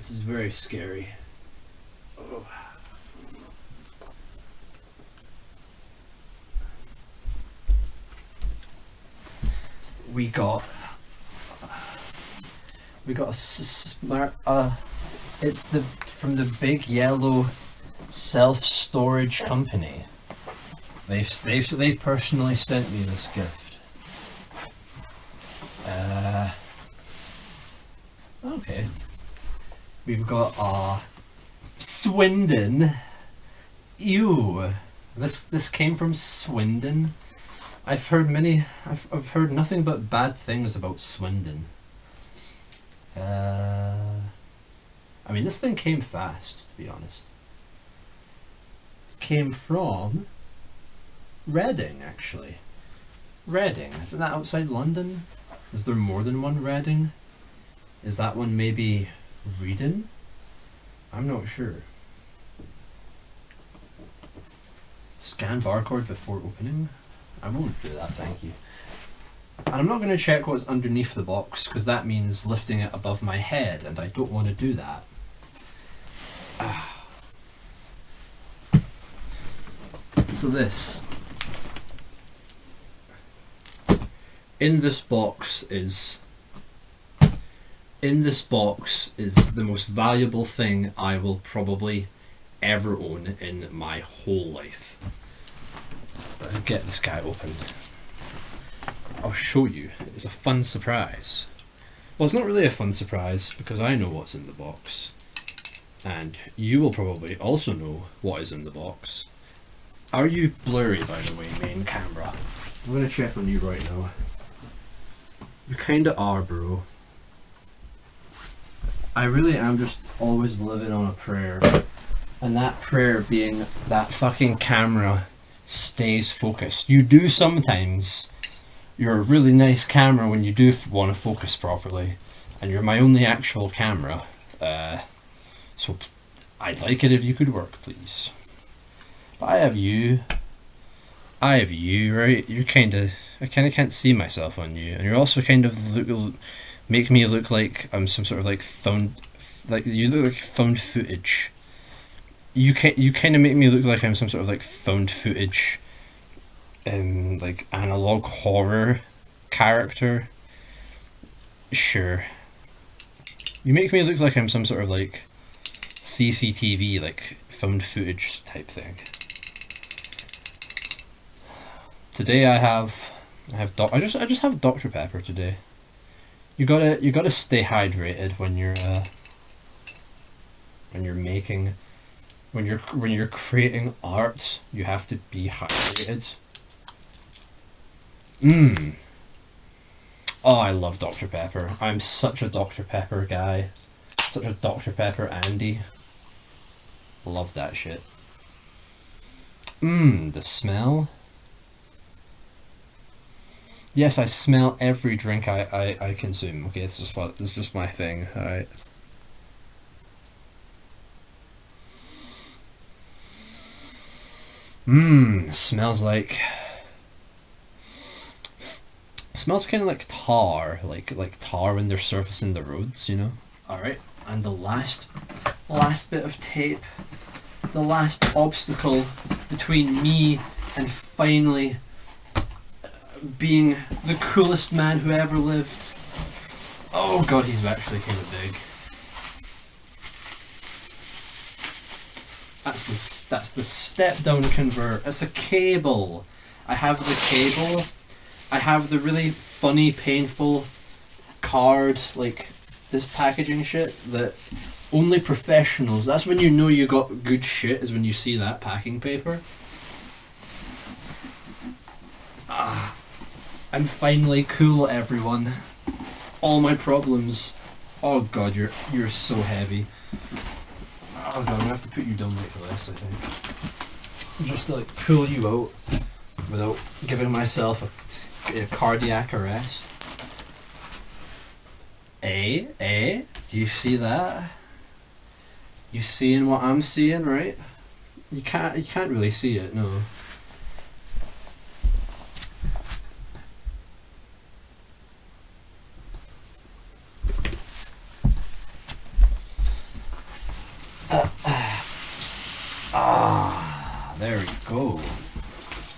This is very scary. Oh. We got a smart. It's from the big yellow self-storage company. They've personally sent me this gift. Okay. We've got Swindon. Ew. This came from Swindon. I've heard nothing but bad things about Swindon. I mean, this thing came fast, to be honest. It came from Reading, actually. Reading, isn't that outside London? Is there more than one Reading? Is that one maybe Reading? I'm not sure. Scan barcode before opening? I won't do that, thank you. And I'm not going to check what's underneath the box, because that means lifting it above my head, and I don't want to do that. So this. In this box is the most valuable thing I will probably ever own in my whole life. Let's get this guy opened. I'll show you. It's a fun surprise. Well, it's not really a fun surprise because I know what's in the box. And you will probably also know what is in the box. Are you blurry, by the way, main camera? I'm going to check on you right now. You kinda are, bro. I really am just always living on a prayer. And that prayer being that fucking camera stays focused. You do sometimes. You're a really nice camera when you do want to focus properly. And you're my only actual camera. So I'd like it if you could work, please. But I have you, right? I kind of can't see myself on you, and you're also kind of make me look like I'm some sort of like you look like found footage. You kind of make me look like I'm some sort of like found footage, like analog horror character. Sure. You make me look like I'm some sort of like CCTV, like found footage type thing. Today I just have Dr. Pepper today. You gotta stay hydrated when you're creating art. You have to be hydrated. Oh, I love Dr. Pepper. I'm such a Dr. Pepper guy. Such a Dr. Pepper Andy. Love that shit. The smell. Yes, I smell every drink I consume. Okay, it's just my thing. Alright. Smells like. Smells kind of like tar, like tar when they're surfacing the roads, you know. All right, and the last bit of tape, the last obstacle between me and finally being the coolest man who ever lived. Oh god, he's actually kind of big. That's the step down convert. It's a cable. I have the cable. I have the really funny, painful card, like this packaging shit that only professionals. That's when you know you got good shit, is when you see that packing paper. I'm finally cool, everyone. All my problems. Oh god, you're so heavy. Oh god, I'm gonna have to put you down like this, I think. Just to like pull you out without giving myself a cardiac arrest. Do you see that? You seeing what I'm seeing, right? You can't really see it, no.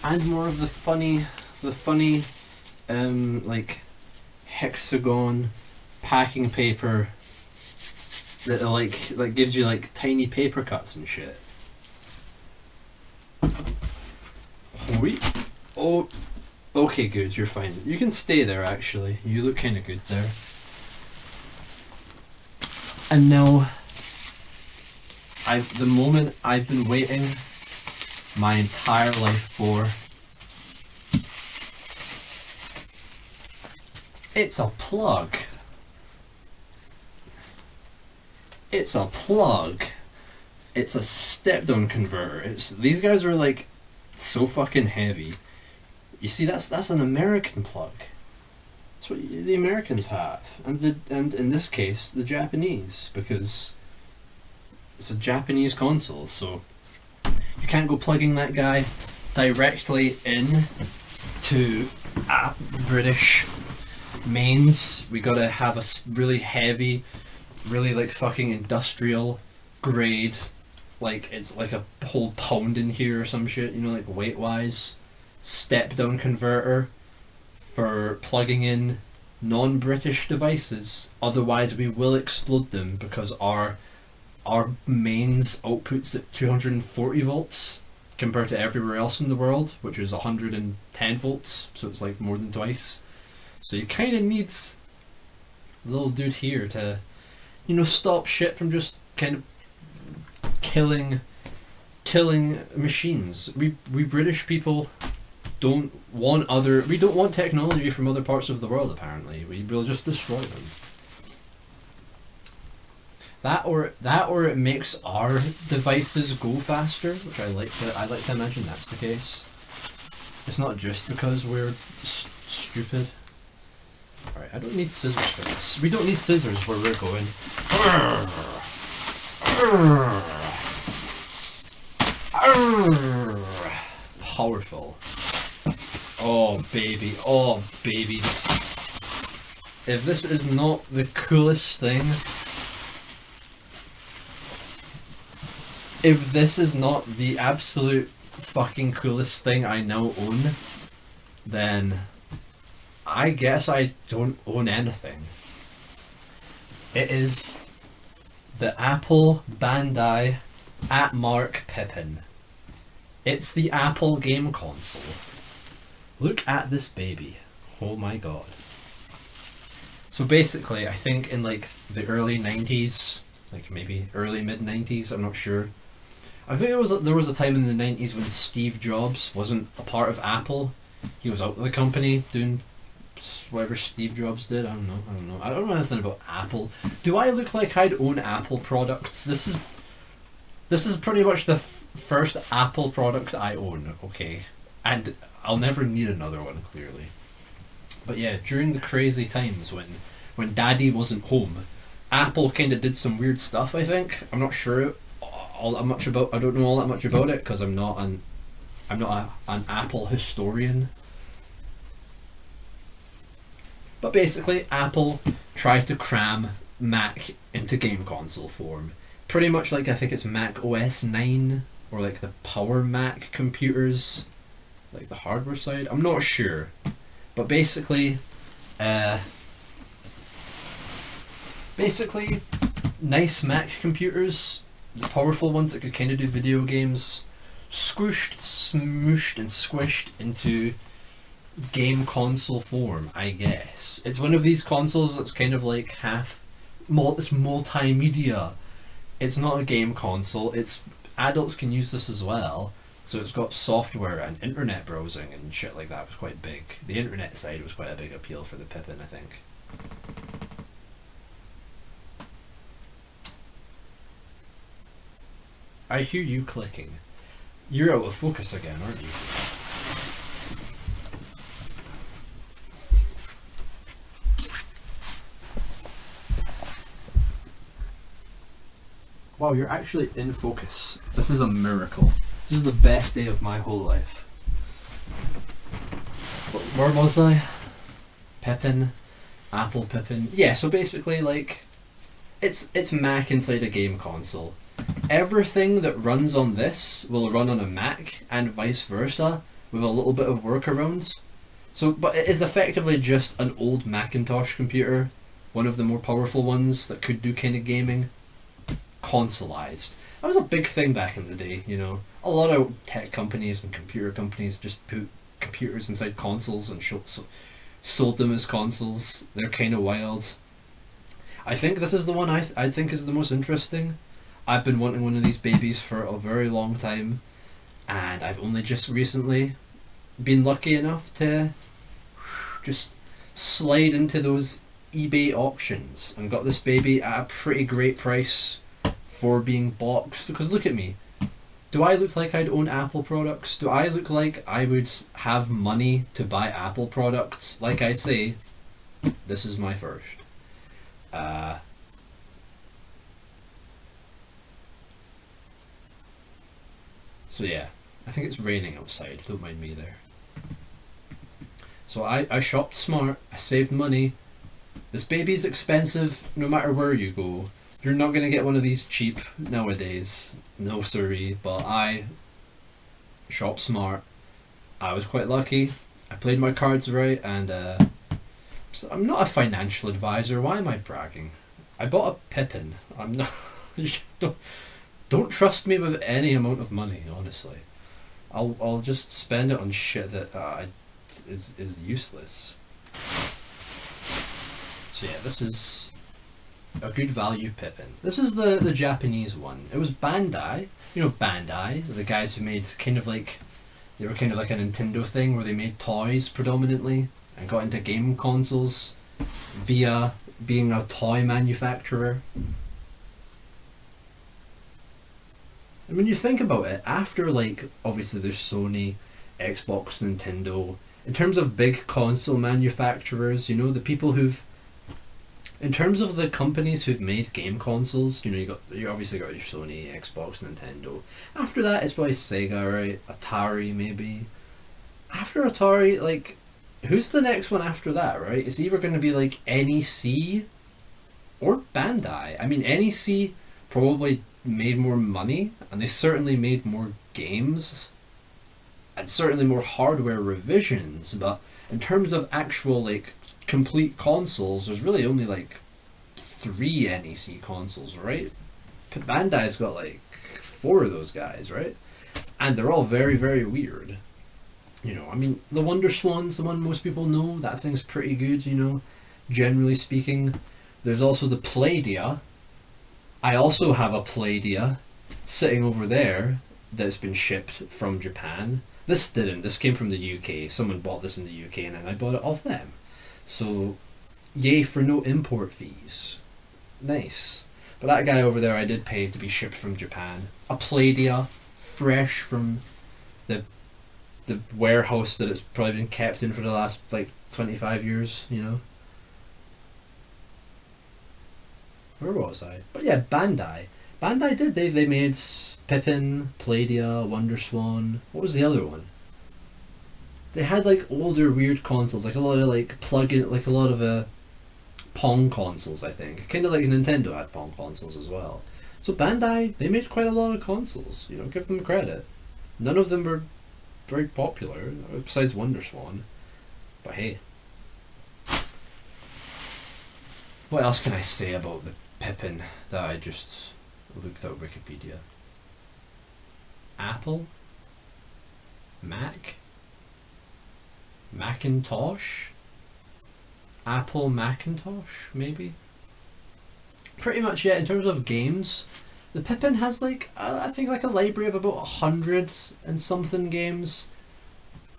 and more of the funny, like hexagon packing paper that like gives you like tiny paper cuts and shit. Oh, okay, good. You're fine. You can stay there. Actually, you look kind of good there. And now, the moment I've been waiting my entire life for. It's a plug. It's a plug. It's a step-down converter. These guys are like so fucking heavy. You see, that's an American plug. That's what the Americans have, and in this case the Japanese, because it's a Japanese console. So you can't go plugging that guy directly in to British mains. We gotta have a really heavy, really like fucking industrial grade, like it's like a whole pound in here or some shit, you know, like weight wise, step down converter for plugging in non-British devices. Otherwise we will explode them, because our mains outputs at 240 volts compared to everywhere else in the world, which is 110 volts, so it's like more than twice. So you kind of need a little dude here to, you know, stop shit from just kind of killing machines. We British people don't want technology from other parts of the world. Apparently, we will just destroy them. That or it makes our devices go faster, which I like to imagine that's the case. It's not just because we're stupid. Alright, I don't need scissors for this. We don't need scissors where we're going. Powerful. Oh baby, oh babies. If this is not the coolest thing, if this is not the absolute fucking coolest thing I now own, then I guess I don't own anything. It is the Apple Bandai Atmark Pippin. It's the Apple game console. Look at this baby. Oh my god. So basically, I think in like the early 90s, like maybe early mid 90s, I'm not sure. I think there was a time in the 90s when Steve Jobs wasn't a part of Apple. He was out of the company doing whatever Steve Jobs did. I don't know. I don't know anything about Apple. Do I look like I'd own Apple products? This is pretty much the first Apple product I own. Okay, and I'll never need another one, clearly. But yeah, during the crazy times when Daddy wasn't home, Apple kind of did some weird stuff. I think I'm not sure all that much about. I don't know all that much about it because I'm not an Apple historian. But basically, Apple tried to cram Mac into game console form. Pretty much like, I think it's Mac OS 9, or like the Power Mac computers, like the hardware side. I'm not sure. But basically, nice Mac computers, the powerful ones that could kind of do video games, squished, smooshed, and squished into game console form, I guess. It's one of these consoles that's kind of like it's multimedia. It's not a game console. It's adults can use this as well. So it's got software and internet browsing and shit like that. It was quite big. The internet side was quite a big appeal for the Pippin, I think. I hear you clicking. You're out of focus again, aren't you? Wow, you're actually in focus. This is a miracle. This is the best day of my whole life. Where was I? Pippin. Apple Pippin. Yeah, so basically, like, it's Mac inside a game console. Everything that runs on this will run on a Mac, and vice versa, with a little bit of workarounds. So, but it is effectively just an old Macintosh computer, one of the more powerful ones that could do kind of gaming, consoleized. That was a big thing back in the day, you know. A lot of tech companies and computer companies just put computers inside consoles and sold them as consoles. They're kind of wild. I think this is the one I think is the most interesting. I've been wanting one of these babies for a very long time, and I've only just recently been lucky enough to just slide into those eBay auctions and got this baby at a pretty great price for being boxed. Because look at me. Do I look like I'd own Apple products? Do I look like I would have money to buy Apple products? Like I say, this is my first. So yeah, I think it's raining outside, don't mind me there. So I shopped smart, I saved money. This baby's expensive no matter where you go. You're not going to get one of these cheap nowadays, no siree, but I shopped smart. I was quite lucky, I played my cards right, and so I'm not a financial advisor, why am I bragging? I bought a Pippin. I'm not... don't trust me with any amount of money, honestly. I'll just spend it on shit that is useless. So yeah, this is a good value Pippin. This is the Japanese one. It was Bandai. You know Bandai, the guys who made kind of like... They were kind of like a Nintendo thing where they made toys predominantly and got into game consoles via being a toy manufacturer. And when you think about it, after like, obviously there's Sony, Xbox, Nintendo, in terms of big console manufacturers, you know, the people who've, in terms of the companies who've made game consoles, you know, you obviously got your Sony, Xbox, Nintendo. After that, it's probably Sega, right? Atari, maybe. After Atari, like, who's the next one after that, right? It's either going to be like NEC or Bandai. I mean, NEC probably made more money, and they certainly made more games, and certainly more hardware revisions, but in terms of actual, like, complete consoles, there's really only, like, 3 NEC consoles, right? Bandai's got, like, 4 of those guys, right? And they're all very, very weird. You know, I mean, the Wonder Swan's the one most people know. That thing's pretty good, you know, generally speaking. There's also the Playdia. I also have a Playdia sitting over there that's been shipped from Japan. This didn't. This came from the UK. Someone bought this in the UK and then I bought it off them. So, yay for no import fees. Nice. But that guy over there I did pay to be shipped from Japan. A Playdia, fresh from the warehouse that it's probably been kept in for the last, like, 25 years, you know? Where was I? But yeah, Bandai. Bandai did. They made Pippin, Playdia, Wonder Swan. What was the other one? They had like older weird consoles, like a lot of like plug-in, like a lot of Pong consoles, I think. Kind of like Nintendo had Pong consoles as well. So Bandai, they made quite a lot of consoles. You know, give them credit. None of them were very popular, besides Wonder Swan. But hey. What else can I say about the Pippin that I just looked at Wikipedia? Apple? Mac? Macintosh? Apple Macintosh, maybe? Pretty much, yeah, in terms of games, the Pippin has like, I think like a library of about 100 and something games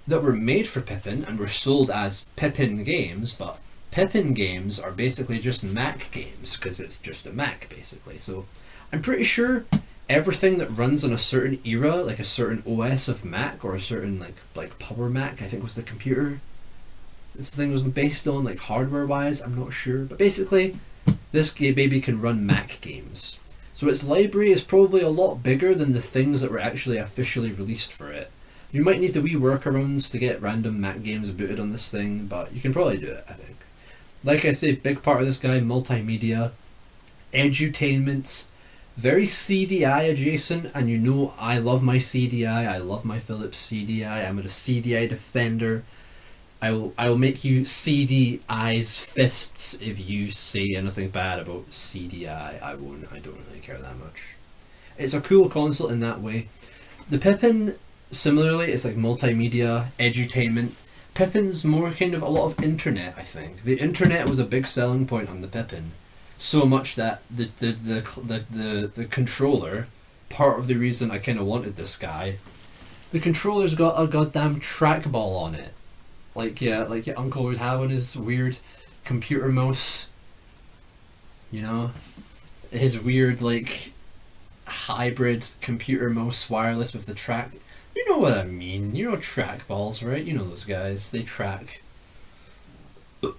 that were made for Pippin and were sold as Pippin games, but Pippin games are basically just Mac games, because it's just a Mac, basically. So I'm pretty sure everything that runs on a certain era, like a certain OS of Mac, or a certain, like Power Mac, I think was the computer this thing was based on, like hardware-wise, I'm not sure. But basically, this baby can run Mac games. So its library is probably a lot bigger than the things that were actually officially released for it. You might need to wee workarounds to get random Mac games booted on this thing, but you can probably do it, I think. Like I say, big part of this guy, multimedia, edutainment, very CDI adjacent, and you know I love my CDI. I love my Philips CDI. I'm a CDI defender. I will make you CDI's fists if you say anything bad about CDI. I won't. I don't really care that much. It's a cool console in that way. The Pippin, similarly, is like multimedia, edutainment. Pippin's more kind of a lot of internet, I think. The internet was a big selling point on the Pippin. So much that the controller, part of the reason I kind of wanted this guy, the controller's got a goddamn trackball on it. Like your uncle would have on his weird computer mouse. You know? His weird, like, hybrid computer mouse wireless with the track. You know what I mean. You know trackballs, right? You know those guys. They track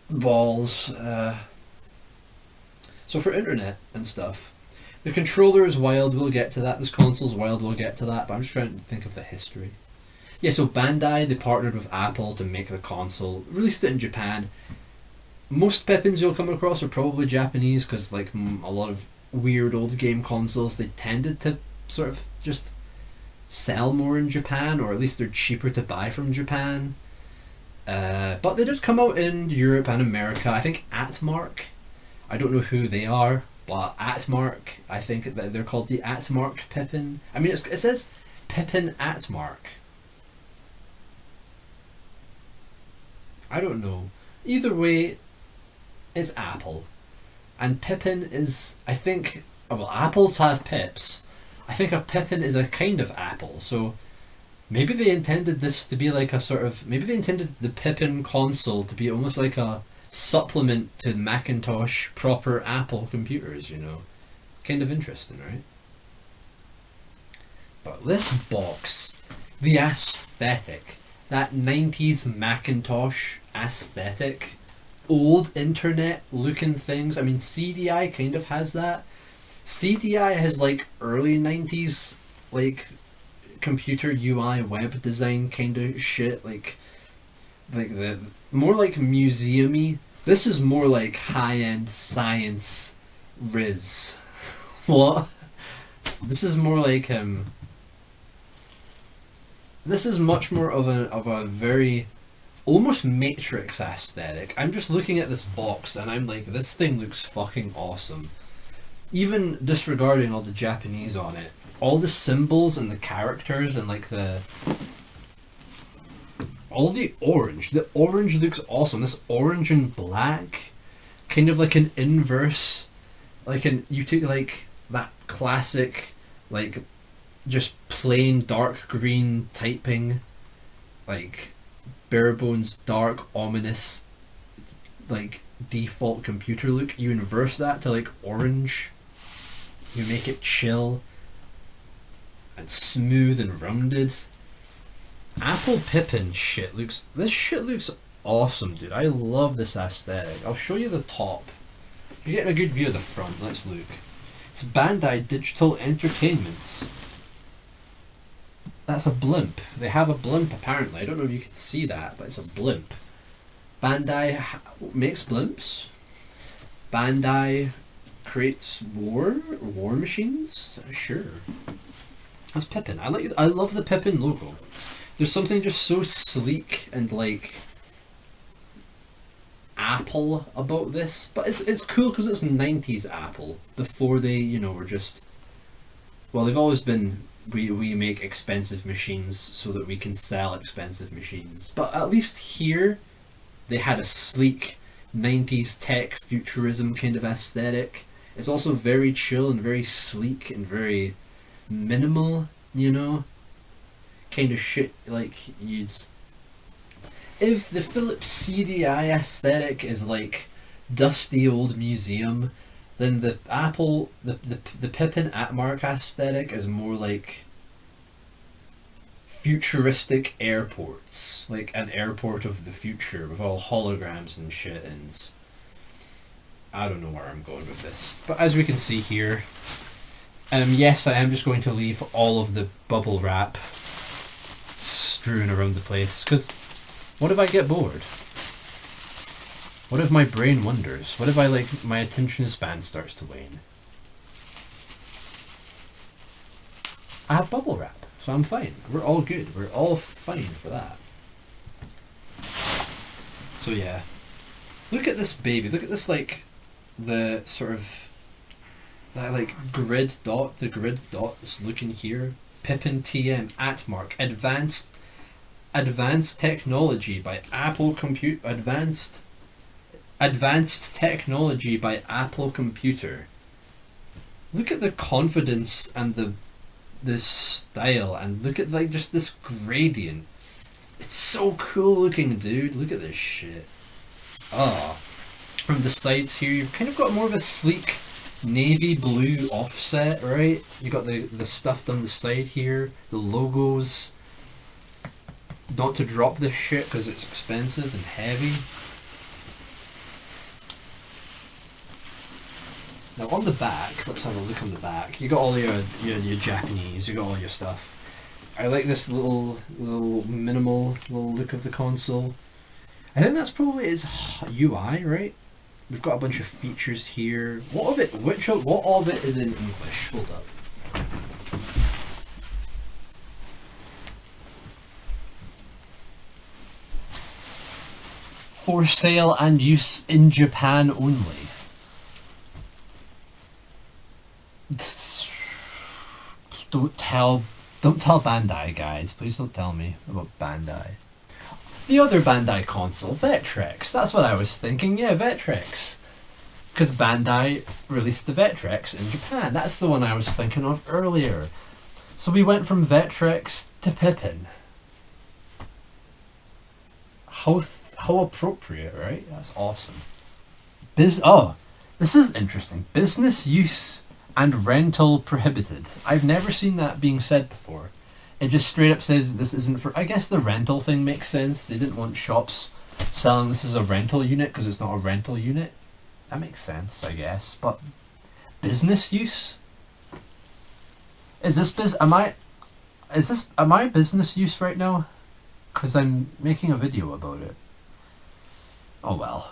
balls. So for internet and stuff. The controller is wild, we'll get to that. This console's wild, we'll get to that. But I'm just trying to think of the history. Yeah, so Bandai, they partnered with Apple to make the console. Released it in Japan. Most Pippins you'll come across are probably Japanese, because like a lot of weird old game consoles, they tended to sort of just sell more in Japan, or at least they're cheaper to buy from Japan. But they did come out in Europe and America. I think Atmark, I don't know who they are, but Atmark, I think that they're called the Atmark Pippin. I mean, it says Pippin Atmark. I don't know. Either way, it's Apple. And Pippin is, I think, well, apples have pips. I think a Pippin is a kind of apple, so maybe they intended this to be like a sort of, maybe they intended the Pippin console to be almost like a supplement to Macintosh proper Apple computers, you know. Kind of interesting, right? But this box, the aesthetic, that 90s Macintosh aesthetic, old internet looking things. I mean, CDI kind of has that. CDI has like early 90s like computer UI web design kind of shit, like the more like museumy. This is more like high-end science Riz. What? This is more like this is much more of a very almost Matrix aesthetic. I'm just looking at this box and I'm like, this thing looks fucking awesome. Even disregarding all the Japanese on it, all the symbols and the characters and like all the orange looks awesome. This orange and black, kind of like an inverse, like you take like that classic, like just plain dark green typing, like bare bones dark ominous, like default computer look. You inverse that to like orange. You make it chill and smooth and rounded. Apple Pippin this shit looks awesome, dude. I love this aesthetic. I'll show you the top. You're getting a good view of the front. Let's look. It's Bandai Digital Entertainment. That's a blimp. They have a blimp apparently. I don't know if you can see that, but it's a blimp. Bandai makes blimps. Bandai creates war machines. Sure. That's Pippin. I love the Pippin logo. There's something just so sleek and like Apple about this, but it's cool because it's 90s Apple before they were just, well, they've always been we make expensive machines so that we can sell expensive machines, but at least here they had a sleek 90s tech futurism kind of aesthetic. It's also very chill and very sleek and very minimal, kind of shit like you'd. If the Philips CDI aesthetic is like dusty old museum, then the Pippin Atmark aesthetic is more like futuristic airports, like an airport of the future with all holograms and shit. And I don't know where I'm going with this, but as we can see here, yes, I am just going to leave all of the bubble wrap strewn around the place, because what if I get bored? What if my brain wanders? What if my attention span starts to wane? I have bubble wrap, so I'm fine. We're all good. We're all fine for that. So yeah, look at this baby. Look at this, like, the sort of that like grid dot. The grid dot is looking here. Pippin Atmark advanced technology by Apple advanced technology by Apple Computer. Look at the confidence and the style, and look at like just this gradient. It's so cool looking, dude. Look at this shit. Ah, from the sides here, you've kind of got more of a sleek navy blue offset, right? You got the stuff down the side here, the logos. Not to drop this shit because it's expensive and heavy. Now on the back, let's have a look on the back. You got all your Japanese, you got all your stuff. I like this little minimal little look of the console. I think that's probably its UI, right? We've got a bunch of features here. What of it is in English? Hold up. For sale and use in Japan only. Don't tell Bandai, guys. Please don't tell me about Bandai. The other Bandai console, Vectrex. That's what I was thinking. Yeah, Vectrex. Because Bandai released the Vectrex in Japan. That's the one I was thinking of earlier. So we went from Vectrex to Pippin. How appropriate, right? That's awesome. This is interesting. Business use and rental prohibited. I've never seen that being said before. It just straight up says this isn't for... I guess the rental thing makes sense. They didn't want shops selling this as a rental unit because it's not a rental unit. That makes sense, I guess. But business use? Am I business use right now? Because I'm making a video about it. Oh well.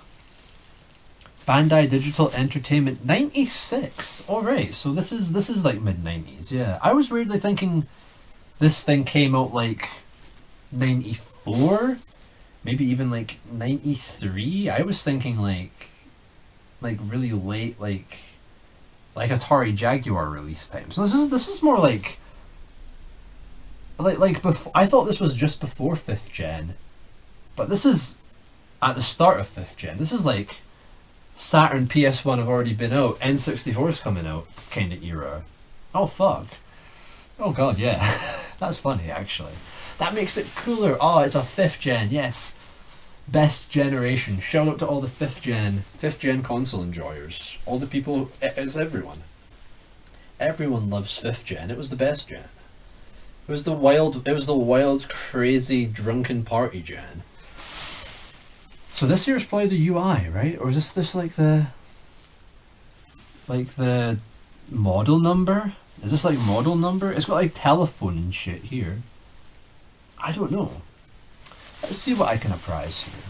Bandai Digital Entertainment 96. Alright, so this is like mid-90s, yeah. I was weirdly thinking this thing came out like 94? Maybe even like 93? I was thinking like really late, like Atari Jaguar release time. So this is more like before. I thought this was just before 5th gen. But this is at the start of 5th gen. This is like Saturn, PS1 have already been out, N64 is coming out kind of era. Oh fuck. Oh god, yeah. That's funny actually. That makes it cooler. Oh, it's a 5th gen, yes. Best generation. Shout out to all the 5th gen console enjoyers. All the people, it's everyone. Everyone loves 5th gen. It was the best gen. It was the wild, crazy, drunken party gen. So this here's probably the UI, right? Or is this like the model number? Is this like model number? It's got like telephone and shit here. I don't know. Let's see what I can apprise here.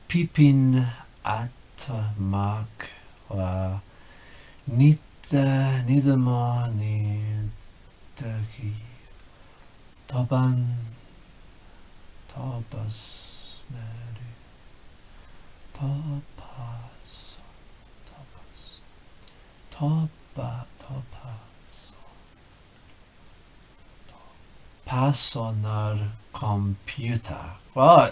Pippin Atmark Nidamani Turkey Tobas Mary Personal computer. Well,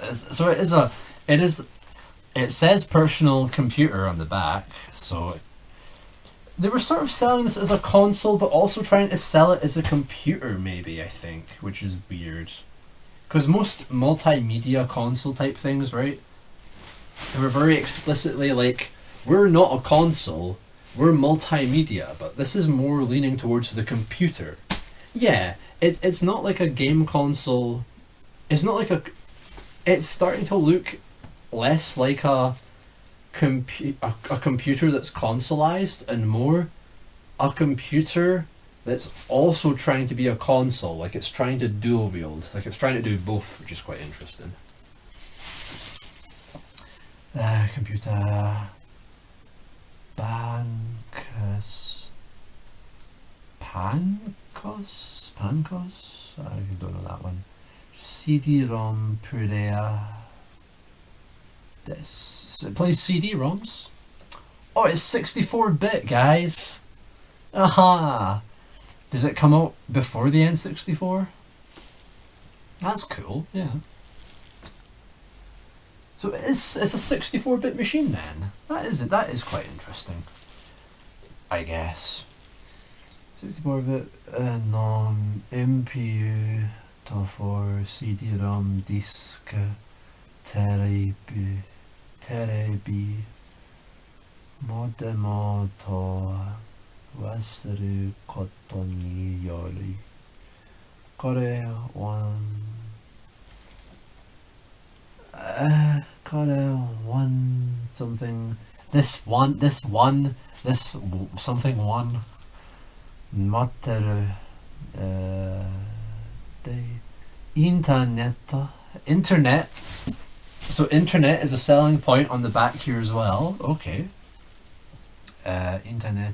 it says personal computer on the back, so they were sort of selling this as a console, but also trying to sell it as a computer, maybe, I think, which is weird. Because most multimedia console type things, right, they were very explicitly like, we're not a console, we're multimedia, but this is more leaning towards the computer. Yeah, it's not like a game console, it's it's starting to look less like a computer that's consoleized and more a computer that's also trying to be a console, like it's trying to dual wield, like it's trying to do both, which is quite interesting. Computer Pancos. Pancos? I don't know that one. CD-ROM Purdea. It plays CD-ROMs. Oh, it's 64-bit, guys. Aha! Did it come out before the N64? That's cool, yeah. So it's a 64-bit machine then. That is quite interesting, I guess. 64-bit MPU for CD-ROM disk terebi modem to wasaru koto ni yori kore one something this something one materu de internet. So internet is a selling point on the back here as well. Okay. Internet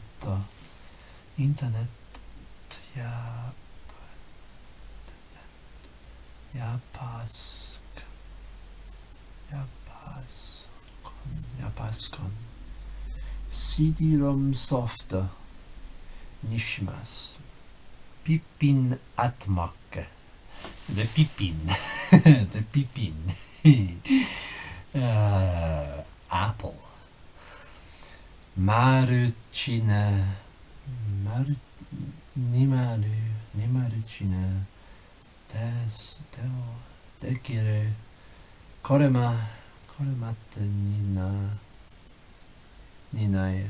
Yapascon CD-ROM software Nishimas Pippin Atmark the Pippin the Pippin Apple Maruchina Nimaruchina Dekiru Koremate Ninai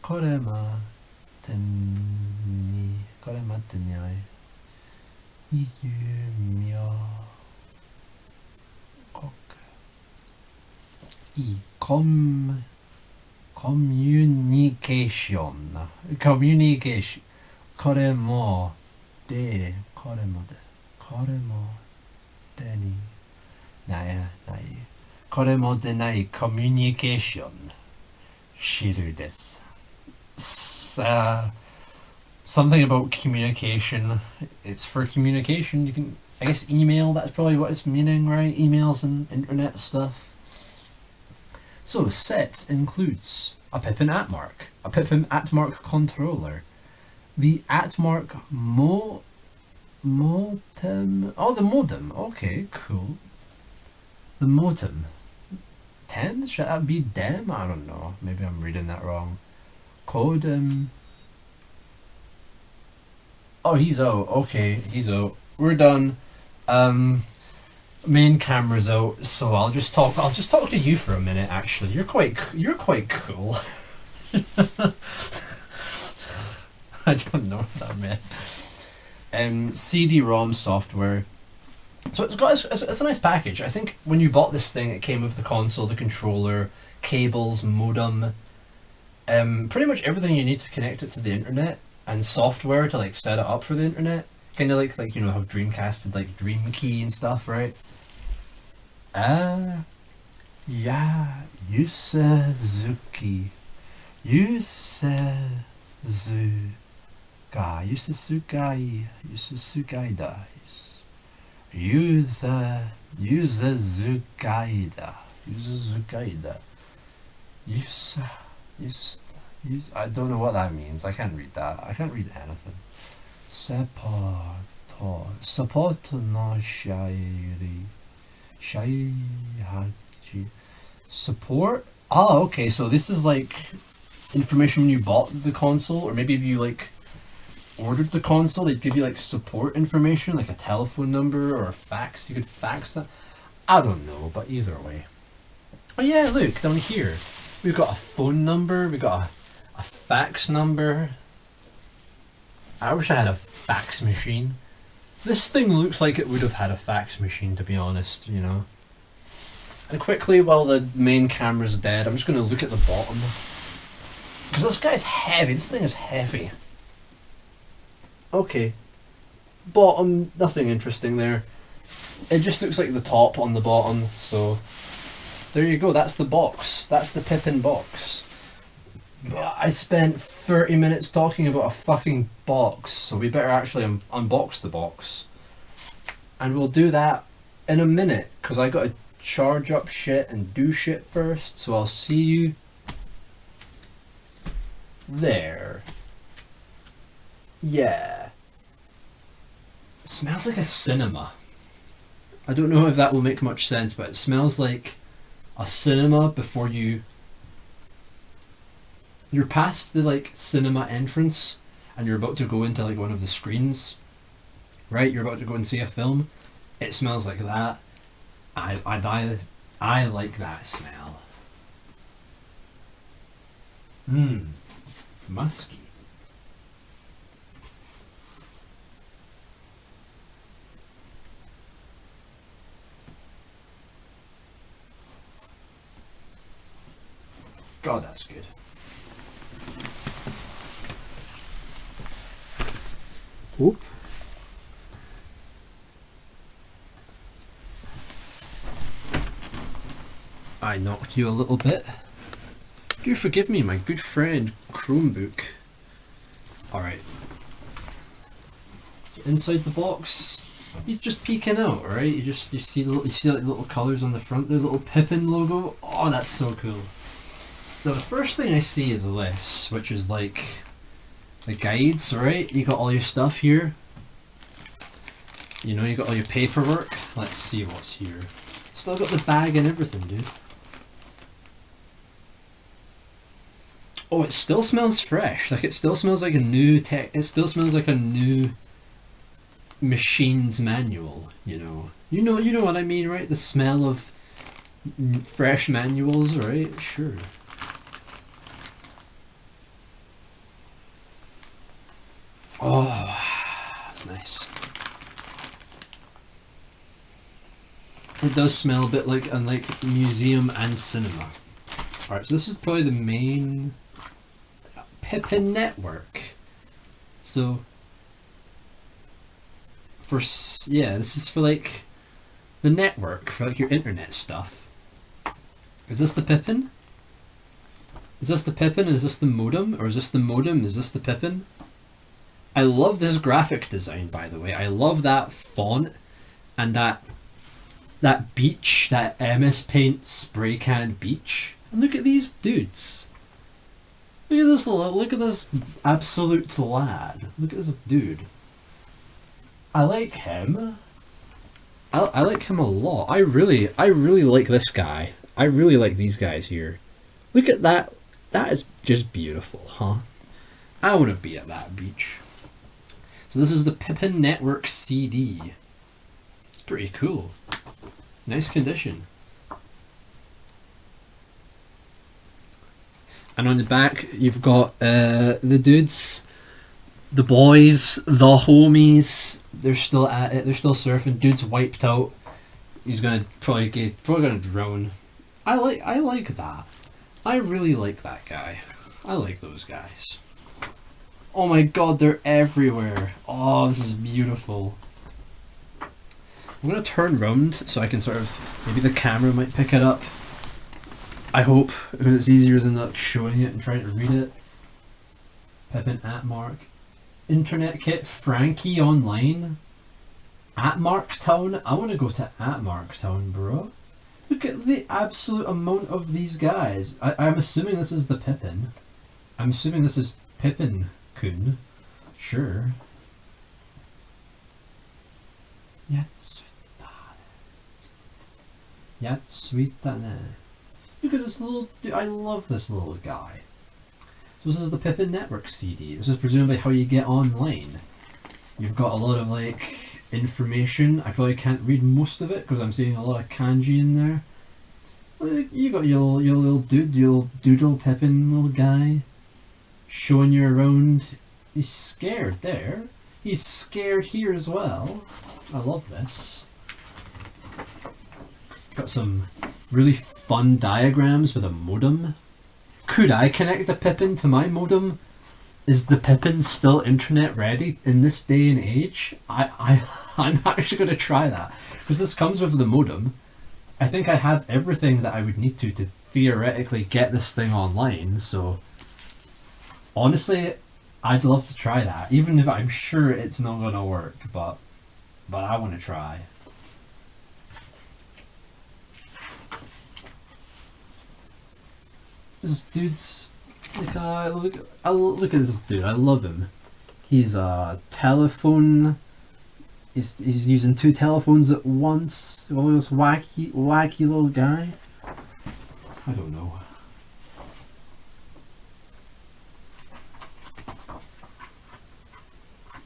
Koremate Niai Iyumyo Communication これもでないコミュニケーション知るです。Something about communication. It's for communication. You can, I guess, email. That's probably what it's meaning, right? Emails and internet stuff. So set includes a Pippin Atmark, a Pippin Atmark controller, the Atmark modem. Oh, the modem. Okay, cool. The modem. 10? Should that be dem? I don't know. Maybe I'm reading that wrong. Code. Oh, he's out. Okay, he's out. We're done. Main camera's out, so I'll just talk to you for a minute. Actually, you're quite cool. I don't know what that meant. CD-ROM software. So it's a nice package. I think when you bought this thing, it came with the console, the controller, cables, modem, pretty much everything you need to connect it to the internet, and software to like set it up for the internet. Kind of like you know how Dreamcast did like Dream Key and stuff, right? Yeah, Yusuzuki. Yusuzukaida. I don't know what that means. I can't read that. I can't read anything. Support no Shaihachi. Support? Oh, okay, so this is like information when you bought the console, or maybe if you like ordered the console, they'd give you like support information, like a telephone number or a fax. You could fax that. I don't know, but either way. Oh yeah, look, down here. We've got a phone number, we've got a fax number. I wish I had a fax machine. This thing looks like it would have had a fax machine, to be honest, you know. And quickly, while the main camera's dead, I'm just going to look at the bottom. Because this guy's heavy, this thing is heavy. Okay. Bottom, nothing interesting there. It just looks like the top on the bottom, so... There you go, that's the box. That's the Pippin box. I spent 30 minutes talking about a fucking box, so we better actually unbox the box. And we'll do that in a minute, because I gotta charge up shit and do shit first, so I'll see you there. Yeah. It smells like a cinema. I don't know if that will make much sense, but it smells like a cinema before you're past the like cinema entrance and you're about to go into like one of the screens, right? You're about to go and see a film. It smells like that. I like that smell. Musky. God, that's good. Oop. I knocked you a little bit. Do forgive me, my good friend Chromebook. Alright. Inside the box, he's just peeking out, right? You see like little colours on the front, the little Pippin logo. Oh, that's so cool. Now the first thing I see is this, which is like the guides, right? You got all your stuff here. You know, you got all your paperwork. Let's see what's here. Still got the bag and everything, dude. Oh, it still smells fresh. Like it still smells like a new tech. It still smells like a new machine's manual. You know what I mean, right? The smell of fresh manuals, right? Sure. Oh, that's nice. It does smell a bit like museum and cinema. Alright, so this is probably the main Pippin network. So this is for like the network, for like your internet stuff. Is this the Pippin? Is this the Pippin? Is this the modem? Or is this the modem? Is this the Pippin? I love this graphic design, by the way. I love that font and that beach, that MS Paint spray can beach. And look at these dudes. Look at this absolute lad. Look at this dude. I like him. I like him a lot. I really like this guy. I really like these guys here. Look at that. That is just beautiful, huh? I want to be at that beach. So this is the Pippin Network CD. It's pretty cool. Nice condition. And on the back, you've got the dudes, the boys, the homies. They're still at it. They're still surfing. Dude's wiped out. He's probably gonna drown. I like that. I really like that guy. I like those guys. Oh my god, they're everywhere. Oh, this is beautiful. I'm gonna turn round so I can sort of, maybe the camera might pick it up. I hope, because it's easier than like showing it and trying to read it. Pippin Atmark. Internet kit Frankie online. Atmark Town. I want to go to Atmark Town, bro. Look at the absolute amount of these guys. I'm assuming this is the Pippin. I'm assuming this is Pippin-kun. Sure. Yatswitane. Look at this little dude. I love this little guy. So this is the Pippin Network CD. This is presumably how you get online. You've got a lot of like information. I probably can't read most of it because I'm seeing a lot of kanji in there. You got your little dude, your little doodle Pippin little guy, showing you around. He's scared there. He's scared here as well. I love this. Got some really fun diagrams with a modem. Could I connect the Pippin to my modem? Is the Pippin still internet ready in this day and age? I'm actually going to try that. Because this comes with the modem. I think I have everything that I would need to theoretically get this thing online, so Honestly, I'd love to try that, even if I'm sure it's not gonna work, but I want to try. This dude's like look at this dude. I love him. He's a telephone. He's using two telephones at once. All this wacky little guy. I don't know.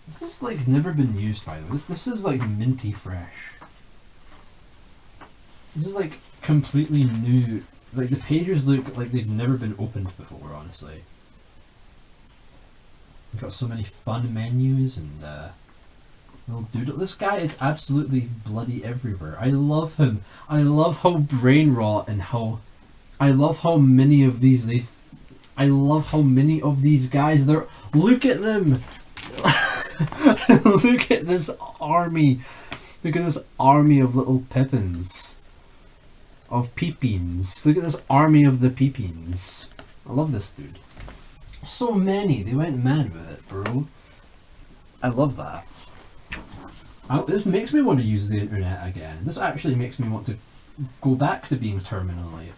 This is like never been used, by the way. This is like minty fresh. This is like completely new. Like the pages look like they've never been opened before, honestly. We've got so many fun menus and little doodle. This guy is absolutely bloody everywhere. I love him. I love how brain rot and how I love how many of these I love how many of these guys there. Look at them. Look at this army. Look at this army of little Pippins. Of Pippins. Look at this army of the Pippins. I love this dude. So many. They went mad with it, bro. I love that. This makes me want to use the internet again. This actually makes me want to go back to being terminally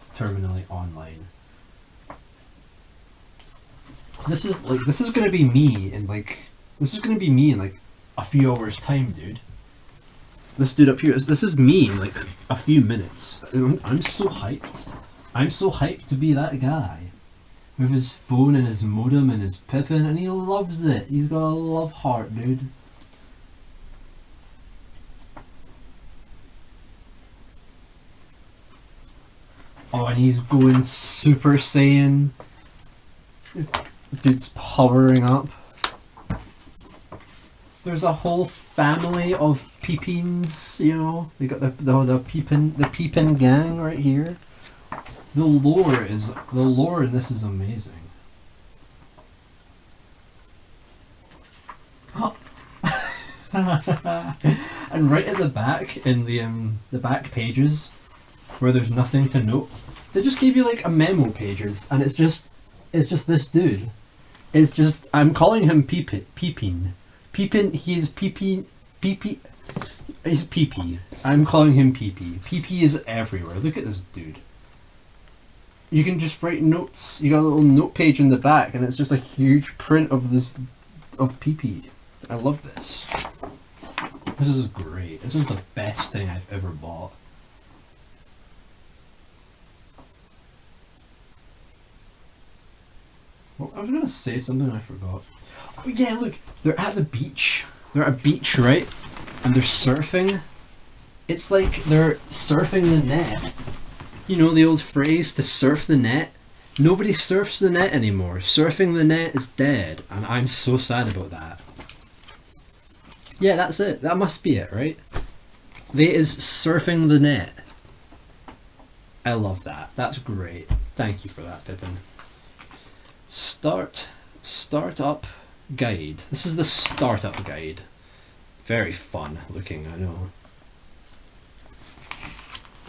online. This is gonna be me in like a few hours time, dude. This dude up here, this is me in like a few minutes. I'm so hyped. I'm so hyped to be that guy. With his phone and his modem and his Pippin, and he loves it. He's got a love heart, dude. Oh, and he's going Super Saiyan. Dude's powering up. There's a whole family of Pippins, you know. They got the Pippin gang right here. The lore in this is amazing. And right at the back, in the back pages, where there's nothing to note, they just gave you like a memo pages, and it's just this dude. It's just I'm calling him Pippin. Pippin, he's Pippin. He's PP. I'm calling him PP. PP is everywhere. Look at this dude. You can just write notes. You got a little note page in the back, and it's just a huge print of PP. I love this. This is great. This is the best thing I've ever bought. Well, I was gonna say something I forgot. Oh yeah, look, they're at the beach. They're at a beach, right? And they're surfing. It's like they're surfing the net. You know the old phrase, to surf the net? Nobody surfs the net anymore. Surfing the net is dead, and I'm so sad about that. Yeah, that's it. That must be it, right? They is surfing the net. I love that. That's great. Thank you for that, Pippin. Startup guide. This is the startup guide. Very fun looking, I know.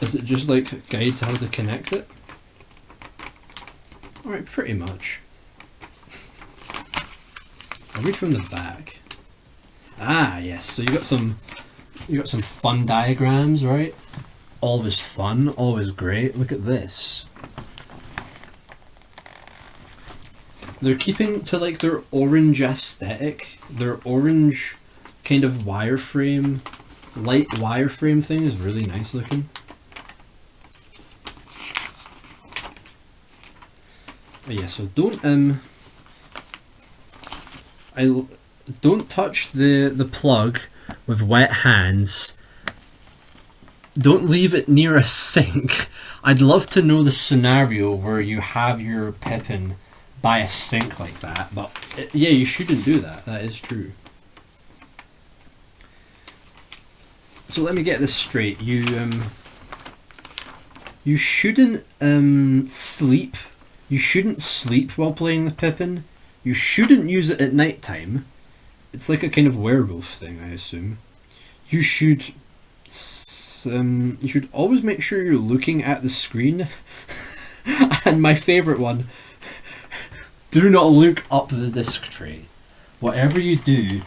Is it just like a guide to how to connect it? Alright, pretty much. I'll read from the back. Ah, yes. So you got some fun diagrams, right? Always fun, always great. Look at this. They're keeping to like their orange aesthetic. Their orange kind of wireframe, light wireframe thing is really nice looking. Oh yeah, so don't touch the plug with wet hands. Don't leave it near a sink. I'd love to know the scenario where you have your Pippin by a sink like that, but yeah, you shouldn't do that. That is true. So let me get this straight. You shouldn't sleep. You shouldn't sleep while playing the Pippin. You shouldn't use it at night time. It's like a kind of werewolf thing, I assume. You should always make sure you're looking at the screen. And my favourite one, do not look up the disc tray. Whatever you do,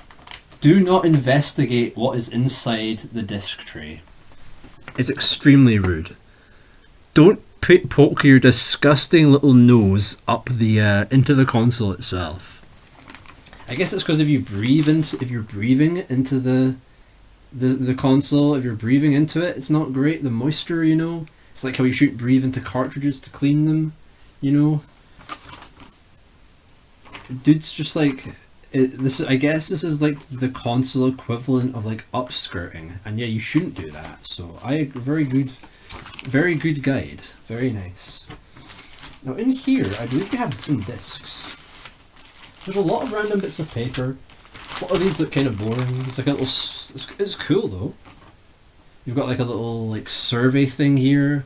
do not investigate what is inside the disc tray. It's extremely rude. Don't poke your disgusting little nose up the into the console itself. I guess it's because if you're breathing into the console, if you're breathing into it, it's not great. The moisture, you know, it's like how you should breathe into cartridges to clean them, you know. Dude's just like this. I guess this is like the console equivalent of like upskirting, and yeah, you shouldn't do that. So very good guide, very nice. Now in here, I believe we have some discs. There's a lot of random bits of paper. A lot of these look kind of boring. It's like a little. It's cool though. You've got like a little like survey thing here.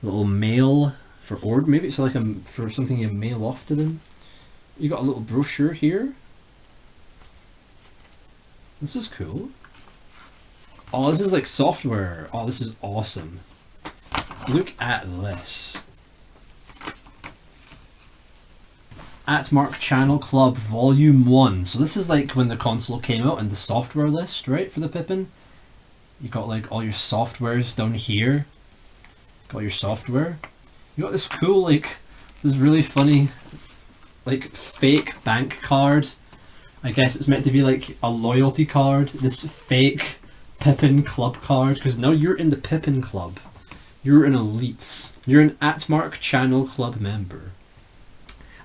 A little mail for order. Maybe it's like for something you mail off to them. You got a little brochure here. This is cool. Oh, this is like software. Oh, this is awesome. Look at this. Atmark Channel Club Volume 1. So this is like when the console came out and the software list, right, for the Pippin. You got like all your softwares down here. Got your software. You got this cool, like, this really funny, like, fake bank card. I guess it's meant to be like a loyalty card. This fake Pippin Club card, because now you're in the Pippin Club. You're an elite. You're an Atmark Channel Club member.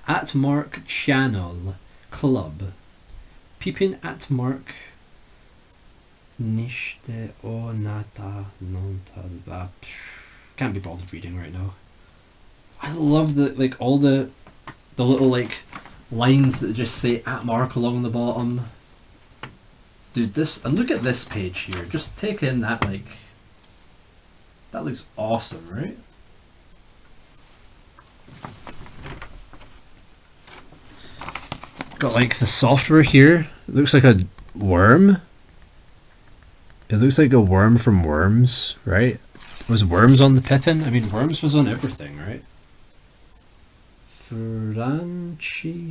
Atmark Channel Club. Pippin Atmark Nishte o nata nonta. Can't be bothered reading right now. I love the like all the little like lines that just say Atmark along the bottom. Dude, this, and look at this page here. Just take in that, like, that looks awesome, right? Got like the software here. It looks like a worm. It looks like a worm from Worms, right? Was Worms on the Pippin? I mean, Worms was on everything, right? Francione.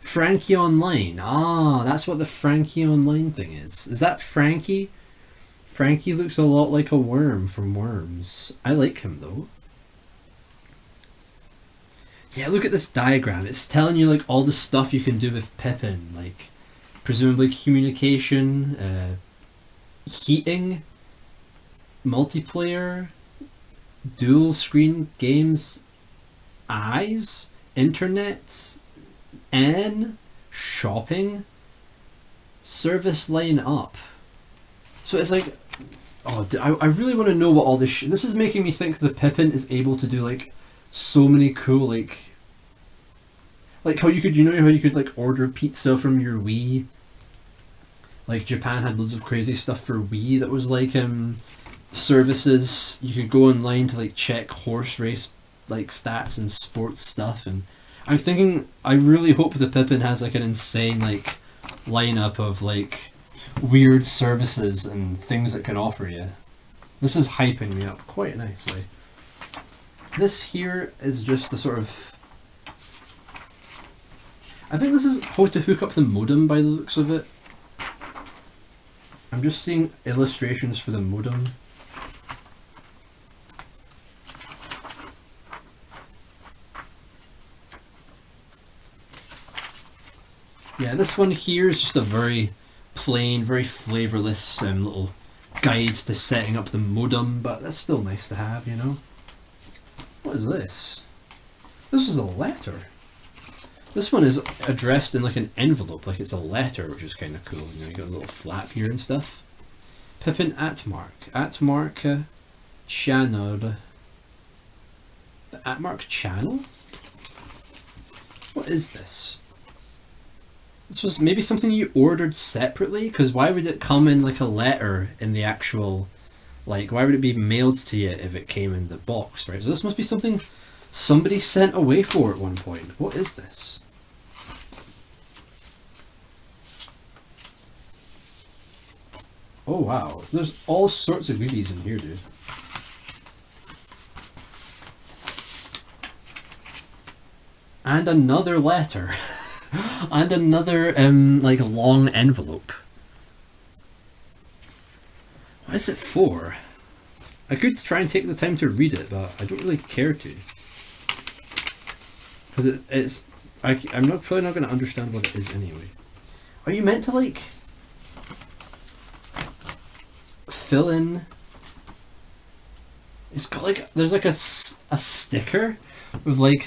Frankie Online. Ah, that's what the Frankie Online thing is. Is that Frankie? Frankie looks a lot like a worm from Worms. I like him though. Yeah, look at this diagram. It's telling you like all the stuff you can do with Pippin, like presumably communication, heating, multiplayer, dual screen games, eyes, internet, and shopping, service line up. So it's like, oh, I really want to know what all this. This is making me think the Pippin is able to do like so many cool like how you could, you know how you could like order pizza from your Wii. Like Japan had loads of crazy stuff for Wii that was like services. You could go online to like check horse race like stats and sports stuff, and I'm thinking I really hope the Pippin has like an insane like lineup of like weird services and things it can offer you. This is hyping me up quite nicely. This here is just the sort of, I think this is how to hook up the modem by the looks of it. I'm just seeing illustrations for the modem. Yeah, this one here is just a very plain, very flavourless little guide to setting up the modem, but that's still nice to have, you know. What is this? This is a letter. This one is addressed in like an envelope, like it's a letter, which is kind of cool. You know, you got a little flap here and stuff. Pippin Atmark. Atmark Channel. The Atmark Channel? What is this? This was maybe something you ordered separately? Because why would it come in like a letter in the actual, like, why would it be mailed to you if it came in the box, right? So this must be something somebody sent away for at one point. What is this? Oh wow, there's all sorts of goodies in here, dude. And another letter. And another, like, long envelope. What is it for? I could try and take the time to read it, but I don't really care to. Because I'm probably not going to understand what it is anyway. Are you meant to, like, fill in? It's got, like, there's, like, a sticker with, like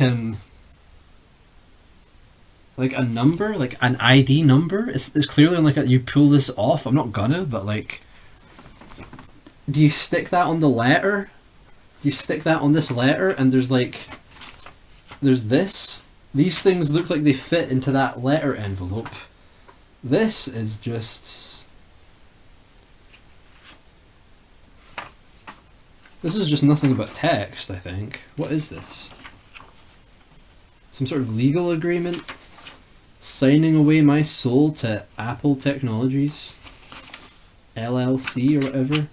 a number, like an ID number. It's clearly like you pull this off. I'm not gonna, but like, do you stick that on the letter? Do you stick that on this letter? And there's this. These things look like they fit into that letter envelope. This is just. This is just nothing but text, I think. What is this? Some sort of legal agreement? Signing away my soul to Apple Technologies LLC or whatever.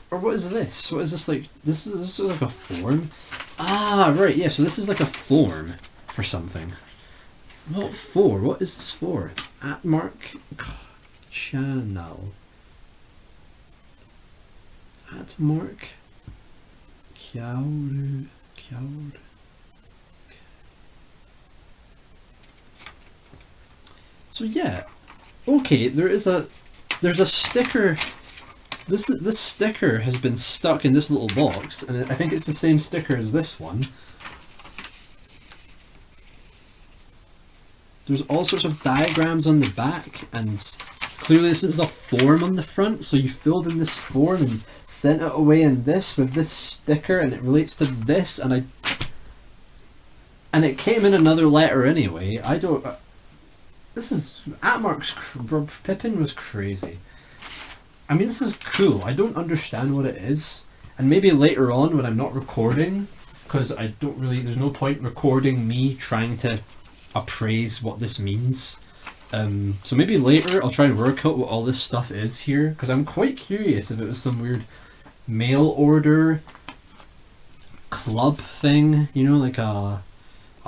Or what is this? What is this like? This is like a form? Ah, right, yeah, so this is like a form for something. What for? What is this for? Atmark channel. Atmark Kyauru. So yeah, okay. There's a sticker. This sticker has been stuck in this little box, and I think it's the same sticker as this one. There's all sorts of diagrams on the back, and clearly this is a form on the front. So you filled in this form and sent it away in this with this sticker, and it relates to this, and it came in another letter anyway. I don't. This is Atmark's Pippin was crazy. I mean, this is cool. I don't understand what it is, and maybe later on when I'm not recording, because I don't really. There's no point recording me trying to appraise what this means. So maybe later I'll try and work out what all this stuff is here, because I'm quite curious if it was some weird mail order club thing. You know, like a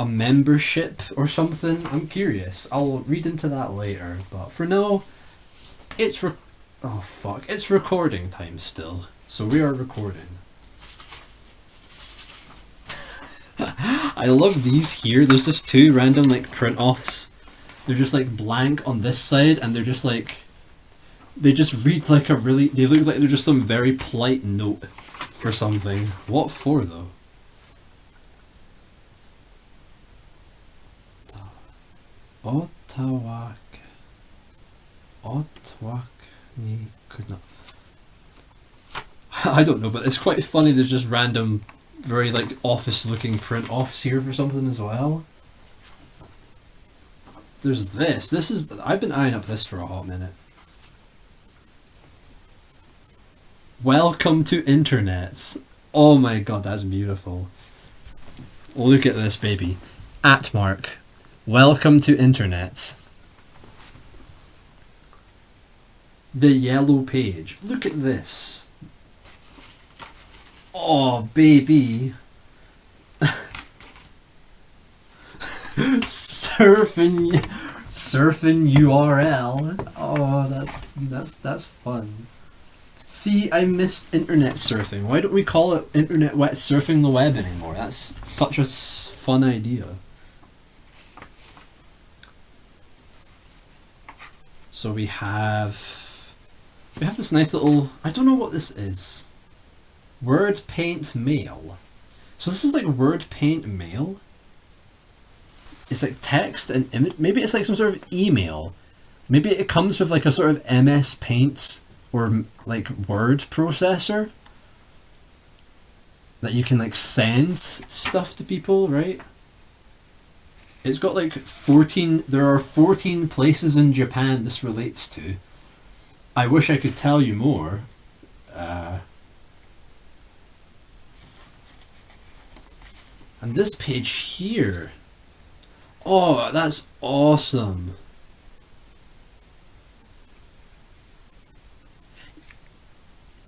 membership or something. I'm curious. I'll read into that later. But for now, it's it's recording time still. So we are recording. I love these here. There's just two random like print offs. They're just like blank on this side, and they're just like they just read like a really. They look like they're just some very polite note for something. What for though? Otawak me could not. I don't know, but it's quite funny. There's just random, very like office-looking print offs here for something as well. There's this. This is. I've been eyeing up this for a hot minute. Welcome to Internet. Oh my god, that's beautiful. Look at this, baby. Atmark. Welcome to Internet. The yellow page. Look at this. Oh, baby. Surfing URL. Oh, that's fun. See, I missed internet surfing. Why don't we call it surfing the web anymore? That's such a fun idea. So we have this nice little, I don't know what this is. Word Paint Mail. So this is like Word Paint Mail. It's like text and image. Maybe it's like some sort of email. Maybe it comes with like a sort of MS Paint or like word processor that you can like send stuff to people, right? It's got like 14, there are 14 places in Japan this relates to. I wish I could tell you more. And this page here. Oh, that's awesome.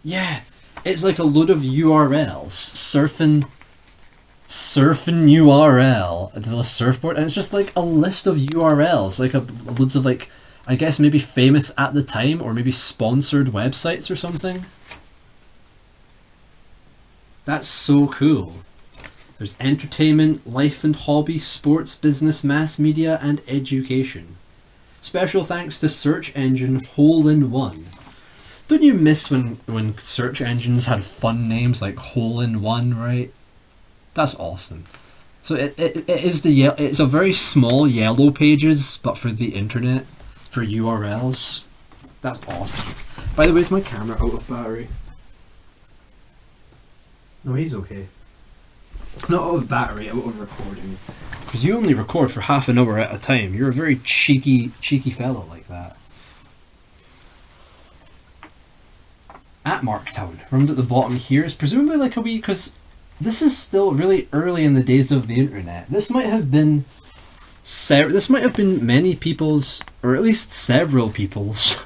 Yeah, it's like a load of URLs surfing URL to the surfboard, and it's just like a list of URLs, like loads of like, I guess maybe famous at the time or maybe sponsored websites or something. That's so cool. There's entertainment, life and hobby, sports, business, mass media, and education. Special thanks to search engine Hole-in-One. Don't you miss when search engines had fun names like Hole-in-One, right? That's awesome. So it's a very small yellow pages, but for the internet, for URLs. That's awesome. By the way, is my camera out of battery? No, he's okay. Not out of battery, out of recording. Because you only record for half an hour at a time. You're a very cheeky fellow like that. Atmark Town, around at the bottom here, is presumably like a wee, because this is still really early in the days of the internet. This might have been many people's, or at least several people's,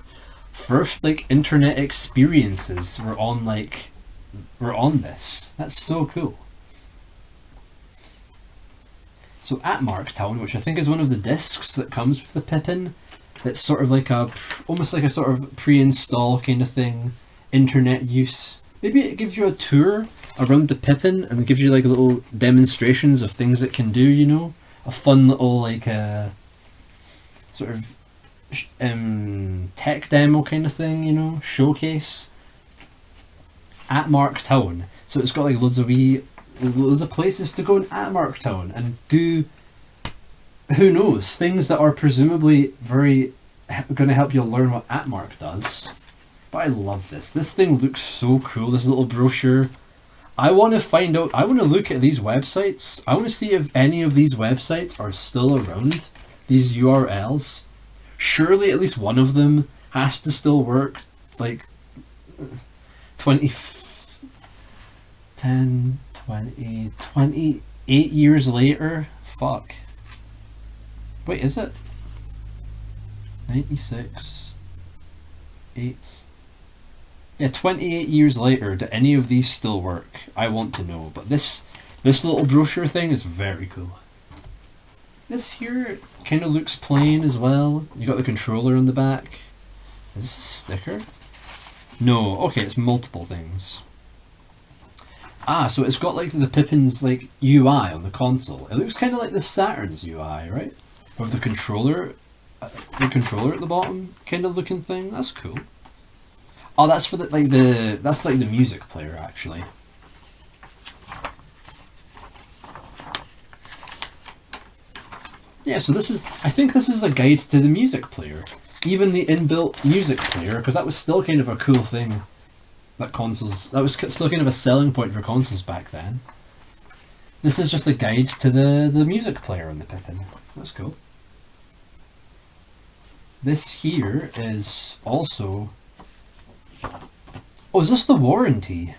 first like internet experiences were on this. That's so cool. So Atmark Town, which I think is one of the discs that comes with the Pippin, it's sort of like almost like a sort of pre-install kind of thing, internet use. Maybe it gives you a tour around the Pippin and gives you like little demonstrations of things it can do, you know? A fun little like sort of tech demo kind of thing, you know? Showcase. Atmark Town. So it's got like loads of places to go in Atmark Town and do, who knows, things that are presumably very going to help you learn what Atmark does. But I love this. This thing looks so cool, this little brochure. I want to find out, I want to look at these websites. I want to see if any of these websites are still around, these URLs. Surely at least one of them has to still work, like 28 years later. Fuck. Wait, is it? 96. 8. Yeah, 28 years later, do any of these still work? I want to know, but this little brochure thing is very cool. This here kind of looks plain as well. You got the controller on the back. Is this a sticker? No, okay, it's multiple things. Ah, so it's got like the Pippin's like UI on the console. It looks kind of like the Saturn's UI, right? With the controller at the bottom, kind of looking thing. That's cool. Oh, that's for that's like the music player actually. Yeah, so I think this is a guide to the music player. Even the inbuilt music player, because that was still kind of a cool thing that was still kind of a selling point for consoles back then. This is just a guide to the music player on the Pippin. That's cool. This here is also... Oh, is this the warranty?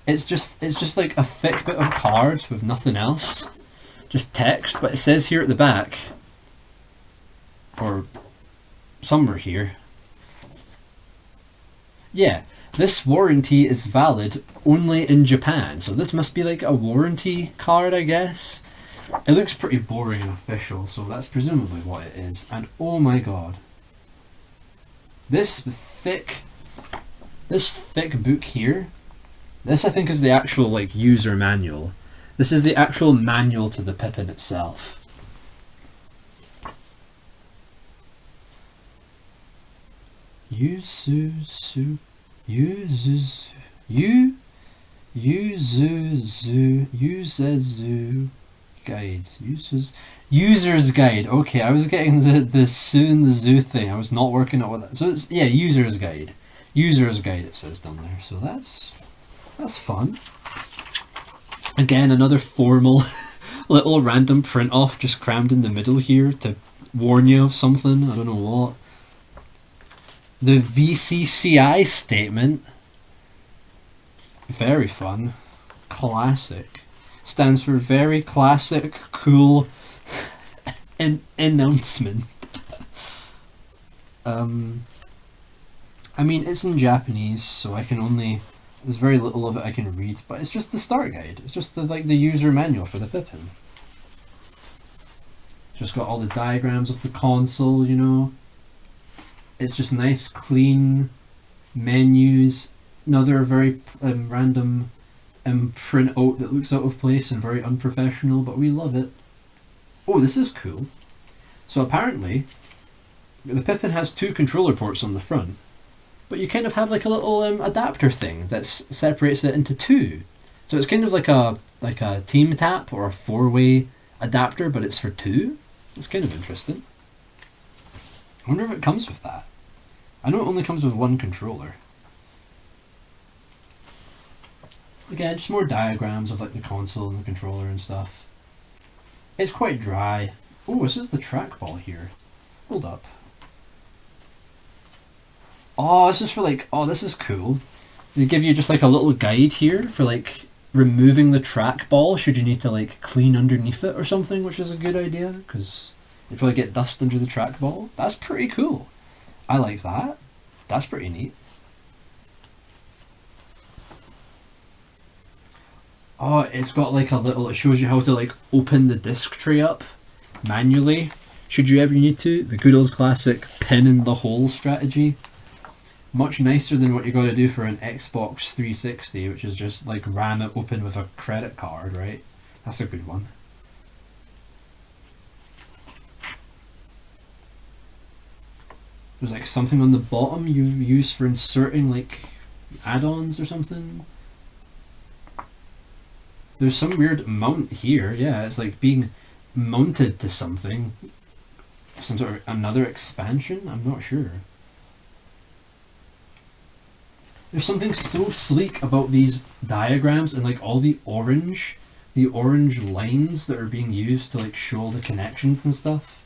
It's just like a thick bit of card with nothing else. Just text, but it says here at the back, or somewhere here. Yeah, this warranty is valid only in Japan. So this must be like a warranty card, I guess. It looks pretty boring and official, so that's presumably what it is. And oh my god. This thick book here, this I think is the actual like user manual. This is the actual manual to the Pippin itself. Yuzuzu guide. User's guide. Okay, I was getting the Sue and the Zoo thing. I was not working out what that. So it's, yeah, user's guide. User's guide it says down there. So that's fun. Again, another formal little random print off just crammed in the middle here to warn you of something. I don't know what. The VCCI statement. Very fun. Classic. Stands for very classic, cool announcement. And I mean, it's in Japanese, so I can only... There's very little of it I can read, but it's just the start guide. It's just the user manual for the Pippin. Just got all the diagrams of the console, you know. It's just nice, clean menus. Another very random printout that looks out of place and very unprofessional, but we love it. Oh, this is cool. So apparently, the Pippin has 2 controller ports on the front, but you kind of have like a little adapter thing that separates it into 2. So it's kind of like a team tap or a 4-way adapter, but it's for 2. It's kind of interesting. I wonder if it comes with that. I know it only comes with 1 controller. Again, just more diagrams of like the console and the controller and stuff. It's quite dry. Oh, this is the trackball here. Hold up. Oh, this is for like, oh, this is cool. They give you just like a little guide here for like removing the trackball should you need to like clean underneath it or something, which is a good idea because you probably get dust under the trackball. That's pretty cool. I like that. That's pretty neat. Oh, it's got like a little, it shows you how to like open the disc tray up manually, should you ever need to. The good old classic pin in the hole strategy. Much nicer than what you got to do for an Xbox 360, which is just like ram it open with a credit card, right? That's a good one. There's like something on the bottom you use for inserting like add-ons or something. There's some weird mount here. Yeah, it's like being mounted to something. Some sort of another expansion? I'm not sure. There's something so sleek about these diagrams and like all the orange lines that are being used to like show the connections and stuff.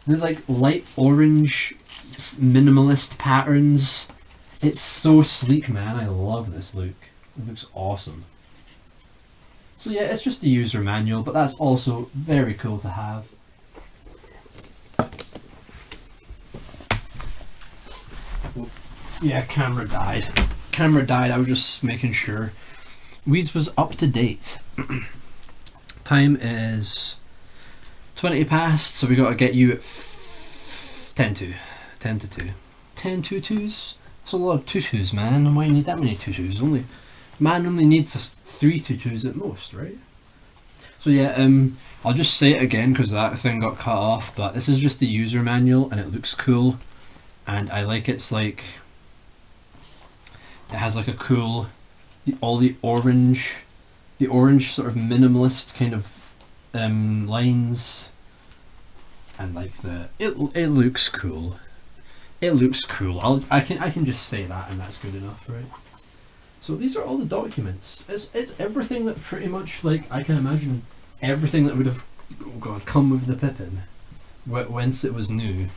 They're like light orange minimalist patterns. It's so sleek, man. I love this look. It looks awesome. So yeah, it's just a user manual, but that's also very cool to have. Yeah, camera died. I was just making sure. Weeds was up to date. Time is 20 past, so we got to get you at 10 to 2. 10 tutus? That's a lot of tutus, man. Why do you need that many tutus? Man only needs 3 tutus at most, right? So yeah, I'll just say it again because that thing got cut off, but this is just the user manual and it looks cool. And I like it's like... It has like a cool... all the orange sort of minimalist kind of lines. And like it looks cool. It looks cool. I can just say that and that's good enough, right? So these are all the documents. It's everything that pretty much like I can imagine everything that would have come with the Pippin whence it was new.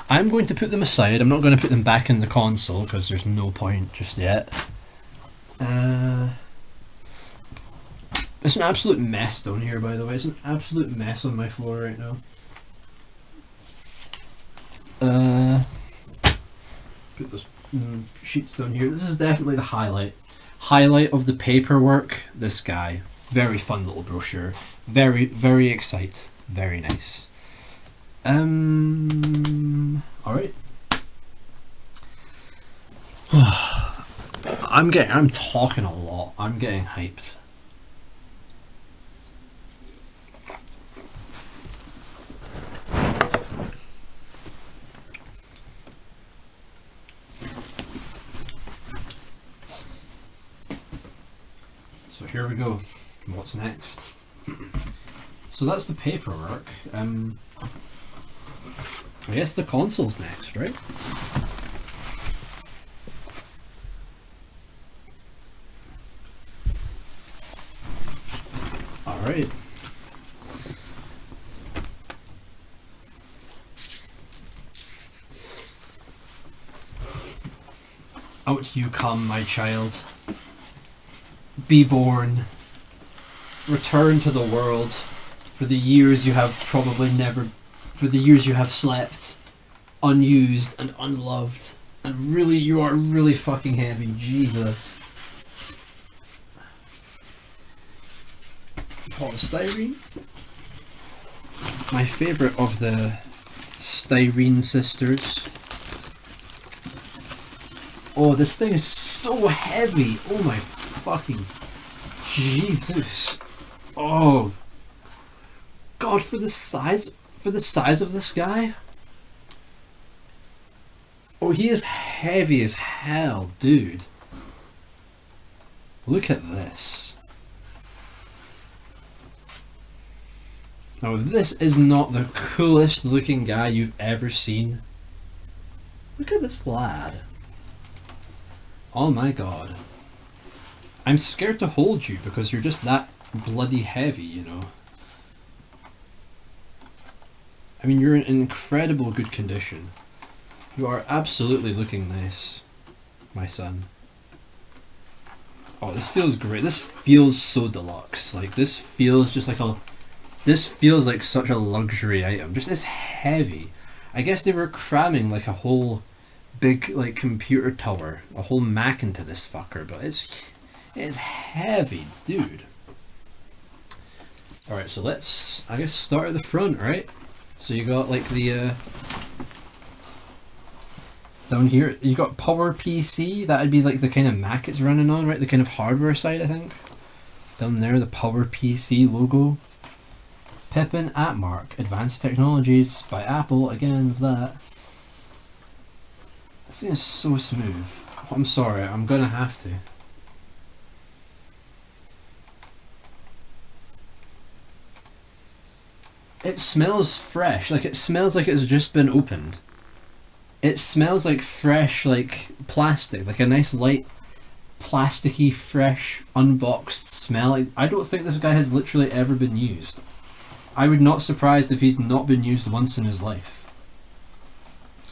I'm going to put them aside. I'm not going to put them back in the console because there's no point just yet. It's an absolute mess down here, by the way. It's an absolute mess on my floor right now. Put those sheets down here. This is definitely the highlight of the paperwork. This guy, very fun little brochure, very exciting, very nice. All right. I'm talking a lot. I'm getting hyped. So here we go. What's next? So that's the paperwork. I guess the console's next, right? Alright. Out you come, my child. Be born. Return to the world. For the years you have slept. unused and unloved. And really, you are really fucking heavy. Jesus. Polystyrene. My favourite of the styrene sisters. Oh, this thing is so heavy. Oh my fucking Jesus. Oh God, for the size of this guy. Oh, he is heavy as hell, dude. Look at this. Now, if this is not the coolest looking guy you've ever seen, look at this lad. Oh my God. I'm scared to hold you because you're just that bloody heavy, you know. I mean, you're in incredible good condition. You are absolutely looking nice, my son. Oh, this feels great. This feels so deluxe. Like, this feels just like a... This feels like such a luxury item. Just this heavy. I guess they were cramming like a whole big like computer tower, a whole Mac into this fucker, but it's heavy, dude. Alright, so let's, I guess, start at the front, right? So you got like the... down here, you got Power PC. That'd be like the kind of Mac it's running on, right? The kind of hardware side, I think. Down there, the Power PC logo. Pippin Atmark, Advanced Technologies by Apple. Again, with that. This thing is so smooth. Oh, I'm sorry, I'm gonna have to. It smells fresh. Like, it smells like it's just been opened. It smells like fresh, like, plastic. Like a nice light, plasticky, fresh, unboxed smell. Like, I don't think this guy has literally ever been used. I would not be surprised if he's not been used once in his life.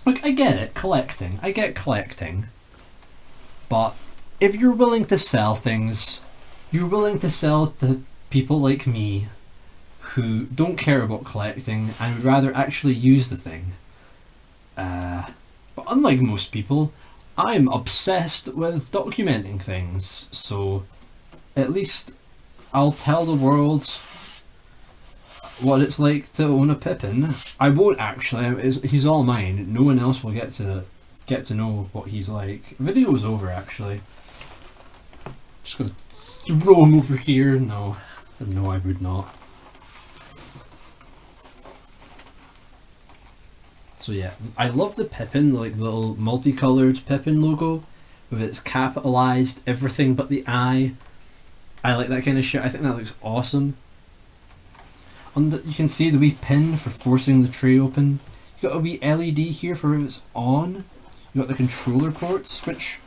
Look, I get it, collecting. I get collecting. But if you're willing to sell things, you're willing to sell to people like me who don't care about collecting and would rather actually use the thing. But unlike most people, I'm obsessed with documenting things, so at least I'll tell the world what it's like to own a Pippin. I won't actually, he's all mine. No one else will get to know what he's like. Video's over actually. Just gonna throw him over here. No, I would not. So yeah, I love the Pippin, like the little multicolored Pippin logo with its capitalized everything but the eye. I like that kind of shit. I think that looks awesome. You can see the wee pin for forcing the tray open. You got a wee LED here for if it's on. You got the controller ports, which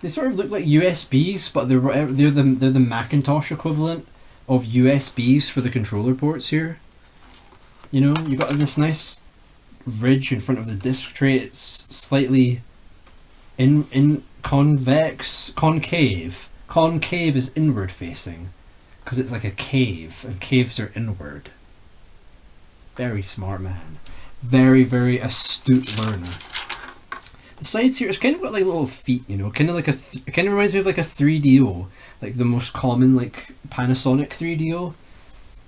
they sort of look like USBs, but they're the Macintosh equivalent of USBs for the controller ports here. You know, you got this nice ridge in front of the disc tray. It's slightly concave. Concave is inward facing because it's like a cave, and caves are inward. Very smart man. Very, very astute learner. The sides here, it's kind of got like little feet, you know, kind of like it kind of reminds me of like a 3DO, like the most common like Panasonic 3DO.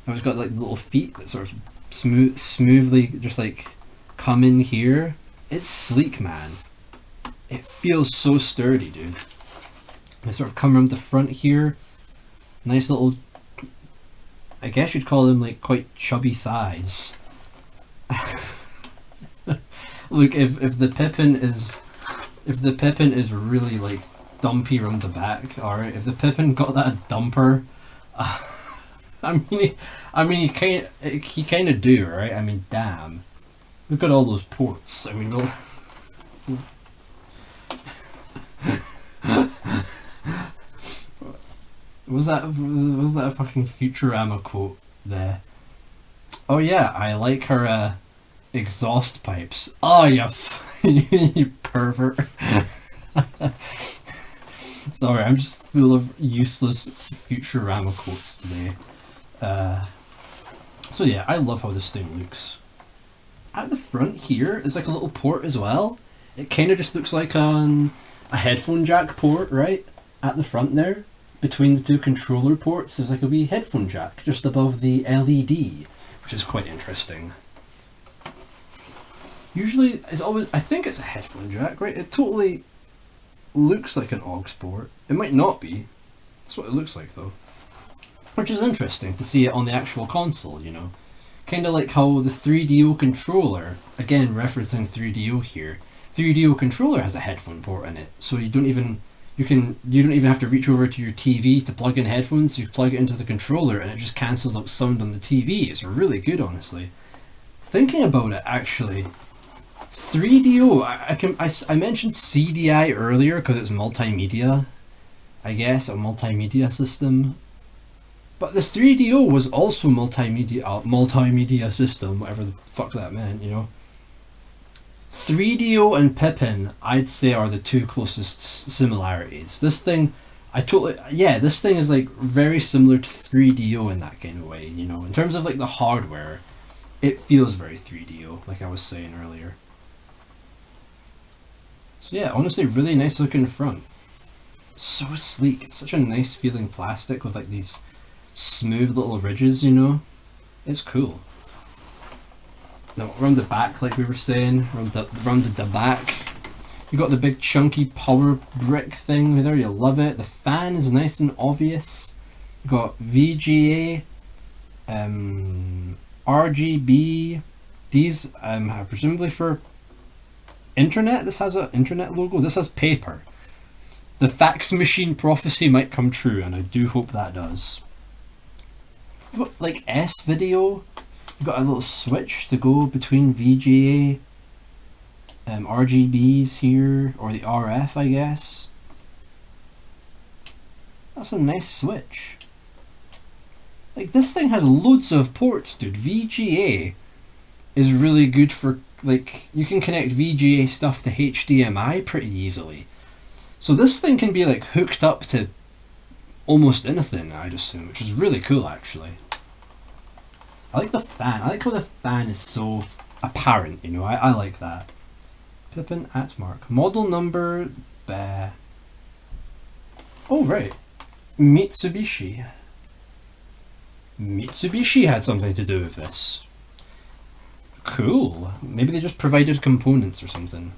It's got like little feet that sort of smoothly just like come in here. It's sleek, man. It feels so sturdy, dude. They sort of come around the front here. Nice little, I guess you'd call them like quite chubby thighs. Look, if the Pippin is really like dumpy around the back, alright, if the Pippin got that dumper, I mean he kind of do, right? I mean, damn. Look at all those ports. I mean, was that a fucking Futurama quote there? Oh yeah, I like her exhaust pipes. Oh, you pervert. Sorry, I'm just full of useless Futurama quotes today. So yeah, I love how this thing looks. at the front here is like a little port as well. It kind of just looks like a headphone jack port, right? At the front there, between the two controller ports, there's like a wee headphone jack just above the LED, which is quite interesting. Usually, it's always, I think it's a headphone jack, right? It totally looks like an aux port. It might not be. That's what it looks like though. Which is interesting to see it on the actual console, you know. Kind of like how the 3DO controller, again referencing 3DO here, 3DO controller has a headphone port in it, so you don't even have to reach over to your TV to plug in headphones. You plug it into the controller and it just cancels out sound on the TV. It's really good, honestly. Thinking about it, actually, 3DO. I mentioned CDI earlier because it's multimedia. I guess a multimedia system. But the 3DO was also multimedia system, whatever the fuck that meant, you know. 3DO and Pippin, I'd say, are the two closest similarities. This thing, this thing is like very similar to 3DO in that kind of way, you know. In terms of like the hardware, it feels very 3DO, like I was saying earlier. So yeah, honestly, really nice looking front. So sleek. It's such a nice feeling plastic with like these smooth little ridges, you know. It's cool. Now around the back, like we were saying, around the back, you got the big chunky power brick thing there. You love it. The fan is nice and obvious. You got VGA, RGB. These are presumably for internet. This has an internet logo. This has paper. The fax machine prophecy might come true, and I do hope that does. You've got like S video. You've got a little switch to go between VGA, RGBs here, or the RF, I guess. That's a nice switch. Like, this thing has loads of ports, dude. VGA is really good for, like, you can connect VGA stuff to HDMI pretty easily. So this thing can be like hooked up to almost anything, I'd assume, which is really cool actually. I like the fan. I like how the fan is so apparent, you know. I like that. Pippin Atmark. Model number... Oh, right. Mitsubishi. Mitsubishi had something to do with this. Cool. Maybe they just provided components or something.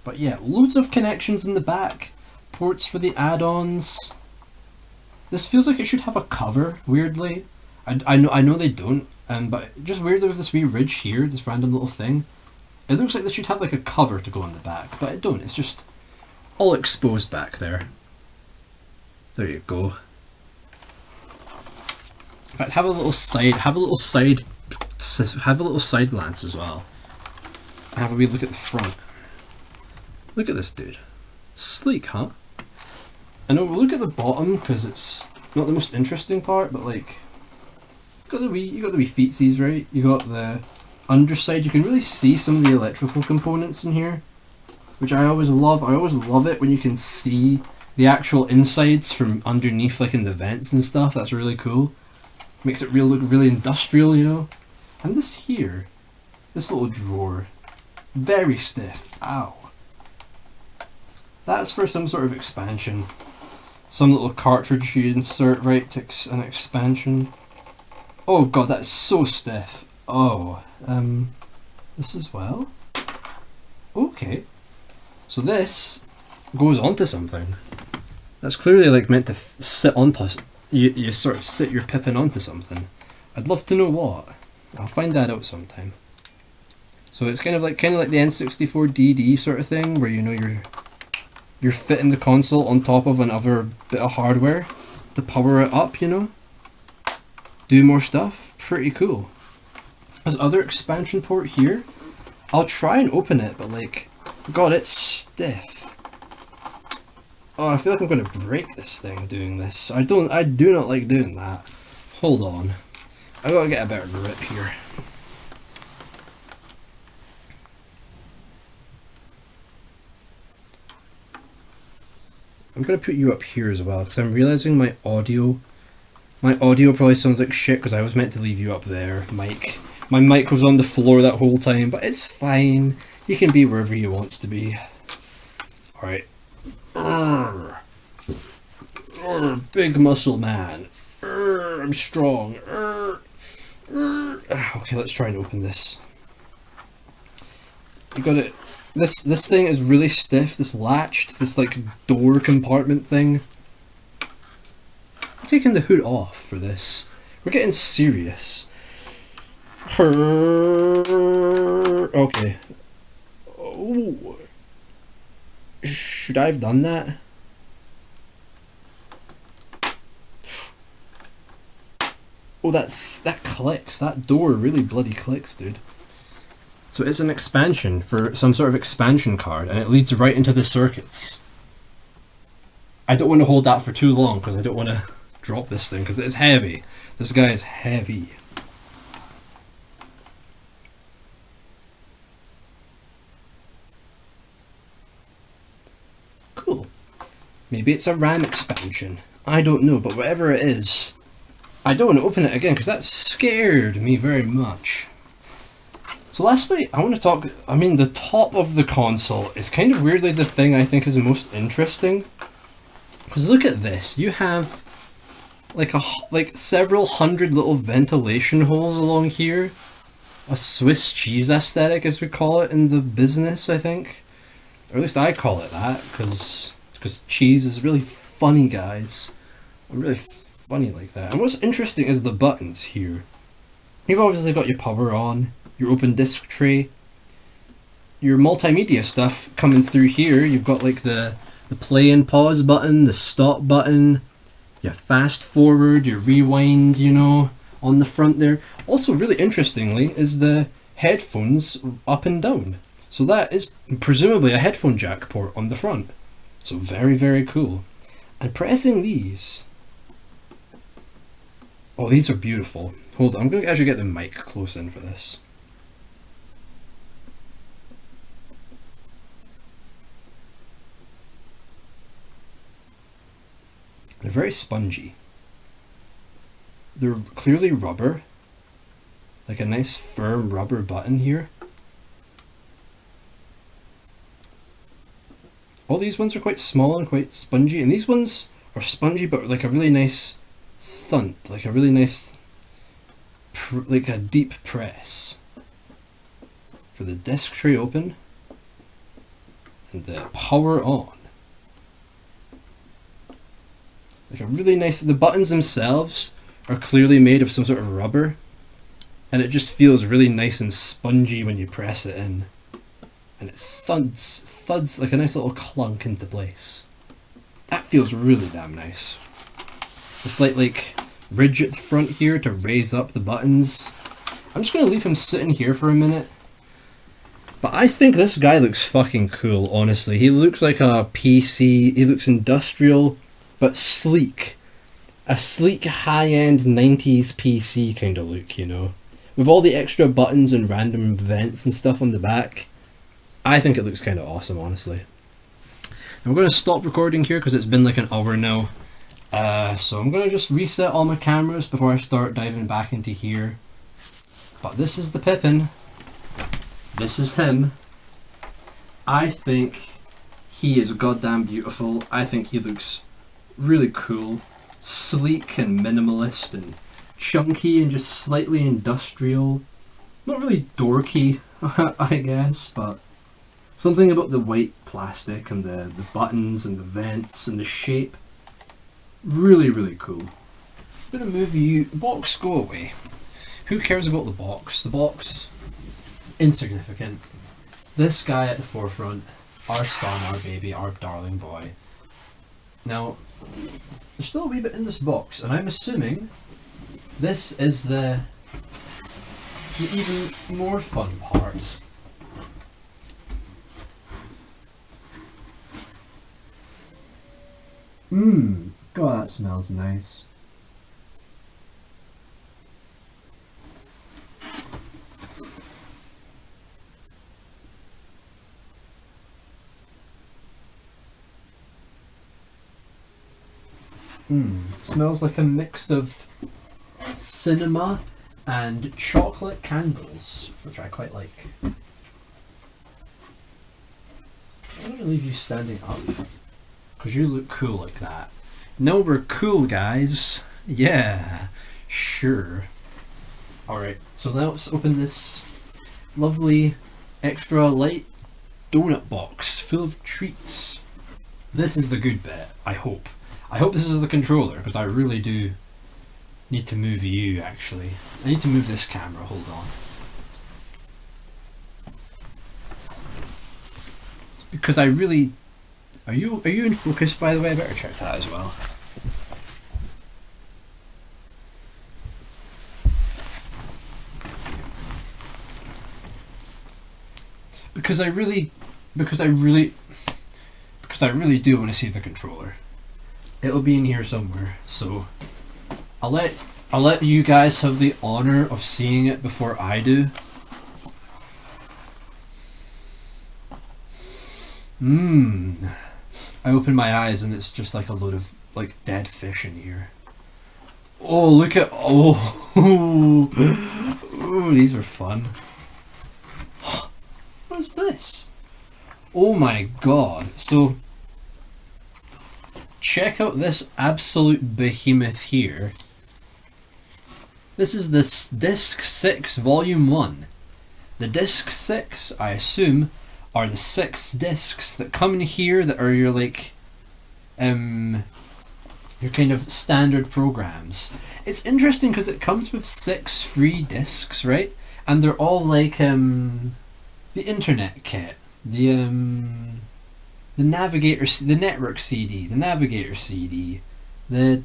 But yeah, loads of connections in the back. Ports for the add-ons. This feels like it should have a cover, weirdly. I know they don't, but just weirdly with this wee ridge here, this random little thing, it looks like they should have like a cover to go on the back, but it don't. It's just all exposed back there. There you go. In fact, have a little side glance as well. And have a wee look at the front. Look at this dude. Sleek, huh? I know we'll look at the bottom because it's not the most interesting part, but like, you got the wee feetsies, right? You got the underside. You can really see some of the electrical components in here, which I always love. I always love it when you can see the actual insides from underneath, like in the vents and stuff. That's really cool. Makes it look really industrial, you know. And this here, this little drawer, very stiff. Ow. That's for some sort of expansion. Some little cartridge you insert, right, to an expansion. Oh god, that's so stiff. Oh, this as well? Okay. So this goes onto something. That's clearly like meant to sit onto, you sort of sit your Pippin onto something. I'd love to know what. I'll find that out sometime. So it's kind of like the N64 DD sort of thing, where you know you're fitting the console on top of another bit of hardware to power it up, you know? Do more stuff. Pretty cool. There's other expansion port here. I'll try and open it, but like, god, it's stiff. Oh, I feel like I'm gonna break this thing doing this. I do not like doing that. Hold on. I gotta get a better grip here. I'm gonna put you up here as well, because I'm realizing my audio probably sounds like shit, because I was meant to leave you up there, Mike. My mic was on the floor that whole time, but it's fine. He can be wherever he wants to be. Alright. Big muscle man. I'm strong. Okay, let's try and open this. You got it. This thing is really stiff. This latched, this like door compartment thing. I'm taking the hood off for this. We're getting serious. Okay. Oh. Should I have done that? Oh, that clicks. That door really bloody clicks, dude. So it's an expansion for some sort of expansion card, and it leads right into the circuits. I don't want to hold that for too long because I don't want to drop this thing because it's heavy. This guy is heavy. Cool. Maybe it's a RAM expansion. I don't know, but whatever it is, I don't want to open it again because that scared me very much. So lastly, I want to talk, the top of the console is kind of weirdly the thing I think is most interesting. Because look at this, you have like several hundred little ventilation holes along here. A Swiss cheese aesthetic, as we call it in the business, I think. Or at least I call it that, because cheese is really funny, guys. I'm really funny like that. And what's interesting is the buttons here. You've obviously got your power on, your open disc tray, your multimedia stuff coming through here. You've got like the play and pause button, the stop button, your fast forward, your rewind, on the front there. Also really interestingly is the headphones up and down. So that is presumably a headphone jack port on the front. So very, very cool. And pressing these. Oh, these are beautiful. Hold on, I'm going to actually get the mic close in for this. They're very spongy. They're clearly rubber. Like a nice firm rubber button here. All these ones are quite small and quite spongy, and these ones are spongy but like a really nice thump, like a really nice, like a deep press. For the disc tray open and the power on. Like a really nice, the buttons themselves are clearly made of some sort of rubber, and it just feels really nice and spongy when you press it in. And it thuds like a nice little clunk into place. That feels really damn nice. The slight like ridge at the front here to raise up the buttons. I'm just going to leave him sitting here for a minute. But I think this guy looks fucking cool, honestly. He looks like a PC, he looks industrial, but sleek. A sleek, high-end 90s PC kind of look, With all the extra buttons and random vents and stuff on the back. I think it looks kind of awesome, honestly. I'm going to stop recording here because it's been like an hour now. So I'm going to just reset all my cameras before I start diving back into here. But this is the Pippin. This is him. I think he is goddamn beautiful. I think he looks really cool. Sleek and minimalist and chunky and just slightly industrial. Not really dorky, I guess, but something about the white plastic and the buttons and the vents and the shape. Really, really cool. I'm going to move you. Box, go away. Who cares about the box? The box, insignificant. This guy at the forefront, our son, our baby, our darling boy. Now, there's still a wee bit in this box, and I'm assuming this is the even more fun part. God, that smells nice. Smells like a mix of cinema and chocolate candles, which I quite like. I'm going to leave you standing up because you look cool like that. Now we're cool, guys. Yeah, sure. Alright, so now let's open this lovely extra light donut box full of treats. This is the good bit, I hope. I hope this is the controller, because I really do need to move you, actually. I need to move this camera, hold on. Because I really... Are you in focus, by the way? I better check that as well. Because I really do want to see the controller. It'll be in here somewhere, so I'll let you guys have the honor of seeing it before I do. I open my eyes and it's just like a load of like dead fish in here. Oh, look at ooh, these are fun. What is this? Oh my god. So check out this absolute behemoth here. This is this disc 6 volume 1. The disc 6, I assume, are the 6 discs that come in here that are your like your kind of standard programs. It's interesting because it comes with 6 free discs, right? And they're all like the internet kit, the navigator, the network CD, the navigator CD, the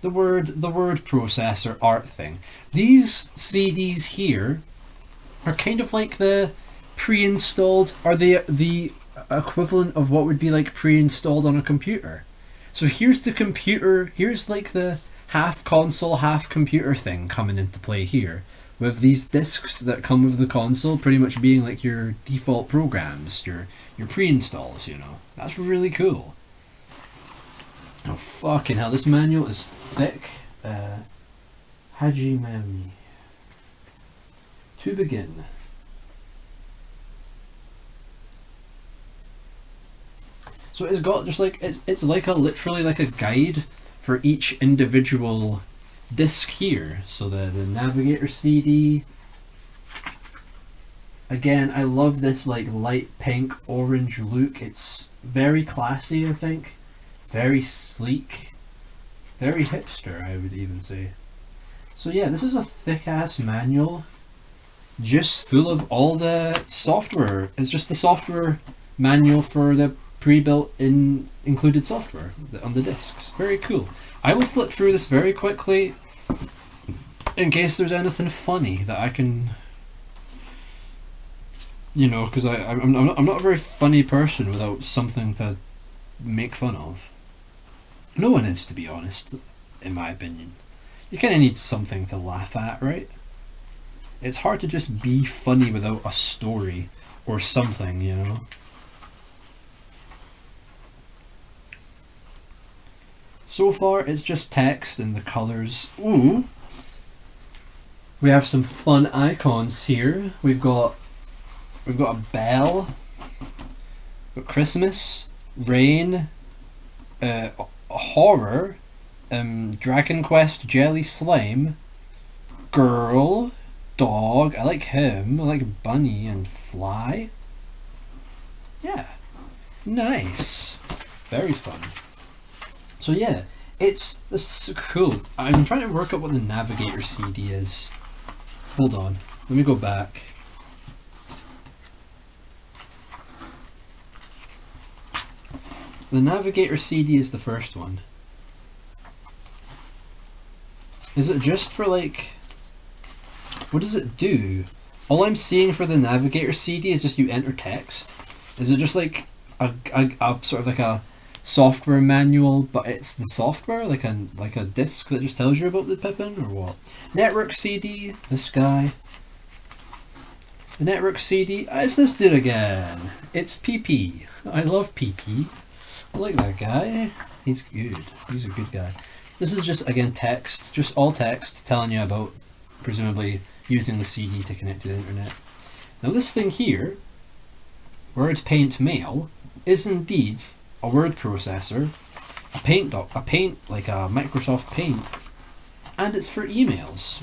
the word processor art thing. These CDs here are kind of like the pre-installed, are the equivalent of what would be like pre-installed on a computer. So here's the computer, here's like the half console, half computer thing coming into play here, with these discs that come with the console pretty much being like your default programs, your pre-installs, you know. That's really cool. Oh fucking hell, this manual is thick. Hajimemi. To begin. So it's got just like it's like a literally like a guide for each individual disc here. So the navigator CD. Again, I love this like light pink orange look. It's very classy, I think. Very sleek. Very hipster, I would even say. So yeah, this is a thick ass manual. Just full of all the software. It's just the software manual for the pre-built included software on the discs. Very cool. I will flip through this very quickly in case there's anything funny that I can, you know, because I'm not a very funny person without something to make fun of. No one is, to be honest, in my opinion. You kind of need something to laugh at, right? It's hard to just be funny without a story or something, you know? So far, it's just text and the colors. Ooh! We have some fun icons here. We've got a bell, we've got Christmas, rain, horror, Dragon Quest jelly slime, girl, dog. I like him. I like bunny and fly. Yeah, nice, very fun. So yeah, this is cool. I'm trying to work out what the navigator CD is. Hold on, let me go back. The navigator CD is the first one. Is it just for like... What does it do? All I'm seeing for the navigator CD is just you enter text. Is it just like a sort of like a software manual, but it's the software, like a disc that just tells you about the Pippin, or what? Network CD, this guy. The network CD, it's this dude again. It's PP. I love PP. I like that guy. He's good. He's a good guy. This is just, again, text. Just all text telling you about, presumably, using the CD to connect to the internet. Now this thing here, Word Paint Mail, is indeed a word processor, a paint like a Microsoft Paint, and it's for emails.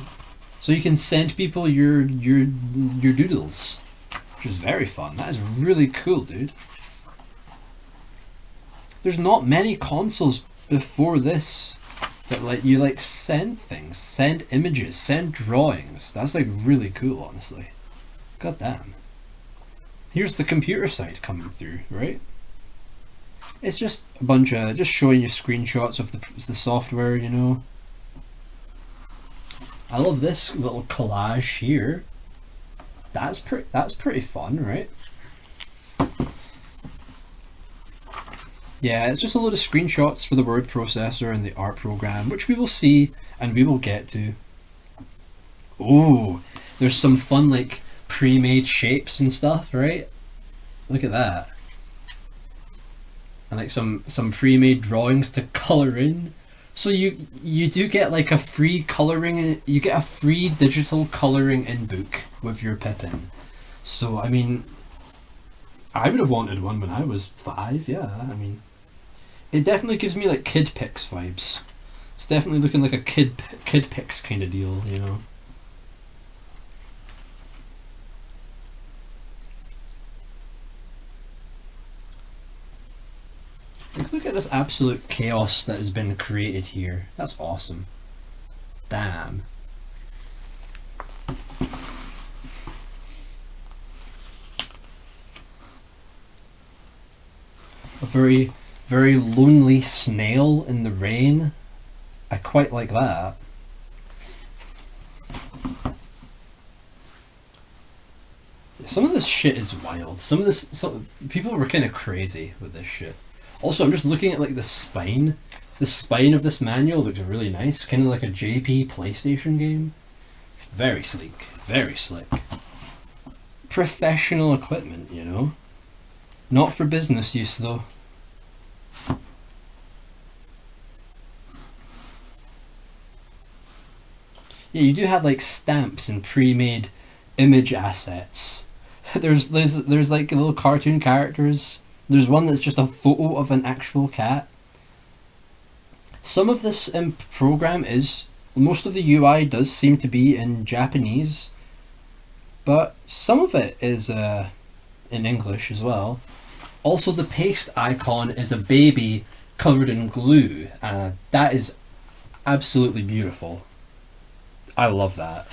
So you can send people your doodles, which is very fun. That is really cool, dude. There's not many consoles before this that let you like send things, send images, send drawings. That's like really cool, honestly. God damn. Here's the computer side coming through, right? It's just a bunch of, just showing you screenshots of the software, you know. I love this little collage here. That's pretty fun, right? Yeah, it's just a load of screenshots for the word processor and the art program, which we will see and we will get to. Oh, there's some fun like pre-made shapes and stuff, right? Look at that. And like some pre-made drawings to color in. So you do get like a free coloring, you get a free digital coloring in book with your Pippin. So I mean, I would have wanted one when I was 5. Yeah, I mean, it definitely gives me like Kid Pix vibes. It's definitely looking like a Kid Pix kind of deal, you know. Look at this absolute chaos that has been created here. That's awesome. Damn. A very, very lonely snail in the rain. I quite like that. Some of this shit is wild. Some people were kind of crazy with this shit. Also, I'm just looking at like the spine. The spine of this manual looks really nice, kind of like a JP PlayStation game. Very sleek, very slick. Professional equipment, you know. Not for business use though. Yeah, you do have like stamps and pre-made image assets. There's like little cartoon characters. There's one that's just a photo of an actual cat. Some of this program is, most of the UI does seem to be in Japanese, but some of it is in English as well. Also, the paste icon is a baby covered in glue. That is absolutely beautiful. I love that.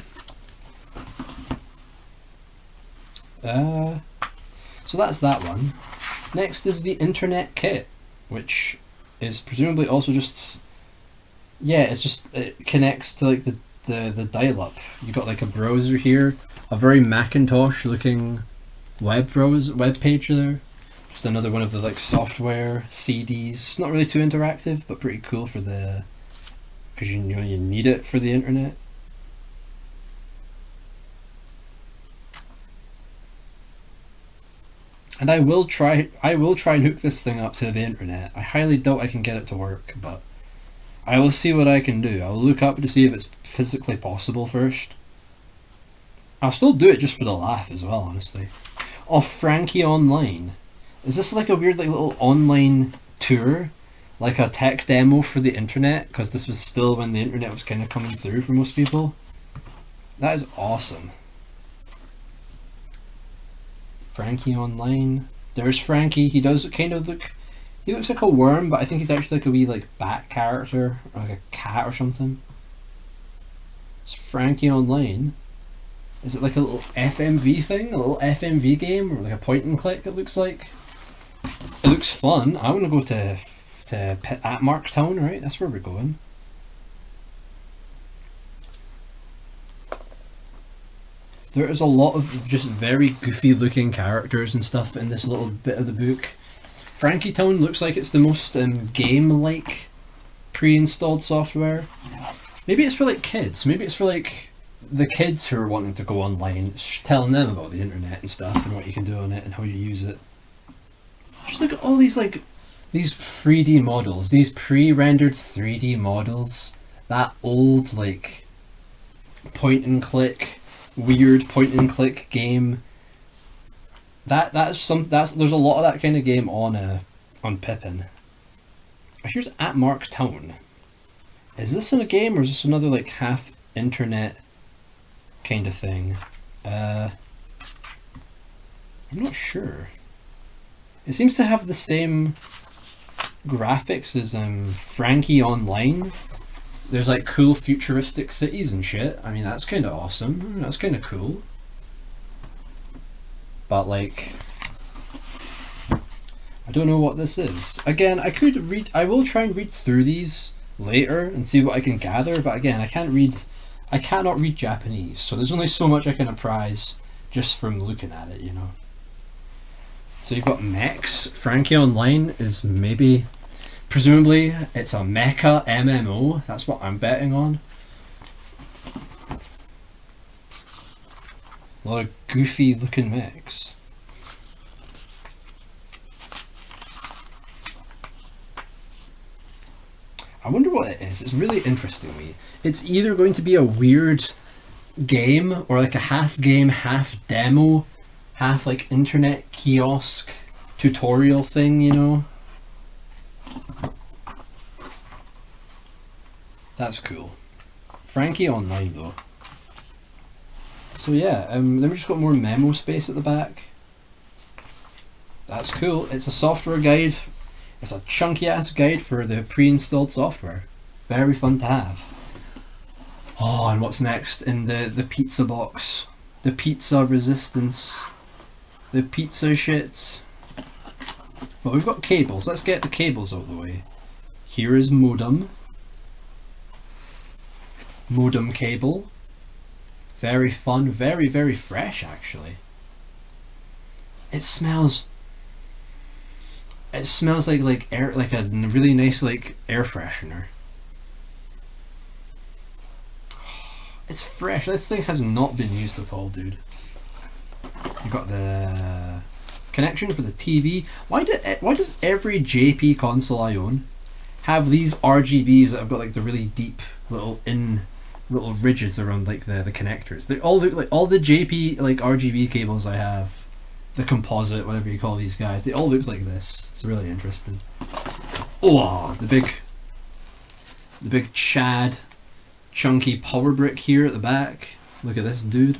So that's that one. Next is the internet kit, which is presumably also just, yeah, it connects to like the dial-up. You got like a browser here, a very Macintosh looking web page there. Just another one of the like software CDs. Not really too interactive, but pretty cool for the, because you know you need it for the internet. And I will try and hook this thing up to the internet. I highly doubt I can get it to work, but I will see what I can do. I'll look up to see if it's physically possible first. I'll still do it just for the laugh as well, honestly. Oh, Frankie Online. Is this like a weird like little online tour? Like a tech demo for the internet? Because this was still when the internet was kind of coming through for most people. That is awesome. Frankie Online. There's Frankie. He does kind of look, he looks like a worm, but I think he's actually like a wee like bat character, or like a cat or something. It's Frankie Online. Is it like a little FMV thing? A little FMV game? Or like a point and click, it looks like? It looks fun. I want to go to Pippin Atmark town, right? That's where we're going. There is a lot of just very goofy looking characters and stuff in this little bit of the book. Town looks like it's the most game-like pre-installed software. Maybe it's for like kids. Maybe it's for like the kids who are wanting to go online, telling them about the internet and stuff and what you can do on it and how you use it. Just look at all these like these 3D models, these pre-rendered 3D models. That old like point and click, weird point and click game. There's a lot of that kind of game on Pippin. Here's Atmark Town. Is this in a game or is this another like half internet kind of thing? I'm not sure. It seems to have the same graphics as Frankie Online. There's like cool futuristic cities and shit. I mean, that's kind of awesome. That's kind of cool. But like, I don't know what this is. Again, I will try and read through these later and see what I can gather, but again, I cannot read Japanese, so there's only so much I can apprise just from looking at it, you know. So you've got mechs. Frankie Online is presumably it's a mecha MMO, that's what I'm betting on. A lot of goofy looking mechs. I wonder what it is. It's really interesting me. It's either going to be a weird game or like a half game, half demo, half like internet kiosk tutorial thing, you know? That's cool. Frankie Online though. So yeah, then we just got more memo space at the back. That's cool. It's a software guide. It's a chunky ass guide for the pre-installed software. Very fun to have. Oh, and what's next in the pizza box? The pizza resistance. The pizza shits. Well, we've got cables. Let's get the cables out of the way. Here is modem. Modem cable. Very fun. Very, very fresh, actually. It smells like air, like a really nice like air freshener. It's fresh. This thing has not been used at all, dude. You've got the connection for the TV. Why does every JP console I own have these RGBs that have got like the really deep little ridges around like the connectors? They all look like all the JP like RGB cables I have. The composite, whatever you call these guys, they all look like this. It's really interesting. Oh, the big Chad chunky power brick here at the back. Look at this dude.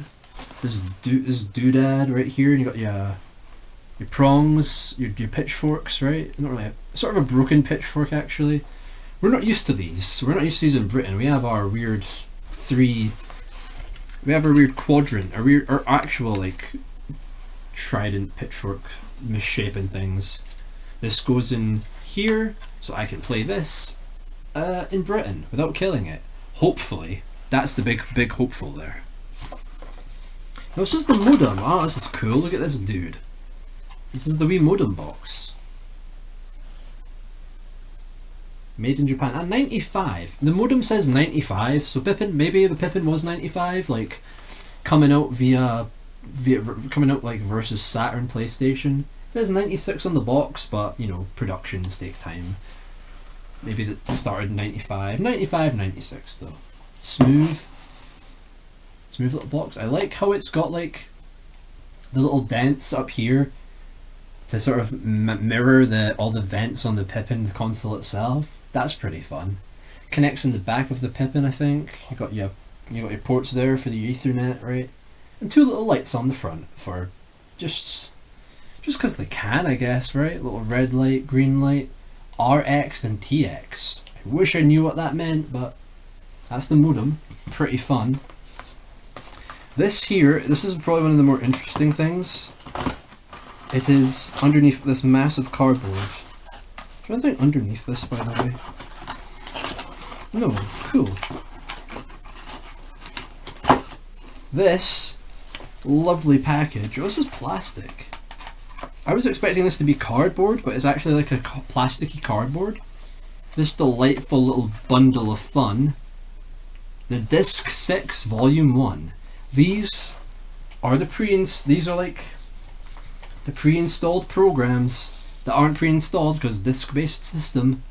This doodad right here. And you got your prongs, your pitchforks, right? Not really sort of a broken pitchfork actually. We're not used to these. We're not used to these in Britain. We have our weird quadrant, our actual like trident pitchfork misshapen things. This goes in here so I can play this in Britain without killing it. Hopefully. That's the big hopeful there. Now this is the modem. Oh, this is cool. Look at this dude. This is the wee modem box. Made in Japan. And 95. The modem says 95, so maybe the Pippin was 95, like coming out like versus Saturn PlayStation. It says 96 on the box, but you know, productions take time. Maybe that started in 95, 96 though. Smooth little box. I like how it's got like the little dents up here to sort of mirror all the vents on the Pippin console itself. That's pretty fun. Connects in the back of the Pippin, I think. You got your ports there for the Ethernet, right? And two little lights on the front for just because they can, I guess, right? Little red light, green light, RX and TX. I wish I knew what that meant, but that's the modem. Pretty fun. This is probably one of the more interesting things. It is underneath this massive cardboard. Is there anything underneath this, by the way? No, cool. This lovely package. Oh, this is plastic. I was expecting this to be cardboard, but it's actually like a plasticky cardboard. This delightful little bundle of fun. The Disc 6 Volume 1. These are these are like the pre-installed programs that aren't pre-installed because disc-based system.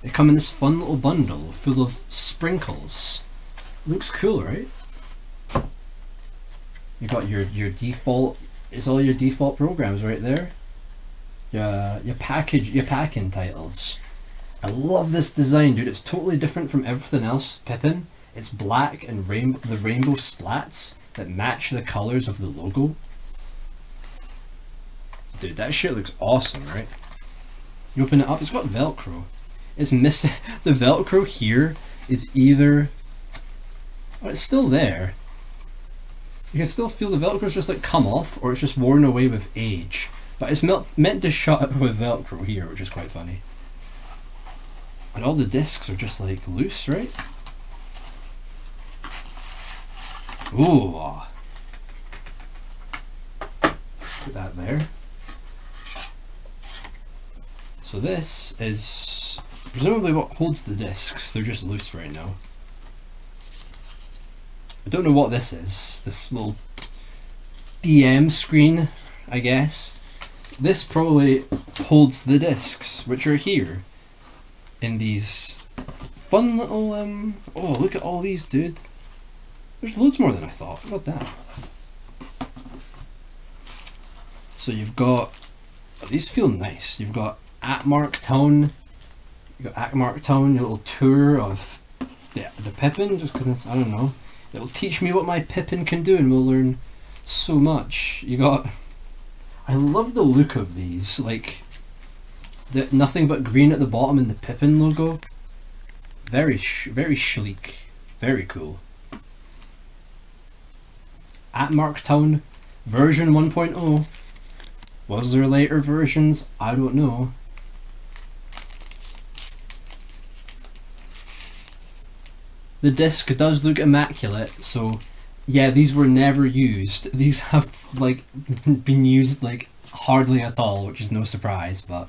They come in this fun little bundle full of sprinkles. Looks cool, right? You got your default. It's all your default programs right there. Your packing titles. I love this design, dude. It's totally different from everything else Pippin. It's black and the rainbow splats that match the colors of the logo. Dude, that shit looks awesome, right? You open it up, it's got Velcro. It's missing. The Velcro here is either... Oh, it's still there. You can still feel the Velcro's just like come off, or it's just worn away with age. But it's meant to shut with Velcro here, which is quite funny. And all the discs are just like loose, right? Ooh. Put that there. So this is presumably what holds the discs. They're just loose right now. I don't know what this is. This little DM screen, I guess. This probably holds the discs, which are here in these fun little oh, look at all these, dude. There's loads more than I thought. Look at that. So you've got, oh, these feel nice. You've got Atmark Town. You've got Atmark Town, your little tour of the Pippin, just because it's, I don't know. It'll teach me what my Pippin can do and we'll learn so much. You got, I love the look of these, like nothing but green at the bottom and the Pippin logo. Very sleek, very cool. Atmark Town version 1.0. Was there later versions? I don't know. The disc does look immaculate, so yeah, these were never used. These have like been used like hardly at all, which is no surprise, but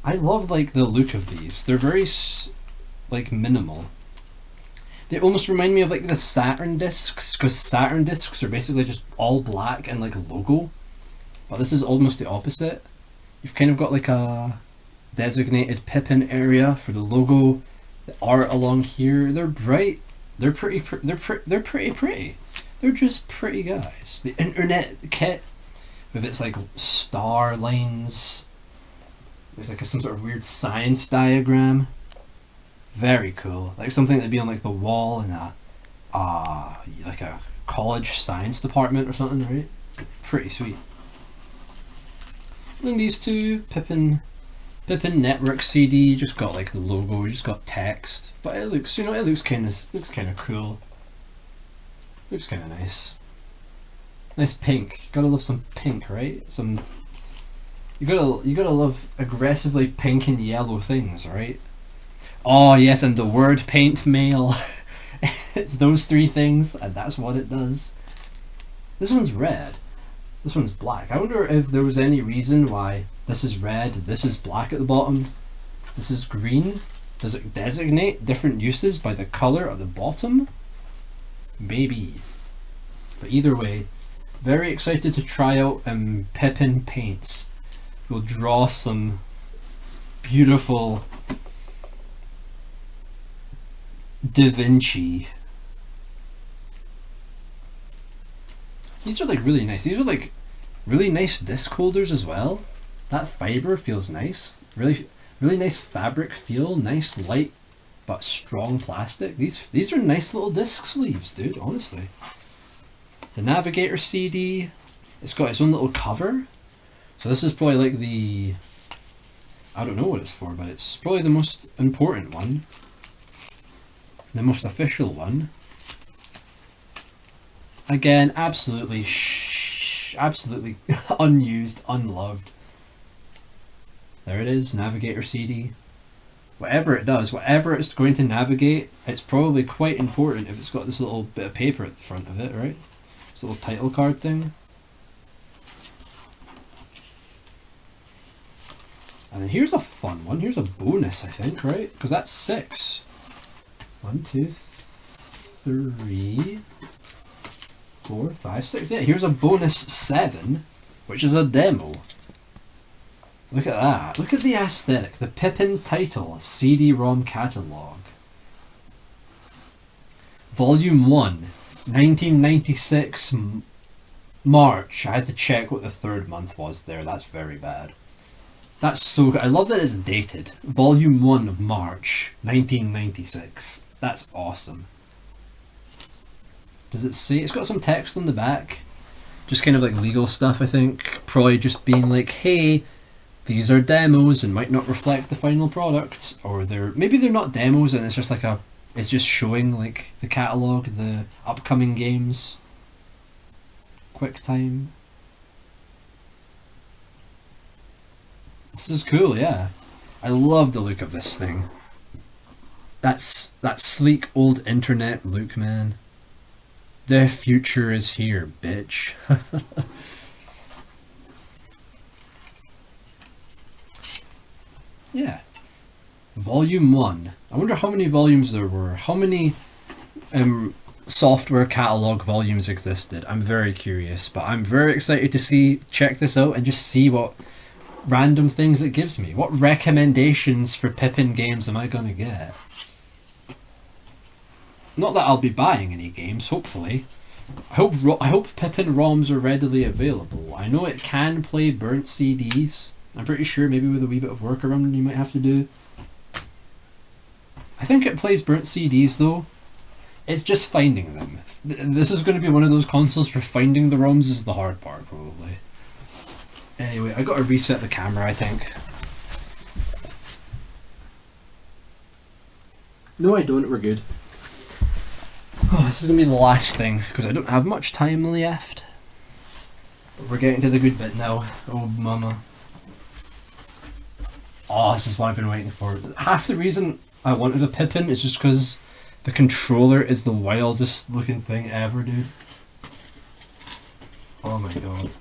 I love like the look of these. They're very like minimal. They almost remind me of like the Saturn discs, because Saturn discs are basically just all black and like a logo, but this is almost the opposite. You've kind of got like a designated Pippin area for the logo. The art along here, they're bright. They're pretty. They're pretty. They're just pretty guys. The internet kit with its like star lines. There's like some sort of weird science diagram. Very cool. Like something that'd be on like the wall in a like a college science department or something, right? Pretty sweet. And then these two Pippin Network CD, just got like the logo, just got text, but it looks, you know, it looks kind of cool. Looks kind of nice. Nice pink. Gotta love some pink, right? You gotta love aggressively pink and yellow things, right? Oh yes, and the word paint mail. It's those three things, and that's what it does. This one's red. This one's black. I wonder if there was any reason why this is red, this is black at the bottom, this is green. Does it designate different uses by the color at the bottom? Maybe. But either way, very excited to try out Pippin paints. We'll draw some beautiful Da Vinci. These are like really nice. These are like really nice disc holders as well. That fiber feels nice. Really nice fabric feel. Nice light but strong plastic. These are nice little disc sleeves, dude, honestly. The Navigator CD, it's got its own little cover. So this is probably like the, I don't know what it's for, but it's probably the most important one. The most official one. Again, absolutely unused, unloved. There it is, Navigator CD. Whatever it does, whatever it's going to navigate, it's probably quite important if it's got this little bit of paper at the front of it, right? This little title card thing. And then here's a fun one. Here's a bonus, I think, right? Because that's 6. 1, 2, 3, 4, 5, 6. Yeah, here's a bonus 7, which is a demo. Look at that. Look at the aesthetic. The Pippin title, CD-ROM catalog. Volume 1, 1996 March. I had to check what the third month was there. That's very bad. That's so good. I love that it's dated. Volume 1 of March, 1996. That's awesome. Does it say? It's got some text on the back. Just kind of like legal stuff, I think. Probably just being like, hey, these are demos and might not reflect the final product. Or maybe they're not demos and it's just like it's just showing like the catalogue, the upcoming games. QuickTime. This is cool, yeah. I love the look of this thing. That's that sleek old internet look, man. The future is here, bitch. Yeah. Volume 1. I wonder how many volumes there were. How many software catalog volumes existed? I'm very curious, but I'm very excited to check this out and just see what random things it gives me. What recommendations for Pippin games am I going to get? Not that I'll be buying any games, hopefully. I hope Pippin ROMs are readily available. I know it can play burnt CDs. I'm pretty sure maybe with a wee bit of workaround you might have to do. I think it plays burnt CDs though. It's just finding them. This is going to be one of those consoles where finding the ROMs is the hard part, probably. Anyway, I got to reset the camera, I think. No, I don't. We're good. Oh, this is going to be the last thing, because I don't have much time left. But we're getting to the good bit now. Oh, mama. Oh, this is what I've been waiting for. Half the reason I wanted a Pippin is just because the controller is the wildest looking thing ever, dude. Oh my god.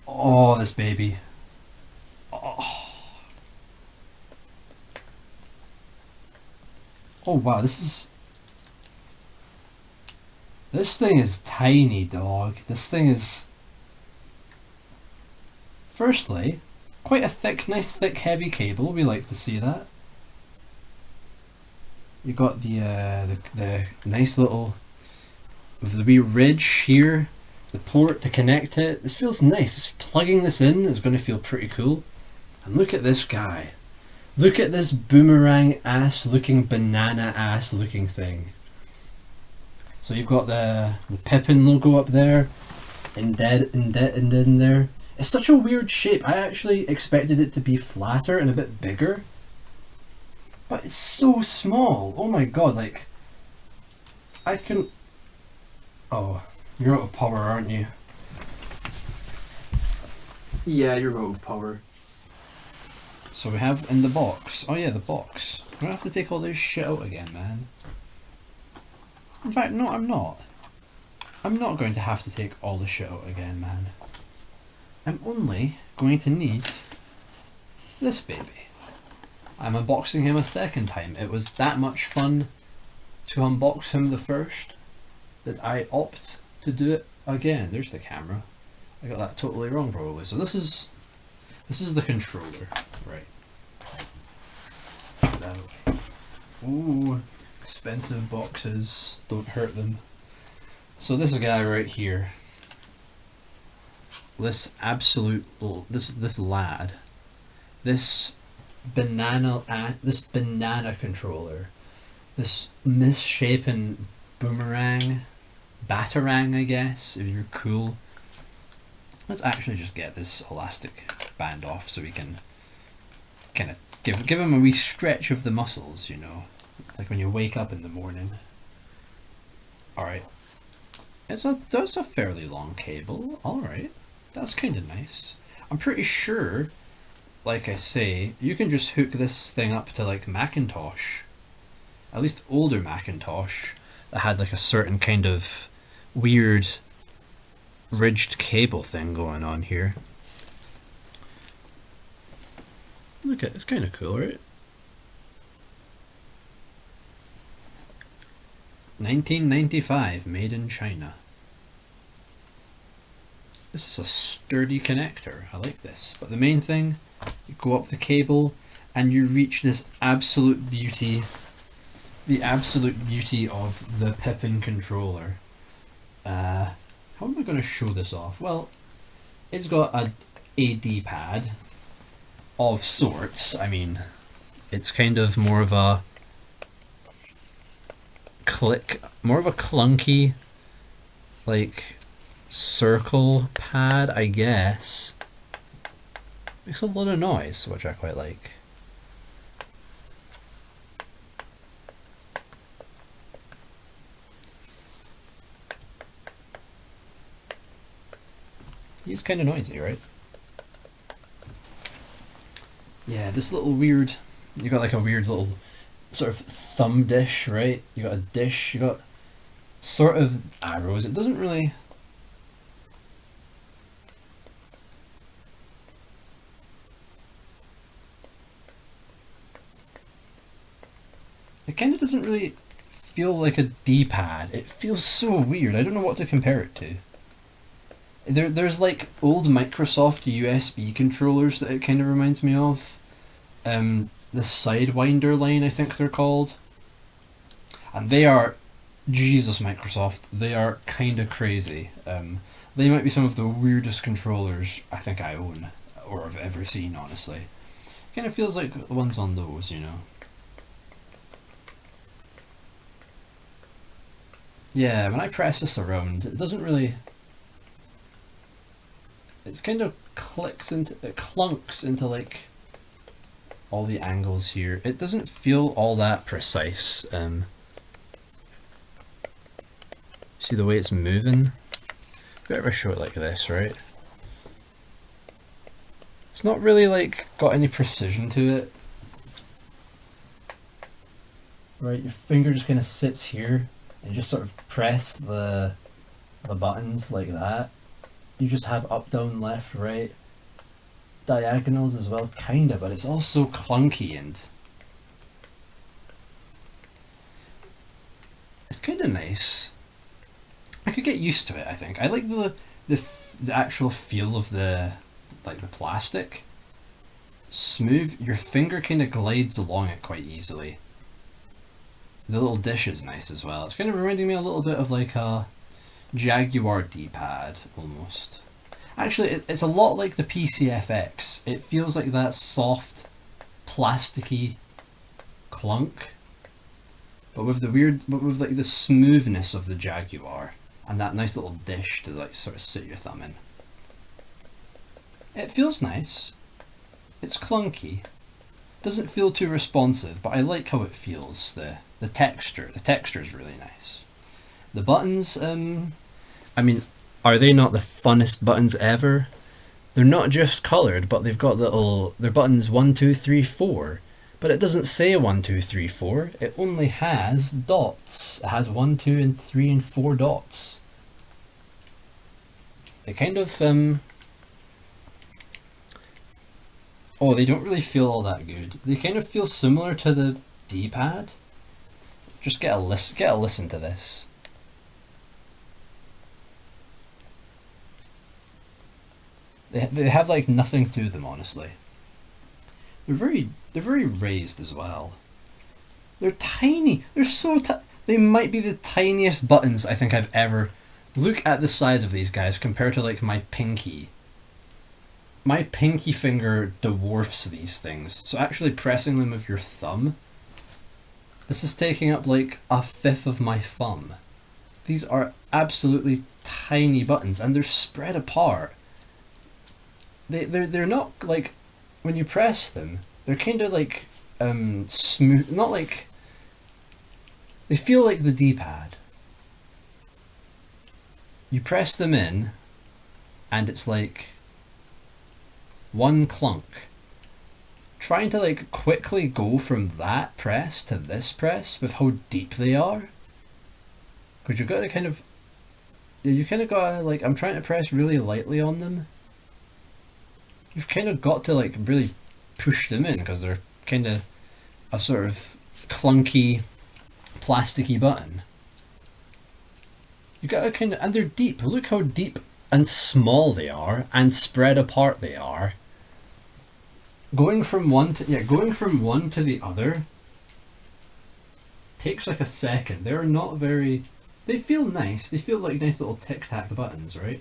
Oh, this baby. Oh. Oh wow, this thing is tiny, dog. This thing is... Firstly, quite a nice thick heavy cable. We like to see that. You got the nice little... With the wee ridge here. The port to connect it. This feels nice. Just plugging this in is going to feel pretty cool. And look at this guy. Look at this boomerang ass looking, banana ass looking thing. So you've got the Pippin logo up there, in there. It's such a weird shape. I actually expected it to be flatter and a bit bigger. But it's so small. Oh my god, like... I can... Oh... You're out of power, aren't you? Yeah, you're out of power. So we have in the box. Oh yeah, the box. I'm gonna have to take all this shit out again, man. In fact, no, I'm not. I'm not going to have to take all the shit out again, man. I'm only going to need this baby. I'm unboxing him a second time. It was that much fun to unbox him the first that I opt to do it again. There's the camera. I got that totally wrong probably. So this is the controller, right? Put that away. Ooh, expensive boxes. Don't hurt them. So this guy right here. This lad. This banana controller. This misshapen boomerang. Batarang, I guess, if you're cool. Let's actually just get this elastic band off so we can kind of give him a wee stretch of the muscles, you know, like when you wake up in the morning. Alright. That's a fairly long cable. Alright. That's kind of nice. I'm pretty sure, like I say, you can just hook this thing up to like Macintosh. At least older Macintosh that had like a certain kind of weird ridged cable thing going on here. Look at it's kind of cool, right? 1995, made in China. This is a sturdy connector. I like this. But the main thing, you go up the cable and you reach this absolute beauty. The absolute beauty of the Pippin controller. How am I going to show this off? Well, it's got a D-pad of sorts. I mean, it's kind of more of a clunky, like, circle pad, I guess. Makes a lot of noise, which I quite like. He's kind of noisy, right? Yeah, this little weird... You got like a weird little sort of thumb dish, right? You got a dish, you got sort of arrows. It doesn't really... It kind of doesn't really feel like a D-pad. It feels so weird. I don't know what to compare it to. There's like old Microsoft USB controllers that it kind of reminds me of. The Sidewinder line, I think they're called. And they are, Jesus Microsoft, they are kind of crazy. They might be some of the weirdest controllers I think I own, or have ever seen, honestly. Kind of feels like the ones on those, you know. Yeah, when I press this around, it doesn't really... It's kind of clunks into like all the angles here. It doesn't feel all that precise. See the way it's moving? Better show it like this, right? It's not really like got any precision to it. Right, your finger just kind of sits here and you just sort of press the buttons like that. You just have up, down, left, right, diagonals as well, kinda, but it's all so clunky and it's kind of nice. I could get used to it. I think I like the actual feel of the plastic. Smooth. Your finger kind of glides along it quite easily. The little dish is nice as well. It's kind of reminding me a little bit of like a Jaguar D-pad almost. Actually, it's a lot like the PCFX. It feels like that soft, plasticky clunk, but with like the smoothness of the Jaguar and that nice little dish to like sort of sit your thumb in. It feels nice. It's clunky. Doesn't feel too responsive, but I like how it feels. The texture is really nice. The buttons, I mean, are they not the funnest buttons ever? They're not just coloured, but they've got they're buttons 1, 2, 3, 4. But it doesn't say 1, 2, 3, 4. It only has dots. It has 1, 2, and 3 and 4 dots. It kind of, oh, they don't really feel all that good. They kind of feel similar to the D-pad. Just get a listen to this. They have like nothing to them, honestly. They're very raised as well. They're tiny. They're so they might be the tiniest buttons I think I've ever. Look at the size of these guys compared to like my pinky. My pinky finger dwarfs these things. So actually pressing them with your thumb, this is taking up like 1/5 of my thumb. These are absolutely tiny buttons and they're spread apart. They're not like, when you press them, they're kind of like smooth, not like, they feel like the D-pad. You press them in and it's like one clunk. Trying to like quickly go from that press to this press with how deep they are, because you've got to kind of, you kind of got to like, I'm trying to press really lightly on them. You've kind of got to like really push them in because they're kind of a sort of clunky, plasticky button. You got to kind of, and they're deep. Look how deep and small they are, and spread apart they are. Going from one to the other takes like a second. They're not very. They feel nice. They feel like nice little tic tac buttons, right?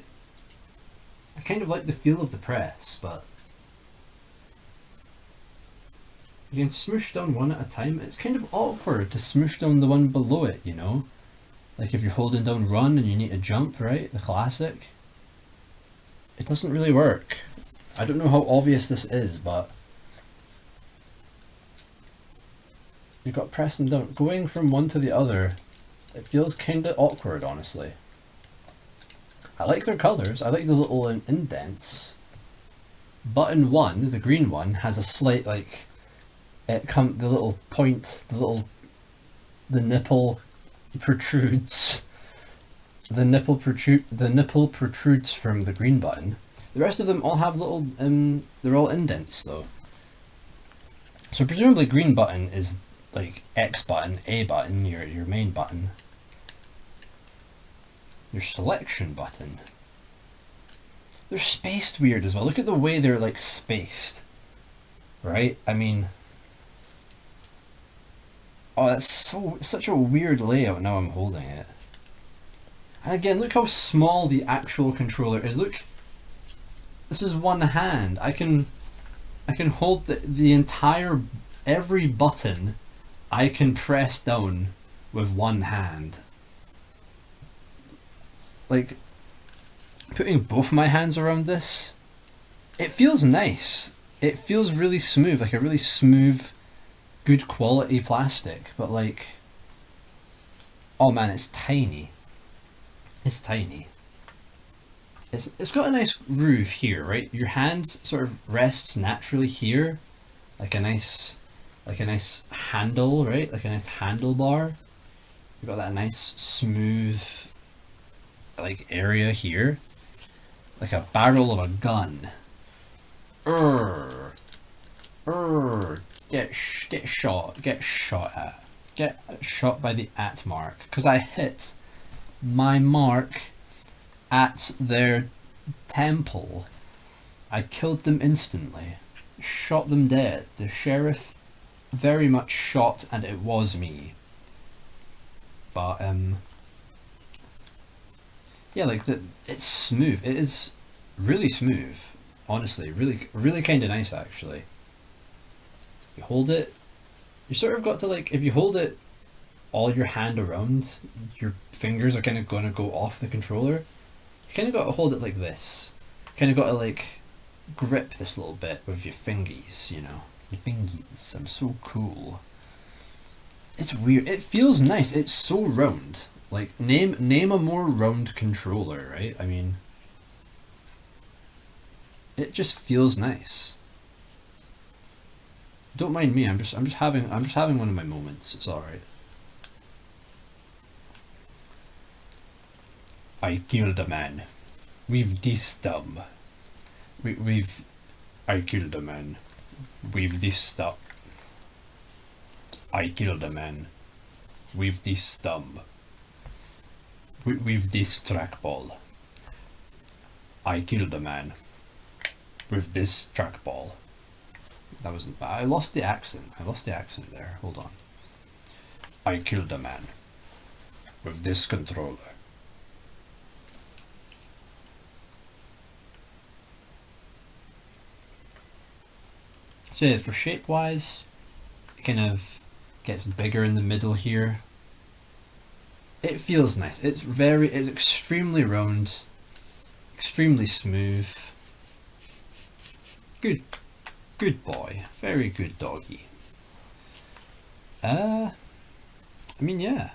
I kind of like the feel of the press, but you can smoosh down one at a time. It's kind of awkward to smoosh down the one below it, you know? Like if you're holding down run and you need to jump, right? The classic. It doesn't really work. I don't know how obvious this is, but you've got to press them down. Going from one to the other, it feels kind of awkward, honestly. I like their colours. I like the little indents. Button 1, the green one, has a slight like the little point, the nipple protrudes. The nipple protrudes from the green button. The rest of them all have little they're all indents though. So presumably green button is like X button, A button, your main button. Your selection button. They're spaced weird as well. Look at the way they're like spaced. Right? I mean, oh, that's such a weird layout now I'm holding it. And again, look how small the actual controller is. Look, this is one hand. I can hold the entire, every button I can press down with one hand. Like, putting both my hands around this, it feels nice. It feels really smooth, like a really smooth, good quality plastic. But like, oh man, it's tiny. It's tiny. It's got a nice groove here, right? Your hand sort of rests naturally here, like a nice handle, right? Like a nice handlebar. You've got that nice smooth like area here, like a barrel of a gun. Get shot at. Get shot by the Atmark, because I hit my mark at their temple. I killed them instantly, shot them dead. The sheriff very much shot, and it was me. But yeah, like it's smooth. It is really smooth, honestly. Really kind of nice, actually. You hold it, you sort of got to like, if you hold it all your hand around, your fingers are kind of going to go off the controller. You kind of got to hold it like this. Kind of got to like grip this little bit with your fingies, you know. Your fingies. I'm so cool. It's weird. It feels nice. It's so round. Like, name a more round controller, right? I mean, it just feels nice. Don't mind me. I'm just having one of my moments. It's all right. I killed a man. We've this thumb. I killed a man. We've this thumb. I killed a man. We've this thumb. With this trackball. I killed a man. With this trackball. That wasn't bad. I lost the accent there. Hold on. I killed a man. With this controller. So yeah, for shape wise, it kind of gets bigger in the middle here. It feels nice. It's extremely round, extremely smooth. Good boy. Very good doggy. I mean, yeah.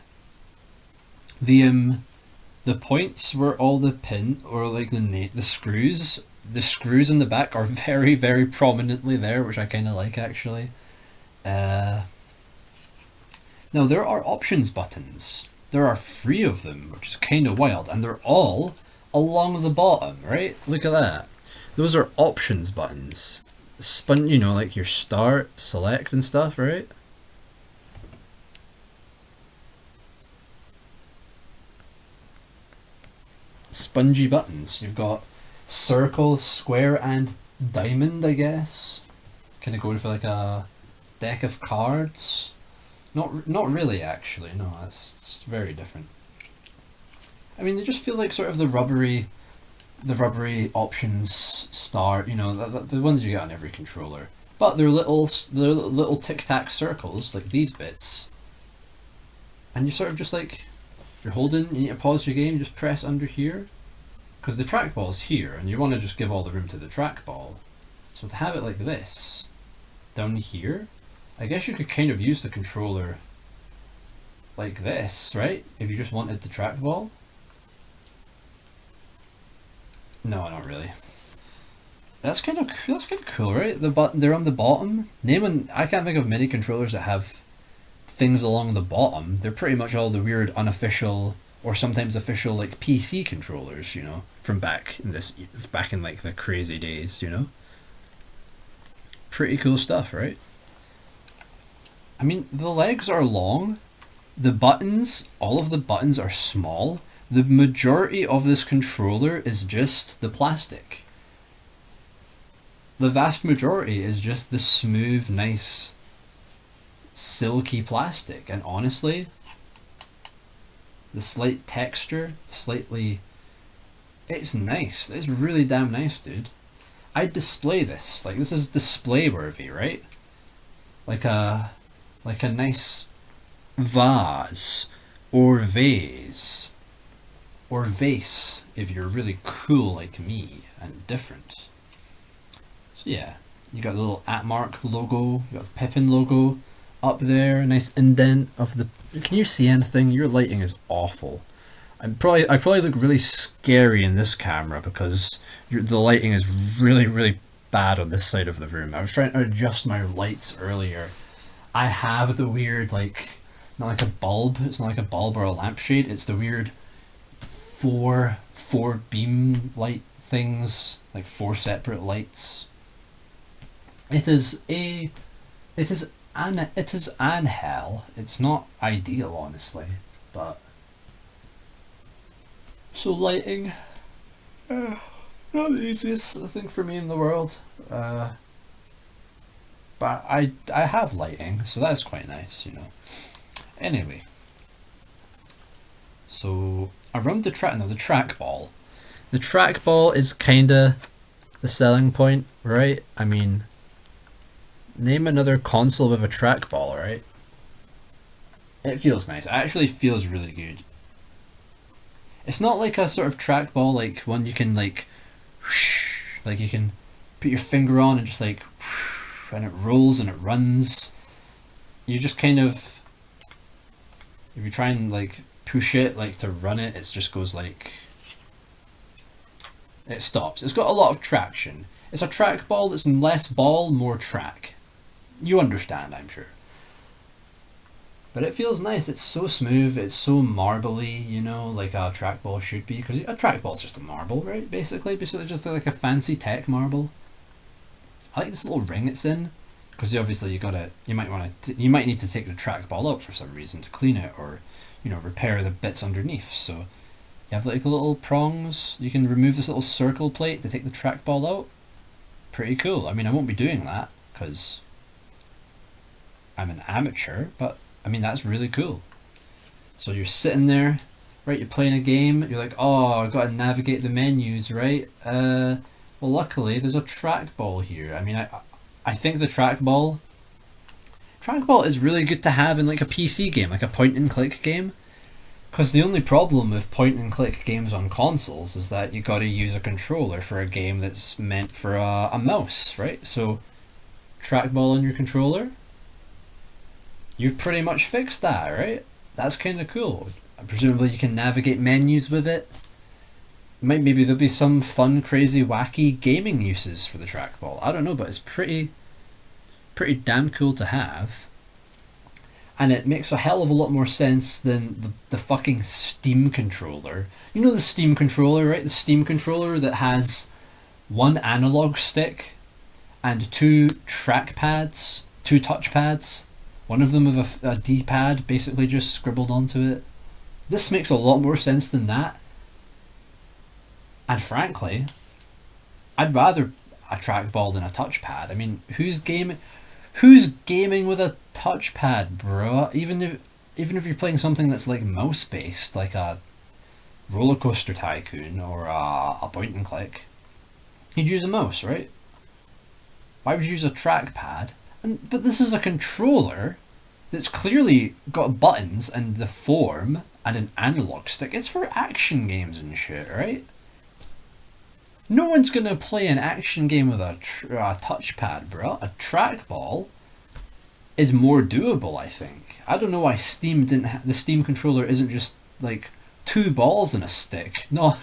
The points where all the pin or like the screws in the back are very, very prominently there, which I kind of like actually. Now there are options buttons. There are 3 of them, which is kind of wild, and they're all along the bottom, right? Look at that. Those are options buttons. you know, like your start, select and stuff, right? Spongy buttons. You've got circle, square, and diamond, I guess. Kind of going for like a deck of cards. Not really, actually. No, it's very different. I mean, they just feel like sort of the rubbery options start. You know, the ones you get on every controller. But they're little tic tac circles like these bits, and you sort of just like, if you're holding, you need to pause your game, just press under here, because the trackball's here, and you want to just give all the room to the trackball. So to have it like this, down here, I guess you could kind of use the controller like this, right? If you just wanted the trackball. No, not really. That's kind of cool, right? They're on the bottom. I can't think of many controllers that have things along the bottom. They're pretty much all the weird unofficial or sometimes official like PC controllers, you know, from back in like the crazy days, you know. Pretty cool stuff, right? I mean, the legs are long. The buttons, all of the buttons are small. The majority of this controller is just the plastic. The vast majority is just the smooth, nice, silky plastic. And honestly, the slight texture, it's nice. It's really damn nice, dude. I'd display this. Like, this is display worthy, right? Like a nice vase or vase or vase if you're really cool like me and different. So yeah, you got the little Atmark logo, you got the Pippin logo up there, a nice indent of the. Can you see anything? Your lighting is awful. I probably look really scary in this camera because the lighting is really bad on this side of the room. I was trying to adjust my lights earlier. I have the weird, like, not like a bulb. It's not like a bulb or a lampshade. It's the weird four beam light things, like 4 separate lights. It is Angel. It's not ideal, honestly, but so lighting, not the easiest thing for me in the world. But I have lighting, so that's quite nice, you know. Anyway, so around the trackball. The trackball is kinda the selling point, right? I mean, name another console with a trackball, right? It feels nice. It actually feels really good. It's not like a sort of trackball like one you can like you can put your finger on and just like, and it rolls and it runs. You just kind of, if you try and like push it like to run it, it just goes like, it stops. It's got a lot of traction. It's a trackball that's less ball, more track. You understand, I'm sure. But it feels nice. It's so smooth. It's so marbly, you know, like a trackball should be. Because a trackball's just a marble, right? Basically just like a fancy tech marble. I like this little ring it's in, because obviously you might need to take the trackball out for some reason to clean it, or, you know, repair the bits underneath. So you have like little prongs. You can remove this little circle plate to take the trackball out. Pretty cool. I mean, I won't be doing that because I'm an amateur, but I mean, that's really cool. So you're sitting there, right? You're playing a game. You're like, oh, I've got to navigate the menus, right? Well, luckily there's a trackball here. I mean, I think the trackball is really good to have in like a PC game, like a point and click game. Because the only problem with point and click games on consoles is that you got to use a controller for a game that's meant for a mouse, right? So trackball on your controller, you've pretty much fixed that, right? That's kind of cool. Presumably you can navigate menus with it. Maybe there'll be some fun, crazy, wacky gaming uses for the trackball. I don't know, but it's pretty damn cool to have. And it makes a hell of a lot more sense than the fucking Steam controller. You know the Steam controller, right? The Steam controller that has one analog stick and two trackpads, two touchpads. One of them with a D-pad basically just scribbled onto it. This makes a lot more sense than that. And frankly, I'd rather a trackball than a touchpad. I mean, who's gaming with a touchpad, bro? Even if you're playing something that's like mouse based, like a Roller Coaster Tycoon or a point and click, you'd use a mouse, right? Why would you use a trackpad? But this is a controller that's clearly got buttons and the form and an analog stick. It's for action games and shit, right? No one's gonna play an action game with a touchpad, bro. A trackball is more doable, I think. I don't know why Steam the Steam controller isn't just like two balls and a stick. No.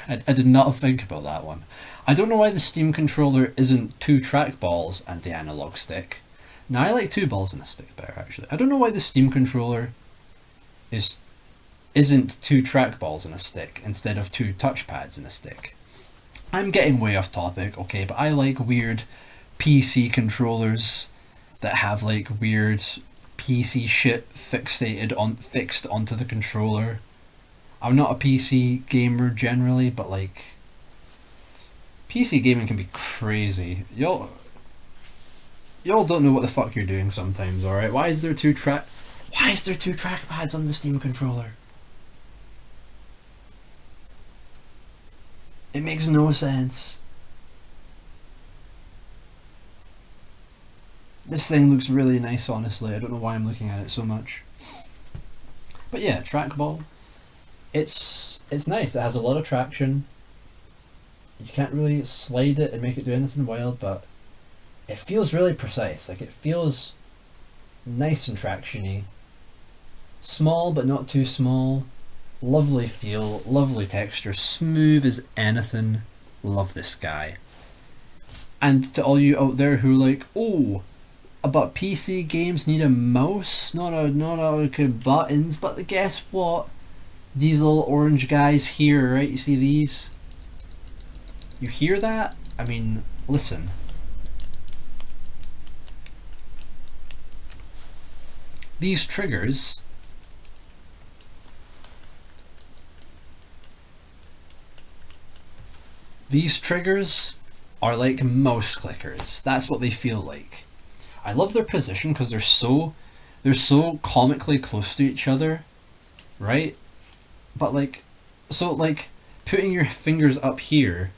I did not think about that one. I don't know why the Steam controller isn't two trackballs and the analog stick. Now I like two balls and a stick better, actually. I don't know why the Steam controller isn't two trackballs and a stick instead of two touchpads and a stick. I'm getting way off topic, okay, but I like weird PC controllers that have like weird PC shit fixed onto the controller. I'm not a PC gamer generally, but like PC gaming can be crazy. Y'all don't know what the fuck you're doing sometimes, alright? Why is there two trackpads on the Steam controller? It makes no sense. This thing looks really nice, honestly. I don't know why I'm looking at it so much. But yeah, trackball. It's nice. It has a lot of traction. You can't really slide it and make it do anything wild, but it feels really precise. Like, it feels nice and traction-y. Small, but not too small. Lovely feel, lovely texture, smooth as anything. Love this guy. And to all you out there who are like, oh, but PC games need a mouse, not buttons. But guess what? These little orange guys here, right? You see these? You hear that? I mean, listen. These triggers are like mouse clickers. That's what they feel like. I love their position because they're so comically close to each other, right? But like, so like putting your fingers up here,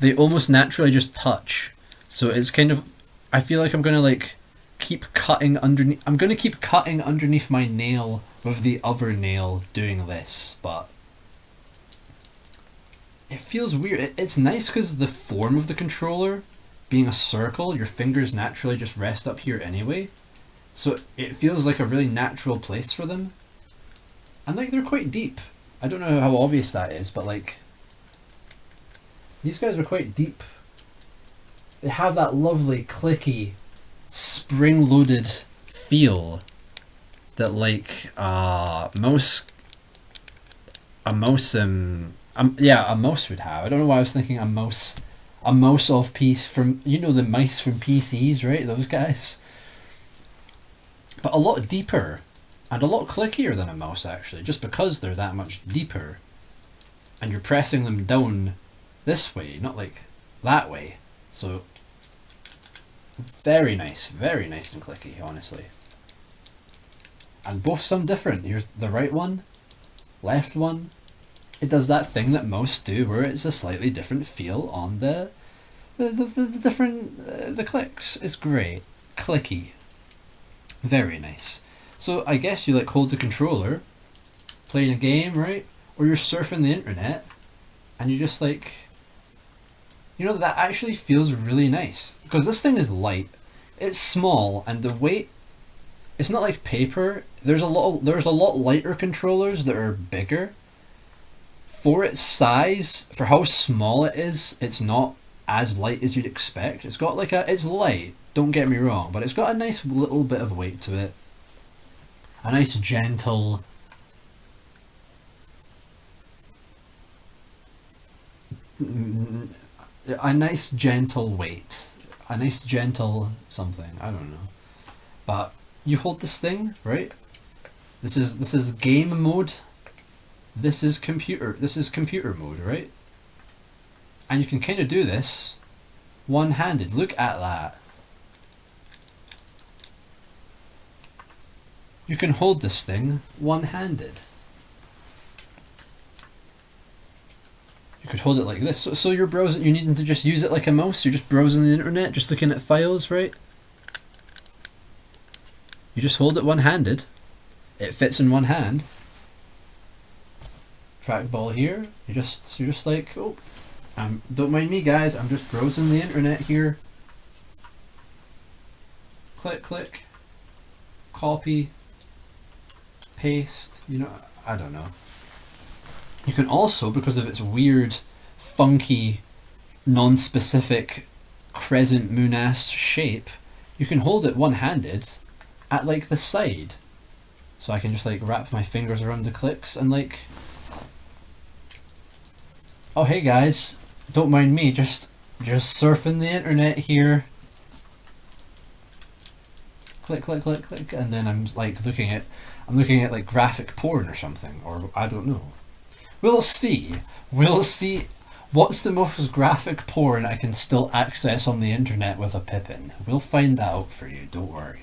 they almost naturally just touch. So it's kind of, I feel like I'm gonna like keep cutting underneath. I'm gonna keep cutting underneath my nail with the other nail doing this, but it feels weird. It's nice because the form of the controller being a circle, your fingers naturally just rest up here anyway. So it feels like a really natural place for them. And like, they're quite deep. I don't know how obvious that is, but like, these guys are quite deep. They have that lovely clicky, spring-loaded feel that like a mouse would have. I don't know why I was thinking a mouse off piece from, you know, the mice from PCs, right? Those guys. But a lot deeper and a lot clickier than a mouse, actually, just because they're that much deeper. And you're pressing them down this way, not like that way. So very nice and clicky, honestly. And both sound different. Here's the right one, left one. It does that thing that most do, where it's a slightly different feel on the different the clicks. It's great, clicky, very nice. So I guess you like hold the controller, playing a game, right? Or you're surfing the internet, and you just like, you know, that actually feels really nice because this thing is light. It's small, and the weight. It's not like paper. There's a lot lighter controllers that are bigger. For its size, for how small it is, it's not as light as you'd expect. It's got like it's light, don't get me wrong, but it's got a nice little bit of weight to it. A nice gentle a nice gentle weight, a nice gentle something. I don't know, but you hold this thing, right? This is game mode. This is computer mode, right? And you can kind of do this one-handed. Look at that. You can hold this thing one-handed. You could hold it like this. So you're browsing, you're needing to just use it like a mouse. You're just browsing the internet, just looking at files, right? You just hold it one-handed. It fits in one hand. Trackball here. You're just like, oh, don't mind me, guys. I'm just browsing the internet here. Click, click. Copy. Paste. You know, I don't know. You can also, because of its weird, funky, non-specific crescent moon-ass shape, you can hold it one-handed at like the side. So I can just like wrap my fingers around the clicks and like, oh hey guys, don't mind me, just surfing the internet here. Click, click, click, click, and then I'm looking at like graphic porn or something, or I don't know. We'll see. We'll see. What's the most graphic porn I can still access on the internet with a Pippin? We'll find that out for you. Don't worry.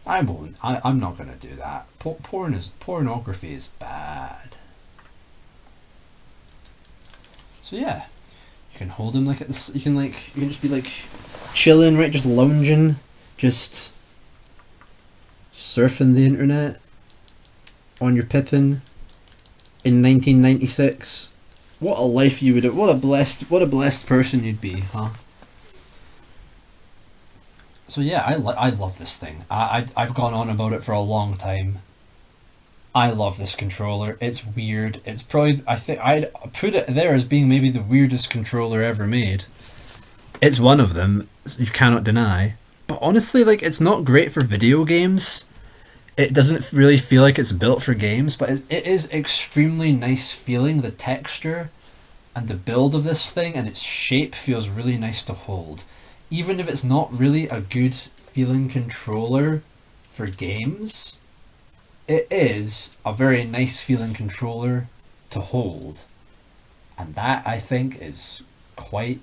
I won't. I'm not gonna do that. Pornography is bad. So yeah, you can hold him like at this. You can just be like chilling, right? Just lounging, just surfing the internet on your Pippin in 1996. What a life you would have. What a blessed person you'd be, huh? So yeah, I love this thing. I've gone on about it for a long time. I love this controller. It's weird. It's probably, I think I'd put it there as being maybe the weirdest controller ever made. It's one of them, you cannot deny. But honestly, like, it's not great for video games. It doesn't really feel like it's built for games, but it is extremely nice feeling. The texture and the build of this thing and its shape feels really nice to hold. Even if it's not really a good feeling controller for games, it is a very nice feeling controller to hold. And that, I think, is quite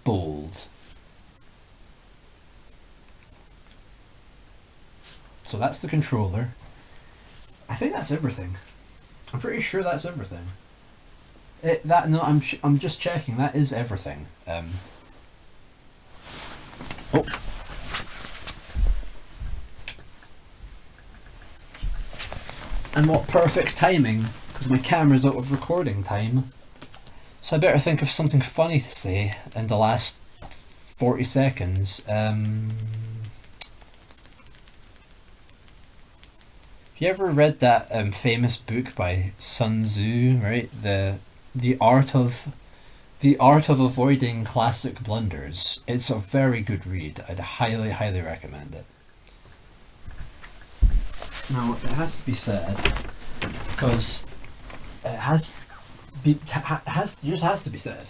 bold. So that's the controller. I think that's everything. I'm pretty sure that's everything. I'm just checking. That is everything. Oh. And what perfect timing, because my camera's out of recording time. So I better think of something funny to say in the last 40 seconds. Have you ever read that famous book by Sun Tzu, right? The art of avoiding classic blunders. It's a very good read. I'd highly recommend it. Now it has to be said, because it has to be said.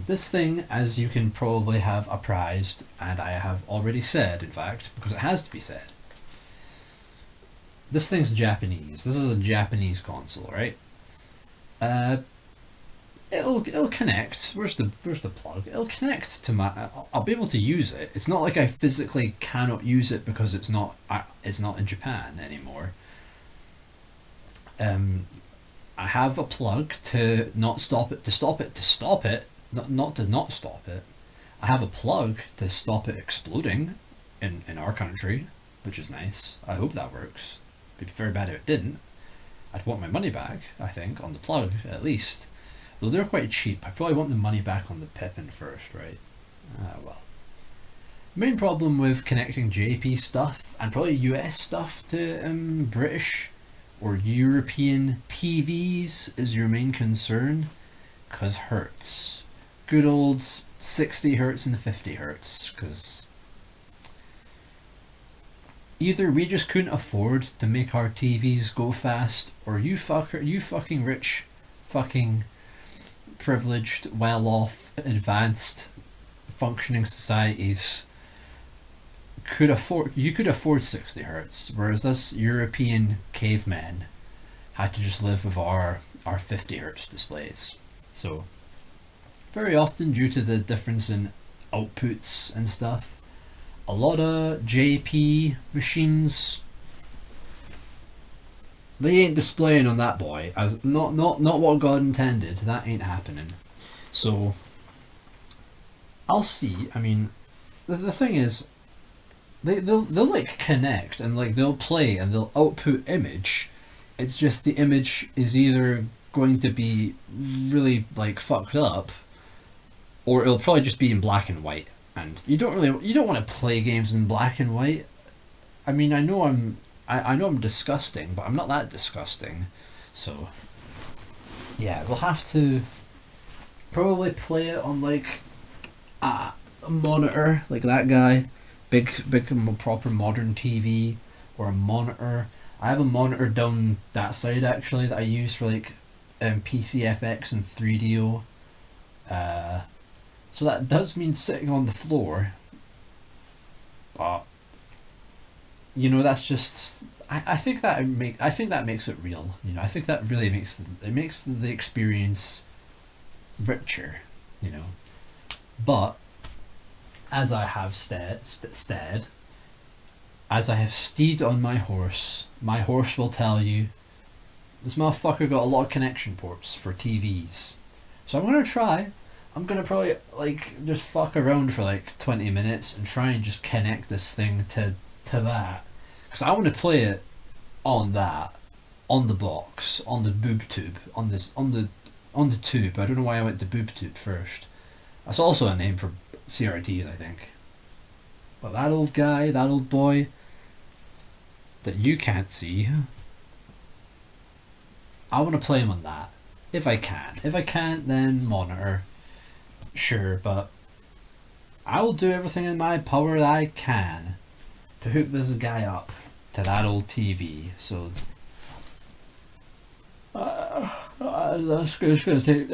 This thing, as you can probably have apprised, and I have already said, in fact, because it has to be said. This thing's Japanese. This is a Japanese console, right? It'll connect. Where's the plug? It'll connect to my. I'll be able to use it. It's not like I physically cannot use it because it's not in Japan anymore. I have a plug to not stop it. To stop it. Not to not stop it. I have a plug to stop it exploding in our country, which is nice. I hope that works. It'd be very bad if it didn't. I'd want my money back, I think, on the plug, at least. Though they're quite cheap. I probably want the money back on the Pippin first, right? Well. Main problem with connecting JP stuff, and probably US stuff, to British or European TVs is your main concern, because hertz. Good old 60 hertz and 50 hertz, because either we just couldn't afford to make our TVs go fast, or you fucking rich fucking privileged, well-off, advanced, functioning societies you could afford 60 hertz, whereas us European cavemen had to just live with our 50 hertz displays. So very often, due to the difference in outputs and stuff, a lot of JP machines, they ain't displaying on that boy as not what God intended. That ain't happening. So I'll see. I mean, the thing is, they'll like connect and like they'll play and they'll output image. It's just the image is either going to be really like fucked up, or it'll probably just be in black and white. And you don't want to play games in black and white. I mean, I know I'm disgusting, but I'm not that disgusting. So yeah, we'll have to probably play it on like a monitor, like that guy, big proper modern TV, or a monitor. I have a monitor down that side actually that I use for like PCFX and 3DO. So that does mean sitting on the floor, but you know, that's just I think that makes it real. You know, I think that really makes the experience richer. You know, but as I have as I have steed on my horse will tell you this motherfucker got a lot of connection ports for TVs. So I'm gonna try. I'm gonna probably like just fuck around for like 20 minutes and try and just connect this thing to that, because I want to play it on that, on the box, on the boob tube, on the tube. I don't know why I went to boob tube first. That's also a name for CRTs, I think. But that old guy, that old boy that you can't see, I want to play him on that if I can. If I can't, then monitor. Sure, but I will do everything in my power that I can to hook this guy up to that old TV. So that's gonna take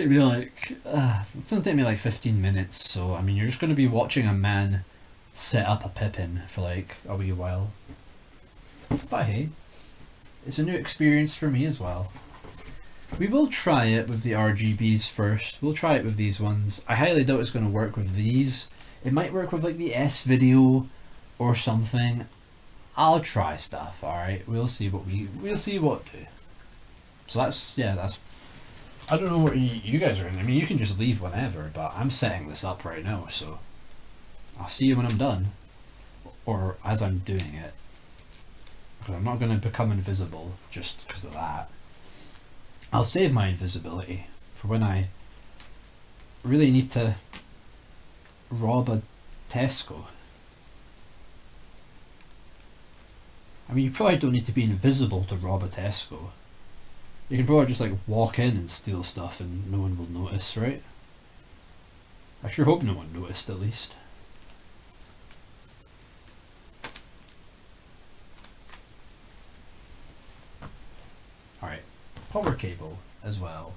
me like it's gonna take me like 15 minutes. So I mean, you're just gonna be watching a man set up a Pippin for like a wee while. But hey, it's a new experience for me as well. We will try it with the RGBs first. We'll try it with these ones. I highly doubt it's going to work with these. It might work with like the S-Video or something. I'll try stuff, alright? We'll see what do. So that's I don't know what you guys are in. I mean, you can just leave whenever, but I'm setting this up right now, so I'll see you when I'm done. Or as I'm doing it. Because I'm not going to become invisible just because of that. I'll save my invisibility for when I really need to rob a Tesco. I mean, you probably don't need to be invisible to rob a Tesco. You can probably just like walk in and steal stuff and no one will notice, right? I sure hope no one noticed, at least. Alright. Power cable as well.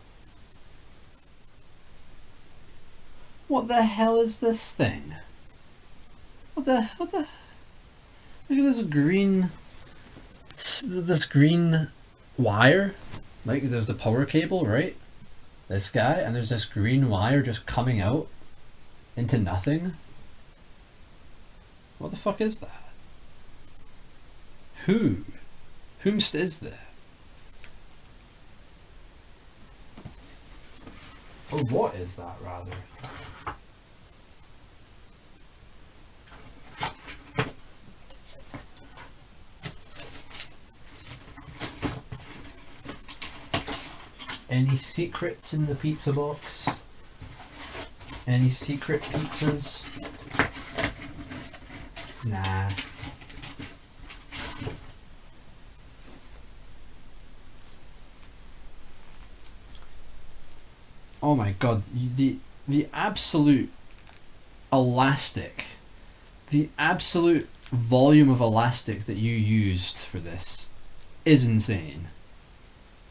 What the hell is this thing? What the look at this green wire. Like, there's the power cable, right? This guy, and there's this green wire just coming out into nothing. What the fuck is that? Whomst is that? Or what is that, rather? Any secrets in the pizza box? Any secret pizzas? Nah. Oh my god, the absolute elastic, the absolute volume of elastic that you used for this is insane.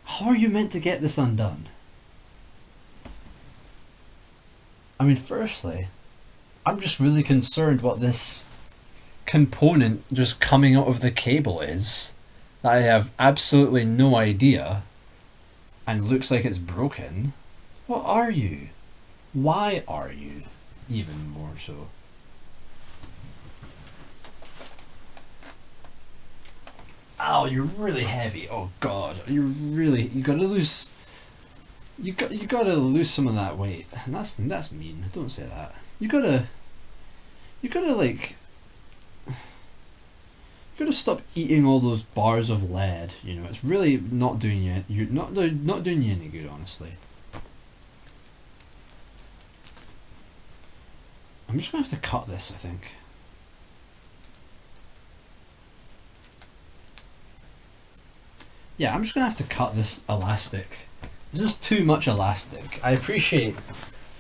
How are you meant to get this undone? I mean, firstly, I'm just really concerned what this component just coming out of the cable is that I have absolutely no idea and looks like it's broken. What are you? Why are you? Even more so. Ow, you're really heavy. Oh god, you gotta lose. You gotta lose some of that weight. And that's mean. Don't say that. You gotta like. You gotta stop eating all those bars of lead. You know, it's really not doing you. You're not doing you any good, honestly. I'm just gonna have to cut this, I think. Yeah, I'm just gonna have to cut this elastic. This is too much elastic. I appreciate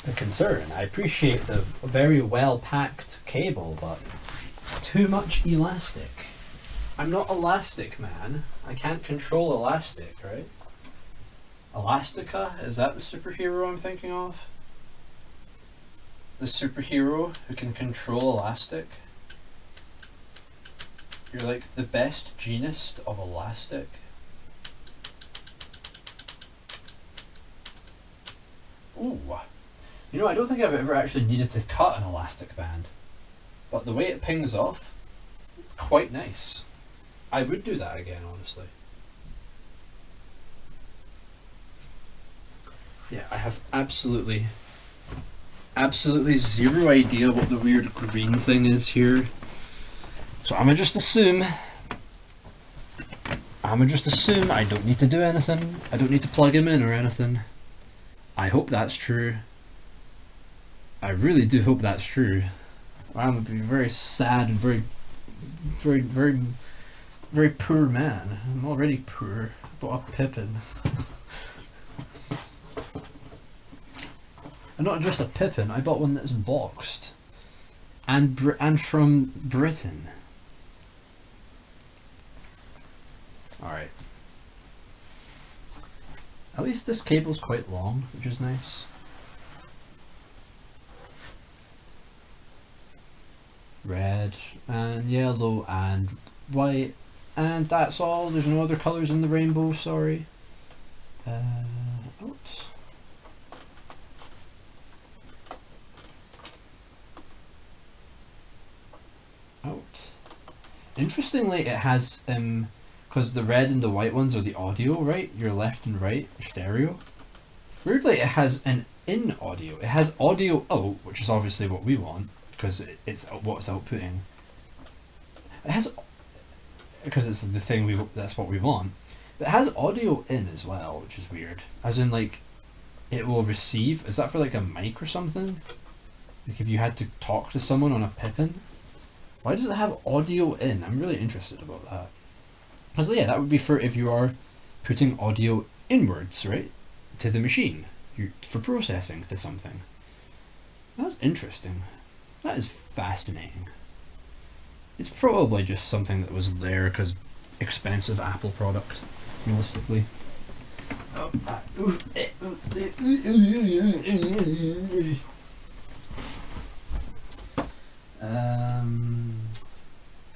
the concern. I appreciate the very well packed cable, but too much elastic. I'm not elastic, man. I can't control elastic, right? Elastica? Is that the superhero I'm thinking of? The superhero who can control elastic? You're like the best genist of elastic. Ooh. You know, I don't think I've ever actually needed to cut an elastic band. But the way it pings off, quite nice. I would do that again, honestly. Yeah, I have absolutely zero idea what the weird green thing is here. So I'ma just assume I don't need to do anything. I don't need to plug him in or anything. I hope that's true. I really do hope that's true. I'm gonna be very sad and very poor man. I'm already poor. I bought a Pippin. And not just a Pippin, I bought one that's boxed. And from Britain. Alright. At least this cable's quite long, which is nice. Red and yellow and white, and that's all. There's no other colours in the rainbow, sorry. Out. Out. Interestingly, it has because the red and the white ones are the audio, right? Your left and right stereo. Weirdly, it has an in audio. It has audio out, which is obviously what we want, because it's what's outputting. It has, because it's the thing that's what we want. But it has audio in as well, which is weird. As in, like, it will receive. Is that for like a mic or something? Like if you had to talk to someone on a Pippin. Why does it have audio in? I'm really interested about that. Because yeah, that would be for if you are putting audio inwards, right, to the machine, for processing to something. That's interesting. That is fascinating. It's probably just something that was there because expensive Apple product, realistically.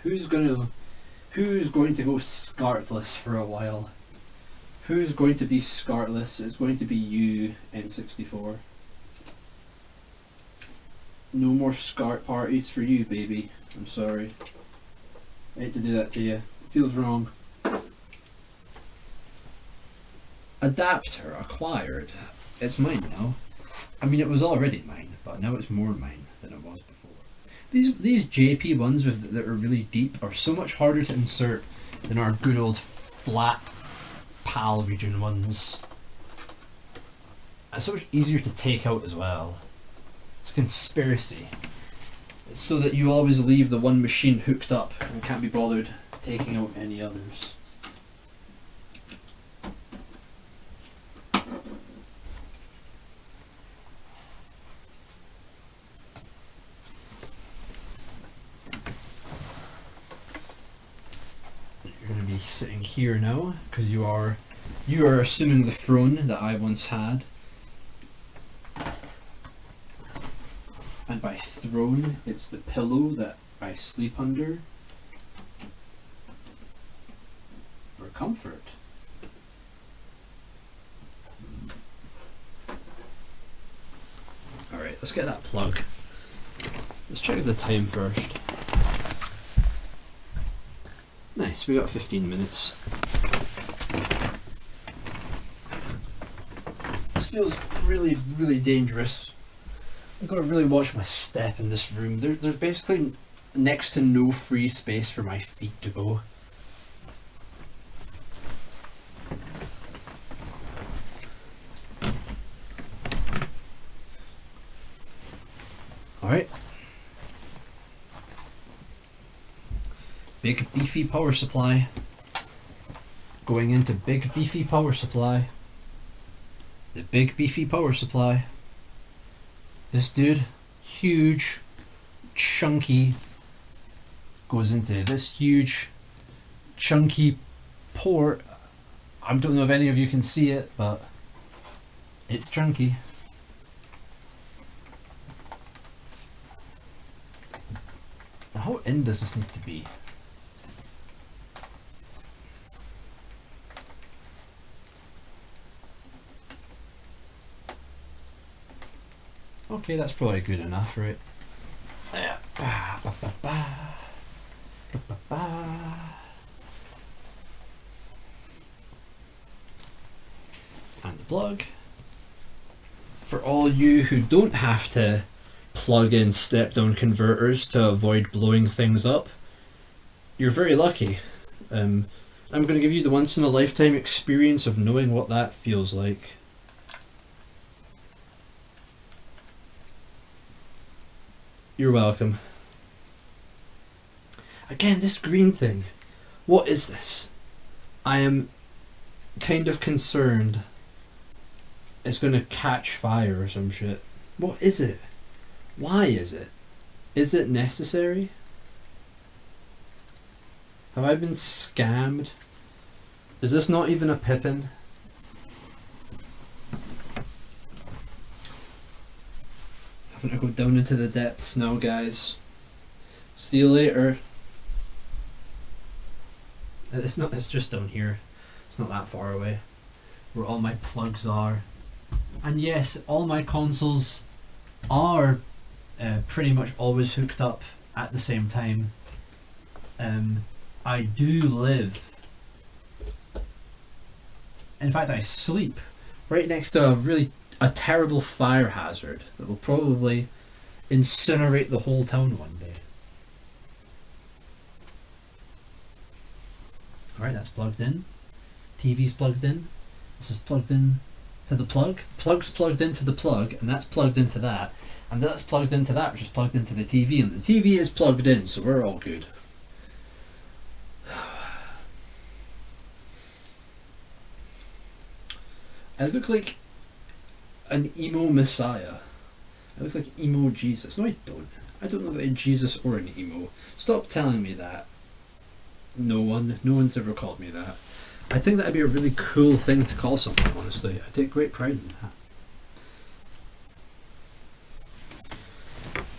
Who's going to go scartless for a while? Who's going to be scartless? It's going to be you, N64. No more SCART parties for you, baby. I'm sorry. I hate to do that to you. It feels wrong. Adapter acquired. It's mine now. I mean, it was already mine, but now it's more mine than it was before. These JP ones that are really deep are so much harder to insert than our good old flat PAL region ones. And so much easier to take out as well. It's a conspiracy. It's so that you always leave the one machine hooked up and can't be bothered taking out any others. You're going to be sitting here now because you are assuming the throne that I once had. And by throne, it's the pillow that I sleep under for comfort. Alright, let's get that plug. Let's check the time first. Nice, we got 15 minutes. This feels really, really dangerous. I've got to really watch my step in this room. There's basically next to no free space for my feet to go. Alright. Big beefy power supply. Going into big beefy power supply. The big beefy power supply. This dude, huge, chunky, goes into this huge, chunky port. I don't know if any of you can see it, but it's chunky. How in does this need to be? Okay, that's probably good enough, right? Yeah. And the plug. For all you who don't have to plug in step-down converters to avoid blowing things up, you're very lucky. I'm going to give you the once-in-a-lifetime experience of knowing what that feels like. You're welcome. Again, this green thing. What is this? I am kind of concerned it's going to catch fire or some shit. What is it? Why is it? Is it necessary? Have I been scammed? Is this not even a Pippin? I'm gonna go down into the depths now, guys. See you later. It's just down here. It's not that far away. Where all my plugs are. And yes, all my consoles are pretty much always hooked up at the same time. I do live. In fact, I sleep right next to a terrible fire hazard that will probably incinerate the whole town one day. Alright, that's plugged in. TV's plugged in. This is plugged in to the plug. The plug's plugged into the plug, and that's plugged into that. And that's plugged into that, which is plugged into the TV. And the TV is plugged in, so we're all good. I look like an emo messiah. I look like emo Jesus. No, I don't. I don't look like Jesus or an emo. Stop telling me that. No one's ever called me that. I think that'd be a really cool thing to call someone, honestly. I take great pride in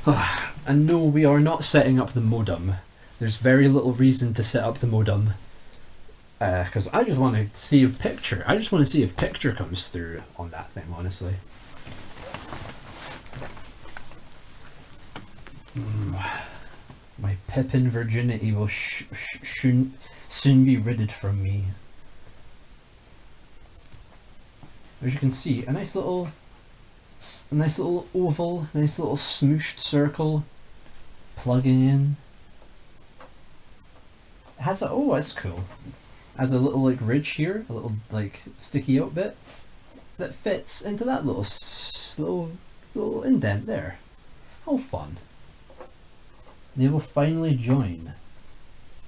that. And no, we are not setting up the modem. There's very little reason to set up the modem. Because I just want to see if picture comes through on that thing, honestly. My Pippin virginity will soon be ridded from me. As you can see, a nice little oval, nice little smooshed circle plugging in. It has a, oh, that's cool. Has a little like ridge here, a little like sticky out bit that fits into that little indent there. How fun. They will finally join.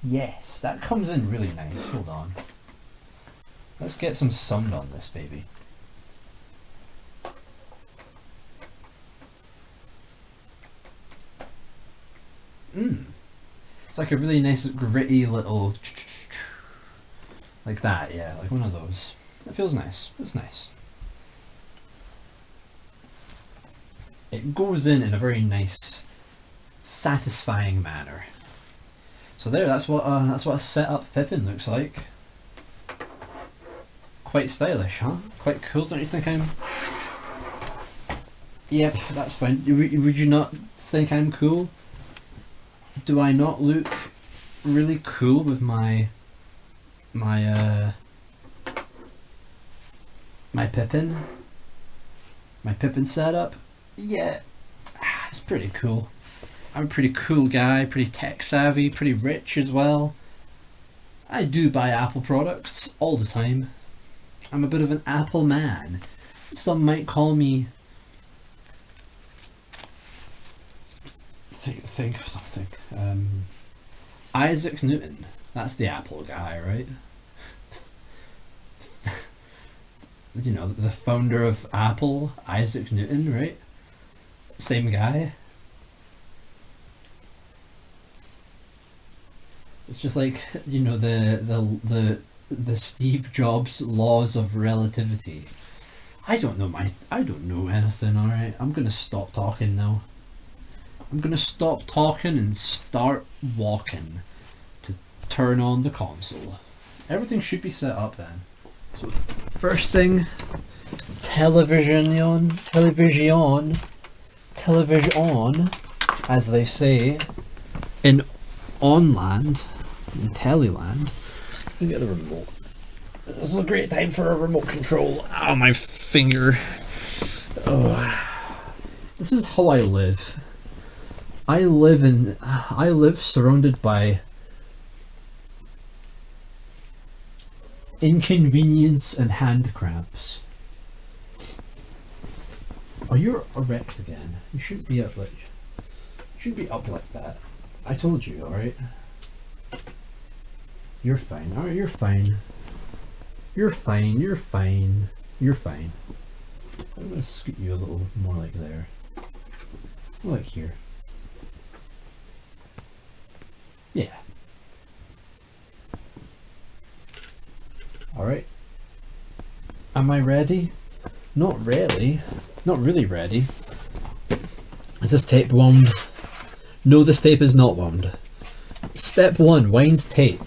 Yes, that comes in really nice. Hold on. Let's get some sound on this baby. It's like a really nice gritty little like that, yeah, like one of those. It feels nice. It's nice. it goes in a very nice, satisfying manner. So there, that's what a set-up Pippin looks like. Quite stylish, huh? Quite cool, don't you think I'm... Yep, that's fine. Would you not think I'm cool? Do I not look really cool with my Pippin? My Pippin setup? Yeah, it's pretty cool. I'm a pretty cool guy, pretty tech savvy, pretty rich as well. I do buy Apple products all the time. I'm a bit of an Apple man. Some might call me... Think of something. Isaac Newton. That's the Apple guy, right? You know, the founder of Apple, Isaac Newton, right? Same guy. It's just like, you know, the Steve Jobs laws of relativity. I don't know anything, alright? I'm gonna stop talking now. I'm gonna stop talking and start walking to turn on the console. Everything should be set up then. So first thing, television, as they say in Onland, in Teleland. Let me get the remote. This is a great time for a remote control. Ow, my finger. Oh. This is how I live. I live surrounded by inconvenience and hand cramps. Oh, you're erect again. You shouldn't be up like that. I told you, alright? You're fine. Alright, you're fine. You're fine. I'm gonna scoot you a little more like there. More like here. Yeah. Alright. Am I ready? Not really. Not really ready. Is this tape wound? No, this tape is not wound. Step 1, wind tape.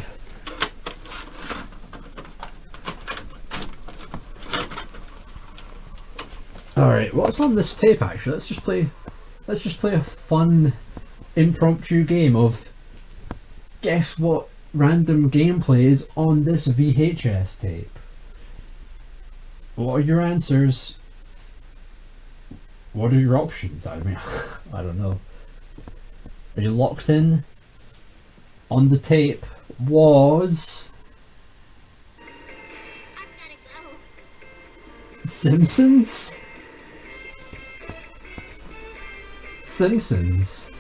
Alright, what's on this tape actually? Let's just play a fun impromptu game of guess what random gameplay is on this VHS tape. What are your answers? What are your options? I mean, I don't know. Are you locked in? On the tape was... Simpsons? Simpsons.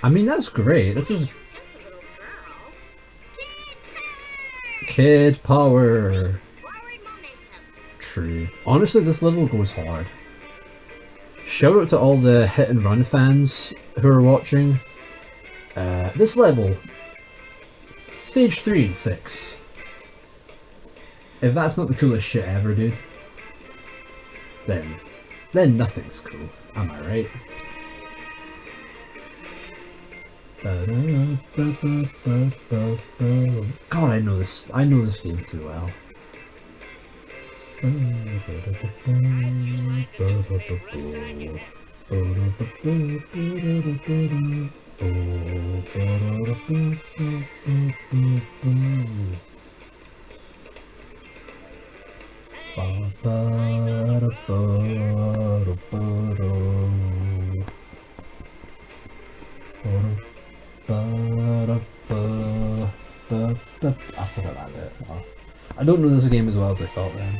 I mean, that's great. This is... Kid power. True. Honestly, this level goes hard. Shout out to all the hit and run fans who are watching. This level, stage 3 and 6. If that's not the coolest shit ever, dude, then nothing's cool. Am I right? God, I know this game too well. I forgot that bit. Oh. I don't know this game as well as I felt then.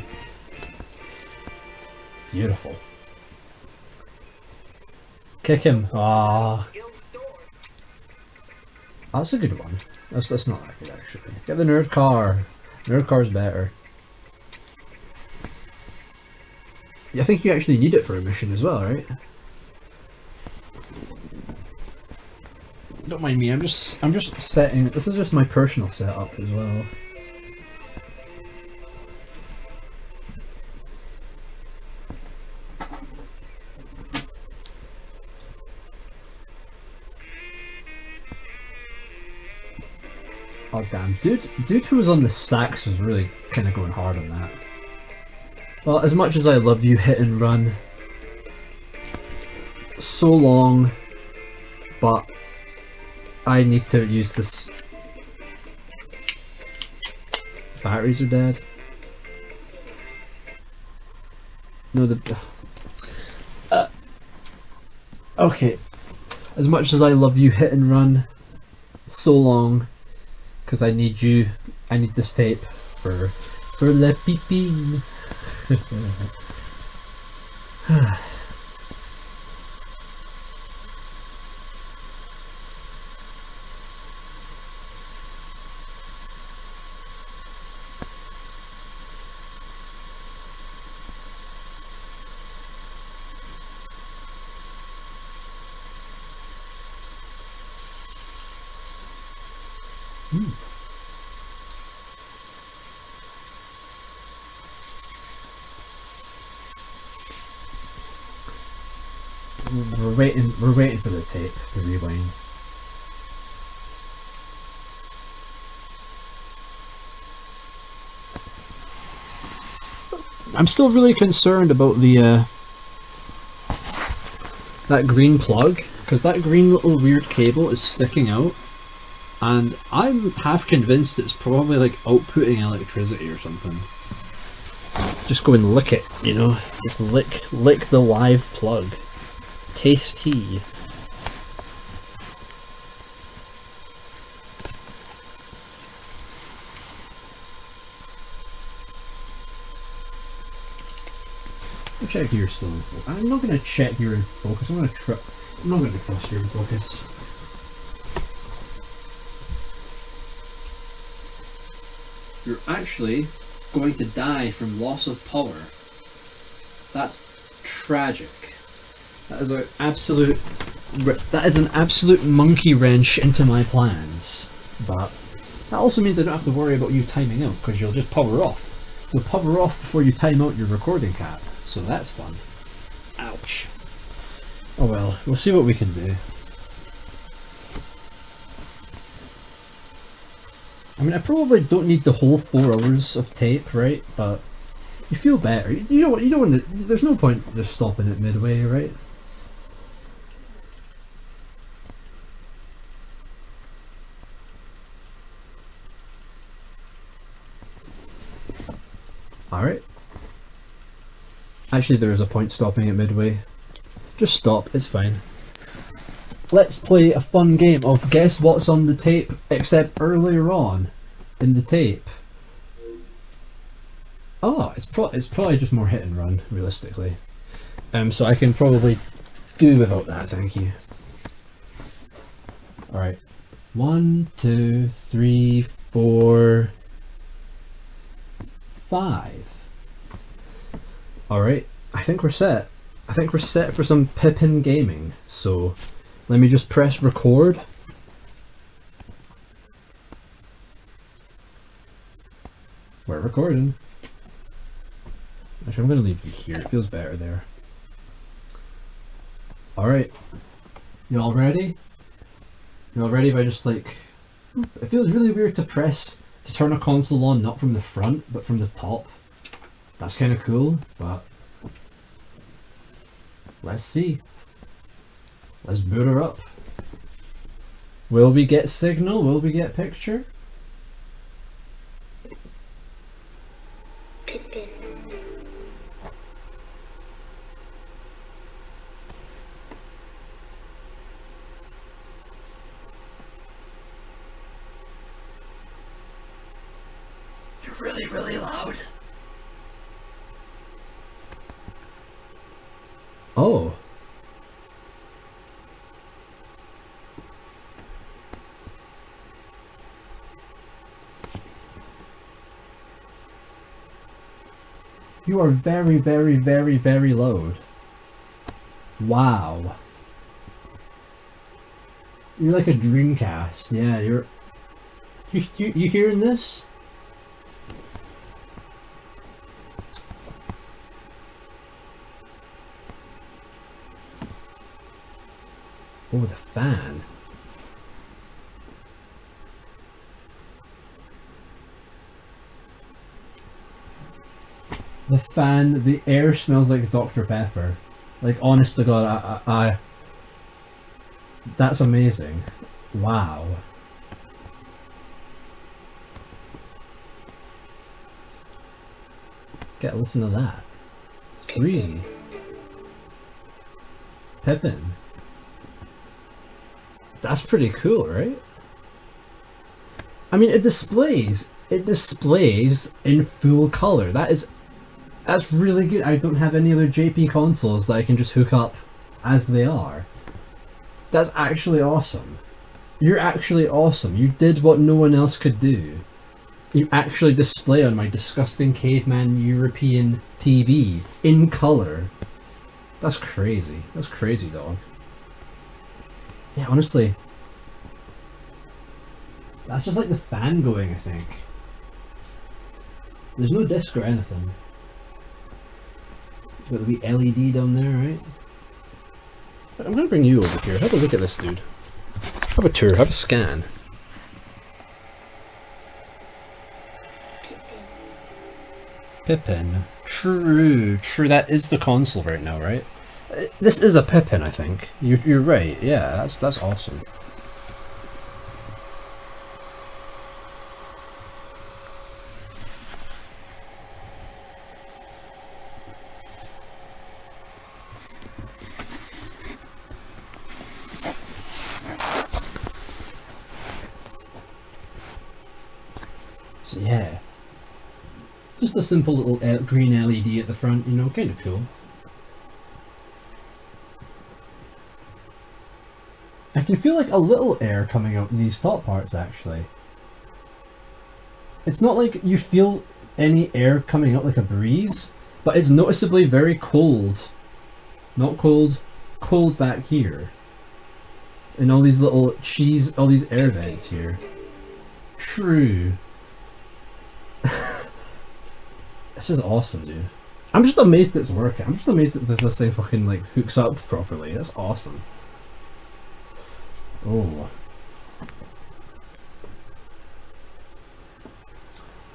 Beautiful. Kick him. Ah. That's a good one. That's not that good actually. Get the nerd car. Nerd car's better. Yeah, I think you actually need it for a mission as well, right? Don't mind me. I'm just setting. This is just my personal setup as well. Oh damn, dude who was on the sax was really kind of going hard on that. Well, as much as I love you, hit and run. So long, but I need to use this. Batteries are dead. No, okay. As much as I love you, hit and run. So long, because I need you. I need this tape for Le Pippin. We're waiting for the tape to rewind. I'm still really concerned about the that green plug, because that green little weird cable is sticking out, and I'm half convinced it's probably like outputting electricity or something. Just go and lick it, you know? Just lick the live plug. Tasty. I'll check you're still in focus. I'm not gonna check you're in focus. I'm not gonna trust you're in focus. You're actually going to die from loss of power. That's tragic. That is an absolute monkey wrench into my plans. But that also means I don't have to worry about you timing out, because you'll just power off. You'll power off before you time out your recording cap, so that's fun. Ouch. Oh well, we'll see what we can do. I mean, I probably don't need the whole 4 hours of tape, right? But you feel better. You don't want to. There's no point just stopping it midway, right? Alright. Actually, there is a point stopping it midway. Just stop, it's fine. Let's play a fun game of guess what's on the tape, except earlier on in the tape. Oh, it's probably just more hit and run, realistically. So I can probably do without that, thank you. Alright. 1, 2, 3, 4, 5. Alright, I think we're set. I think we're set for some Pippin gaming. So let me just press record. We're recording. Actually, I'm going to leave you here. It feels better there. Alright. You all ready? You all ready if I just like... It feels really weird to press to turn a console on, not from the front, but from the top. That's kind of cool, but... Let's see. Let's boot her up. Will we get signal? Will we get picture? Pippin. You're really, really loud. Oh. You are very, very, very, very loud. Wow. You're like a Dreamcast. Yeah, you're... You hearing this? Oh, the fan. The fan, the air smells like Dr. Pepper. Like, honest to God, that's amazing. Wow. Get a listen to that. It's breezy. Pippin. That's pretty cool, right? I mean, it displays in full color. That's really good. I don't have any other JP consoles that I can just hook up as they are. That's actually awesome. You're actually awesome. You did what no one else could do. You actually display on my disgusting caveman European TV in color. That's crazy. That's crazy, dog. Yeah, honestly. That's just like the fan going, I think. There's no disc or anything. Got the wee LED down there, right? I'm gonna bring you over here. Have a look at this dude. Have a tour, have a scan. Pippin. True. That is the console right now, right? This is a Pippin, I think. You're right. Yeah, that's awesome. So yeah, just a simple little green LED at the front, you know, kind of cool. I can feel like a little air coming out in these top parts, actually. It's not like you feel any air coming out like a breeze, but it's noticeably very cold. Not cold, cold back here. And all these little all these air vents here. True. This is awesome, dude. I'm just amazed it's working. I'm just amazed that this thing fucking like hooks up properly. That's awesome. Oh.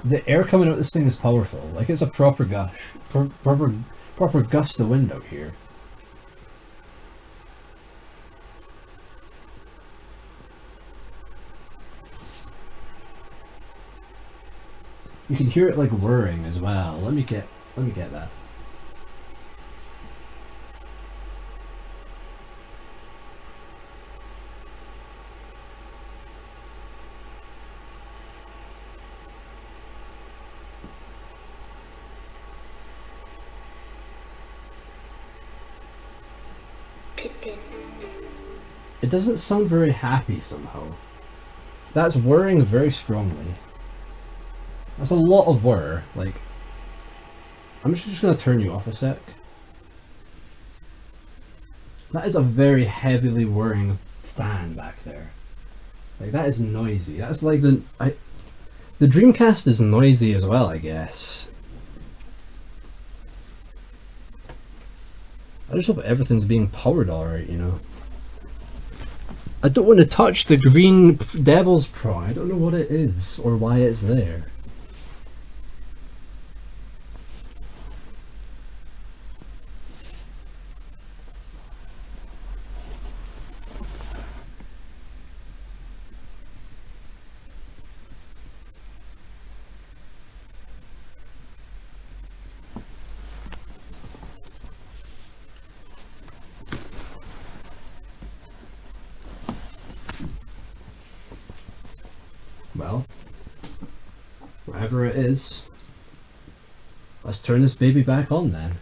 The air coming out of this thing is powerful. Like it's a proper gush. Proper gust of wind out here. You can hear it like whirring as well. Let me get that. Pippin. It doesn't sound very happy somehow. That's whirring very strongly. That's a lot of whir. Like, I'm just gonna turn you off a sec. That is a very heavily whirring fan back there. Like that is noisy. That's like the Dreamcast is noisy as well, I guess. I just hope everything's being powered alright, you know. I don't want to touch the green Devil's Pro. I don't know what it is or why it's there. Well, whatever it is, let's turn this baby back on then.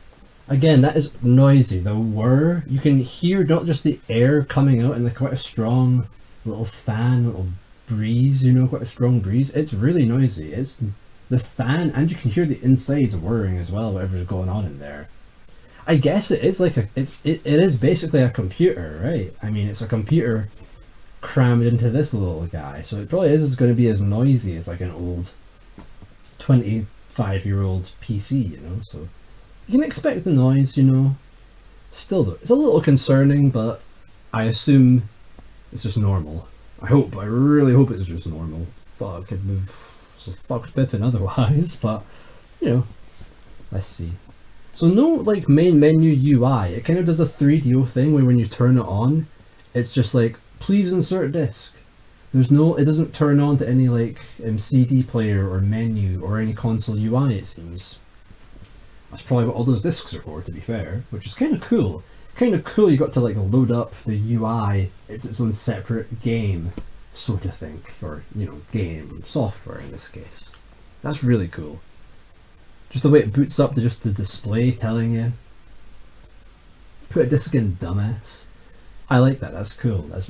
Again, that is noisy. The whir, you can hear not just the air coming out in like quite a strong little fan, little breeze, you know, quite a strong breeze. It's really noisy. It's the fan, and you can hear the insides whirring as well, whatever's going on in there. I guess it is like it is basically a computer, right? I mean, it's a computer crammed into this little guy, so it probably is going to be as noisy as like an old 25-year-old PC, you know, so you can expect the noise, you know. Still though, it's a little concerning, but I assume it's just normal. I really hope it's just normal. Fuck, I'd move fucked Pippin otherwise, but you know, Let's see. So no like main menu UI. It kind of does a 3DO thing where when you turn it on, it's just like, please insert disc. There's no, it doesn't turn on to any like CD player or menu or any console UI, it seems. That's probably what all those discs are for, to be fair, which is kind of cool. Kind of cool you got to like load up the UI, it's its own separate game, so to think, or, you know, game, software in this case. That's really cool. Just the way it boots up to just the display telling you, put a disc in, dumbass. I like that. That's cool. That's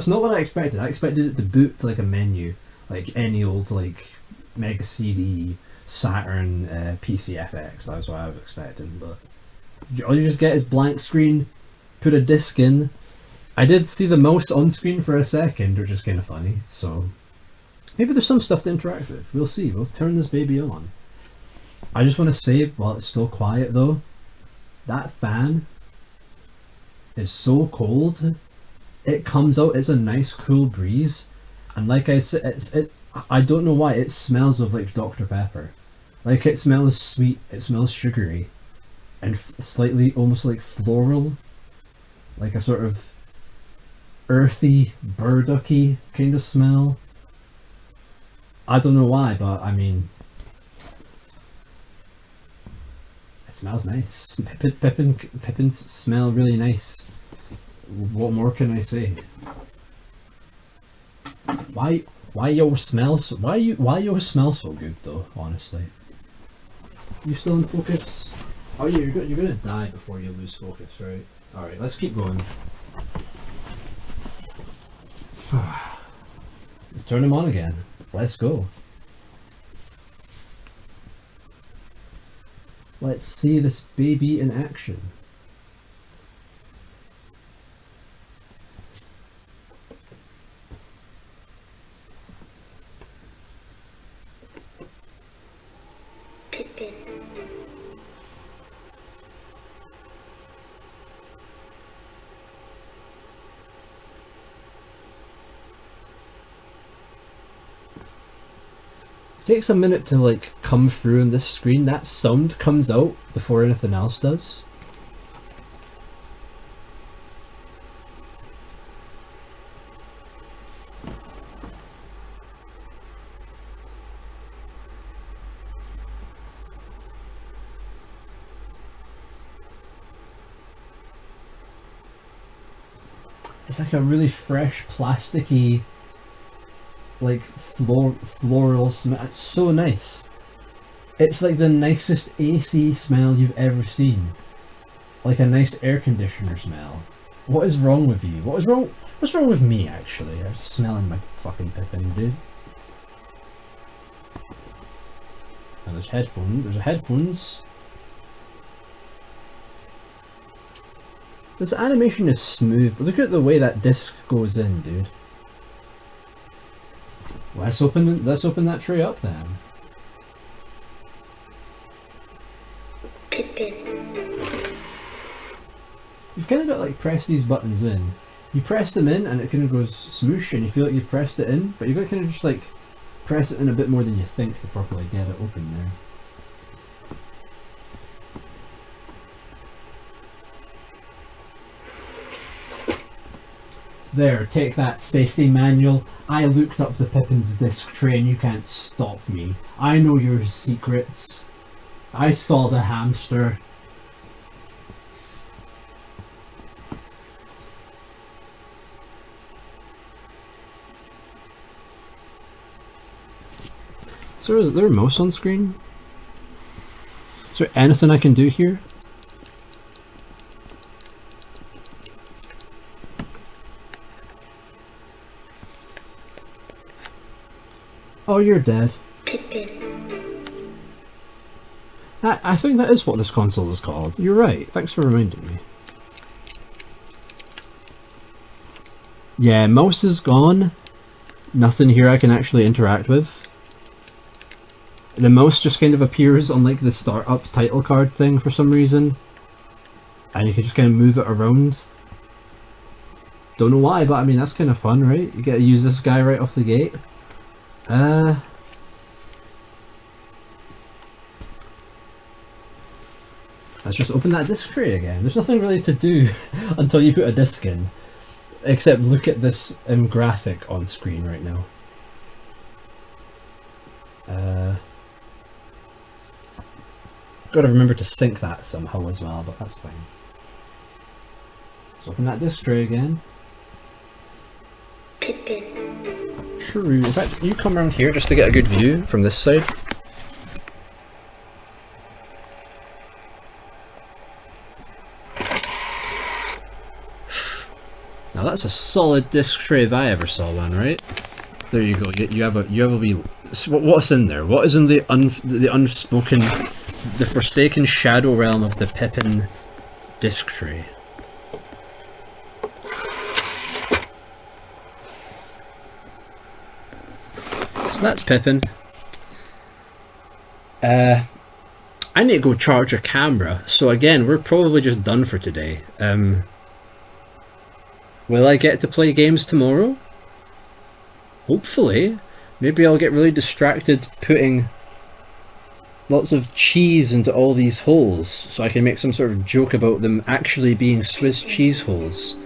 not what I expected. I expected it to boot to like a menu, like any old like Mega CD, Saturn, PCFX. That's what I was expecting. But all you just get is blank screen. Put a disc in. I did see the mouse on screen for a second, which is kind of funny. So maybe there's some stuff to interact with. We'll see. We'll turn this baby on. I just want to say, while it's still quiet though, that fan is so cold. It comes out, it's a nice cool breeze, and like I said, I don't know why, it smells of like Dr. Pepper. Like it smells sweet, it smells sugary, and slightly almost like floral, like a sort of earthy, burdocky kind of smell. I don't know why, but I mean, smells nice. Pippins smell really nice. What more can I say? Why yours smell so good though? Honestly, you still in focus? Oh yeah, you're gonna die before you lose focus, right? All right, let's keep going. Let's turn him on again. Let's go. Let's see this baby in action. Pippin. Takes a minute to like come through on this screen. That sound comes out before anything else does. It's like a really fresh, plasticky, like floral smell. It's so nice. It's like the nicest AC smell you've ever seen. Like a nice air conditioner smell. What is wrong with you? What's wrong with me actually? I'm smelling my fucking Pippin, dude. And there's headphones. There's headphones. This animation is smooth, but look at the way that disc goes in, dude. Let's open that tray up then. Pippin. You've kind of got to like press these buttons in. You press them in and it kind of goes smoosh and you feel like you've pressed it in, but you've got to kind of just like press it in a bit more than you think to properly get it open there. There, take that, safety manual. I looked up the Pippin's disc tray and you can't stop me. I know your secrets. I saw the hamster. So is there a mouse on screen? Is there anything I can do here? Oh, you're dead. Pippin. I think that is what this console is called. You're right. Thanks for reminding me. Yeah, mouse is gone. Nothing here I can actually interact with. The mouse just kind of appears on like the startup title card thing for some reason. And you can just kind of move it around. Don't know why, but I mean that's kind of fun, right? You get to use this guy right off the gate. Let's just open that disc tray again. There's nothing really to do until you put a disc in, except look at this graphic on screen right now. Got to remember to sync that somehow as well, but that's fine. Let's open that disc tray again. Pippin. True. In fact, you come around here just to get a good view from this side. Now that's a solid disc tray if I ever saw one, right? There you go. You have a wee. What's in there? What is in the unspoken, the forsaken shadow realm of the Pippin disc tray? So that's Pippin. I need to go charge a camera. So again, we're probably just done for today. Will I get to play games tomorrow? Hopefully. Maybe I'll get really distracted putting lots of cheese into all these holes so I can make some sort of joke about them actually being Swiss cheese holes.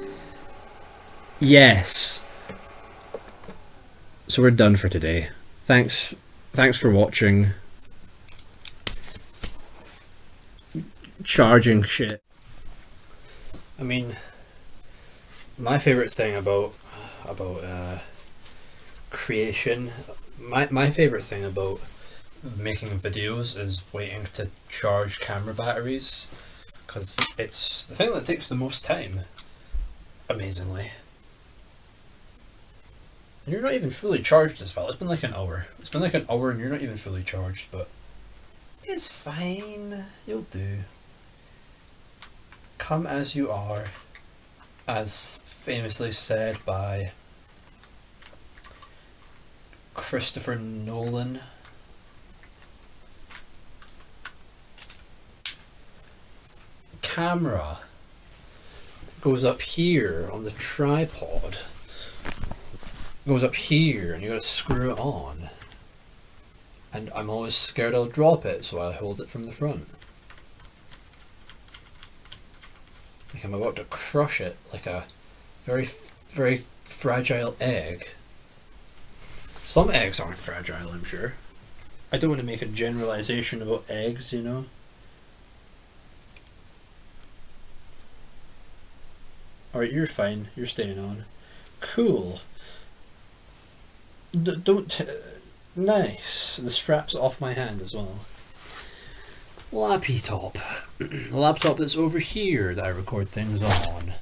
Yes. So we're done for today. Thanks for watching. Charging shit. I mean, my favorite thing about creation, my favorite thing about making videos is waiting to charge camera batteries, because it's the thing that takes the most time, amazingly. And you're not even fully charged as well. It's been like an hour. It's been like an hour and you're not even fully charged, but it's fine. You'll do. Come as you are, as famously said by Christopher Nolan. Camera goes up here on the tripod. Goes up here and you gotta screw it on. And I'm always scared I'll drop it, so I hold it from the front. Like I'm about to crush it like a very, very fragile egg. Some eggs aren't fragile, I'm sure. I don't want to make a generalization about eggs, you know. Alright, you're fine. You're staying on. Cool. Nice. The strap's off my hand as well. Lappy top. The laptop that's over here that I record things on.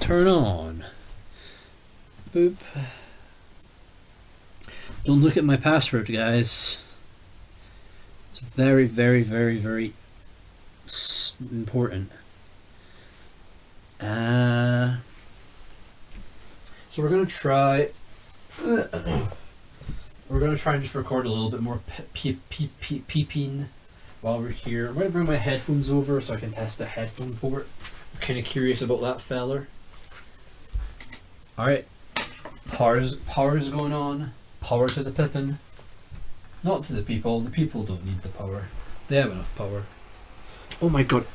Turn on. Boop. Don't look at my password, guys. It's very, very, very, very important. So we're gonna try. We're gonna try and just record a little bit more peeping while we're here. I'm gonna bring my headphones over so I can test the headphone port. I'm kind of curious about that feller. All right, power's going on. Power to the Pippin. Not to the people. The people don't need the power. They have enough power. Oh my god!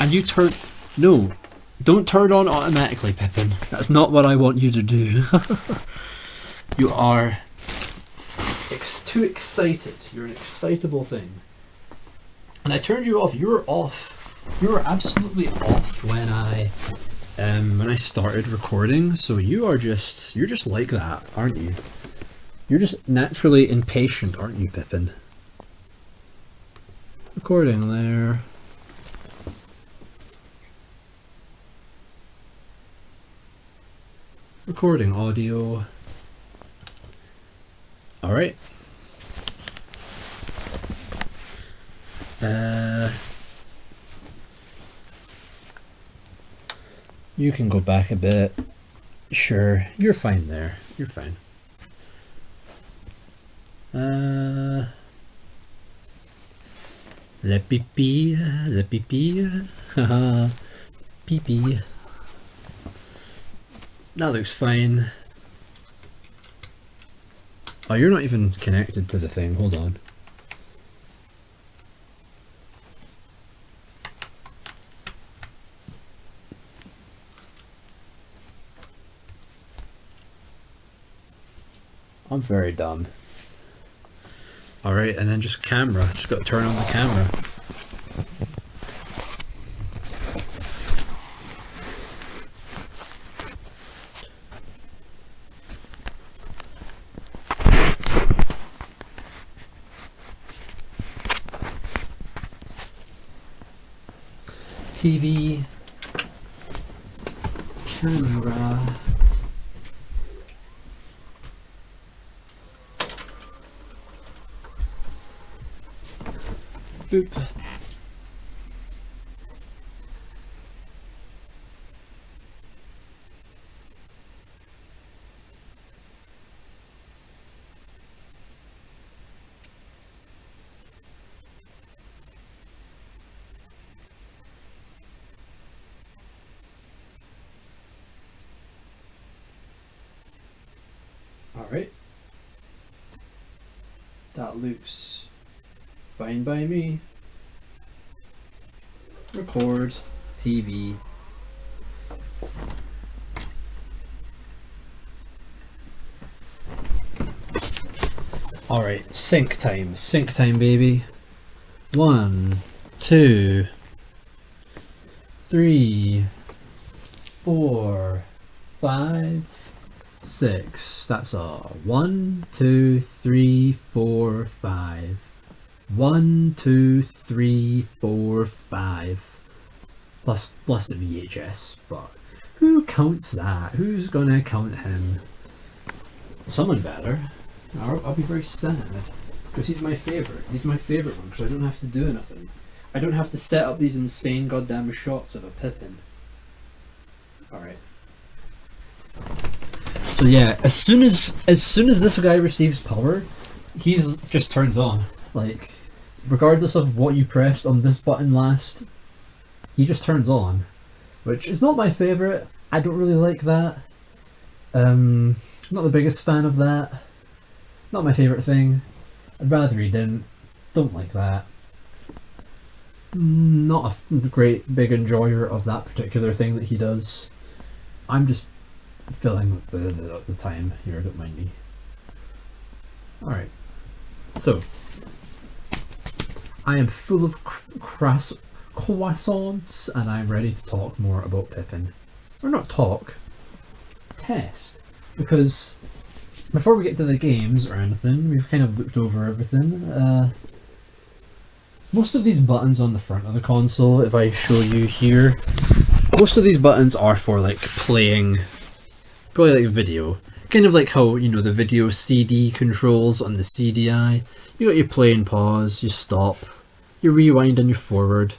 And you turn. No, don't turn on automatically, Pippin. That's not what I want you to do. You are too excited. You're an excitable thing. And I turned you off. You were off. You were absolutely off when I started recording. So you're just like that, aren't you? You're just naturally impatient, aren't you, Pippin? Recording there. Recording audio. Alright. You can go back a bit. Sure, you're fine there. You're fine. Le pipi, haha, pee. That looks fine. Oh, you're not even connected to the thing. Hold on. I'm very dumb. Alright, and then just camera. Just got to turn on the camera. TV, camera. Boop. Alright. That looks fine by me. Record, TV. Alright, sync time baby. 1, 2, 3, 4, 5, 6. That's all. 1, 2, 3, 4, 5. 1, 2, 3, 4, 5. Plus the VHS, but who counts that? Who's gonna count him? Someone better. I'll be very sad because he's my favourite. He's my favourite one because I don't have to do anything. I don't have to set up these insane goddamn shots of a Pippin. Alright. So yeah, as soon as this guy receives power, he's just turns on. Like, regardless of what you pressed on this button last, he just turns on. Which is not my favourite. I don't really like that. Not the biggest fan of that. Not my favourite thing. I'd rather he didn't. Don't like that. Not a great big enjoyer of that particular thing that he does. I'm just filling the time here, don't mind me. Alright. So, I am full of croissants and I'm ready to talk more about Pippin. Or not talk, test. Because before we get to the games or anything, we've kind of looked over everything. Most of these buttons on the front of the console, if I show you here, most of these buttons are for like playing, probably like video. Kind of like how, you know, the video CD controls on the CDI. You got your play and pause, you stop, you rewind and you forward.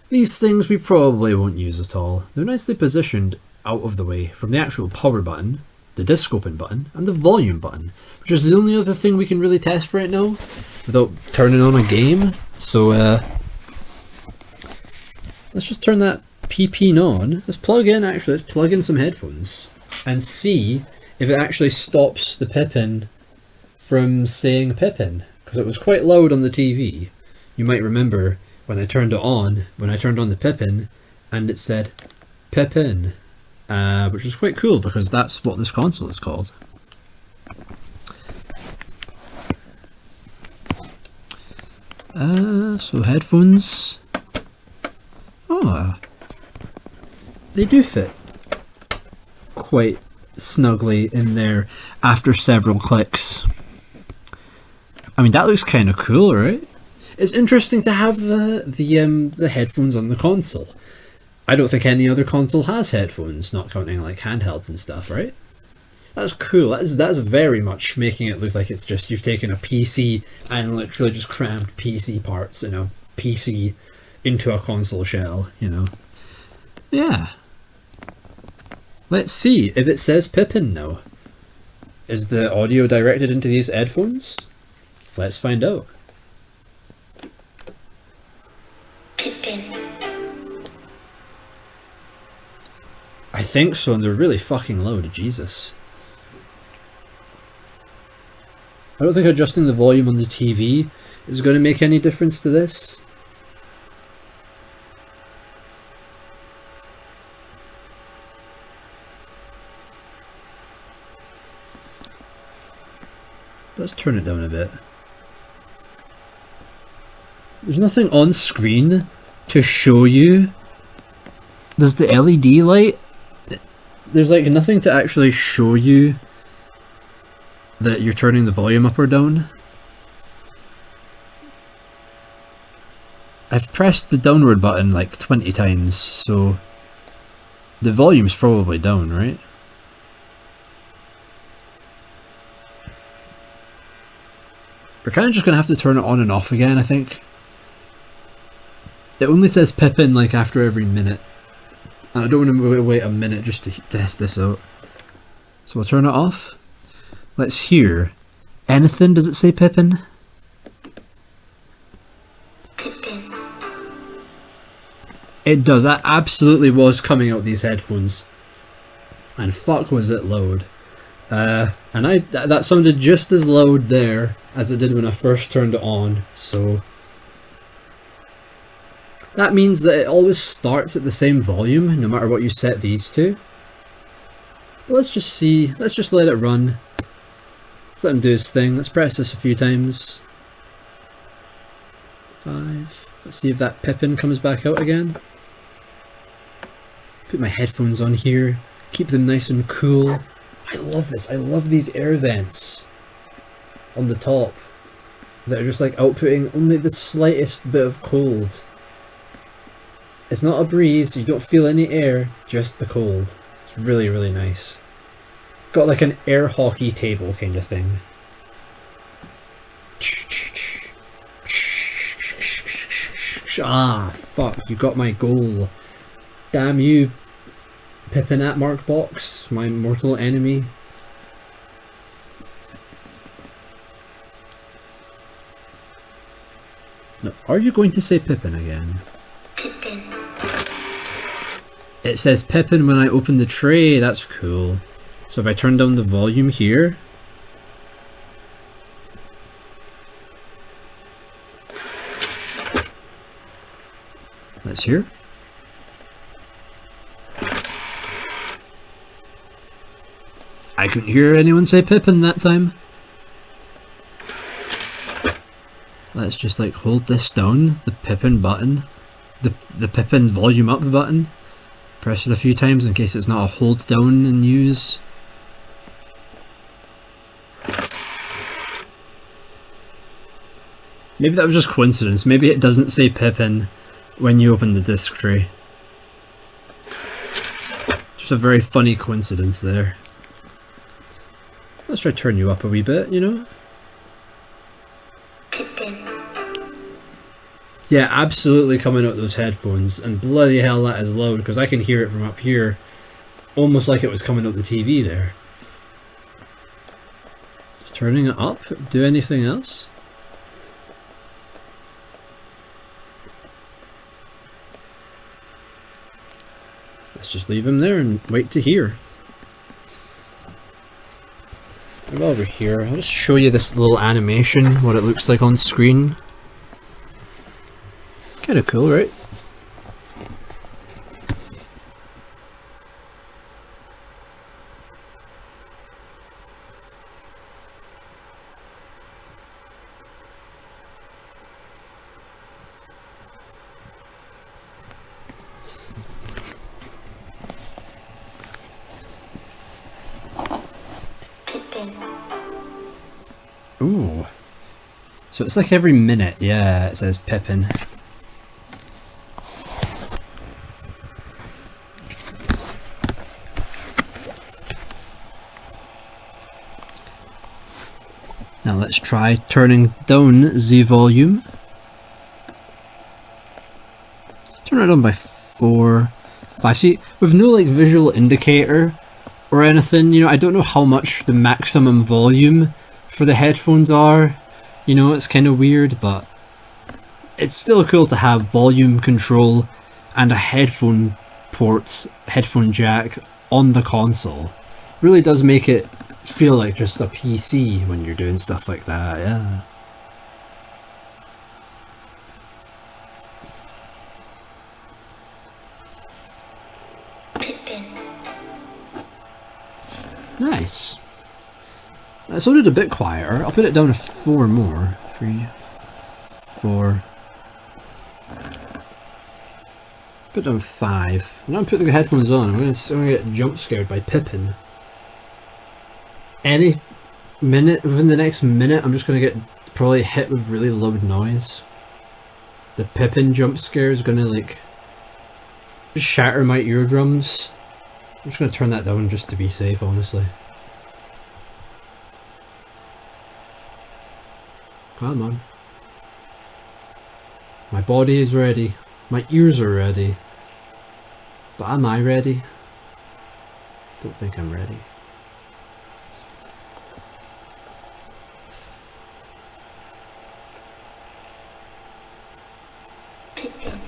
These things we probably won't use at all. They're nicely positioned out of the way from the actual power button, the disc open button, and the volume button, which is the only other thing we can really test right now without turning on a game. So let's just turn that Pippin on. Let's plug in some headphones and see if it actually stops the Pippin from saying Pippin, because it was quite loud on the TV. You might remember when I turned it on, when I turned on the Pippin, and it said Pippin. Which is quite cool because that's what this console is called. So headphones. Oh, they do fit quite snugly in there after several clicks. I mean, that looks kind of cool, right? It's interesting to have the headphones on the console. I don't think any other console has headphones, not counting like handhelds and stuff, right? That's cool. That's very much making it look like it's just you've taken a PC and literally just crammed PC parts in a PC into a console shell, you know. Yeah. Let's see if it says Pippin now. Is the audio directed into these headphones? Let's find out. Pippin. I think so, and they're really fucking loud, Jesus. I don't think adjusting the volume on the TV is going to make any difference to this. let's turn it down a bit. There's nothing on screen to show you. Does the LED light? There's like nothing to actually show you that you're turning the volume up or down. I've pressed the downward button like 20 times, so the volume's probably down, right? We're kind of just going to have to turn it on and off again, I think. It only says Pippin like after every minute. And I don't want to wait a minute just to test this out. So we'll turn it off. Let's hear. Anything, does it say Pippin? Pippin. It does, that absolutely was coming out these headphones. And fuck was it loud. And that sounded just as loud there as it did when I first turned it on, so that means that it always starts at the same volume no matter what you set these to. But let's just see, let's just let it run. Let's let him do his thing. Let's press this a few times. 5. Let's see if that Pippin comes back out again. Put my headphones on here, keep them nice and cool. I love this, I love these air vents on the top that are just like outputting only the slightest bit of cold. It's not a breeze, you don't feel any air, just the cold. It's really, really nice. Got like an air hockey table kind of thing. Ah, fuck, you got my goal. Damn you, Pippin Atmark box, my mortal enemy. No, are you going to say Pippin again? Pippin. It says Pippin when I open the tray, that's cool. So if I turn down the volume here, let's hear. I couldn't hear anyone say Pippin that time. Let's just like hold this down, the Pippin button, the Pippin volume up button. Press it a few times in case it's not a hold down and use. Maybe that was just coincidence. Maybe it doesn't say Pippin when you open the disc tray. Just a very funny coincidence there. Let's try to turn you up a wee bit, you know? Pippin. Yeah, absolutely coming out those headphones, and bloody hell that is loud, because I can hear it from up here, almost like it was coming out the TV there. Is turning it up do anything else? Let's just leave him there and wait to hear. And while we're here, I'll just show you this little animation, what it looks like on screen. Kinda cool, right? Pippin. Ooh. So it's like every minute, yeah, it says Pippin. Now let's try turning down the volume. Turn it on by 4, 5. See, with no like visual indicator or anything, you know, I don't know how much the maximum volume for the headphones are. You know, it's kind of weird, but it's still cool to have volume control and a headphone port, headphone jack on the console. Really does make it feel like just a PC when you're doing stuff like that, yeah. Pippin. Nice. That sounded a bit quieter. I'll put it down to 4 more. 3, 4. Put down 5. When I'm putting the headphones on, I'm gonna get jump scared by Pippin. Any minute, within the next minute, I'm just gonna get probably hit with really loud noise. The Pippin jump scare is gonna like shatter my eardrums. I'm just gonna turn that down just to be safe, honestly. Come on. My body is ready. My ears are ready. But am I ready? Don't think I'm ready. Pippin.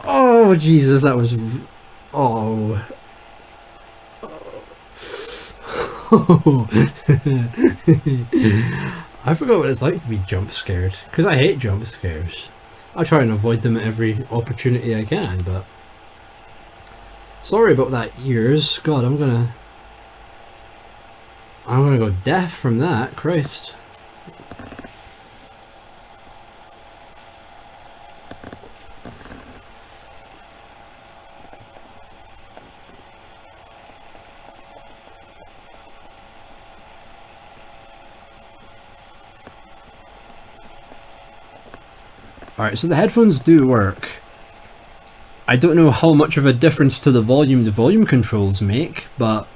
Oh Jesus, that was... Oh. I forgot what it's like to be jump scared, because I hate jump scares. I try and avoid them at every opportunity I can, but sorry about that, ears. God, I'm gonna go deaf from that. Christ. Alright, so the headphones do work. I don't know how much of a difference to the volume controls make, but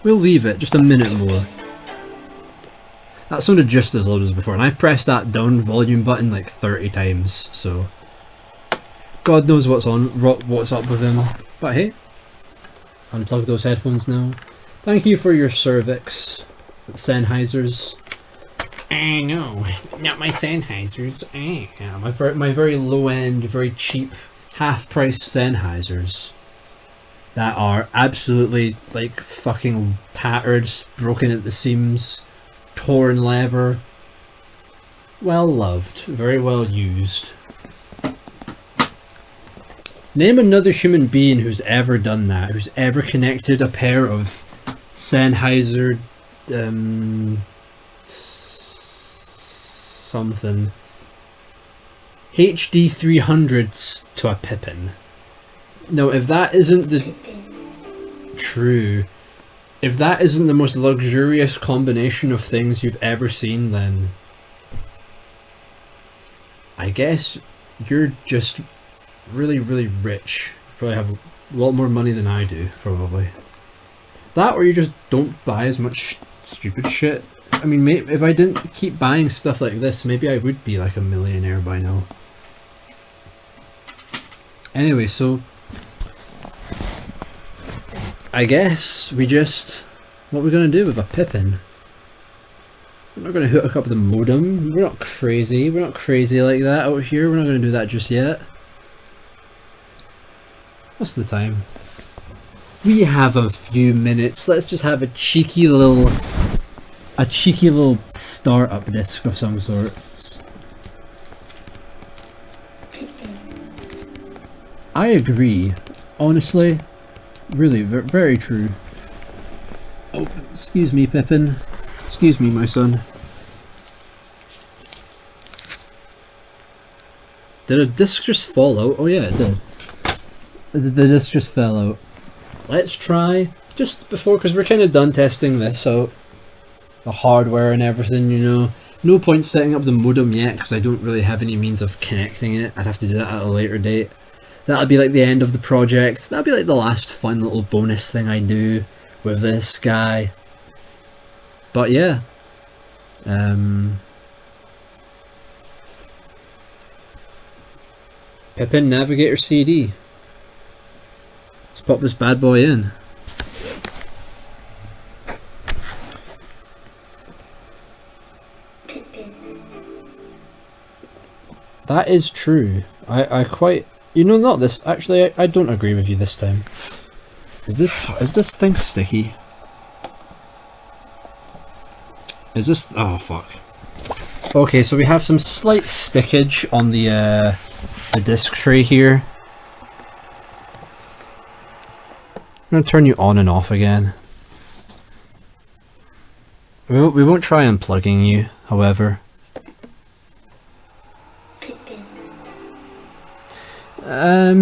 we'll leave it just a minute more. That sounded just as loud as before, and I've pressed that down volume button like 30 times, so God knows what's up with him. But hey, unplug those headphones now. Thank you for your cervix, Sennheisers. No, not my Sennheisers. Yeah, my very low-end, very cheap, half-price Sennheisers that are absolutely like fucking tattered, broken at the seams, torn leather. Well loved, very well used. Name another human being who's ever done that, who's ever connected a pair of Sennheiser something HD 300s to a Pippin. No, if that isn't the true, if that isn't the most luxurious combination of things you've ever seen, then I guess you're just really, really rich. Probably have a lot more money than I do, probably. That, or you just don't buy as much stupid shit. I mean, if I didn't keep buying stuff like this, maybe I would be like a millionaire by now. Anyway, so I guess we just... What we're going to do with a Pippin? We're not going to hook up the modem. We're not crazy. We're not crazy like that out here. We're not going to do that just yet. What's the time? We have a few minutes. Let's just have a cheeky little startup disc of some sort. I agree. Honestly, really, very true. Oh, excuse me, Pippin. Excuse me, my son. Did a disc just fall out? Oh yeah, it did. The disc just fell out. Let's try, just before, because we're kind of done testing this out. The hardware and everything, you know. No point setting up the modem yet, because I don't really have any means of connecting it. I'd have to do that at a later date. That'll be like the end of the project. That'll be like the last fun little bonus thing I do with this guy. But yeah. Pippin Navigator CD. Let's pop this bad boy in. That is true. I quite... You know, not this... Actually, I don't agree with you this time. Is this thing sticky? Is this... Oh, fuck. Okay, so we have some slight stickage on the disc tray here. I'm going to turn you on and off again. We won't try unplugging you, however. Pippin.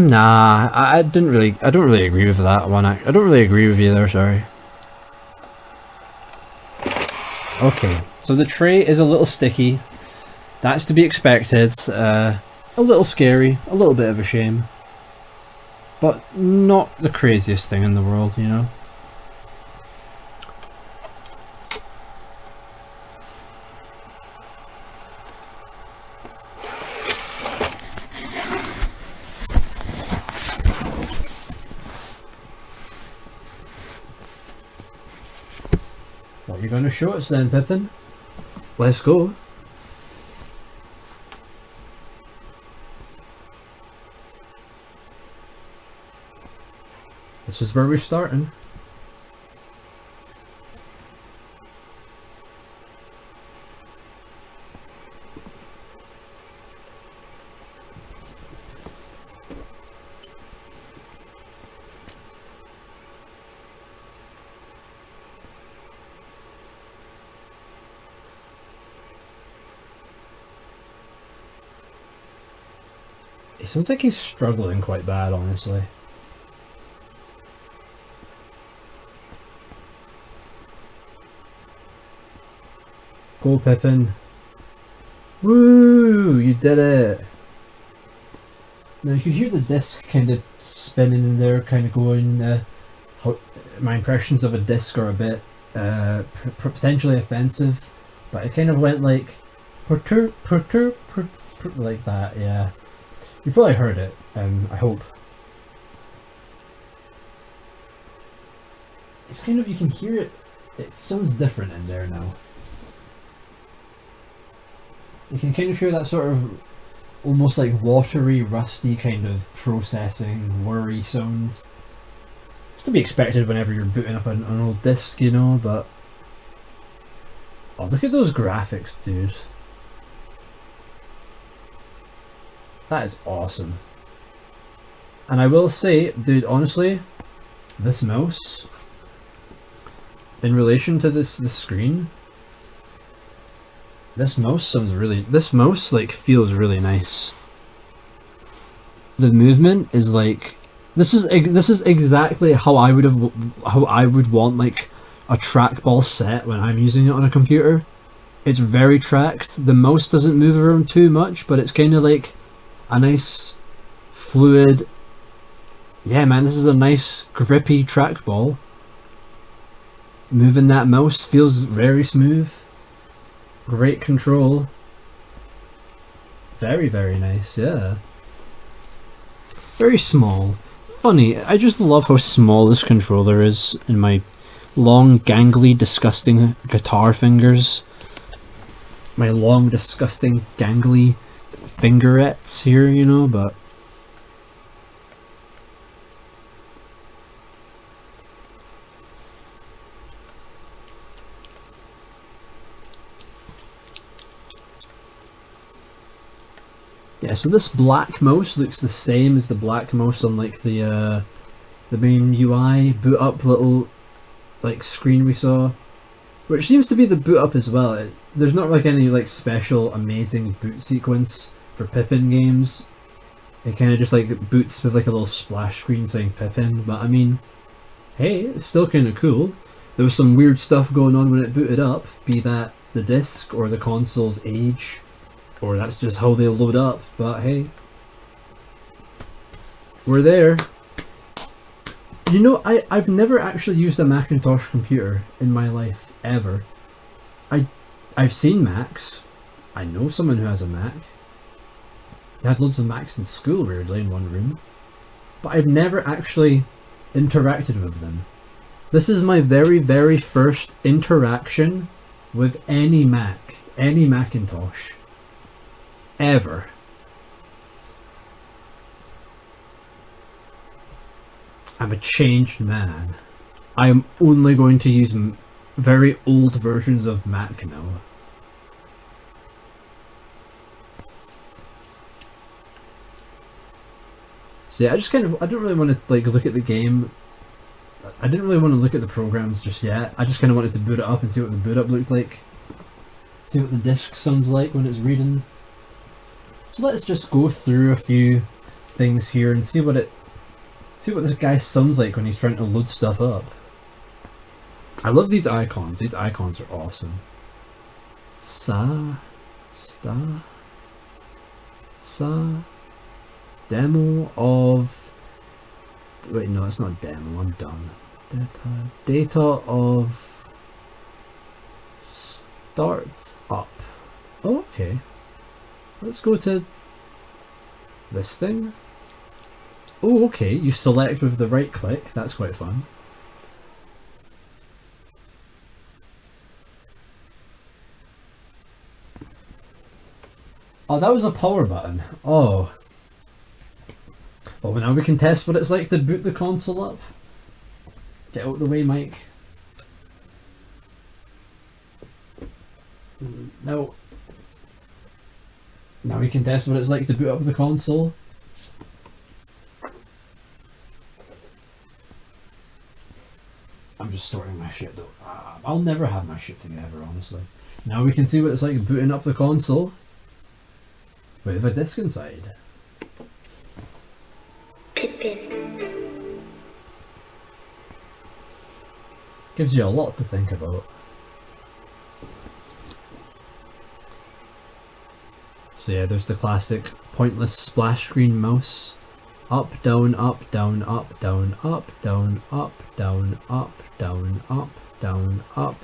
Nah, I don't really agree with that one. I don't really agree with you there, sorry. Okay, so the tray is a little sticky. That's to be expected. A little scary, a little bit of a shame. But not the craziest thing in the world, you know? What are you going to show us then, Pippin? Let's go. This is where we're starting. It sounds like he's struggling quite bad, honestly. Go, Pippin. Woo! You did it! Now you can hear the disc kind of spinning in there, kind of going, my impressions of a disc are a bit potentially offensive, but it kind of went like, pertur, pertur, pertur, like that, yeah. You probably heard it, I hope. It's kind of, you can hear it, it sounds different in there now. You can kind of hear that sort of almost like watery, rusty kind of processing, worry sounds. It's to be expected whenever you're booting up an old disc, you know, but... Oh, look at those graphics, dude. That is awesome. And I will say, dude, honestly, this mouse, in relation to this screen, this mouse like feels really nice. The movement is like, this is exactly how I would want like a trackball set when I'm using it on a computer. It's very tracked. The mouse doesn't move around too much, but it's kind of like a nice fluid. Yeah, man, this is a nice grippy trackball. Moving that mouse feels very smooth. Great control. Very, very nice, yeah. Very small. Funny, I just love how small this controller is in my long, gangly, disgusting guitar fingers. My long, disgusting, gangly fingerets here, you know, but... Yeah, so this black mouse looks the same as the black mouse on like the main UI boot up little like screen we saw, which seems to be the boot up as well. There's not like any like special amazing boot sequence for Pippin games. It kind of just like boots with like a little splash screen saying Pippin, but I mean, hey, it's still kind of cool. There was some weird stuff going on when it booted up, be that the disc or the console's age. Or that's just how they load up, but hey. We're there. You know, I've never actually used a Macintosh computer in my life, ever. I've seen Macs. I know someone who has a Mac. They had loads of Macs in school, weirdly, in one room. But I've never actually interacted with them. This is my very, very first interaction with any Mac, any Macintosh. Ever. I'm a changed man. I am only going to use very old versions of Mac now. So yeah, I don't really want to like look at the game. I didn't really want to look at the programs just yet. I just kind of wanted to boot it up and see what the boot up looked like. See what the disc sounds like when it's reading. So let's just go through a few things here and see what this guy sounds like when he's trying to load stuff up. I love these icons. These icons are awesome. Demo of... Wait, no, it's not demo. I'm done. Data of... Start up. Oh, okay. Let's go to this thing. Oh, okay. You select with the right click. That's quite fun. Oh, that was a power button. Oh. Well, now we can test what it's like to boot the console up. Get out of the way, Mike. Now we can test what it's like to boot up the console. I'm just sorting my shit though. I'll never have my shit together, honestly. Now we can see what it's like booting up the console with a disc inside. Pippin. Gives you a lot to think about. So yeah, there's the classic pointless splash screen mouse. Up, down, up, down, up, down, up, down, up, down, up, down, up, down, up.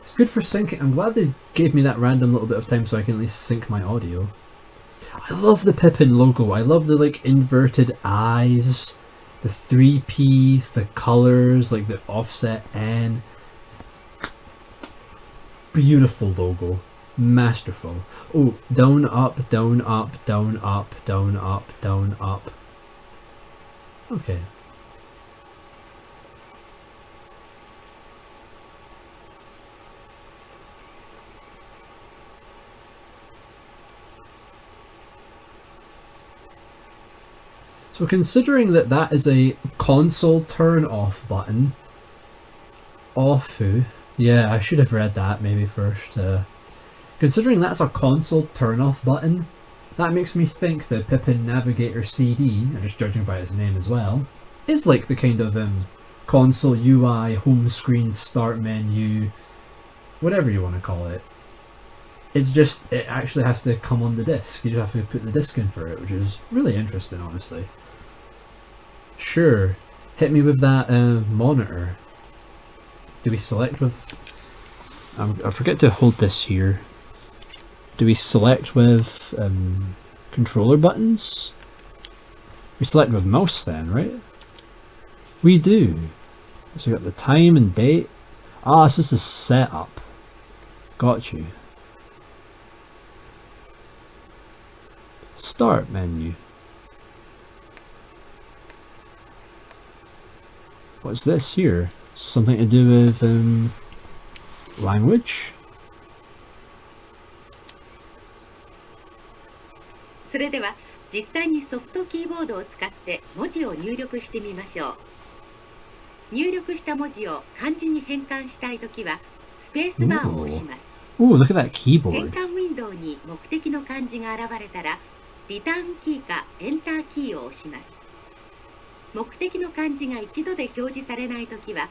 It's good for syncing. I'm glad they gave me that random little bit of time so I can at least sync my audio. I love the Pippin logo. I love the like inverted eyes, the 3 P's, the colors, like the offset N. Beautiful logo. Masterful. Oh, down, up, down, up, down, up, down, up, down, up. Okay. So considering that that is a console turn off button, offu, yeah, I should have read that maybe first. Considering that's a console turn off button, that makes me think the Pippin Navigator CD, and just judging by its name as well, is like the kind of console UI, home screen, start menu, whatever you want to call it. It's just, it actually has to come on the disc. You just have to put the disc in for it, which is really interesting, honestly. Sure, hit me with that monitor. Do we select with... I forget to hold this here. Do we select with controller buttons? We select with mouse then, right? We do. So we got the time and date. Ah, so this is setup. Got you. Start menu. What's this here? Something to do with language? それでは実際にソフトキーボードを使って文字を入力してみましょう。入力した文字を漢字に変換したいときはスペースバーを押します。Ooh, look at that 変 keyboard. 換ウィンドウに目的の漢字が現れたらリターンキーかエンターキーを押します。目的の漢字が一度で表示されないときは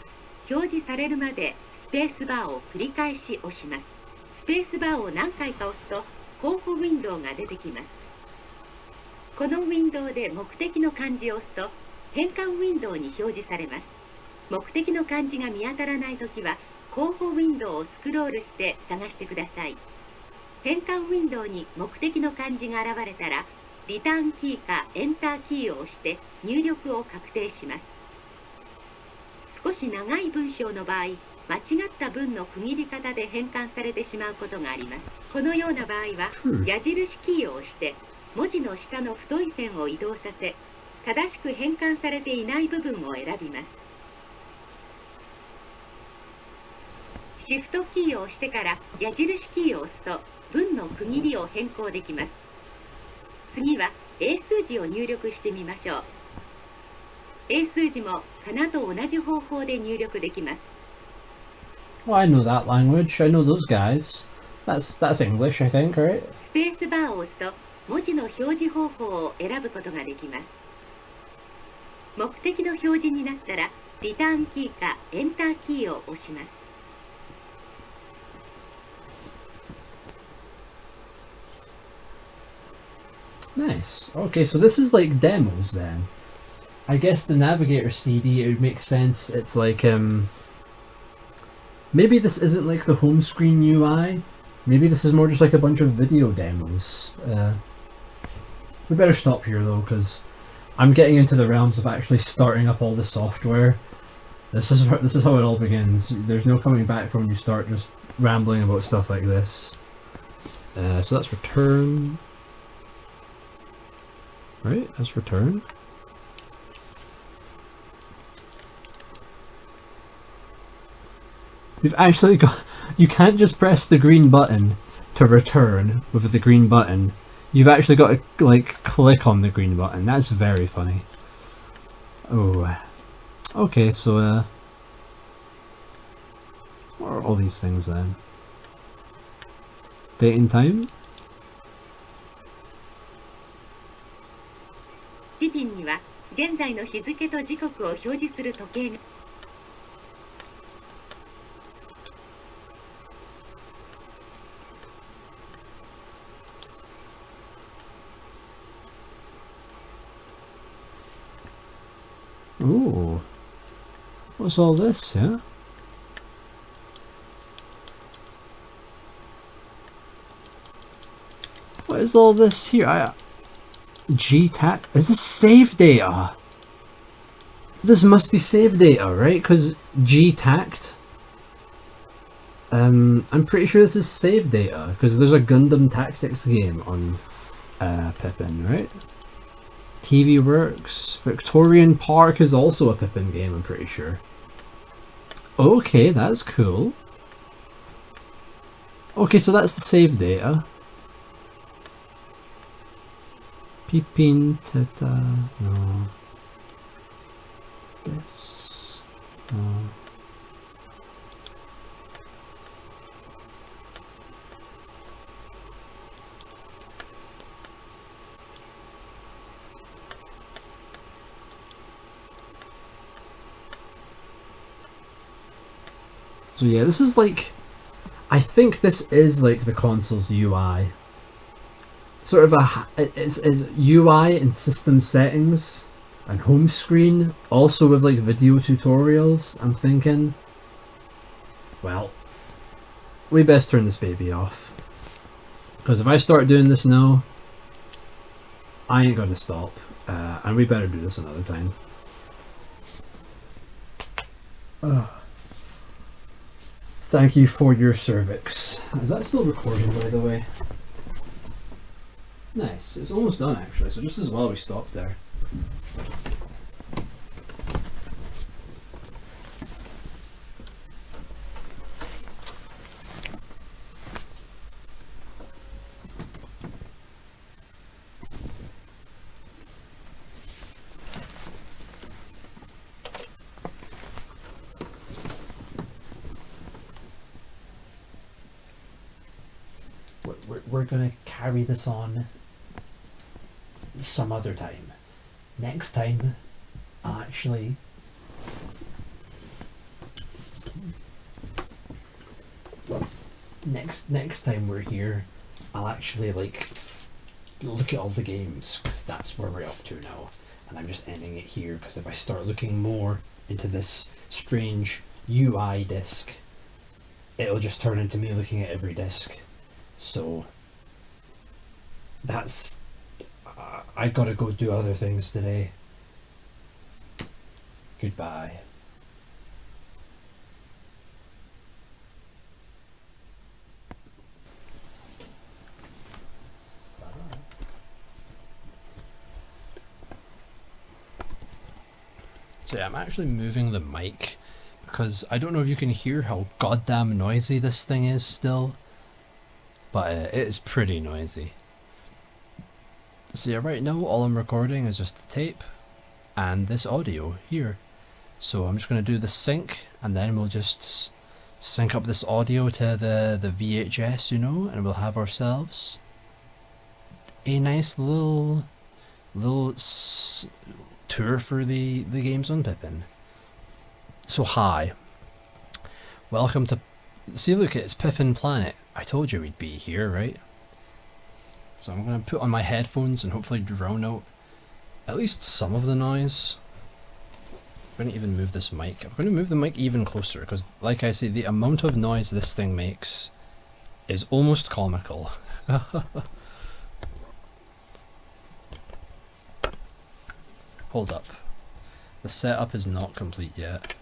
表示されるまでスペースバーを繰り返し押します。スペースバーを何回か押すと候補ウィンドウが出てきます。このウィンドウで目的の漢字を押すと変換ウィンドウに表示されます。目的の漢字が見当たらないときは候補ウィンドウをスクロールして探してください。変換ウィンドウに目的の漢字が現れたらリターンキーかエンターキーを押して入力を確定します。少し長い文章の場合、間違った文の区切り方で変換されてしまうことがあります。このような場合は矢印キーを押して文字の下の太い線を移動させ、正しく変換されていない部分を選びます。シフトキーを押してから矢印キーを押すと文の区切りを変更できます。次は英数字を入力してみましょう。英数字も花と同じ方法で入力できます。 Well, I know that language. I know those guys. That's English, I think, right? スペースバーを押すと文字の表示方法を選ぶことができます。目的の表示になったらリターンキーかエンターキーを押します。 Nice. Okay, so this is like demos then. I guess the Navigator CD, it would make sense. It's like, maybe this isn't like the home screen UI. Maybe this is more just like a bunch of video demos. We better stop here though, because I'm getting into the realms of actually starting up all the software. This is how it all begins. There's no coming back from when you start just rambling about stuff like this. So that's return. Right, that's return. We've actually got... You can't just press the green button to return with the green button. You've actually got to, like, click on the green button. That's very funny. Oh. Okay, so, what are all these things then? Date and time? ピピンには現在の日付と時刻を表示する時計が Ooh. What's all this, yeah? What is all this here? GTAC? Is this save data? This must be save data, right? Because GTACT. I'm pretty sure this is save data, because there's a Gundam Tactics game on Pippin, right? TV Works. Victorian Park is also a Pippin game, I'm pretty sure. Okay, that's cool. Okay, so that's the save data. Pippin Teta... no. This... no. So yeah, this is like... I think this is like the console's UI. Sort of it's UI and system settings and home screen, also with like video tutorials, I'm thinking. Well, we best turn this baby off. Because if I start doing this now, I ain't gonna stop. And we better do this another time. Thank you for your cervix. Is that still recording, by the way? Nice. It's almost done, actually, so just as well we stopped there. We're gonna carry this on some other time. Next time, I'll actually... Next time we're here, I'll actually like look at all the games, because that's where we're up to now. And I'm just ending it here, because if I start looking more into this strange UI disc, it'll just turn into me looking at every disc. So that's... I gotta go do other things today. Goodbye. So yeah, I'm actually moving the mic because I don't know if you can hear how goddamn noisy this thing is still, but it is pretty noisy. So yeah, right now all I'm recording is just the tape and this audio here. So I'm just going to do the sync, and then we'll just sync up this audio to the VHS, you know, and we'll have ourselves a nice little tour for the games on Pippin. So hi, welcome to, see, look, it's Pippin Planet. I told you we'd be here, right? So I'm going to put on my headphones and hopefully drown out at least some of the noise. I'm going to even move this mic. I'm going to move the mic even closer because, like I say, the amount of noise this thing makes is almost comical. Hold up. The setup is not complete yet.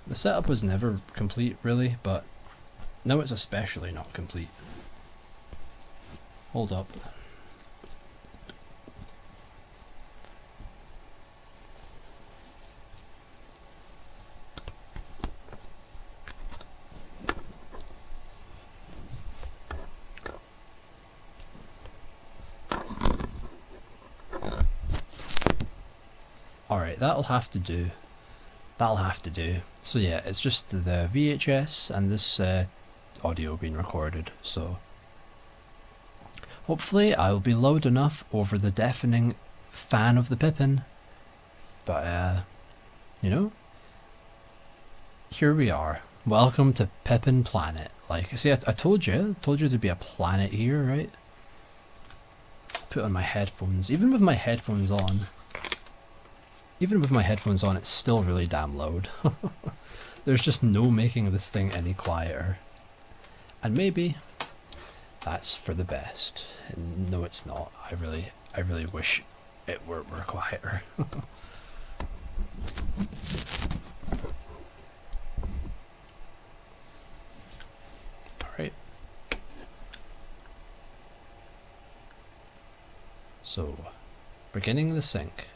The setup was never complete, really, but now it's especially not complete. Hold up. Alright, that'll have to do. That'll have to do. So yeah, it's just the VHS and this audio being recorded, so hopefully I will be loud enough over the deafening fan of the Pippin. But you know, here we are. Welcome to Pippin Planet. Like, see, I told you there'd be a planet here, right? Put on my headphones. Even with my headphones on, it's still really damn loud. There's just no making this thing any quieter. And maybe that's for the best. And no, it's not. I really wish it were quieter. Alright. So, beginning the sync.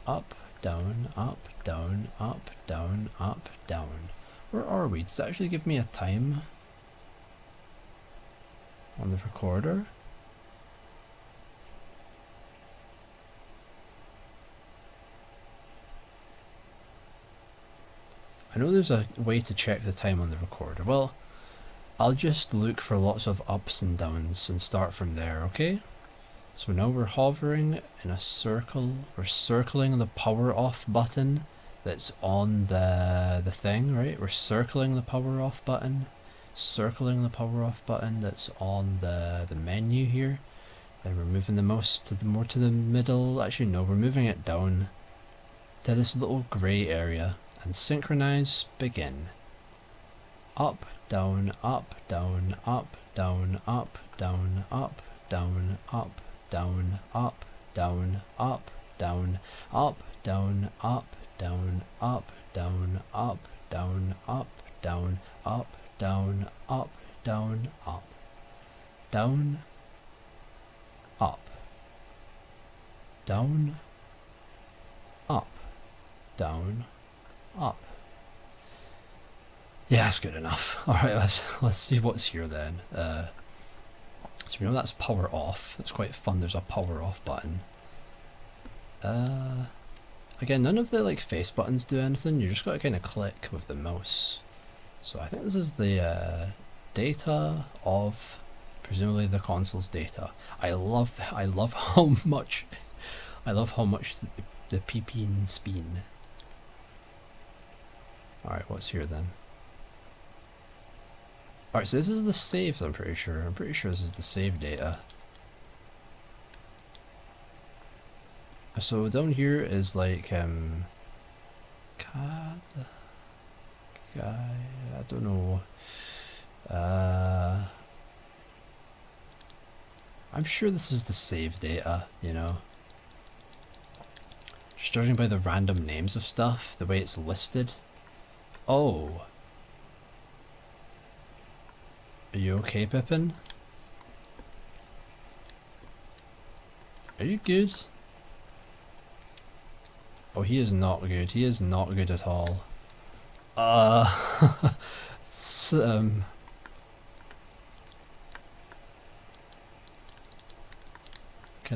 Up, down, up, down, up, down, up, down. Where are we? Does it actually give me a time on the recorder? I know there's a way to check the time on the recorder. Well, I'll just look for lots of ups and downs and start from there, okay? So now we're hovering in a circle. We're circling the power off button that's on the thing, right? We're circling the power off button, circling the power off button that's on the menu here. Then we're moving the mouse to more to the middle. Actually, no, we're moving it down to this little grey area. And synchronize, begin. Up, down, up, down, up, down, up, down, up, down, up, down, up, down, up, down, up, down, up, down, up, down, up, down, up, down, up, down, up, down, up, down, up, down, up, down, up. Yeah, that's good enough. Alright, let's see what's here then. So we know that's power off. That's quite fun. There's a power off button. Again, none of the like face buttons do anything. You just got to kind of click with the mouse. So I think this is the data of presumably the console's data. I love how much the Pippin spin. Alright, what's here then? Alright, so this is the saves, I'm pretty sure. I'm pretty sure this is the save data. So down here is like, I don't know. I'm sure this is the save data, you know. Just judging by the random names of stuff, the way it's listed. Oh. Are you okay, Pippin? Are you good? Oh, he is not good. He is not good at all. It's, can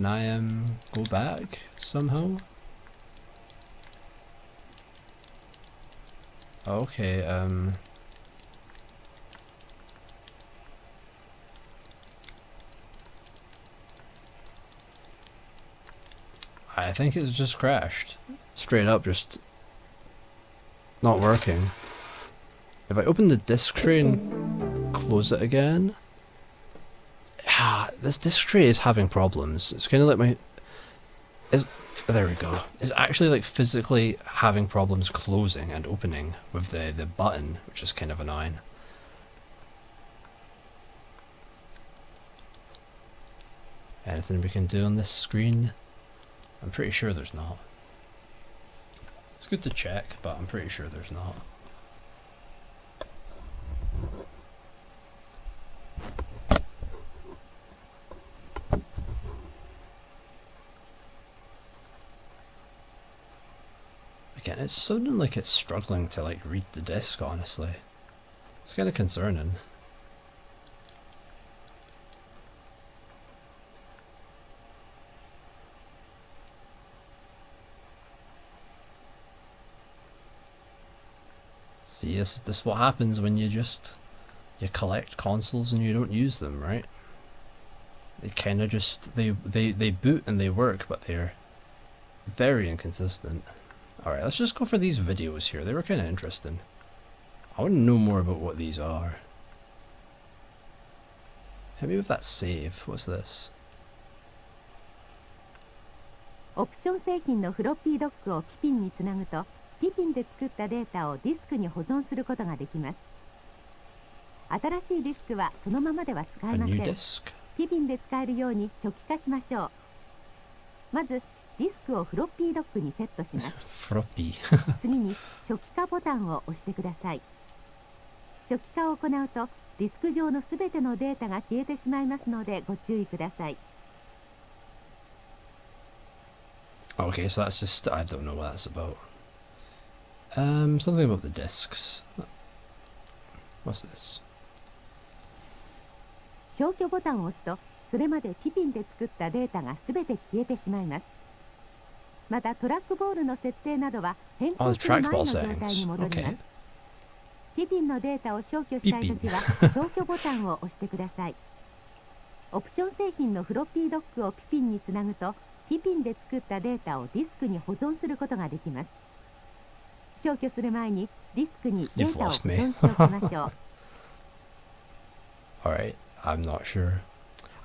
I go back somehow? Okay, I think it's just crashed. Straight up, just not working. If I open the disk tray and close it again... this disk tray is having problems. It's kind of like my... there we go. It's actually like physically having problems closing and opening with the button, which is kind of annoying. Anything we can do on this screen? I'm pretty sure there's not. It's good to check, but I'm pretty sure there's not. Again, it's sounding like it's struggling to like read the disc, honestly. It's kind of concerning. See, this is what happens when you collect consoles and you don't use them, right? They kind of just they boot and they work, but they're very inconsistent. Alright, let's just go for these videos here. They were kind of interesting. I want to know more about what these are. Hit me with that save. What's this? オプション製品のフロッピードックをピピンにつなぐと、ピピンで作ったデータをディスクに保存することができます。新しいディスクはそのままでは使えません。ピピンで使えるように初期化しましょう。まず、ディスクをフロッピードックにセットします。フロッピー。次に初期化ボタンを押してください。初期化を行うとディスク上のすべてのデータが消えてしまいますのでご注意ください。Okay, so that's just, I don't know what that's about. Something about the discs. What's this? 消去ボタンを押すとそれまでピピンで作ったデータがすべて消えてしまいます。またトラックボールの設定などは変更する前の状態に戻ります。ピピンのデータを消去したいときは消去ボタンを押してください。オプション製品のフロッピードックをピピンにつなぐとピピンで作ったデータをディスクに保存することができます。消去する前にディスクにデータを保存しておきましょう。Alright, I'm not sure.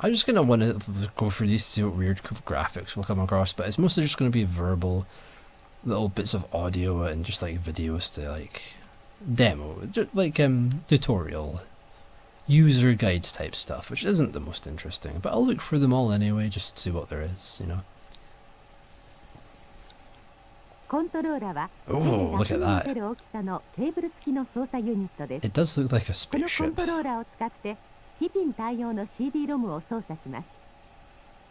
I'm just gonna want to go through these, see what weird graphics we'll come across, but it's mostly just gonna be verbal, little bits of audio and just like videos to like demo, just like tutorial, user guide type stuff, which isn't the most interesting, but I'll look through them all anyway, just to see what there is, you know. Oh, look at that. It does look like a spaceship. ピピン対応の CD ロムを操作します。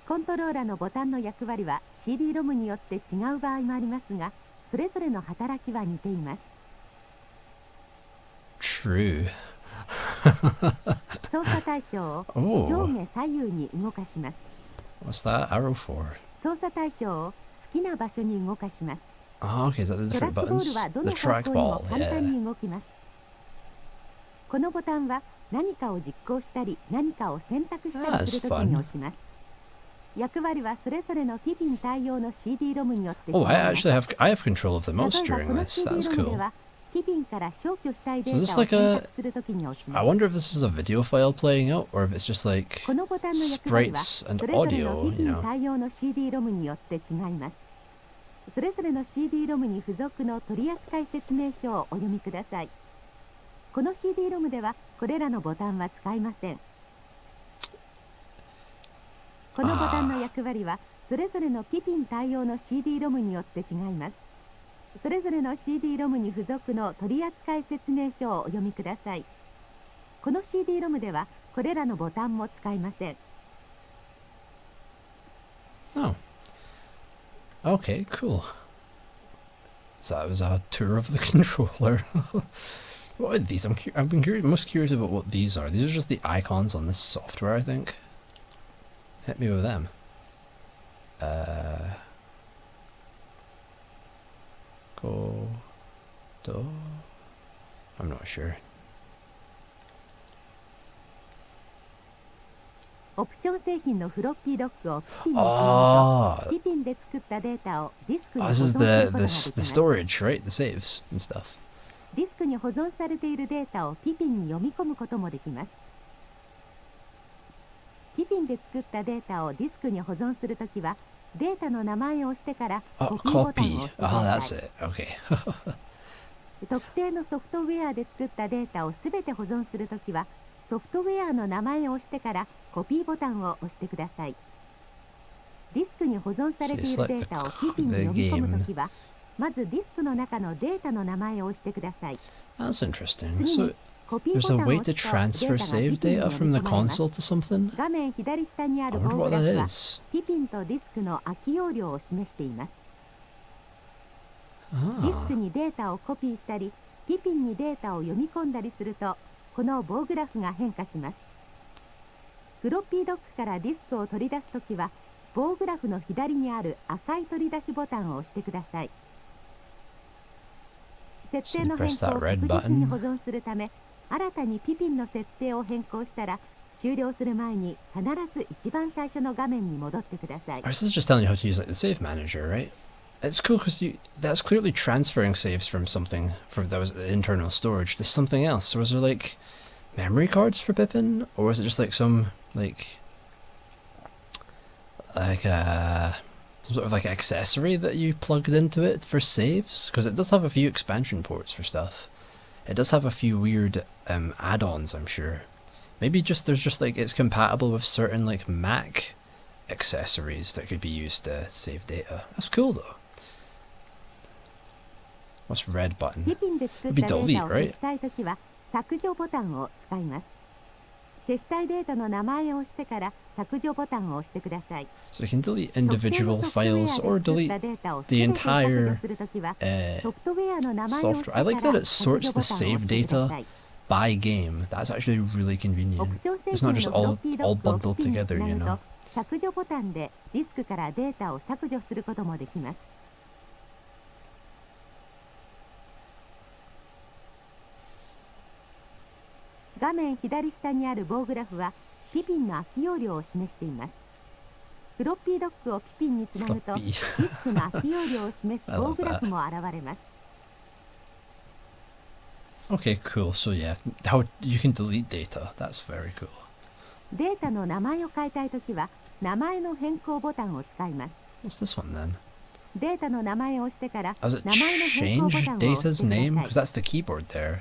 コントローラのボタンの役割は CD ロムによって違う場合もありますが、それぞれの働きは似ています。True. 操作対象を上下左右に動かします。What's that arrow for? 操作対象を好きな場所に動かします。Oh, okay, is that the different buttons? The trackball, yeah. 簡単に動きます。このボタンは何かを実行したり何かを選択したりするときに押します。役割はそれぞれのピピン対応の CD ロムによって違います。Oh, I have control of the mouse during this. That's cool. ピピンから消去したいデー So タ is を this 選 like 択するときに押し I ます。 wonder if this is a video file playing out or if it's just like このボタンの役割は sprites そ and れぞれの audio, ピピ you ン know. 対応の CD ロムによって違います。それぞれの CD ロムに付属の取扱説明書をお読みください。この CD ロムではこれらのボタンは使いません。このボタンの役割はそれぞれのピピン対応の CD ロムによって違います。それぞれの CD ロムに付属の取扱説明書をお読みください。この CD ロムではこれらのボタンも使いません。Oh. Okay, cool. So that was a tour of the controller. What are these? I've been most curious about what these are. These are just the icons on this software, I think. Hit me with them. Go. Do. I'm not sure. オプション製品のフロッピードックをピピンにつなぐと、ピピンで作ったデータをディスクに保 This 存 is することができ the ます。 storage, right? The saves and stuff. ディスクに保存されているデータをピピンに読み込むこともできます。ピピンで作ったデータをディスクに保存するときは、データの名前を押してからコ Oh, ピーボタンを copy. 押してく Ah, だ that's さい。 it. Okay. 特定のソフトウェアで作ったデータをすべて保存するときは、ソフトウェアの名前を押してからコピーボタンを押してください。ディスクに保存されているデータをピピンに読み込むときは、まずディスクの中のデータの名前を押してください。 That's interesting. 次 So にコピー there's ボ a タンを way 押 to すとデ transfer ータが save ピピンに data 読 from み the 込まれます。 console to something? 画面左下にあ I る wonder 棒グ what ラ that フは is. ピピンとディスクの空き容量を示しています。ディスク Ah. にデータをコピーしたり、ピピンにデータを読み込んだりすると、この棒グラフが変化します。フロッピードックからディスクを取り出すときは、棒グラフの左にある赤い取り出しボタンを押してください。設定の変更を確実に保存するため、新たにピピンの設定を変更したら、終了する前に必ず一番最初の画面に戻ってください。 This is just telling you how to use like the save manager, right? It's cool because that's clearly transferring saves from something from that was internal storage to something else. So was there like memory cards for Pippin, or was it just like some some sort of like accessory that you plugged into it for saves? Because it does have a few expansion ports for stuff. It does have a few weird add-ons, I'm sure. Maybe just there's just like it's compatible with certain like Mac accessories that could be used to save data. That's cool though. What's red button? ピピンで作ったデータを消したいときは削除ボタンを使います。消したいデータの名前を押してから削除ボタンを押してください。 So you can delete individual files or delete the entire software. I like that it sorts the save data by game. That's actually really convenient. It's not just all bundled together, you know. 削除ボタンでディスクからデータを削除することもできます。画面左下にある棒グラフはピピンの空き容量を示しています。フロッピードックをピピンにつなぐとディスクの空き容量を示す棒グラフも現れます。Okay, cool. So yeah, how you can delete data. That's very cool. データの名前を変えたいときは名前の変更ボタンを使います。 What's this one then? データの名前を押してから Does it 名前の変更ボ change タンを押 data's してくだ name? さ Because い。 that's the keyboard there.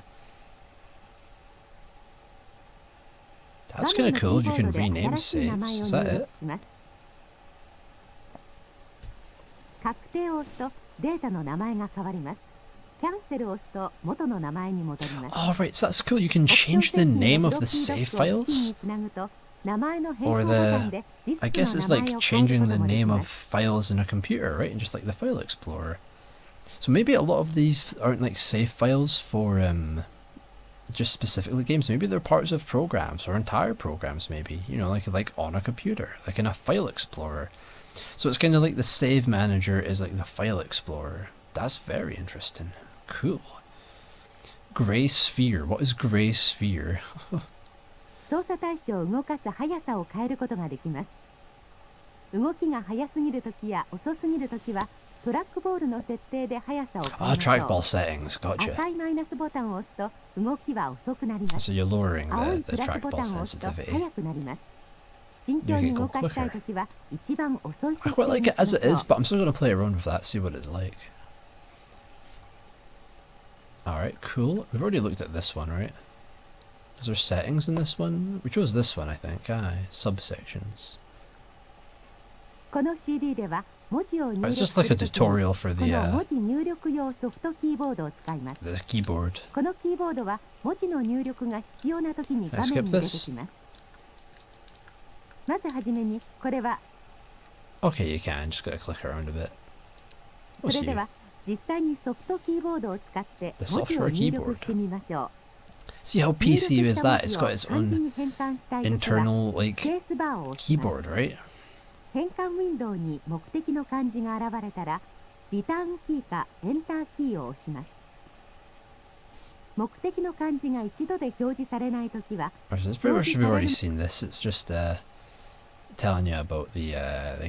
画 That's 面 kind の of キー cool. ボ You ー can ドで rename 新しい名前を saves. 入 Is that 力 it? します。確定を押すとデータの名前が変わります。キャンセルを押すと元の名前に戻ります。 Oh right, so that's cool. You can change the name of the save files? 名前の変 Or 更ボタン the... でディ I ス guess クの it's 名前 like を変える changing こ the ともでき name ま of す。 files in a computer, right? And just like the file explorer. So maybe a lot of these aren't like save files for just specifically games. Maybe they're parts of programs or entire programs maybe. You know, like on a computer, like in a file explorer. So it's kind of like the save manager is like the file explorer. That's very interesting. Cool. Gray sphere. What is gray sphere? 操作対象を動かす速さを変えることができます。動きが速すぎるときや遅すぎるときはトラックボールの設定で速さを変え Ah, ましょ trackball う。 settings. Gotcha. 赤いマイナスボタンを押すと動きは遅くなります。 So you're lowering 青い the プラスボ trackball タンを押すと sensitivity. 速くなります。慎重に動かしたいときは一番遅い I 設 quite 定 like に it as し it ま is, しょ but I'm still going to play around with that, see what it's like. Alright, cool. We've already looked at this one, right? Is there settings in this one? We chose this one, I think. Aye, subsections. う。この CD では文字を入 Oh, 力 it's す just like a るときに tutorial for こ the の文字入力用ソフトキーボードを使います。 keyboard. このキーボードは文字の入力が必要なときに画面に出てきます。まずはじめにこれは Okay, you can. Just gotta click around a bit. そ What's れで you? は実際にソフトキーボードを使って The 文字を software 入力 keyboard. してみましょう。 See how 入 PC 力 is した that? 文 It's 字を got its 漢字 own に変換したいときは internal, like, スペースバーを押します。 keyboard, right? 変換ウィンドウに目的の漢字が現れたらリターンキーかエンターキーを押します。目的の漢字が一度で表示されないときは、 This pretty much we've already seen this. It's just telling you about the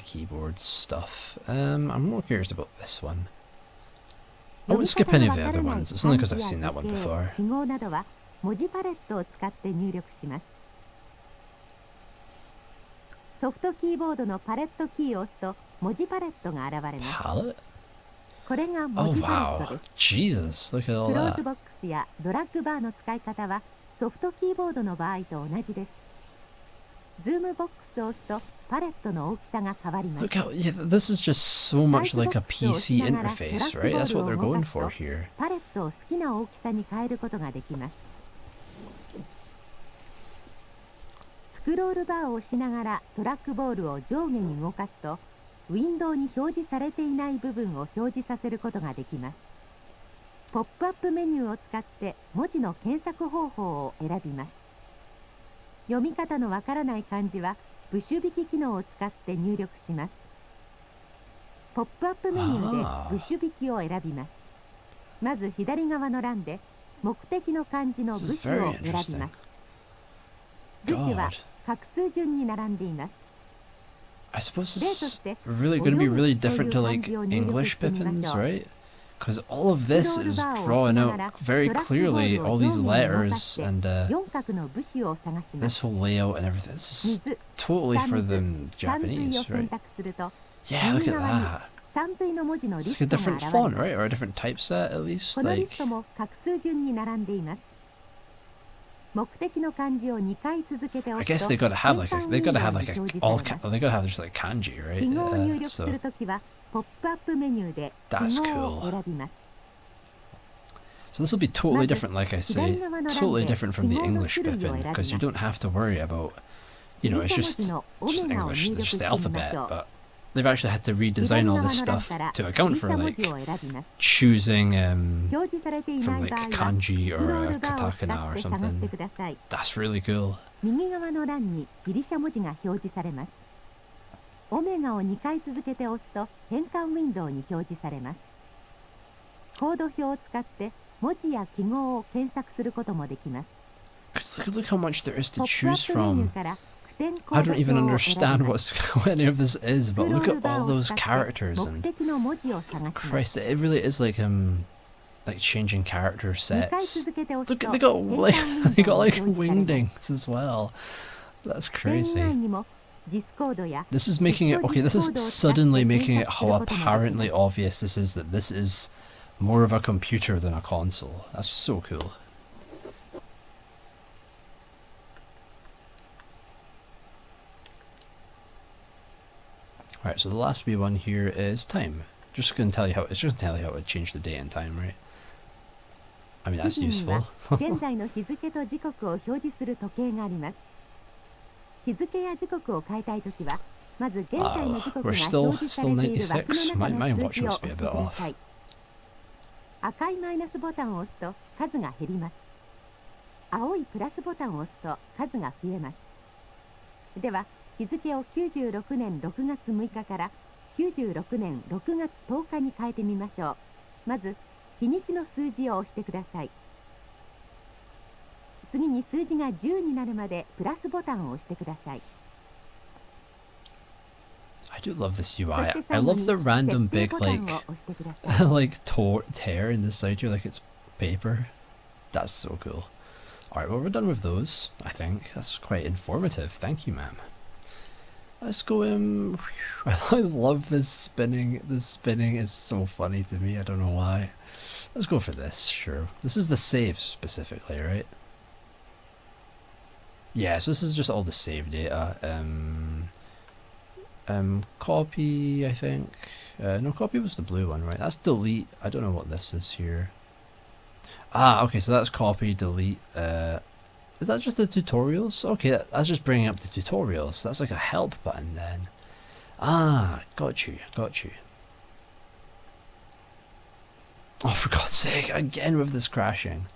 keyboard stuff. I'm more curious about this one. I won't skip any of the other ones. It's only because I've seen that one before. 記号などは文字パレットを使って入力します。ソフトキーボードのパレットキーを押すと文字パレットが現れます。 Palette? これが Oh 文字パレッ wow. トです。 Jesus, look at ク all ローズ that. ボックスやドラッグバーの使い方はソフトキーボードの場合と同じです。ズームボックスを押すとパレットの大きさが変わります。 Look how, yeah, this is just so much like a PC interface, right? That's what they're going for here. パレットを好きな大きさに変えることができます。スクロールバーを押しながらトラックボールを上下に動かすと、ウィンドウに表示されていない部分を表示させることができます。ポップアップメニューを使って文字の検索方法を選びます。読み方のわからない漢字は部首引き機能を使って入力します。ポップアップメニューで部首引きを選びます。まず左側の欄で目的の漢字の部首を選びます。部首は画数順に並んでいます。 I suppose it's really going to be really different to like English Pippins, right? Because all of this is drawing out very clearly all these letters and this whole layout and everything. This is totally for the Japanese, right? Yeah, look at that. It's like a different font, right? Or a different typeset at least. このリ Like, ストも画数順に並んでいます。目的の漢字を2回続けて I 押 guess すと they gotta have like they gotta have like 表示 all されます。 they gotta have just like kanji, 記号を入 right? 力す So るときはポップアップメニューで記 That's 号を cool. 選びます。 so this will be totally different, like I say, totally different from the English Pippin because you don't have to worry about, you know, it's just English, it's just the alphabet, but they've actually had to redesign all this stuff to account for like choosing 表示されてい from ない like 場合は kanji スクロ or ー a ルバーを使 katakana っ or て探して something. ください。 That's really cool. 右側の欄にギリシャ文字が表示されます。オメガを2回続けて押すと変換ウィンドウに表示されます。コード表を使って文字や記号を検索することもできます。 Look how much there is to ポップア choose ップメニュ from. ーから苦点コ I ード don't 表 even を選び understand ます。 what any of this is, ス but クロ look ール at バー all を those 使って characters 目 and 的の文字を探します。 Christ, it really is like changing character 2回 sets. 続けて押す Look, と they got 変 like 換ウィン they ド got ウに like 表示されます。 wingdings as well. That's ペン以外 crazy. にもディスコードや This is making it okay. This is suddenly making it how apparently obvious this is that this is more of a computer than a console. That's so cool. Alright, so the last wee one here is time. Just gonna tell you how it's just gonna tell you how to change the date and time, right? I mean that's 記事には useful. 現在の日付と時刻を表示する時計があります。日付や時刻を変えたいときは、まず現在の時刻が we're 表示されている枠の still 中 My の watch 数字を must 押 be a して bit くだ off. さい。赤いマイナスボタンを押すと数が減ります。青いプラスボタンを押すと数が増えます。では、日付を96年6月6日から96年6月10日に変えてみましょう。まず、日にちの数字を押してください。次に数字が10になるまでプラスボタンを押してください。 I do love this UI. I love the random big like like tear in the side here, like it's paper. That's so cool. Alright, well we're done with those, I think. That's quite informative. Thank you, ma'am. Let's go I love this spinning. This spinning is so funny to me, I don't know why. Let's go for this, sure. This is the save specifically, right? Yeah, so this is just all the save data. Copy, I think. No, copy was the blue one, right? That's delete. I don't know what this is here. Ah, okay, so that's copy, delete. Is that just the tutorials? Okay, that's just bringing up the tutorials. That's like a help button then. Ah, got you, got you. Oh, for God's sake, again with this crashing.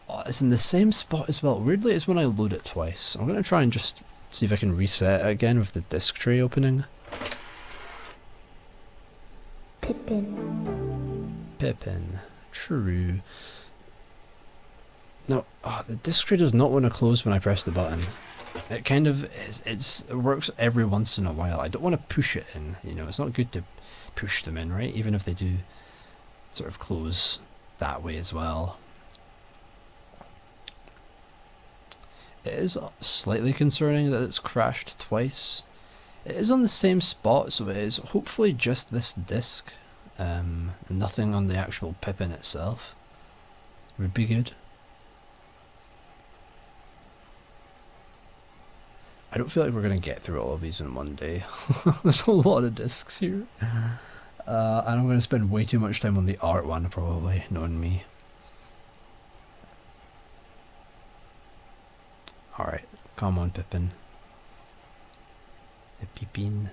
Oh, it's in the same spot as well. Weirdly, it's when I load it twice. I'm going to try and just see if I can reset it again with the disk tray opening. Pippin. Pippin. True. No, the disk tray does not want to close when I press the button. It kind of it works every once in a while. I don't want to push it in, you know, it's not good to push them in, right? Even if they do sort of close that way as well. It is slightly concerning that it's crashed twice. It is on the same spot, so it is hopefully just this disc. Nothing on the actual Pippin itself would be good. I don't feel like we're going to get through all of these in one day. There's a lot of discs here. And I'm going to spend way too much time on the art one, probably, knowing me. Alright, come on, Pippin. The Pippin.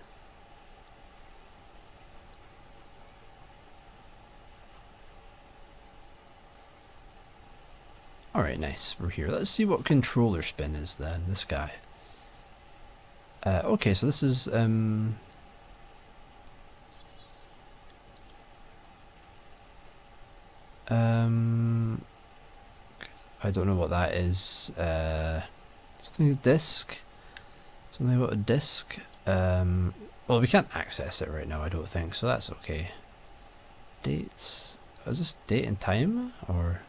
Alright, nice, we're here. Let's see what controller spin is then, this guy. Okay, so this is, I don't know what that is. Something a disc? Something about a disc? Well, we can't access it right now, I don't think, so that's okay. Dates? Is this date and time? Or...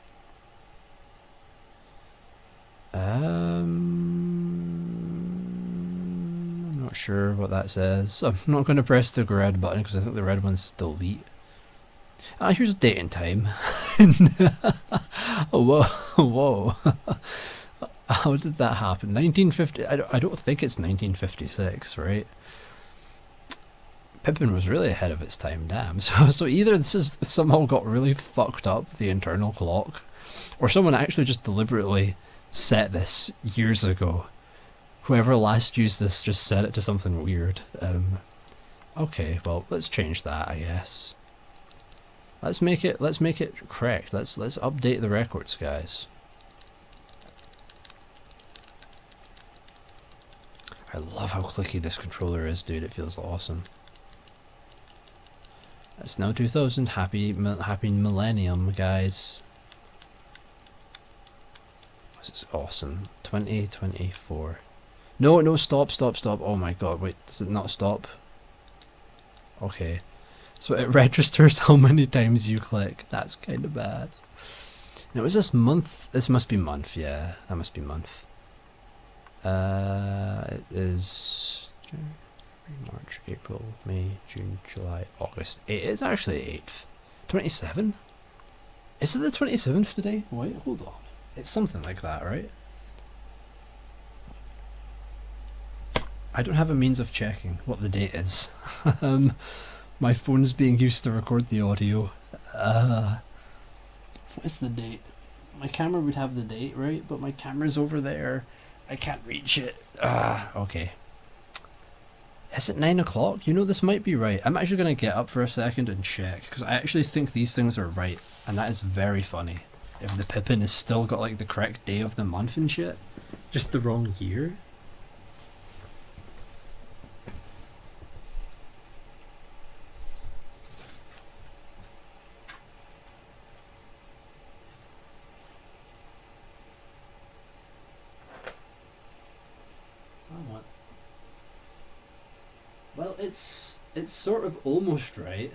I'm not sure what that says. I'm not going to press the red button because I think the red one's delete. Here's date and time. Whoa, whoa. How did that happen? 1950? I don't think it's 1956, right? Pippin was really ahead of its time, damn. So either this is somehow got really fucked up, the internal clock, or someone actually just deliberately set this years ago. Whoever last used this just set it to something weird. Okay, well, let's change that, I guess. Let's make it correct. Let's update the records, guys. I love how clicky this controller is, dude. It feels awesome. It's now 2000. Happy millennium, guys. This is awesome. 2024. No, stop. Oh my god, wait, does it not stop? Okay. So it registers how many times you click. That's kind of bad. Now, is this month? This must be month, yeah. That must be month. It is January, March, April, May, June, July, August. It is actually 8th. 27? Is it the 27th today? Wait, hold on. It's something like that, right? I don't have a means of checking what the date is. My phone's being used to record the audio. What's the date? My camera would have the date, right? But my camera's over there. I can't reach it. Okay. Is it 9 o'clock? You know, this might be right. I'm actually going to get up for a second and check, because I actually think these things are right, and that is very funny. If the Pippin has still got like the correct day of the month and shit, just the wrong year. Well, it's sort of almost right.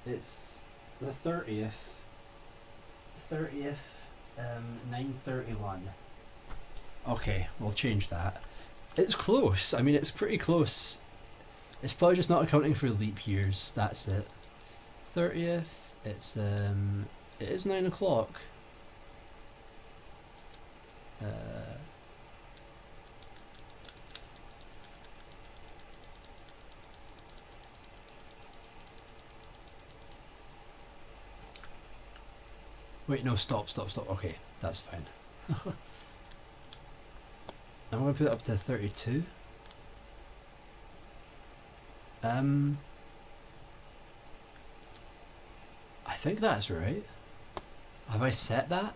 It's the 30th, 9:31. Okay, we'll change that. It's close. I mean, it's pretty close. It's probably just not accounting for leap years. That's it. 30th. It's it is 9 o'clock. Wait, no, stop. Okay, that's fine. I'm going to put it up to 32. I think that's right. Have I set that?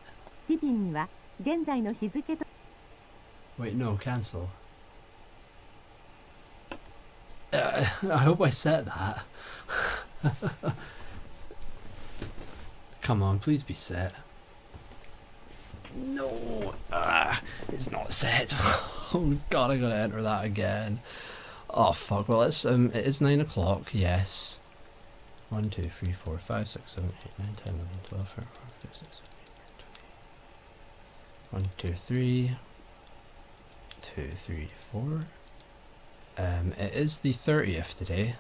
Wait, no, cancel. I hope I set that. Come on, please be set. No, it's not set. Oh god, I gotta enter that again. Oh fuck. Well, it's it is 9 o'clock. Yes. 1, 2, 3, 4, 5, 6, 7, 8, 9, 10, 11, 12, 13, 14, 15, 16, 17, 18, 19, 20. 1, 2, 3. 2, 3, 4. It is the 30th today.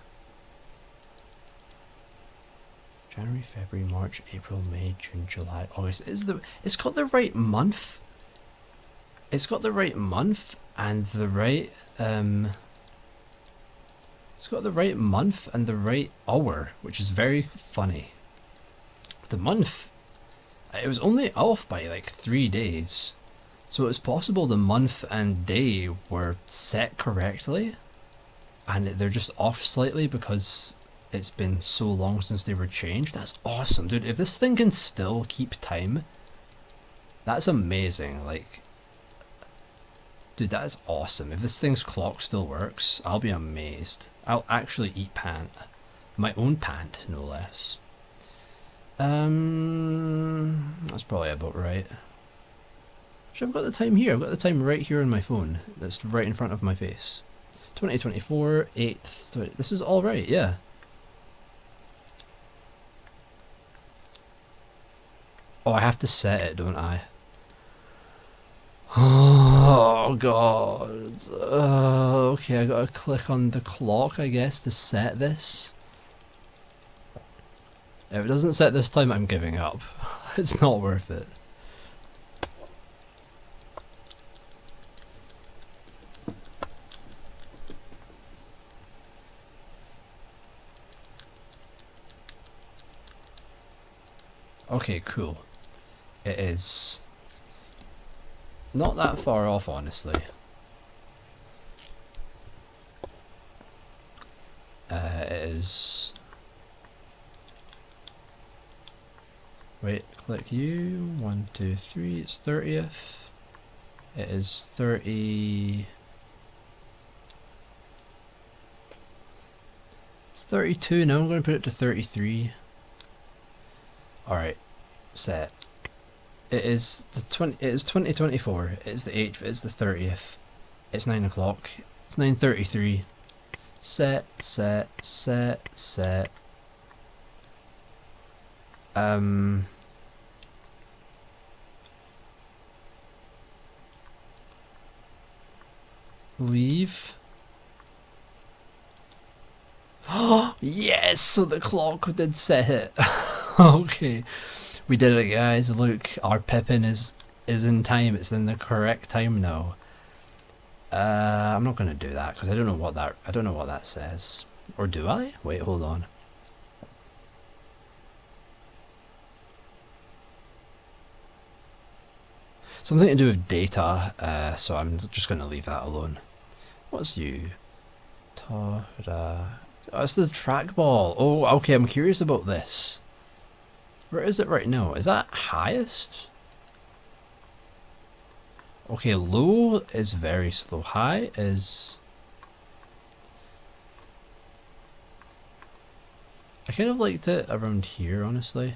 January, February, March, April, May, June, July, August. It's got the right month. It's got the right month and the right it's got the right month and the right hour, which is very funny. The month, it was only off by like 3 days. So it's possible the month and day were set correctly and they're just off slightly because it's been so long since they were changed. That's awesome, dude. If this thing can still keep time, that's amazing. Like, dude, that is awesome. If this thing's clock still works, I'll be amazed. I'll actually eat pant. My own pant, no less. That's probably about right. Actually, I've got the time here. I've got the time right here on my phone. That's right in front of my face. 2024, 8th. This is all right, yeah. Oh, I have to set it, don't I? Oh god. Okay, I gotta click on the clock, I guess, to set this. If it doesn't set this time, I'm giving up. It's not worth it. Okay, cool. It is not that far off, honestly. It is... Wait, click you. 1, 2, 3. It's 30th. It is 30... It's 32. Now I'm going to put it to 33. Alright. Set. It is the 20. It is 2024. It is the 8th. It is the 30th. It's 9 o'clock. It's 9:33. Set. Leave. Oh yes! So the clock did set it. Okay. We did it, guys. Look, our Pippin is in time. It's in the correct time now. I'm not gonna do that because I don't know what that says. Or do I? Wait, hold on. Something to do with data. So I'm just gonna leave that alone. What's you? Ta-da. Oh, it's the trackball. Oh, okay. I'm curious about this. Where is it right now? Is that highest? Okay, low is very slow. High is... I kind of liked it around here, honestly.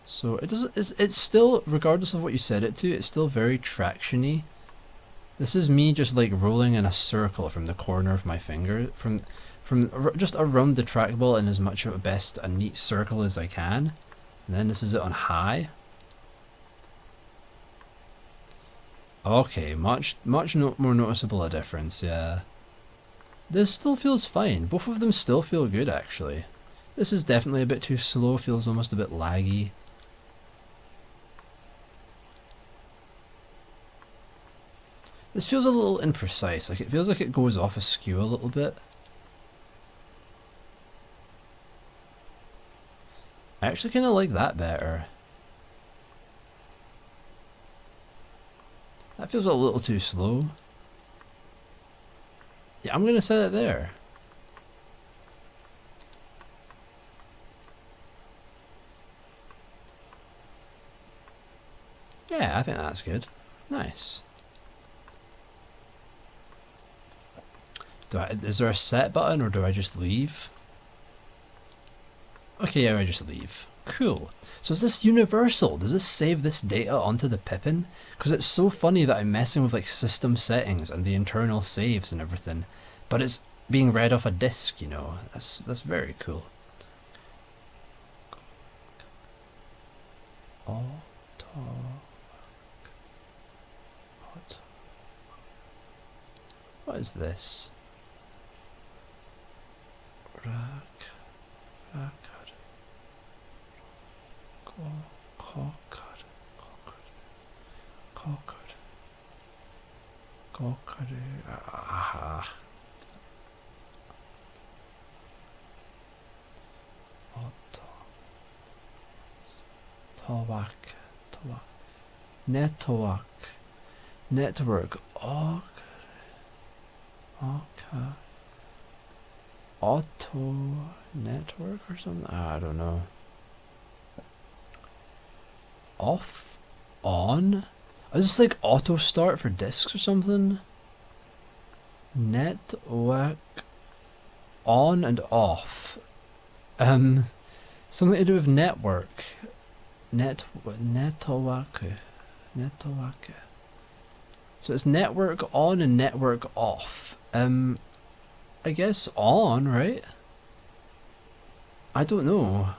So it doesn't... It's still, regardless of what you set it to, it's still very traction-y. This is me just like rolling in a circle from the corner of my finger. From just around the trackball in as much of a neat circle as I can. And then this is it on high. Okay, much more noticeable a difference, yeah. This still feels fine. Both of them still feel good, actually. This is definitely a bit too slow, feels almost a bit laggy. This feels a little imprecise, like it feels like it goes off askew a little bit. I actually kind of like that better. That feels a little too slow. Yeah, I'm gonna set it there. Yeah, I think that's good. Nice. Is there a set button or do I just leave? Okay, yeah, I just leave. Cool. So is this universal? Does this save this data onto the Pippin? Because it's so funny that I'm messing with like system settings and the internal saves and everything, but it's being read off a disk, you know. That's very cool. What is this? Aha. Network. Okay. Auto network or something? I don't know. Off? On? Is this like auto start for discs or something? Network on and off. Something to do with network. Network. So it's network on and network off. I guess on, right? I don't know.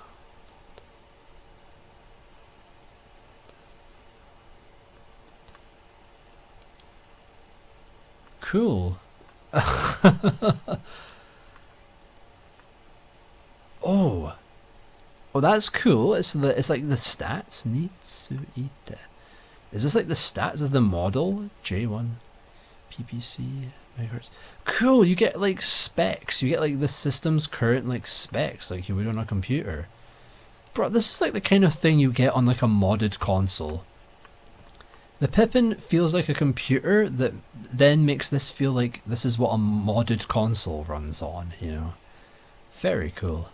Cool. Oh, that's cool. It's like the stats. Nitsuite. Is this like the stats of the model? J1, PPC, megahertz. Cool. You get like specs. You get like the system's current like specs, like you would on a computer. Bro, this is like the kind of thing you get on like a modded console. The Pippin feels like a computer that then makes this feel like this is what a modded console runs on, you know. Very cool.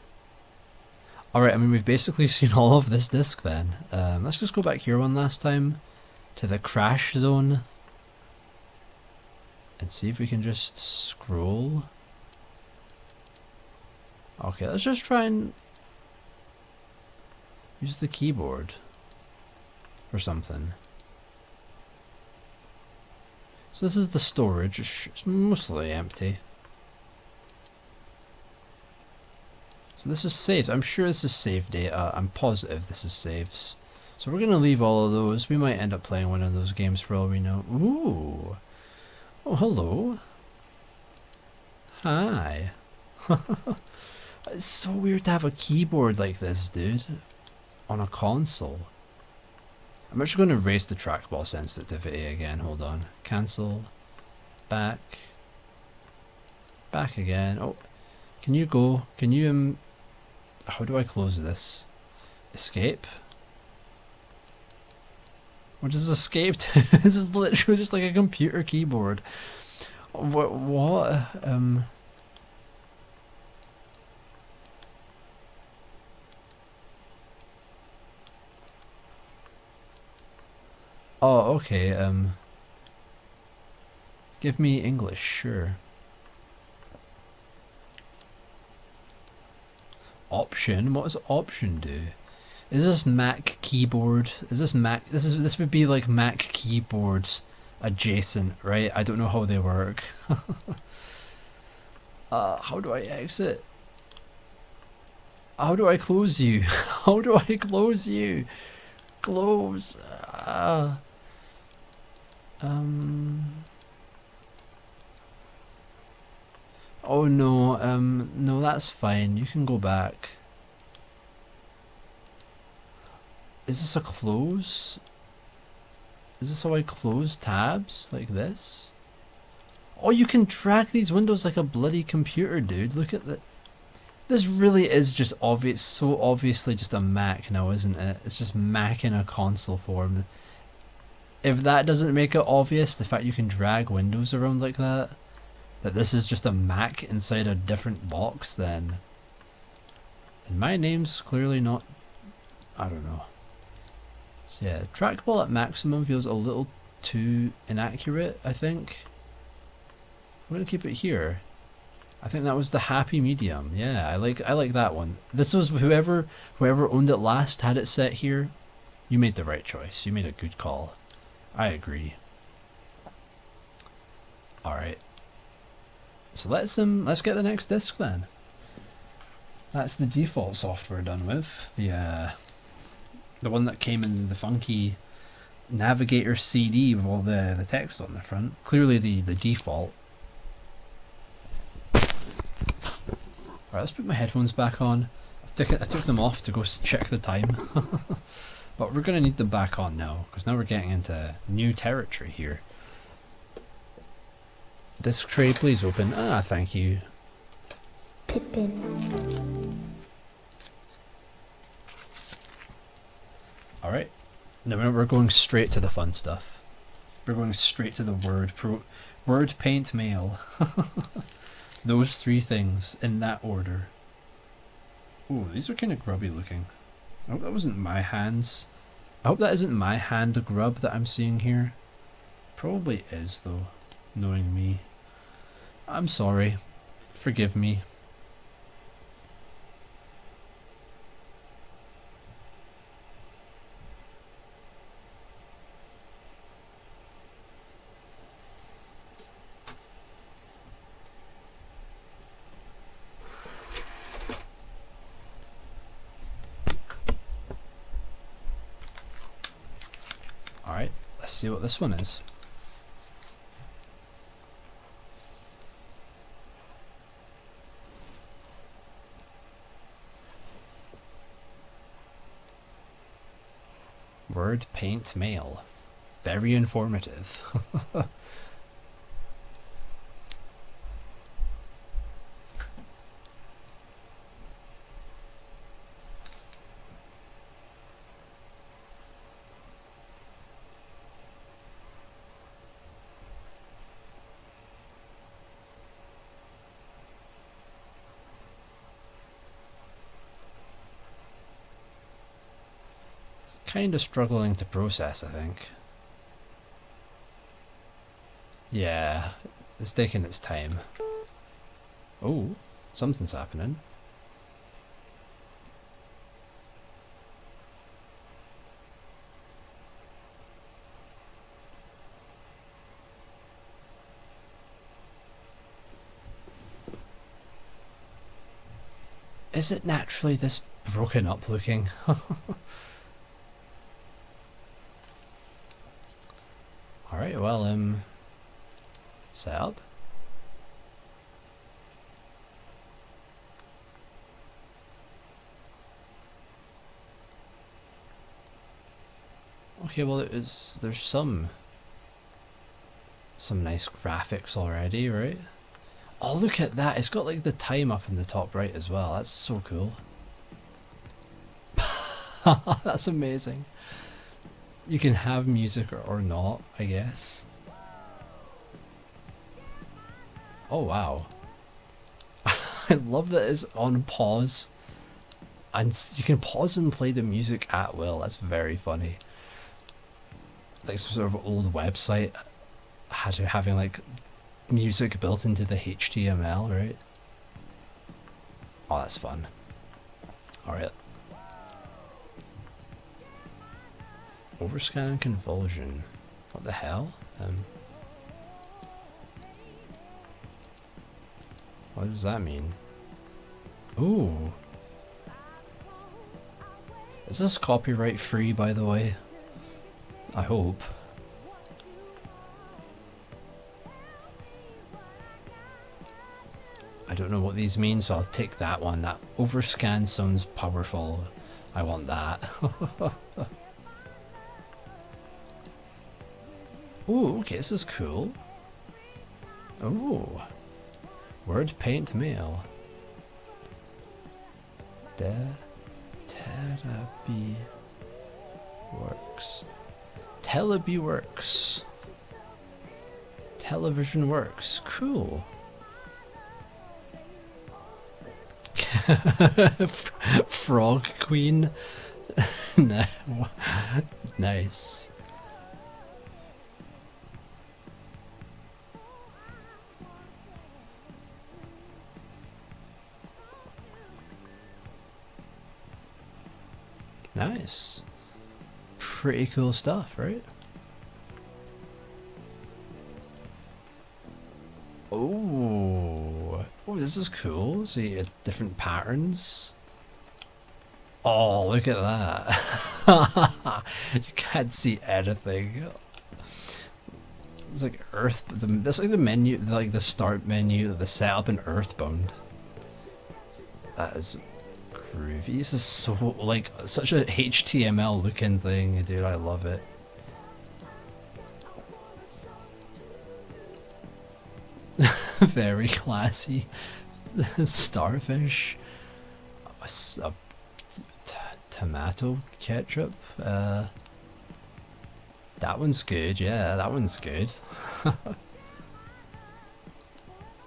Alright, I mean, we've basically seen all of this disc then. Let's just go back here one last time to the crash zone and see if we can just scroll. Okay, let's just try and use the keyboard for something. So this is the storage, it's mostly empty. So this is saved, I'm sure this is save data, I'm positive this is saves. So we're going to leave all of those, we might end up playing one of those games for all we know. Ooh! Oh, hello! Hi! It's so weird to have a keyboard like this, dude, on a console. I'm actually going to raise the trackball sensitivity again. Hold on. Cancel. Back. Back again. Oh, can you go? Can you how do I close this? Escape? What does escape do? This is literally just like a computer keyboard. What? Oh, okay, give me English, sure. Option? What does option do? Is this Mac keyboard? Is this Mac? This would be like Mac keyboards adjacent, right? I don't know how they work. How do I exit? How do I close you? How do I close you? Close. Oh no, no, that's fine. You can go back. Is this a close? Is this how I close tabs? Like this? Oh, you can drag these windows like a bloody computer, dude. Look at that. This really is just obvious, so obviously just a Mac now, isn't it? It's just Mac in a console form. If that doesn't make it obvious, the fact you can drag windows around like that this is just a Mac inside a different box, then my name's clearly not, I don't know. So yeah, trackball at maximum feels a little too inaccurate, I think. I'm gonna keep it here. I think that was the happy medium. Yeah, I like that one. This was whoever owned it last had it set here. You made the right choice. You made a good call. I agree. All right. So let's get the next disc then. That's the default software done with. The one that came in the funky Navigator CD with all the text on the front. Clearly the default. Alright, let's put my headphones back on. I took them off to go check the time. But we're going to need them back on now, because now we're getting into new territory here. Disc tray, please open. Ah, thank you. Pippin. Alright, now we're going straight to the fun stuff. We're going straight to the word paint mail. Those three things in that order. Ooh, these are kind of grubby looking. I hope that wasn't my hands. I hope that isn't my hand grub that I'm seeing here. Probably is though, knowing me. I'm sorry. Forgive me. Alright, let's see what this one is. Word paint mail. Very informative. Kind of struggling to process, I think. Yeah, it's taking its time. Oh, something's happening. Is it naturally this broken up looking? Alright, well, set up. Okay, well there's some nice graphics already, right? Oh, look at that, it's got like the time up in the top right as well, that's so cool. That's amazing. You can have music or not, I guess. Oh wow. I love that it's on pause. And you can pause and play the music at will, that's very funny. Like some sort of old website having like music built into the HTML, right? Oh, that's fun. Alright. Overscan and convulsion. What the hell? What does that mean? Ooh. Is this copyright free, by the way? I hope. I don't know what these mean, so I'll take that one. That overscan sounds powerful. I want that. Ooh, okay, this is cool. Ooh. Word paint mail. Therapy works. Telebi works. Television works. Cool. Frog Queen. Nice. Nice. Pretty cool stuff, right? Oh, this is cool. See, different patterns. Oh, look at that. You can't see anything. It's like Earth. That's like the menu, like the start menu, the setup in Earthbound. That is groovy. This is so, like, such a HTML looking thing, dude. I love it. Very classy. Starfish. A tomato ketchup. That one's good. Yeah, that one's good.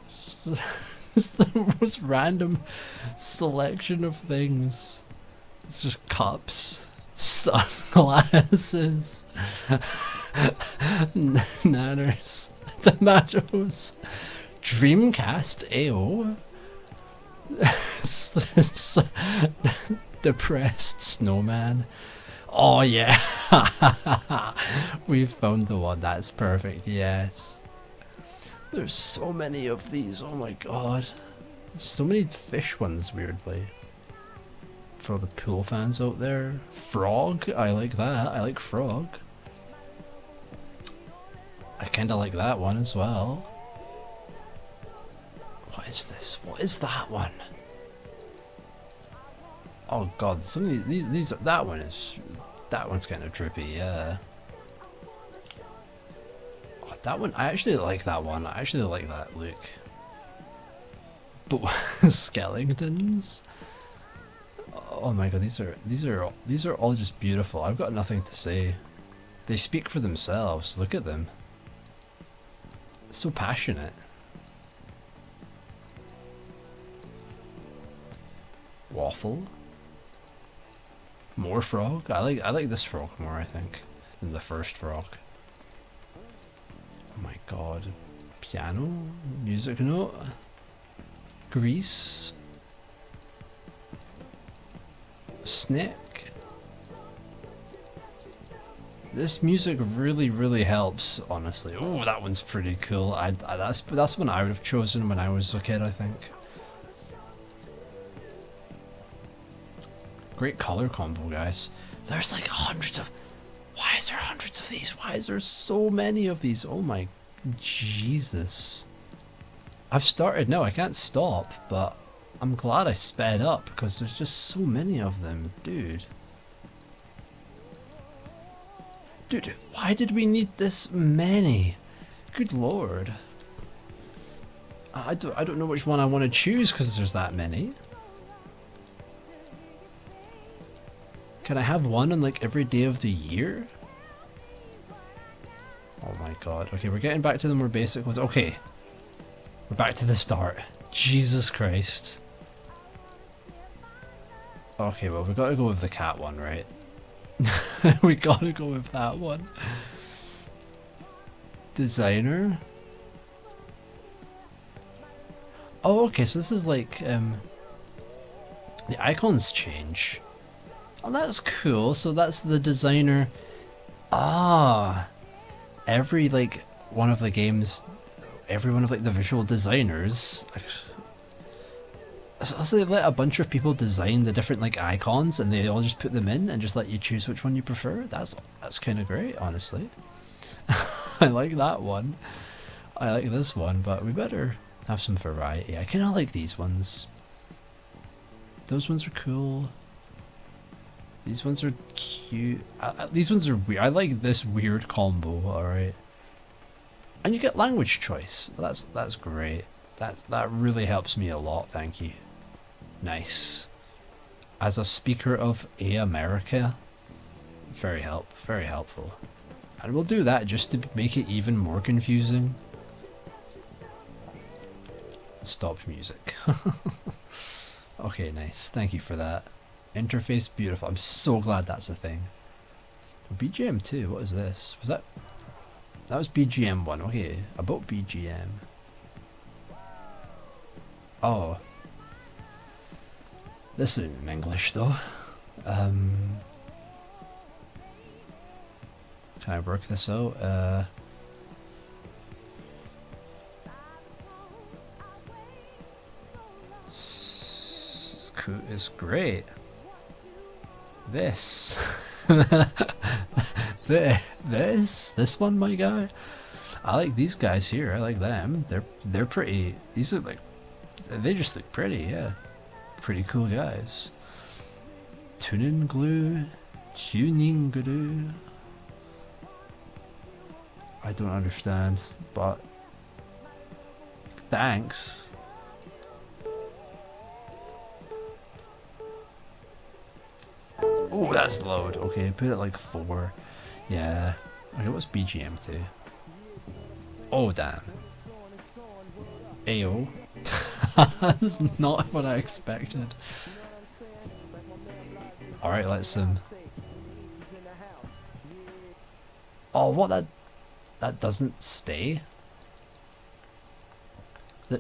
It's the most random selection of things. It's just cups, sunglasses, nanners, tomatoes, Dreamcast AO, depressed snowman. Oh yeah, we found the one. That's perfect. Yes. There's so many of these. Oh my god. There's so many fish ones, weirdly. For the pool fans out there. Frog. I like that. I like frog. I kinda like that one as well. What is this? What is that one? Oh god, some of these that one's kinda drippy, yeah. Oh, that one, I actually like that one. I actually like that look. But skeletons? Oh my god, these are all just beautiful. I've got nothing to say. They speak for themselves. Look at them. So passionate. Waffle. More frog. I like this frog more, I think, than the first frog. Oh my god. Piano? Music note? Grease? Snake? This music really helps, honestly. Oh, that one's pretty cool. That's one I would have chosen when I was a kid, I think. Great color combo, guys. There's like hundreds of... Why is there hundreds of these? Why is there so many of these? Oh my Jesus. I've started now, I can't stop, but I'm glad I sped up because there's just so many of them, dude. Dude, why did we need this many? Good lord. I don't know which one I want to choose because there's that many. Can I have one on like every day of the year? Oh my god. Okay, we're getting back to the more basic ones. Okay. We're back to the start. Jesus Christ. Okay, well, we gotta go with the cat one, right? We gotta go with that one. Designer. Oh, okay, so this is like, the icons change. Oh, that's cool. So that's the designer. Ah, every like one of the games, every one of like the visual designers. So they let a bunch of people design the different like icons, and they all just put them in and just let you choose which one you prefer. That's kind of great, honestly. I like that one. I like this one, but we better have some variety. I kind of like these ones. Those ones are cool. These ones are cute. These ones are weird. I like this weird combo. All right. And you get language choice. That's great. That really helps me a lot. Thank you. Nice. As a speaker of America, very helpful. And we'll do that just to make it even more confusing. Stop music. Okay, nice. Thank you for that. Interface beautiful. I'm so glad that's a thing. BGM 2, what is this? Was that was BGM 1. Okay, about BGM. Oh. This isn't in English though. Can I work this out? It's great. This. This one, my guy. I like these guys here. I like them. They're pretty. These look like. They just look pretty. Yeah, pretty cool guys. Tuning glue. I don't understand, but thanks. Oh, that's loud. Okay, put it like 4. Yeah. Okay, what's BGM to? Oh, damn. Ayo. That's not what I expected. Alright, let's Oh, what, that doesn't stay?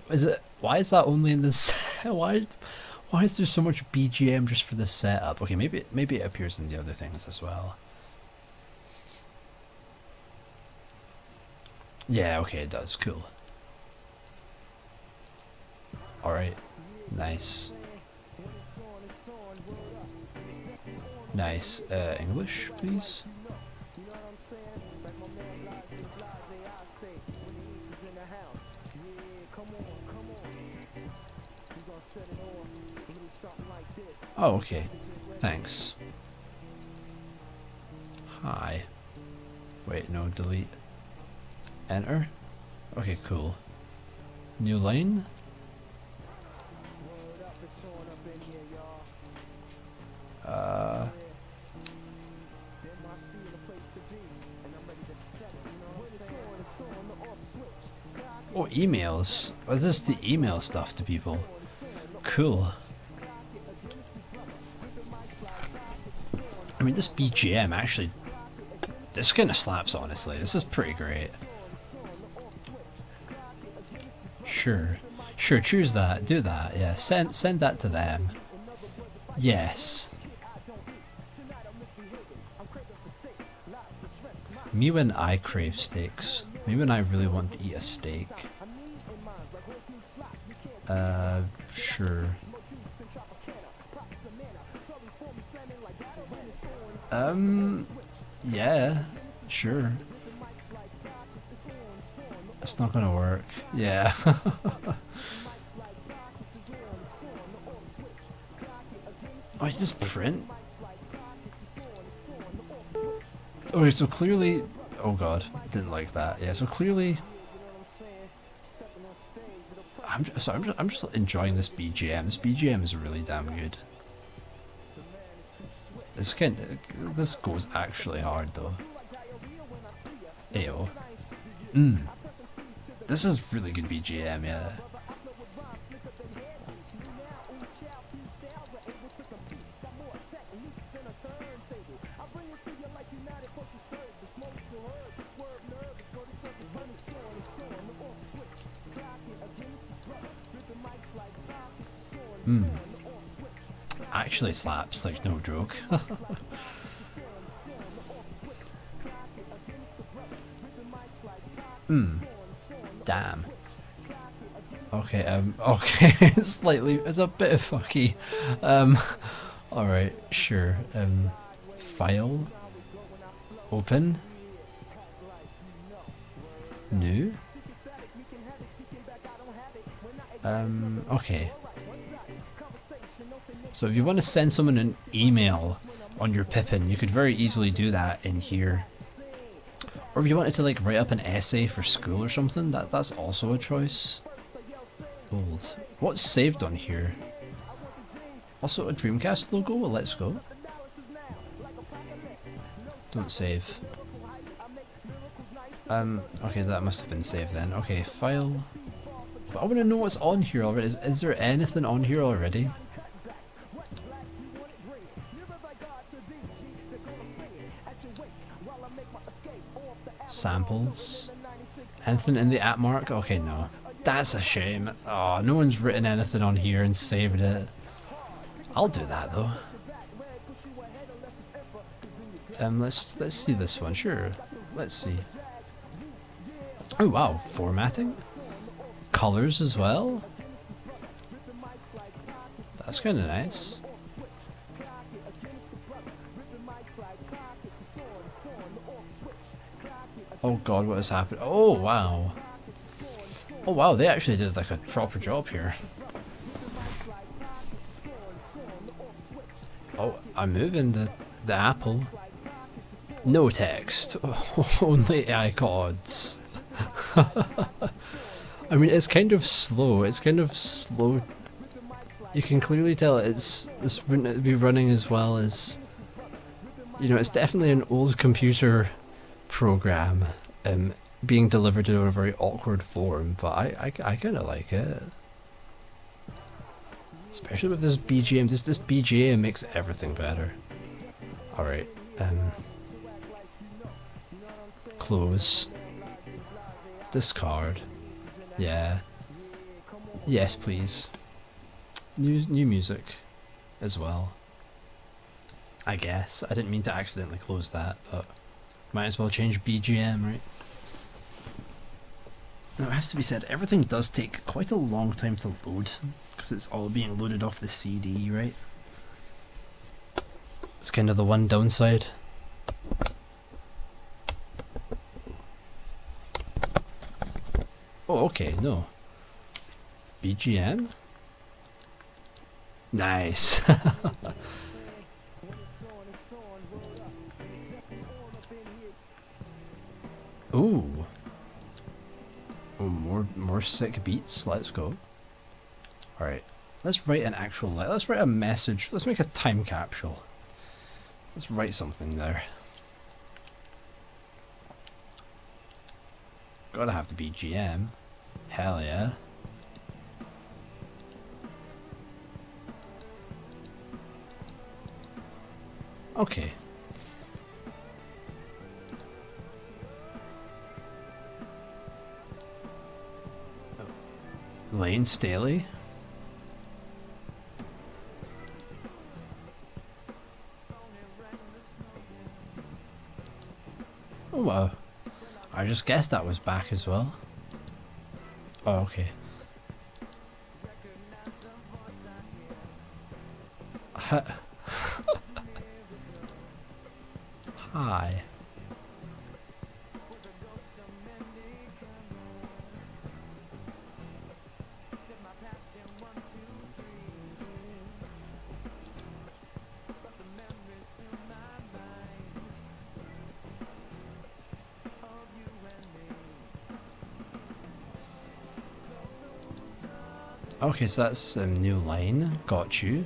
Is it? Why is that only in this? Why is there so much BGM just for the setup? Okay, maybe it appears in the other things as well. Yeah, okay, it does. Cool. Alright. Nice. Nice. English, please? Oh, okay. Thanks. Hi. Wait, no, delete. Enter? Okay, cool. New line? Oh, emails. Oh, is this the email stuff to people? Cool. I mean, this BGM actually, this kind of slaps, honestly. This is pretty great. Sure. Sure, choose that. Do that. Yeah, send that to them. Yes. Me when I crave steaks. Me when I really want to eat a steak. Sure. Yeah, sure. It's not gonna work. Yeah. Oh, you just print? Okay, so clearly... Oh god, didn't like that. Yeah, so clearly... I'm just enjoying this BGM. This BGM is really damn good. This goes actually hard though. Ayo. This is really good BGM, yeah. Actually slaps, like, no joke. Damn. Okay, okay, it's a bit of fucky. Alright, sure. File. Open. New. Okay. So if you want to send someone an email on your Pippin, you could very easily do that in here. Or if you wanted to like write up an essay for school or something, that's also a choice. Old. What's saved on here? Also a Dreamcast logo? Well, let's go. Don't save. Okay, that must have been saved then. Okay, file. But I want to know what's on here already. Is there anything on here already? Samples. Anything in the Atmark? Okay, no. That's a shame. Oh, no one's written anything on here and saved it. I'll do that though. Let's see this one. Sure. let's see. Oh wow, formatting? Colors as well? That's kind of nice. Oh god, what has happened? Oh wow. Oh wow, they actually did like a proper job here. Oh, I'm moving the apple. No text. Only icons. I mean, it's kind of slow. It's kind of slow. You can clearly tell this wouldn't be running as well as, you know, it's definitely an old computer program being delivered in a very awkward form, but I kind of like it. Especially with this BGM. This BGM makes everything better. Alright, close. Discard. Yeah. Yes, please. New music as well. I guess. I didn't mean to accidentally close that, but might as well change BGM, right? Now it has to be said, everything does take quite a long time to load, because it's all being loaded off the CD, right? It's kind of the one downside. Oh, okay, no. BGM? Nice. Ooh. Oh, more sick beats. Let's go. Alright. Let's write an actual let's write a message. Let's make a time capsule. Let's write something there. Gotta have the BGM. Hell yeah. Okay. Lane Staley? Oh wow. I just guessed that was back as well. Oh, okay. Hi. Okay, so that's a new line. Got you.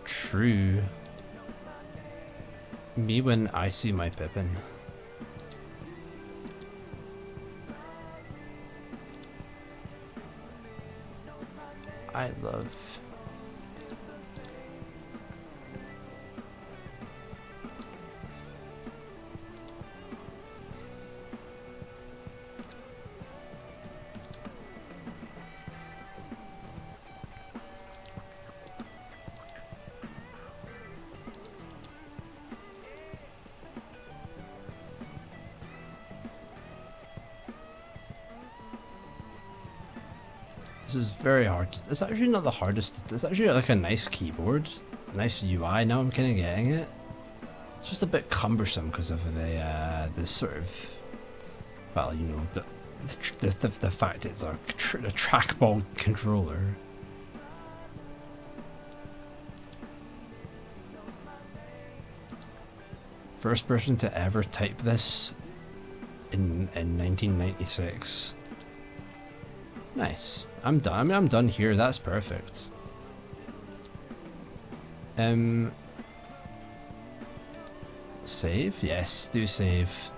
True. Me when I see my Pippin. I love... This is very hard. It's actually not the hardest. It's actually like a nice keyboard, a nice UI. Now I'm kind of getting it. It's just a bit cumbersome because of the sort of, well, you know, the fact it's a trackball controller. First person to ever type this in 1996. Nice. I'm done. I mean, I'm done here. That's perfect. Save? Yes, do save.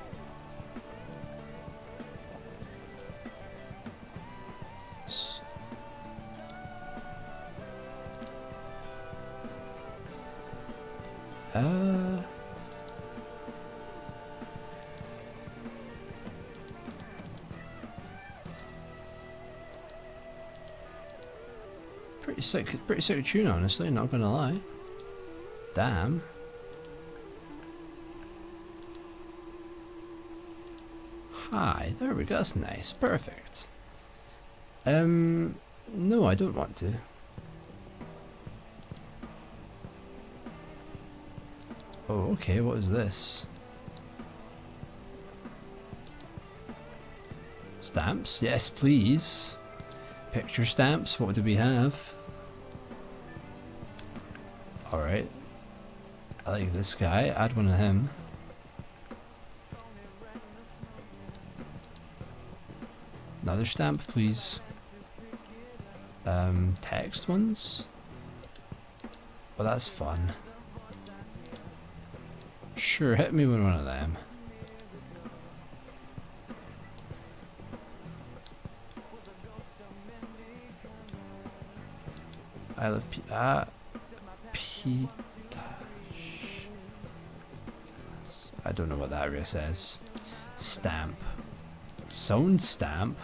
Pretty pretty sick tune, honestly, not gonna lie. Damn. Hi, there we go, that's nice, perfect. No, I don't want to. Oh, okay, what is this? Stamps? Yes, please. Picture stamps, what do we have? Alright. I like this guy, add one of him. Another stamp, please. Text ones? Well, that's fun. Sure, hit me with one of them. I love I don't know what that really says. Stamp. Sound stamp?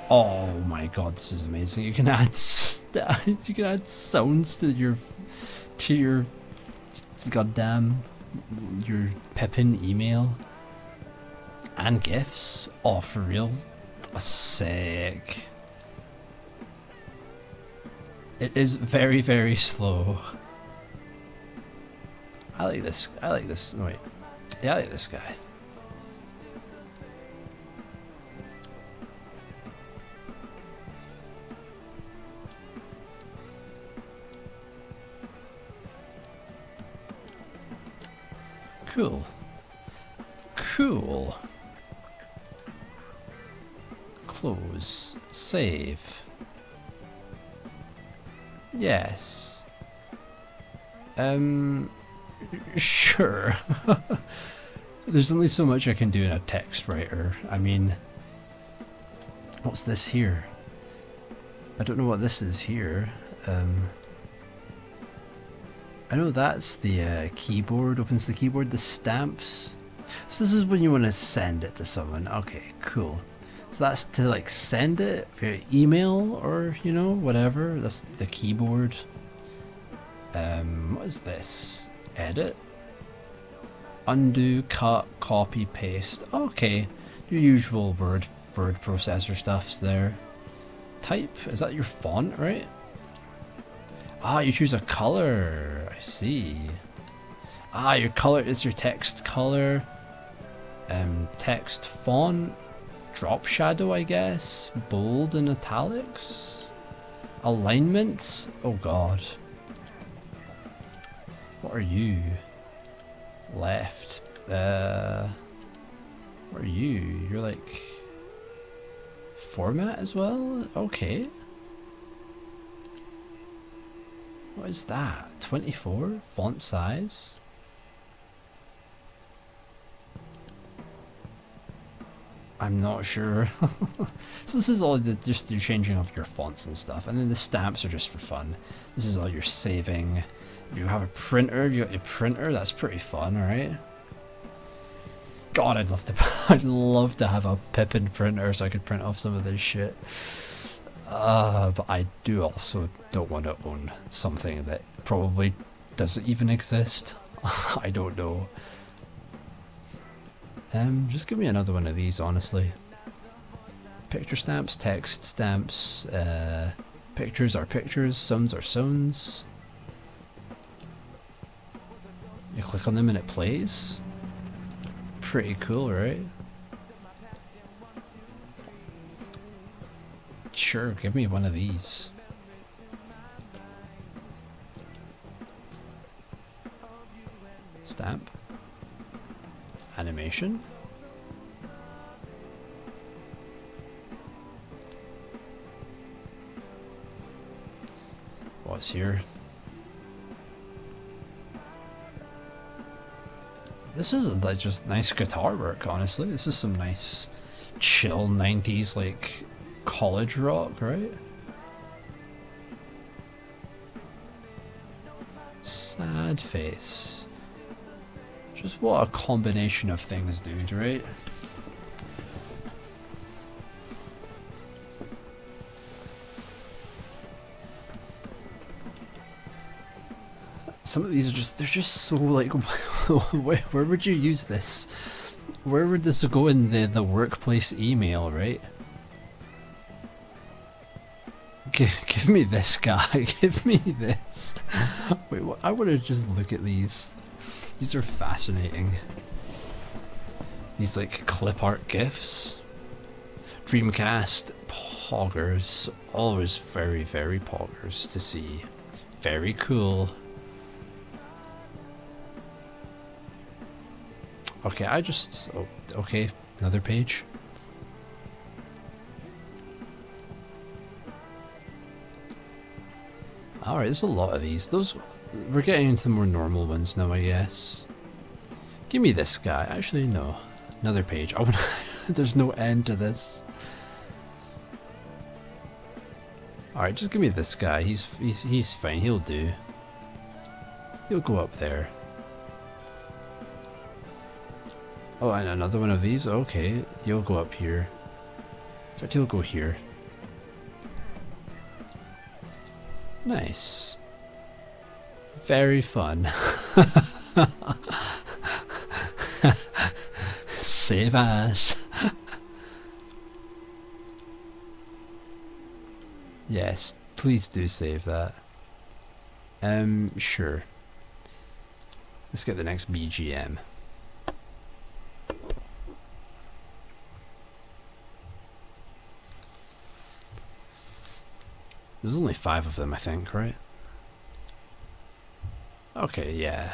Oh my god, this is amazing. You can add you can add sounds to your goddamn your Pippin email and GIFs. Oh, for real? Sick. It is very, very slow. I like this. I like this. Wait. Yeah, I like this guy. Cool. Cool. Close. Save. Yes. Sure. There's only so much I can do in a text writer. I mean, what's this here? I don't know what this is here. I know that's the keyboard, opens the keyboard, the stamps. So this is when you want to send it to someone. Okay, cool. So that's to like send it via email or, you know, whatever. That's the keyboard. What is this? Edit. Undo, cut, copy, paste. Okay, your usual word processor stuff's there. Type, is that your font, right? Ah, you choose a color. I see. Ah, your color is your text color. Text font. Drop shadow, I guess. Bold and italics. Alignments. Oh god. What are you? Left. What are you? You're like format as well? Okay. What is that? 24? Font size? I'm not sure. So this is all just your changing of your fonts and stuff, and then the stamps are just for fun. This is all your saving. If you have a printer, you got your printer. That's pretty fun, right? God, I'd love to have a Pippin printer so I could print off some of this shit. But I don't want to own something that probably doesn't even exist. I don't know. Just give me another one of these, honestly. Picture stamps, text stamps, pictures are pictures, sounds are sounds. You click on them and it plays. Pretty cool, right? Sure, give me one of these. Stamp. Animation. What's here? This is like just nice guitar work, honestly. This is some nice chill 90s like college rock, right? Sad face. Just what a combination of things, dude, right? Some of these are just, they're just so like, where would you use this? Where would this go in the workplace email, right? Give me this guy, give me this. Wait, what? I want to just look at these. These are fascinating. These like clip art gifs. Dreamcast poggers, always very, very poggers to see. Very cool. Okay, oh, okay, another page. Alright, there's a lot of these. We're getting into the more normal ones now, I guess. Give me this guy. Actually, no. Another page. There's no end to this. Alright, just give me this guy. He's fine. He'll do. He'll go up there. Oh, and another one of these? Okay, you'll go up here. In fact, he'll go here. Nice. Very fun. Save as. Yes, please do save that. Sure. Let's get the next BGM. There's only 5 of them, I think, right? Okay, yeah.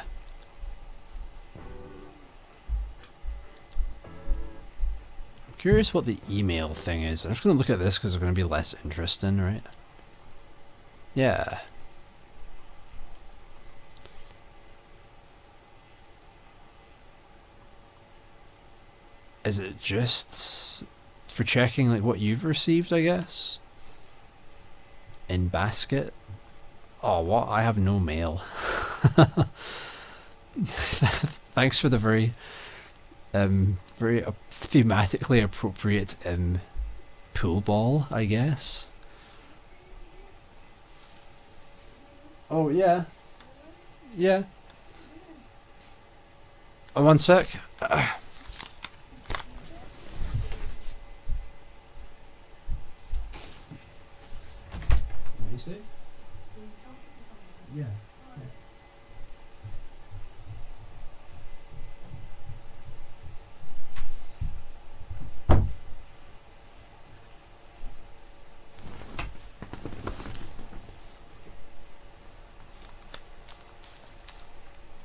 I'm curious what the email thing is. I'm just going to look at this because it's going to be less interesting, right? Yeah. Is it just for checking like what you've received, I guess? In basket? Oh, what? I have no mail. Thanks for the very thematically appropriate pool ball, I guess. Oh yeah, yeah. Oh, one sec. What do you say? Yeah.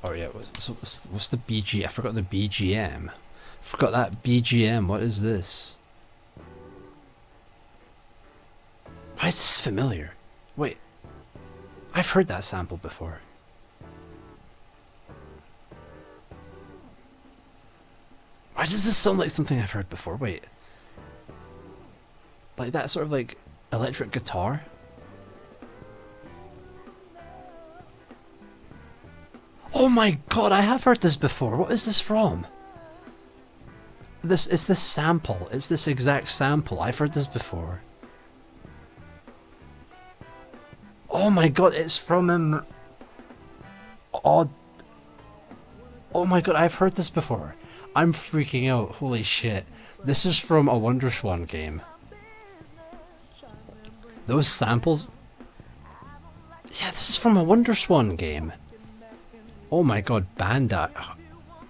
Oh yeah, what's the BG? I forgot the BGM. Forgot that BGM. What is this? Why is this familiar? Wait, I've heard that sample before. Why does this sound like something I've heard before? Wait. Like that sort of like electric guitar? Oh my god, I have heard this before. What is this from? It's this sample. It's this exact sample. I've heard this before. Oh my god, it's from oh my god, I've heard this before. I'm freaking out. Holy shit. This is from a WonderSwan game. Those samples. Yeah, this is from a WonderSwan game. Oh my god, bandai.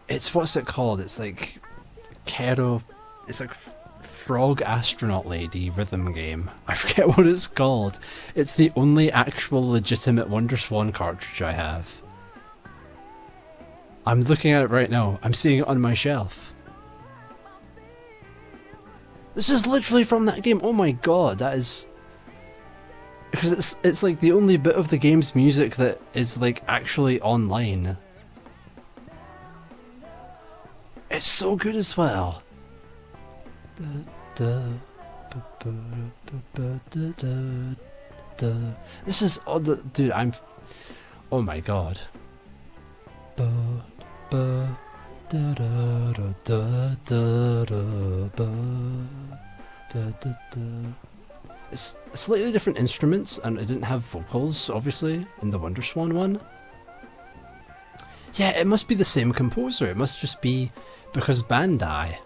It's, what's it called? It's like it's like Frog Astronaut Lady rhythm game. I forget what it's called. It's the only actual legitimate WonderSwan cartridge I have. I'm looking at it right now. I'm seeing it on my shelf. This is literally from that game. Oh my god, that is... Because it's like the only bit of the game's music that is like actually online. It's so good as well. This is dude, oh my god. It's slightly different instruments, and it didn't have vocals, obviously, in the WonderSwan one. Yeah, it must be the same composer. It must just be because Bandai.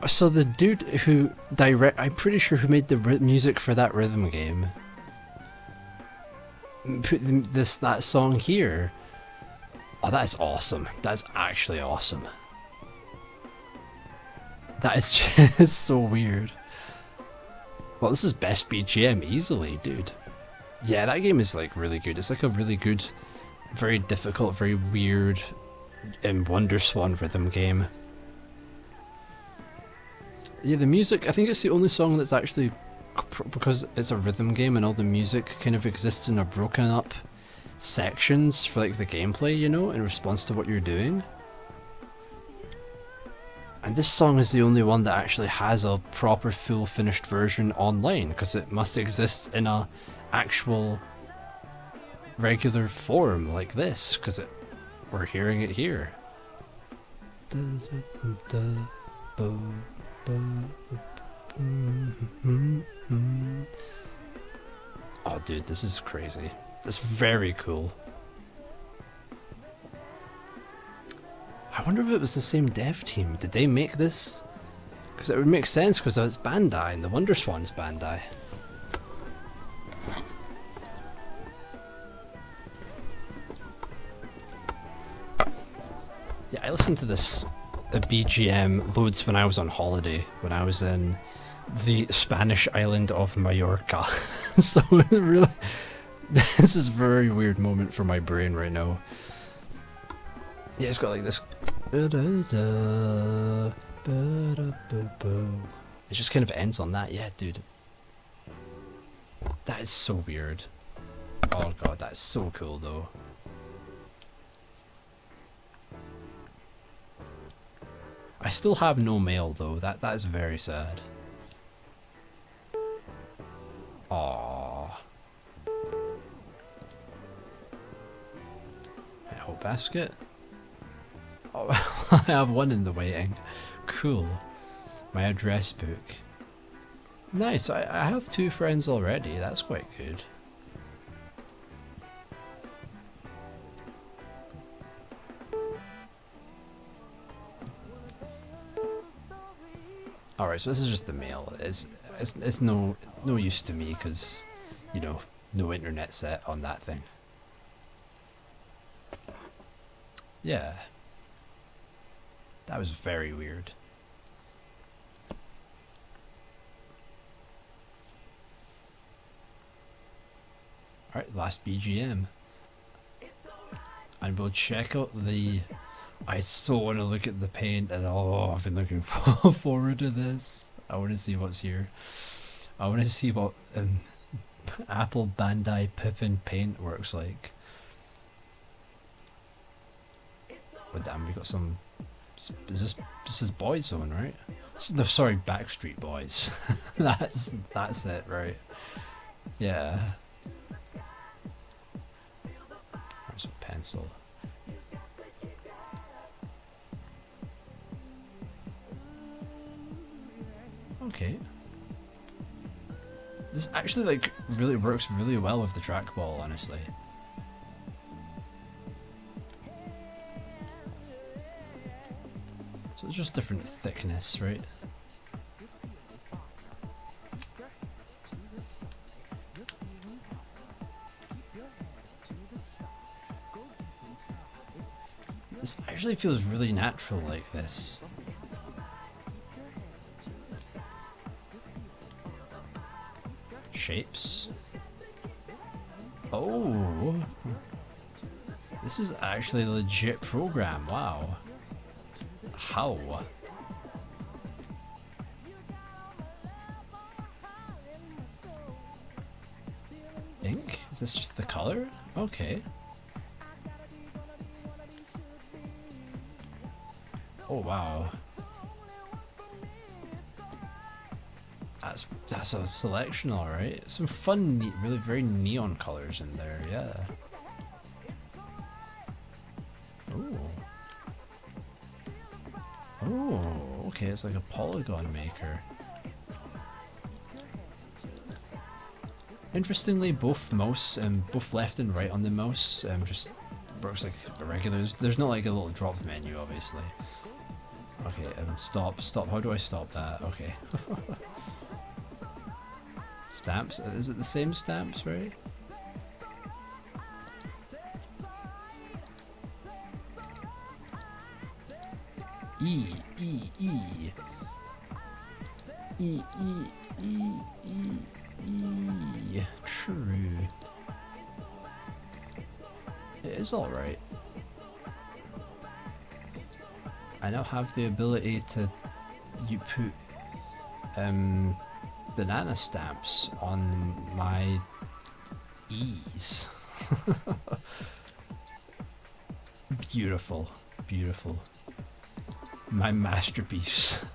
So the dude who I'm pretty sure who made the music for that rhythm game put that song here. Oh, that is awesome. That is actually awesome. That is just so weird. Well, this is best BGM easily, dude. Yeah, that game is like really good. It's like a really good, very difficult, very weird, WonderSwan rhythm game. Yeah, the music, I think it's the only song that's actually, because it's a rhythm game and all the music kind of exists in a broken up sections for like the gameplay, you know, in response to what you're doing. And this song is the only one that actually has a proper full finished version online, because it must exist in a actual regular form like this, because we're hearing it here. Oh dude, this is crazy. That's very cool. I wonder if it was the same dev team. Did they make this? Because it would make sense because it's Bandai and the WonderSwan's Bandai. Yeah, I listened to the BGM loads when I was on holiday, when I was in the Spanish island of Mallorca. So really, this is a very weird moment for my brain right now. Yeah, it's got like this. It just kind of ends on that. Yeah, dude. That is so weird. Oh god, that's so cool though. I still have no mail though. That is very sad. Aww. Help basket. Oh, I have one in the waiting. Cool. My address book. Nice, I have 2 friends already, that's quite good. Alright, so this is just the mail. It's no use to me because, you know, no internet set on that thing. Yeah. That was very weird. Alright, last BGM. And we'll check out the... I so want to look at the paint, and oh, I've been looking forward to this. I want to see what's here. I want to see what Apple Bandai Pippin paint works like. Oh damn, we got some... This is Boyzone, right? No, sorry, Backstreet Boys. that's it, right? Yeah. There's a pencil. Okay. This actually like really works really well with the trackball, honestly. So it's just different thickness, right? This actually feels really natural like this. Shapes. Oh, this is actually a legit program. Wow. How? Ink? Is this just the color? Okay. Oh wow. That's a selection, alright. Some fun, really very neon colors in there, yeah. Ooh. Oh, okay, it's like a polygon maker. Interestingly, both mouse and both left and right on the mouse just works like a regular. There's not like a little drop menu, obviously. Okay, stop. How do I stop that? Okay. Stamps? Is it the same stamps, right? E, E, E. E, E, E, E, E. True. It is alright. I now have the ability to put banana stamps on my E's. Beautiful, beautiful. My masterpiece.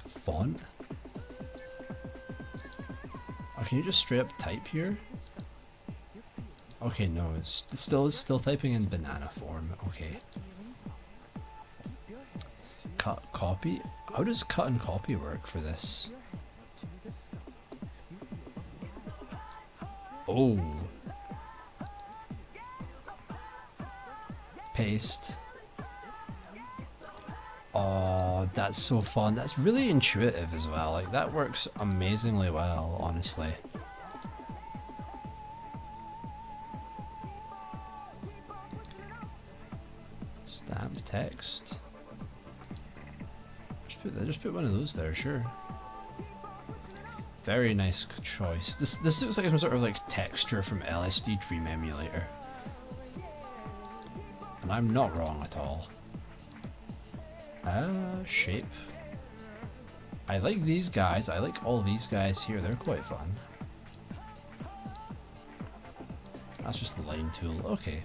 Font? Oh, can you just straight up type here? Okay, no, it's still typing in banana form. Okay. Cut, copy? How does cut and copy work for this? Oh. Paste. Oh, that's so fun. That's really intuitive as well. Like, that works amazingly well, honestly. Stamp text. Just put one of those there, sure. Very nice choice. This looks like some sort of like texture from LSD Dream Emulator. And I'm not wrong at all. Shape. I like these guys. I like all these guys here. They're quite fun. That's just the line tool. Okay.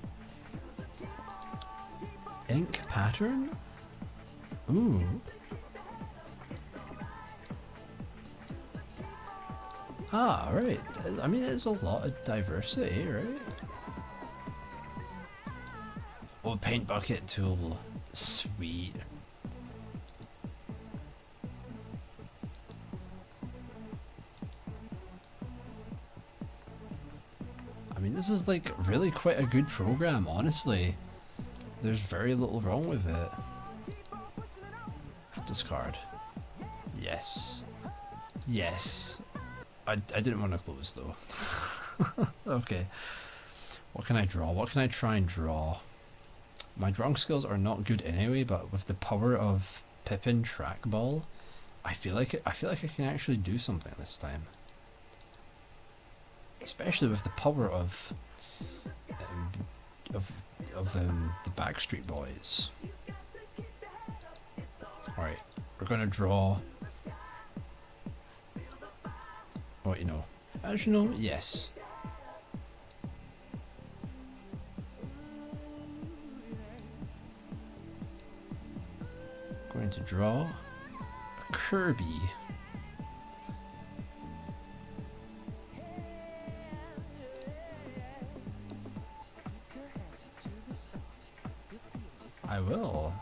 Ink pattern? Ooh. Ah, right. I mean, there's a lot of diversity, right? Oh, paint bucket tool. Sweet. I mean, this is like really quite a good program, honestly. There's very little wrong with it. Discard. Yes. Yes. I didn't want to close though. Okay. What can I draw? What can I try and draw? My drawing skills are not good anyway, but with the power of Pippin Trackball, I feel like I can actually do something this time. Especially with the power of the Backstreet Boys. Alright, we're gonna draw. Oh, you know. As you know, yes. Going to draw a Kirby. I will.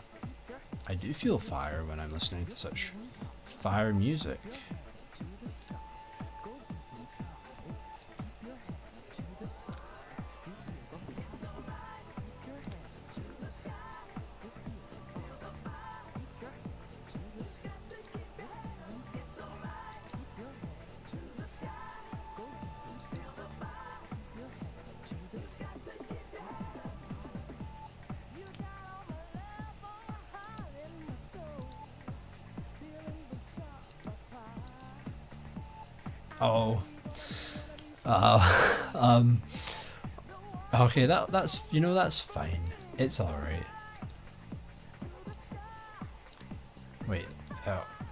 I do feel fire when I'm listening to such fire music. Oh. Okay, that's, you know, that's fine. It's alright. Wait,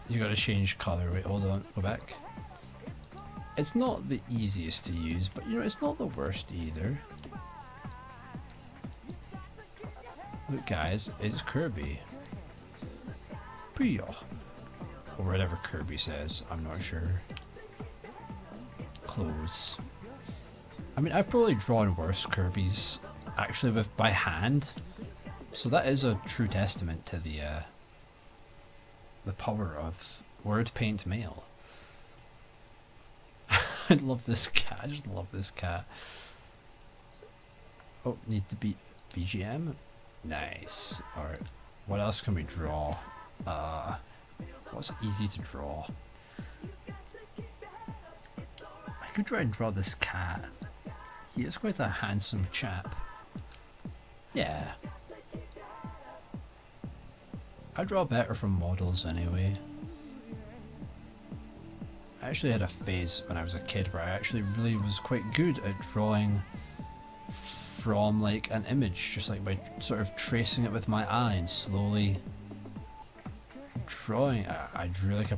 you gotta change colour. Wait, hold on, go back. It's not the easiest to use, but you know, it's not the worst either. Look guys, it's Kirby. Pio. Or whatever Kirby says, I'm not sure. Close. I mean, I've probably drawn worse Kirbys, actually, by hand. So that is a true testament to the power of word paint mail. I love this cat. I just love this cat. Oh, need to be BGM. Nice. All right. What else can we draw? What's easy to draw? I could try and draw this cat. He is quite a handsome chap. Yeah. I draw better from models anyway. I actually had a phase when I was a kid where I actually really was quite good at drawing from like an image, just like by sort of tracing it with my eye and slowly drawing. I drew like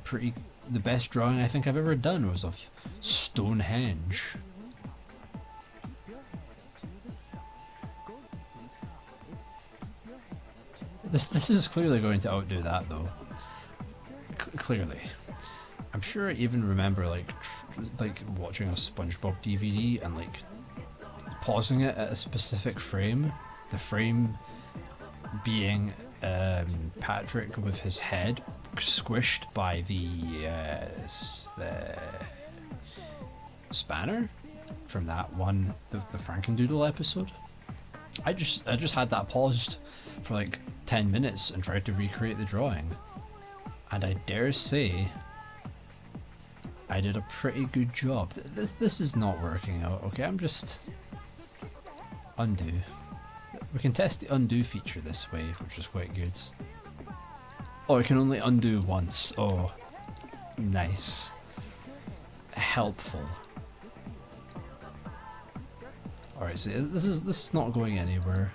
the best drawing I think I've ever done was of Stonehenge. This is clearly going to outdo that though. Clearly. I'm sure I even remember like watching a SpongeBob DVD and like pausing it at a specific frame. The frame being Patrick with his head squished by the spanner from that one, the Frankendoodle episode. I just had that paused for like 10 minutes and tried to recreate the drawing, and I dare say I did a pretty good job. This is not working out. Okay, I'm just undo. We can test the undo feature this way, which is quite good. Oh, I can only undo once. Oh, nice. Helpful. Alright, so this is not going anywhere.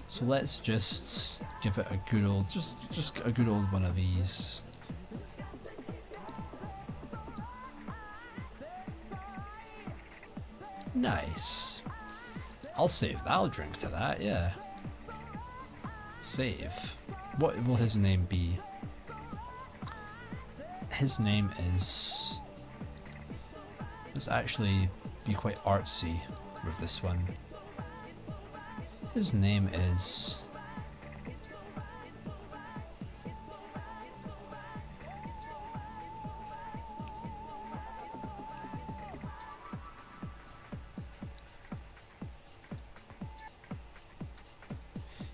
So let's just give it a good old, just a good old one of these. Nice. I'll save that. I'll drink to that, yeah. Save. What will his name be? His name is... Let's actually be quite artsy with this one. His name is...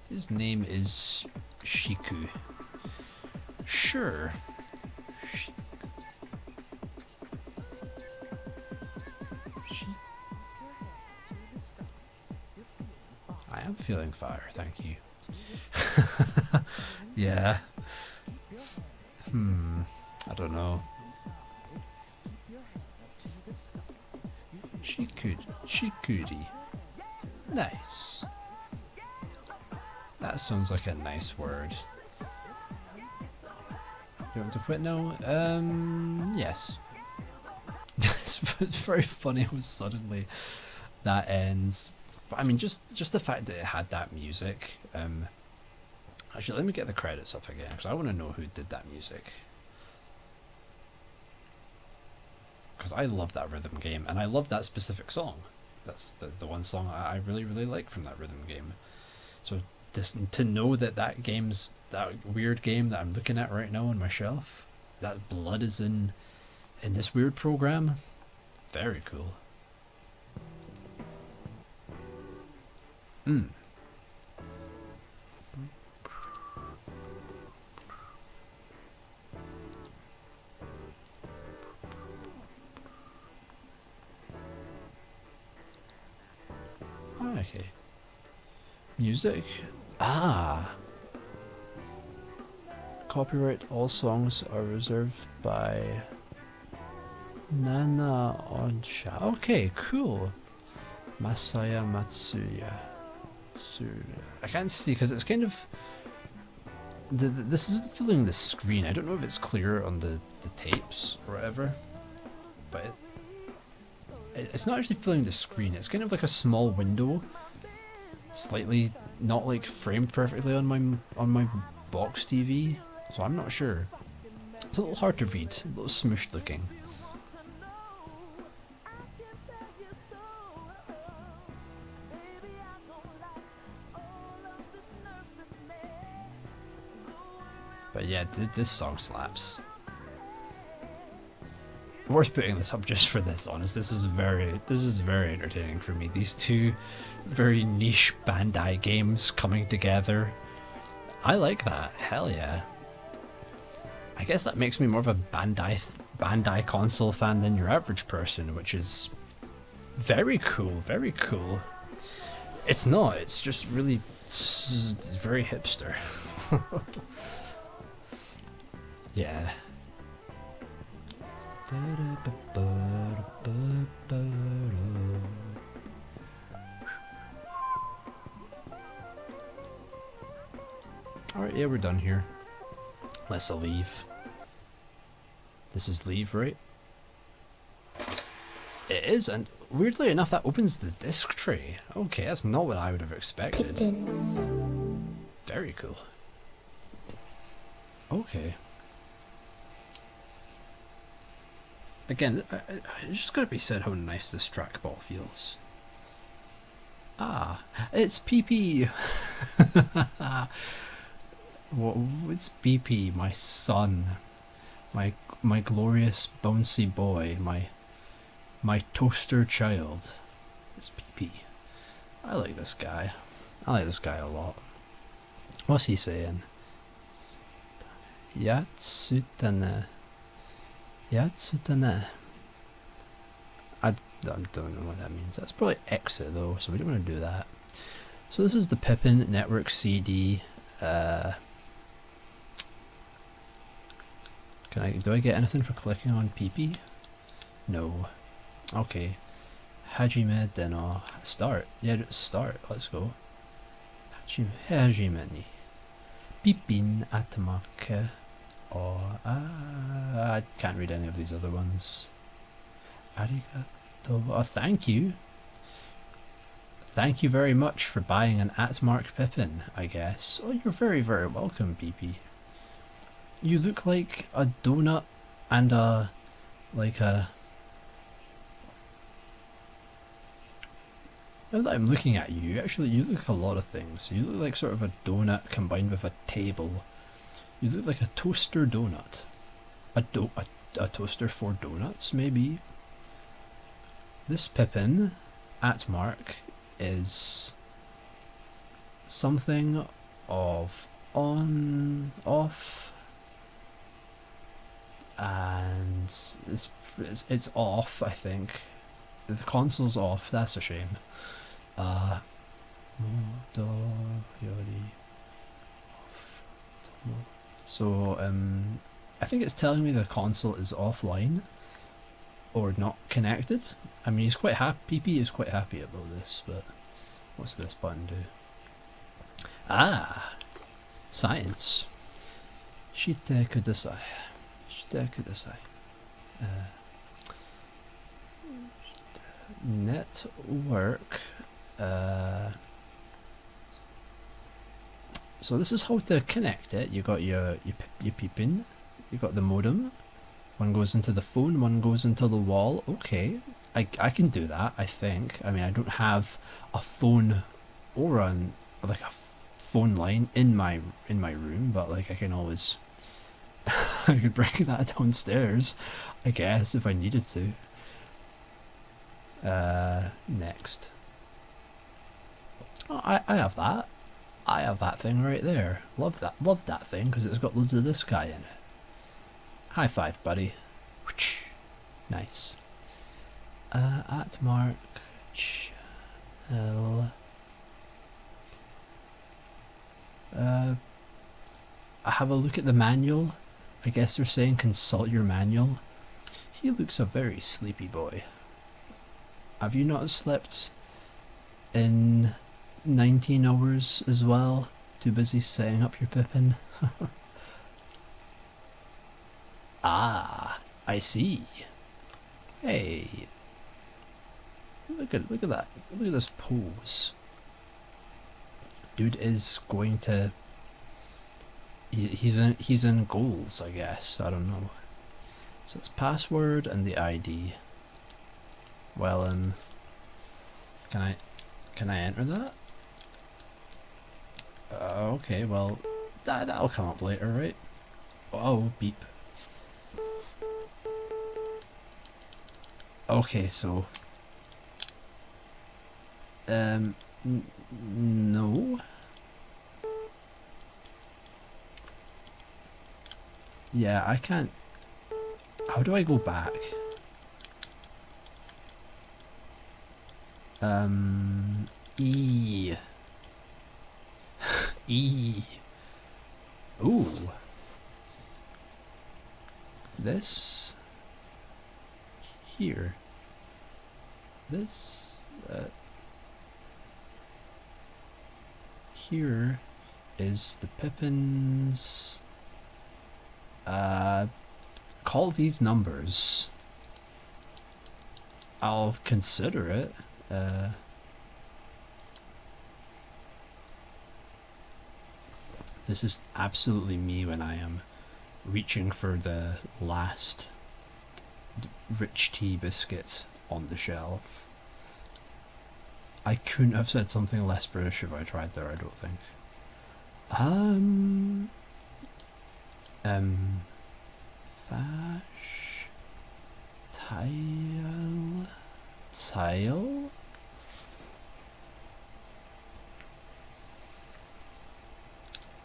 His name is Shiku. Sure. I am feeling fire, thank you. Yeah. I don't know. Shikuri. Nice. That sounds like a nice word. You want to quit now? Yes. It's very funny how suddenly that ends. But I mean, just the fact that it had that music. Actually, let me get the credits up again, because I want to know who did that music. Because I love that rhythm game, and I love that specific song. That's the one song I really, really like from that rhythm game. So to know that that weird game that I'm looking at right now on my shelf, that blood is in this weird program, very cool. Okay. Music. Copyright all songs are reserved by Nana Onsha. Okay, cool. Masaya Matsuya. I can't see because it's kind of... This isn't filling the screen. I don't know if it's clear on the tapes or whatever. But it's not actually filling the screen. It's kind of like a small window. Slightly not like framed perfectly on my box TV. So I'm not sure. It's a little hard to read. A little smooshed looking. But yeah, this song slaps. worth putting this up just for this. Honest, this is very entertaining for me. These two very niche Bandai games coming together. I like that. Hell yeah. I guess that makes me more of a Bandai console fan than your average person, which is very cool. Very cool. It's not. It's just really it's very hipster. Yeah. Alright, yeah, we're done here. Let's leave. This is leave, right? It is, and weirdly enough, that opens the disc tray. Okay, that's not what I would have expected. Very cool. Okay. Again, it's just gotta be said how nice this trackball feels. Ah, it's PP. It's BP, my son, my glorious bouncy boy, my toaster child. It's PP. I like this guy. I like this guy a lot. What's he saying? Yatsutane. Yatsutane. I don't know what that means. That's probably exit though, so we don't want to do that. So this is the Pippin Network CD. Do I get anything for clicking on PP? No. Okay. Hajime deno. Start. Yeah, just start. Let's go. Hajime ni. Pippin Atmark. Oh, I can't read any of these other ones. Arigato. Oh, thank you. Thank you very much for buying an Atmark Pippin, I guess. Oh, you're very, very welcome, PP. You look like a donut and a... Now that I'm looking at you, actually you look a lot of things. You look like sort of a donut combined with a table. You look like a toaster donut. A toaster for donuts, maybe? This Pippin Atmark is something of on, off, and it's off, I think. The console's off, that's a shame. So, I think it's telling me the console is offline or not connected. I mean, he's quite happy. PP is quite happy about this, but what's this button do? Ah, science. Shite kudasai. Shite kudasai. Network. So this is how to connect it. You got your Pippin. You got the modem. One goes into the phone, one goes into the wall. Okay, I can do that, I think. I mean, I don't have a phone or a phone line in my room, but like I can always I could bring that downstairs, I guess, if I needed to. Next. Oh, I have that. I have that thing right there. Love that thing because it's got loads of this guy in it. High five, buddy. Nice. Atmark channel. I have a look at the manual. I guess they're saying consult your manual. He looks a very sleepy boy. Have you not slept in 19 hours as well? Too busy setting up your Pippin? Ah, I see. Hey, look at that. Look at this pose. Dude is going to. He's in goals, I guess. I don't know. So it's password and the ID. Well, can I enter that? Okay, well, that'll come up later, right? Oh, beep. Okay, so no. Yeah, I can't. How do I go back? E. E. Ooh. This. Here. This. Here is the Pippin's. Call these numbers. I'll consider it. This is absolutely me when I am reaching for the last rich tea biscuit on the shelf. I couldn't have said something less British if I tried there, I don't think. Fash. Tile. Tile?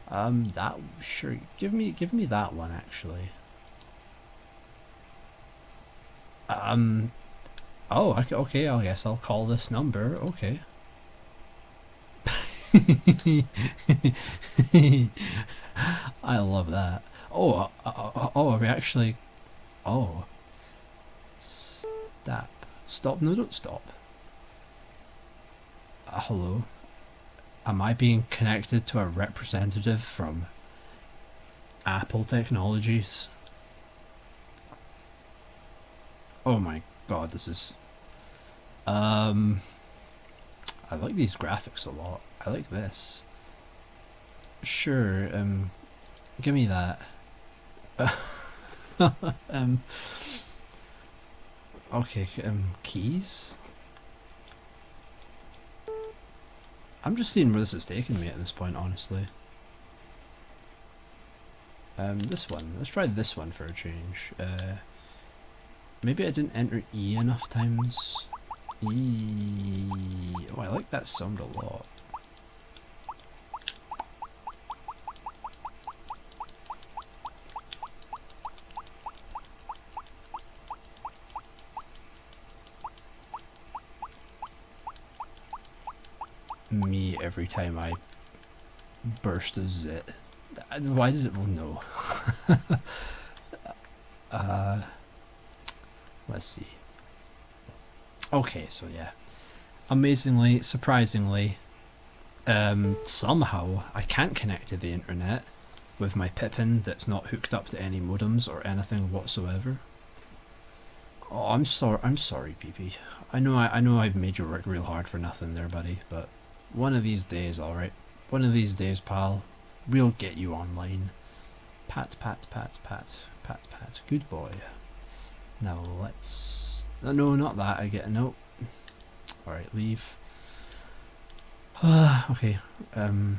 That, sure, give me that one, actually. Oh, okay, I guess I'll call this number, okay. I love that. Oh, are we actually... Oh. Stop. Stop, no, don't stop. Hello? Am I being connected to a representative from Apple Technologies? Oh my god, this is... I like these graphics a lot. I like this. Sure, give me that. Okay, keys? I'm just seeing where this is taking me at this point, honestly. This one. Let's try this one for a change. Maybe I didn't enter E enough times. E. Oh, I like that sound a lot. Me every time I burst a zit. Why did it? Oh no. Let's see. Okay, so yeah. Amazingly, surprisingly, somehow I can't connect to the internet with my Pippin that's not hooked up to any modems or anything whatsoever. Oh, I'm sorry, PP. I know I've made you work real hard for nothing there, buddy, but one of these days, alright? One of these days, pal, we'll get you online. Pat, pat, pat, pat, pat, pat. Good boy. Now let's... No, not that. I get a note. Alright, leave. Okay. Peepa.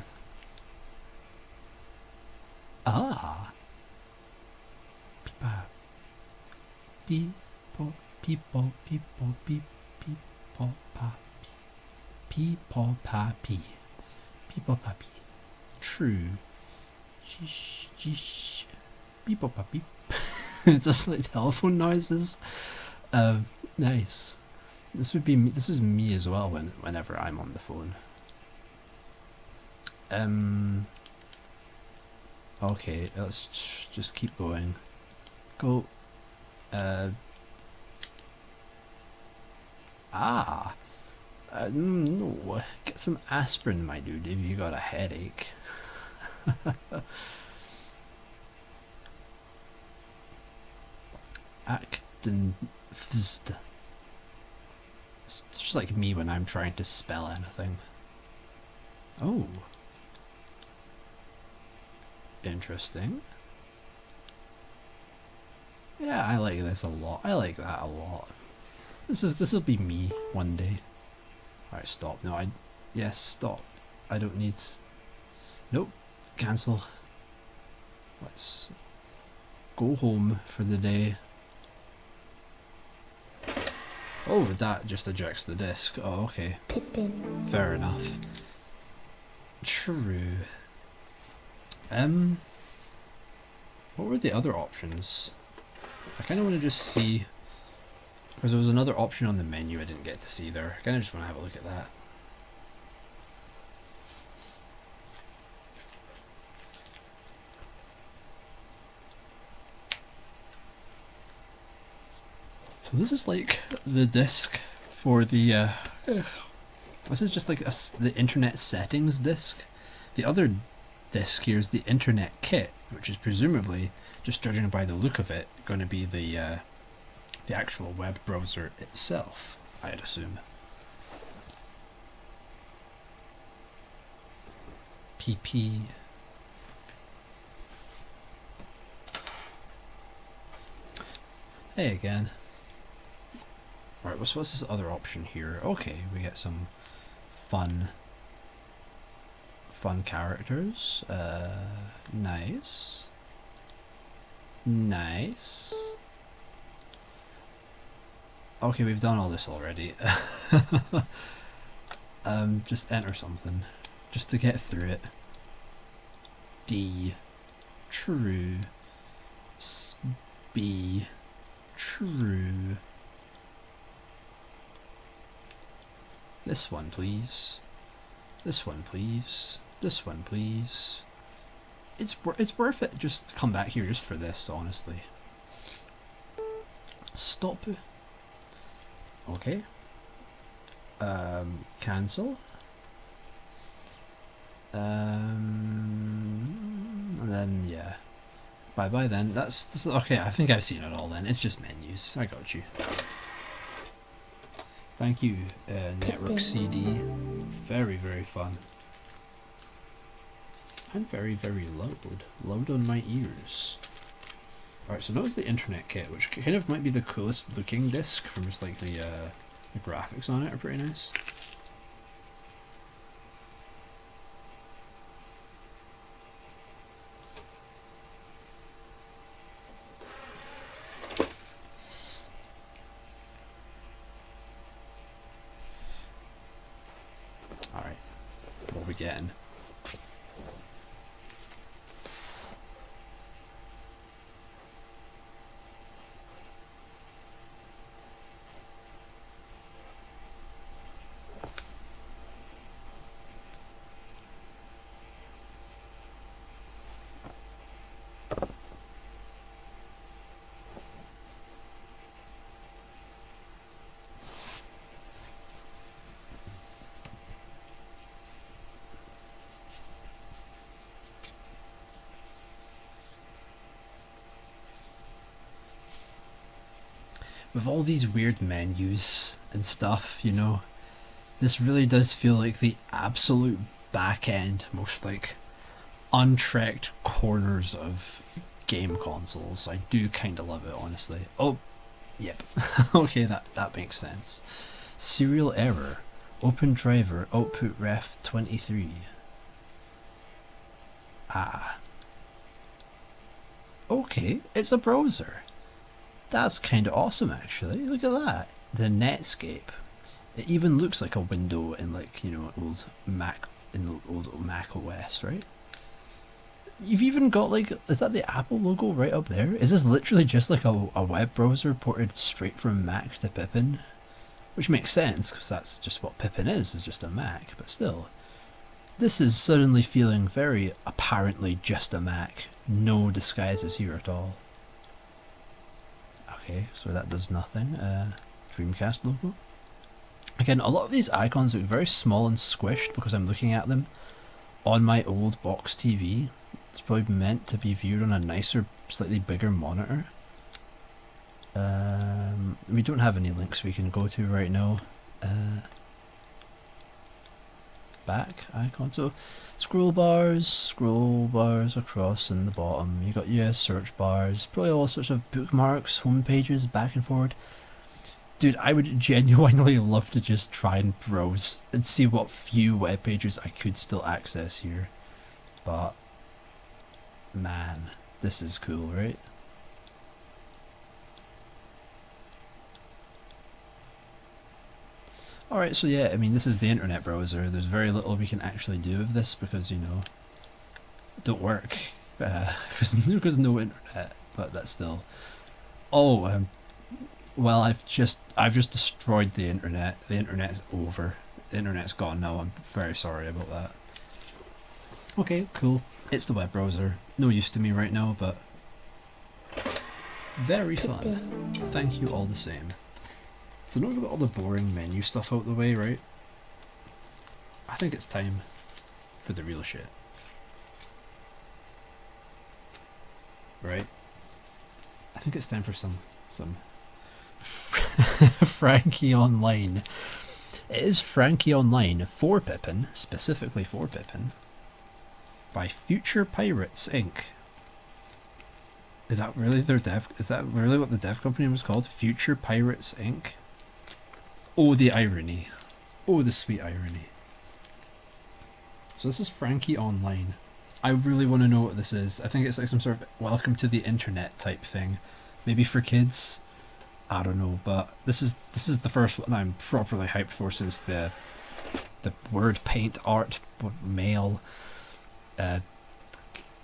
Peepo, peepo, peepo, peep, peepo, pa, peepo, pa, pee. Peepo, pa, pee. True. Jish, jish. Peepo, pa, peep. It's just like telephone noises. Nice. This would be me. This is me as well whenever I'm on the phone. Okay, let's just keep going. Go. No. Get some aspirin, my dude, if you got a headache. Actin. It's just like me when I'm trying to spell anything. Oh. Interesting. Yeah, I like this a lot. I like that a lot. This will be me one day. Alright, stop. No, yes, stop. I don't need... Nope. Cancel. Let's go home for the day. Oh, that just ejects the disc. Oh, okay. Pippin. Fair enough. True. What were the other options? I kind of want to just see, because there was another option on the menu I didn't get to see there. I kind of just want to have a look at that. So this is like the disc for the, this is just like the internet settings disc. The other disc here is the internet kit, which is presumably, just judging by the look of it, going to be the actual web browser itself, I'd assume. PP. Hey again. Alright, what's this other option here? Okay, we get some fun characters. Nice. Nice. Okay, we've done all this already. Just enter something. Just to get through it. D. True. B. True. This one, please. This one, please. This one, please. It's worth it. Just come back here just for this, honestly. Stop. Okay. Cancel. And then yeah. Bye bye then. That's okay. I think I've seen it all. Then it's just menus. I got you. Thank you, Network CD. Very, very fun. And very, very loud. Loud on my ears. Alright, so that was the internet kit, which kind of might be the coolest looking disc from just like the graphics on it are pretty nice. Alright, what are we getting? With all these weird menus and stuff, you know, this really does feel like the absolute back end, most like untrekked corners of game consoles. I do kind of love it, honestly. Oh, yep. Okay, that makes sense. Serial error. Open driver output ref 23. Ah. Okay, it's a browser. That's kind of awesome, actually. Look at that. The Netscape. It even looks like a window in, like, you know, old Mac, in the old Mac OS, right? You've even got, like, is that the Apple logo right up there? Is this literally just like a web browser ported straight from Mac to Pippin? Which makes sense, because that's just what Pippin is just a Mac, but still. This is suddenly feeling very apparently just a Mac. No disguises here at all. Okay, so that does nothing. Dreamcast logo. Again, a lot of these icons look very small and squished because I'm looking at them on my old box TV. It's probably meant to be viewed on a nicer, slightly bigger monitor. We don't have any links we can go to right now. Back icon. So scroll bars across in the bottom. You got US search bars, probably all sorts of bookmarks, home pages, back and forward. Dude, I would genuinely love to just try and browse and see what few web pages I could still access here. But man, this is cool, right? 。Alright, so yeah, I mean, this is the internet browser. There's very little we can actually do with this because, you know, it don't work. Because no internet, but that's still... Oh, well, I've just destroyed the internet. The internet's over. The internet's gone now. I'm very sorry about that. Okay, cool. It's the web browser. No use to me right now, but very fun. Thank you all the same. So now we've got all the boring menu stuff out the way, right? I think it's time for the real shit. Right? I think it's time for some Frankie Online. It is Frankie Online for Pippin, specifically for Pippin, by Future Pirates Inc. Is that really their dev? Is that really what the dev company was called? Future Pirates Inc. Oh, the irony. Oh, the sweet irony. So this is Frankie Online. I really want to know what this is. I think it's like some sort of welcome to the internet type thing. Maybe for kids. I don't know, but this is the first one I'm properly hyped for since the word paint art mail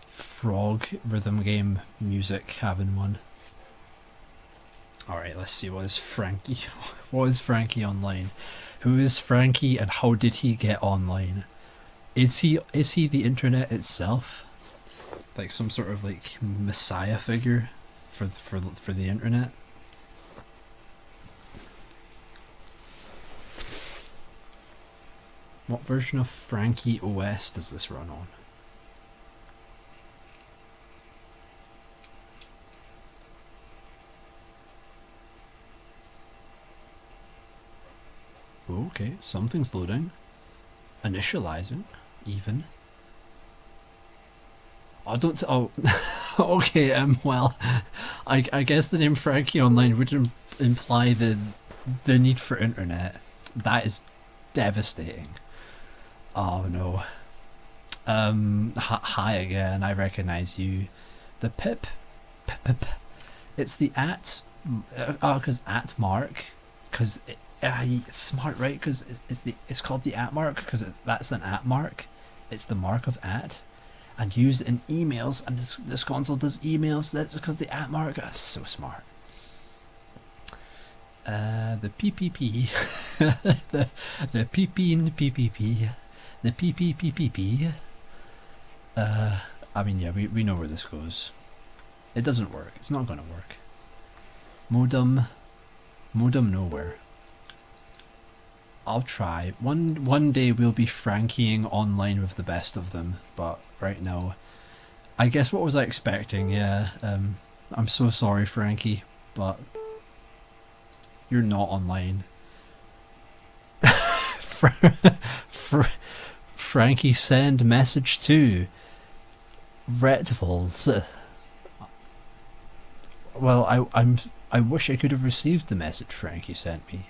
frog rhythm game music having one. Alright, let's see, what is Frankie? What is Frankie Online? Who is Frankie and how did he get online? Is he the internet itself? Like some sort of like messiah figure for the internet? What version of Frankie OS does this run on? Okay, something's loading. Initializing, even. I don't. Oh, okay. Well, I guess the name Frankie Online would imply the need for internet. That is devastating. Oh no. Hi again. I recognize you. The Pip. It's the at. Because Atmark. Because. It's smart, right? Because it's called the Atmark because that's an Atmark. It's the mark of at, and used in emails. And this console does emails. That's because the Atmark. That's so smart. The PPP, the Pippin PPP, the PPPPP. I mean, yeah, we know where this goes. It doesn't work. It's not gonna work. Modem nowhere. I'll try. One day we'll be Frankieing online with the best of them, but right now, I guess what was I expecting? Yeah, I'm so sorry, Frankie, but you're not online. Frankie, send message to Retvals. Well, I wish I could have received the message Frankie sent me.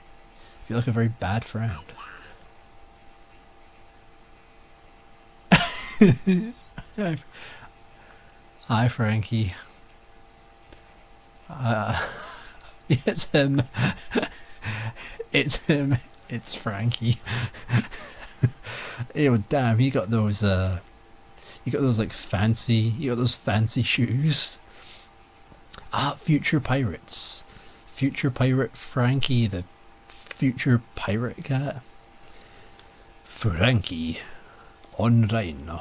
I feel like a very bad friend. Hi, Frankie. It's him. It's him. It's Frankie. Ew, damn! He got those. He got those like fancy. He got those fancy shoes. Future Pirates. Future Pirate Frankie, the future pirate cat. Frankie online.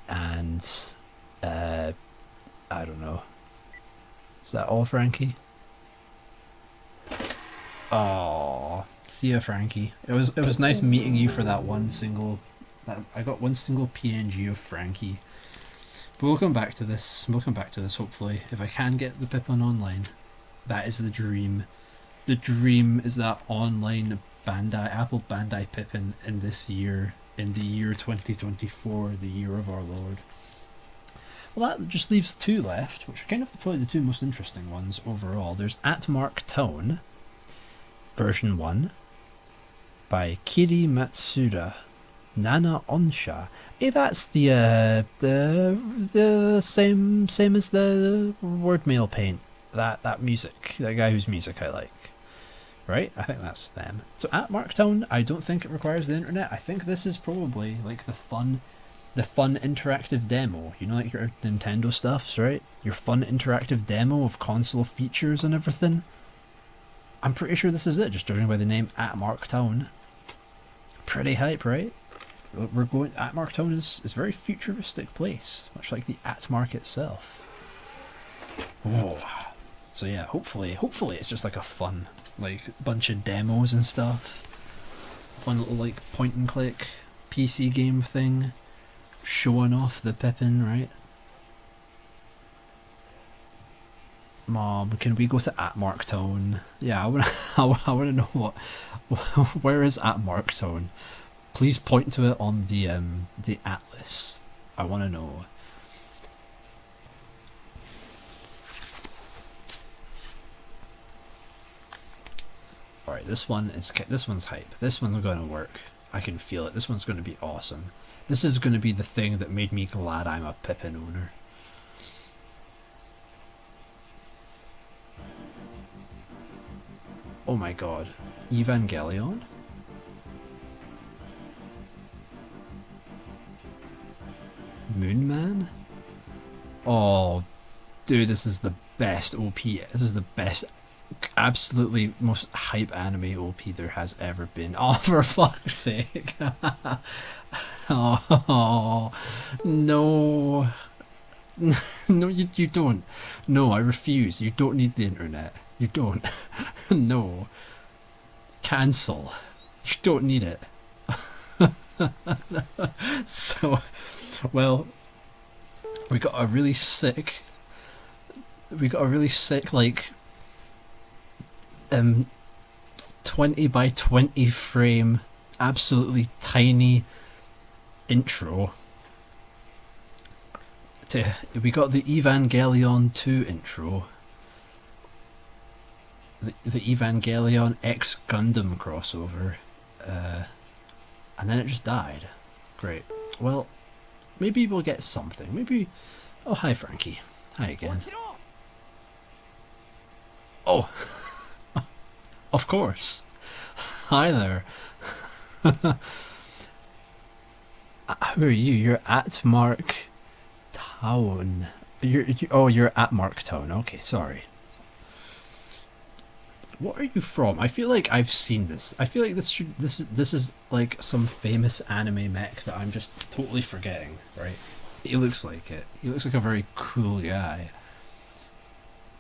And I don't know. Is that all, Frankie? Oh, see ya, Frankie. It was nice meeting you for that one single. I got one single PNG of Frankie. But we'll come back to this. We'll come back to this hopefully if I can get the Pippin online. That is the dream. The dream is that online Apple Bandai Pippin in this year, in the year 2024, the year of our Lord. Well, that just leaves two left, which are kind of probably the two most interesting ones overall. There's Atmark Tone, version 1, by Kiri Matsuda, Nana Onsha. Hey, that's the same as the word mail paint. That music, that guy whose music I like. right? I think that's them. So Atmark Town, I don't think it requires the internet. I think this is probably like the fun interactive demo. You know, like your Nintendo stuffs, right? Your fun interactive demo of console features and everything. I'm pretty sure this is it, just judging by the name Atmark Town. Pretty hype, right? We're going. Atmark Town is a very futuristic place, much like the Atmark itself. Whoa. So yeah, hopefully it's just like a fun, like bunch of demos and stuff. Fun little like point and click PC game thing, showing off the Pippin, right? Mom, can we go to Atmark Town? Yeah, I wanna know where is Atmark Town? Please point to it on the atlas. I wanna know. Alright, this one's hype. This one's gonna work. I can feel it. This one's gonna be awesome. This is gonna be the thing that made me glad I'm a Pippin owner. Oh my god. Evangelion? Moonman? Oh, dude, this is the best OP. This is the best, absolutely most hype anime OP there has ever been. Oh, for fuck's sake. Oh, no. No, you don't. No, I refuse. You don't need the internet. You don't. No. Cancel. You don't need it. So, well, we got a really sick like 20 by 20 frame absolutely tiny intro. We got the Evangelion 2 intro. The Evangelion X Gundam crossover. And then it just died. Great. Well, maybe we'll get something. Maybe... Oh, hi Frankie. Hi again. Oh! Of course. Hi there. Who are you? You're Atmark Town. You're Atmark Town. Okay, sorry. What are you from? I feel like I've seen this. I feel like this is like some famous anime mech that I'm just totally forgetting, right? He looks like it. He looks like a very cool guy.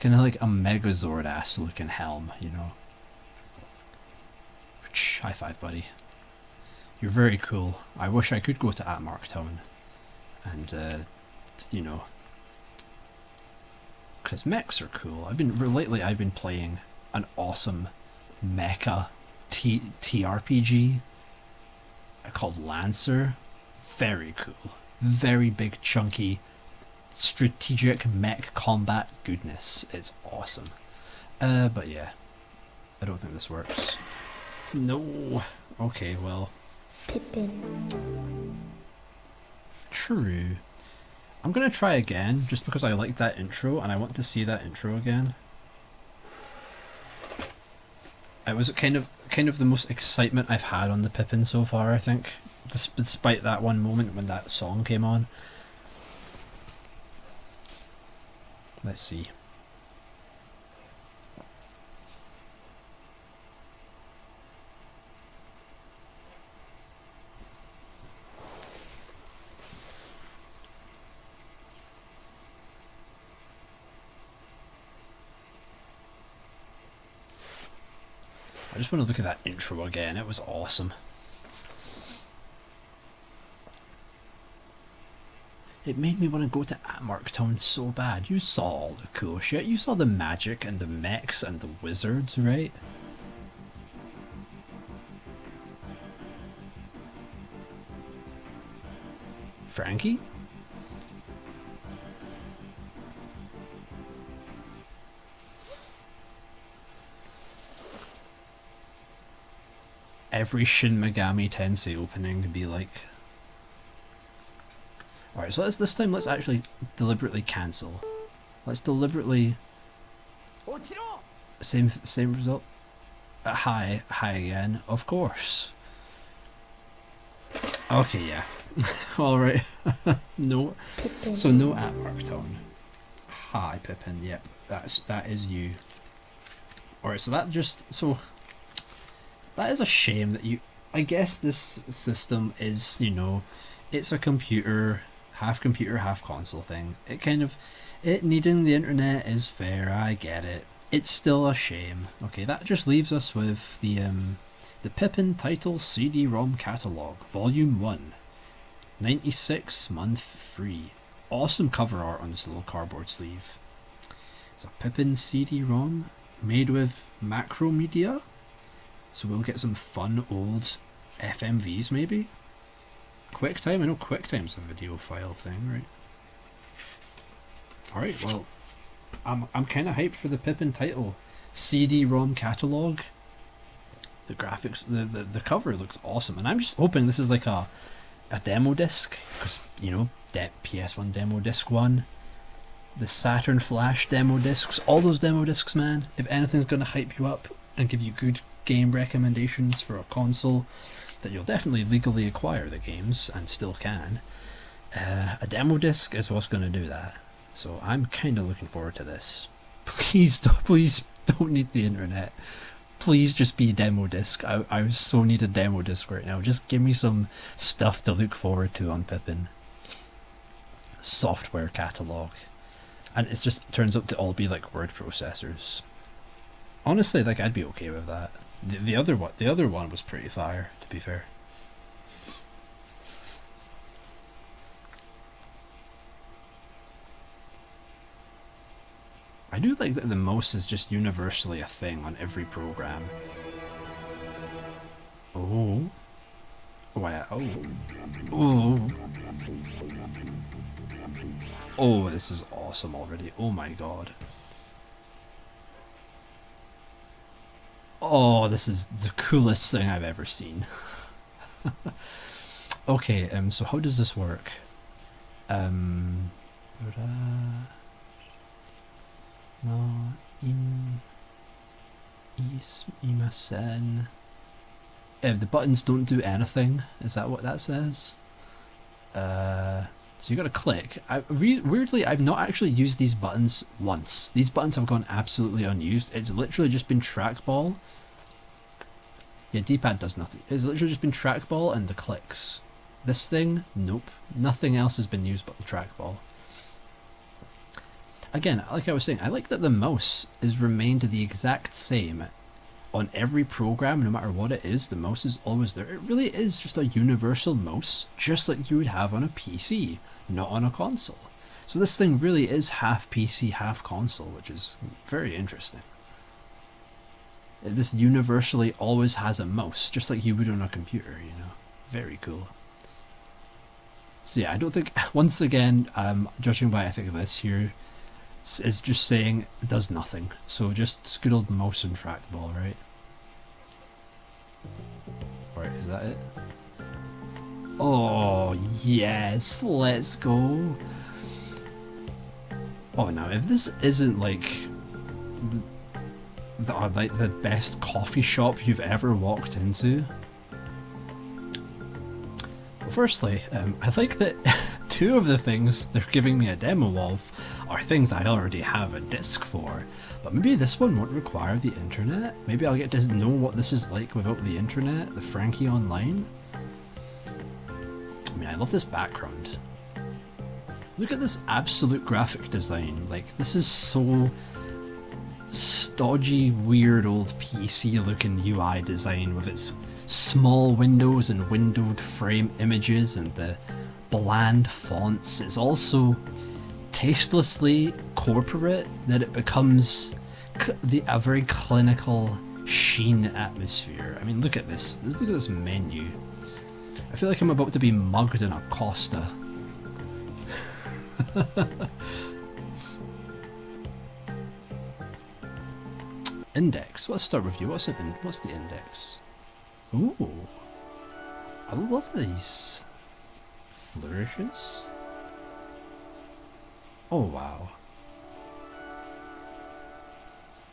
Kind of like a Megazord ass looking helm, you know. High five, buddy. You're very cool. I wish I could go to Atmark Town and you know, because mechs are cool. Lately I've been playing an awesome mecha TRPG called Lancer. Very cool. Very big chunky strategic mech combat goodness. It's awesome. But yeah, I don't think this works. No. Okay, well. Pippin. True. I'm gonna try again just because I like that intro and I want to see that intro again. It was kind of the most excitement I've had on the Pippin so far, I think, despite that one moment when that song came on. Let's see. I just want to look at that intro again. It was awesome. It made me want to go to Atmark Town so bad. You saw all the cool shit. You saw the magic and the mechs and the wizards, right? Frankie? Every Shin Megami Tensei opening to be like... Alright, so this time let's actually deliberately cancel. Let's deliberately... Same result. Hi again, of course. Okay, yeah. Alright. No. Pippin. So no Atmark tone. Hi, Pippin. Yep, that is you. Alright, so that is a shame that you. I guess this system is, it's a half computer, half console thing. It needing the internet is fair. I get it. It's still a shame. Okay, that just leaves us with the Pippin title CD-ROM catalog, Volume 1. 96 month free. Awesome cover art on this little cardboard sleeve. It's a Pippin CD-ROM made with Macromedia. So we'll get some fun old FMVs maybe. QuickTime, I know QuickTime's a video file thing, right? Alright, well, I'm kind of hyped for the Pippin title. CD-ROM catalog. The graphics, the cover looks awesome, and I'm just hoping this is like a demo disc, because PS1 demo disc 1, the Saturn Flash demo discs, all those demo discs, man. If anything's going to hype you up and give you good game recommendations for a console that you'll definitely legally acquire the games and still can, a demo disc is what's going to do that. So I'm kind of looking forward to this. Please don't need the internet. Please just be a demo disc. I so need a demo disc right now. Just give me some stuff to look forward to on Pippin. Software catalog. And it just turns out to all be like word processors. Honestly, like, I'd be okay with that. The other one was pretty fire, to be fair. I do like that the mouse is just universally a thing on every program. Oh. Wow. Oh. Oh, this is awesome already. Oh my god. Oh, this is the coolest thing I've ever seen. Okay, so how does this work? No, imasen. The buttons don't do anything. Is that what that says? So you got to click. Weirdly, I've not actually used these buttons once. These buttons have gone absolutely unused. It's literally just been trackball. Yeah, D-pad does nothing. It's literally just been trackball and the clicks. This thing, nope. Nothing else has been used but the trackball. Again, like I was saying, I like that the mouse is remained the exact same on every program, no matter what it is. The mouse is always there. It really is just a universal mouse, just like you would have on a PC, not on a console. So this thing really is half PC, half console, which is very interesting. This universally always has a mouse, just like you would on a computer, Very cool. So yeah, I don't think, once again, judging by I think of this here, it's just saying it does nothing. So just good old mouse and trackball, right? Alright, is that it? Oh, yes, let's go. Oh, now, if this isn't like the best coffee shop you've ever walked into. Well, firstly, I like that two of the things they're giving me a demo of are things I already have a disc for, but maybe this one won't require the internet. Maybe I'll get to know what this is like without the internet, the Frankie Online. I mean, I love this background. Look at this absolute graphic design. Like, this is so stodgy, weird old PC looking UI design with its small windows and windowed frame images and the bland fonts. It's also tastelessly corporate that it becomes a very clinical sheen atmosphere. I mean, look at this. Look at this menu. I feel like I'm about to be mugged in a Costa. Index. Let's start with you. What's the index? Ooh, I love these flourishes. Oh wow!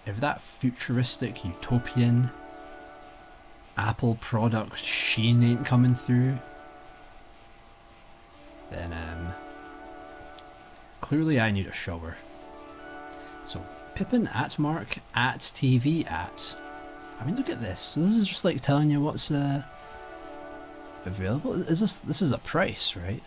If that futuristic utopian Apple product sheen ain't coming through, then clearly I need a shower. So Pippin Atmark at TV at. I mean, look at this. So this is just like telling you what's available. Is this is a price, right?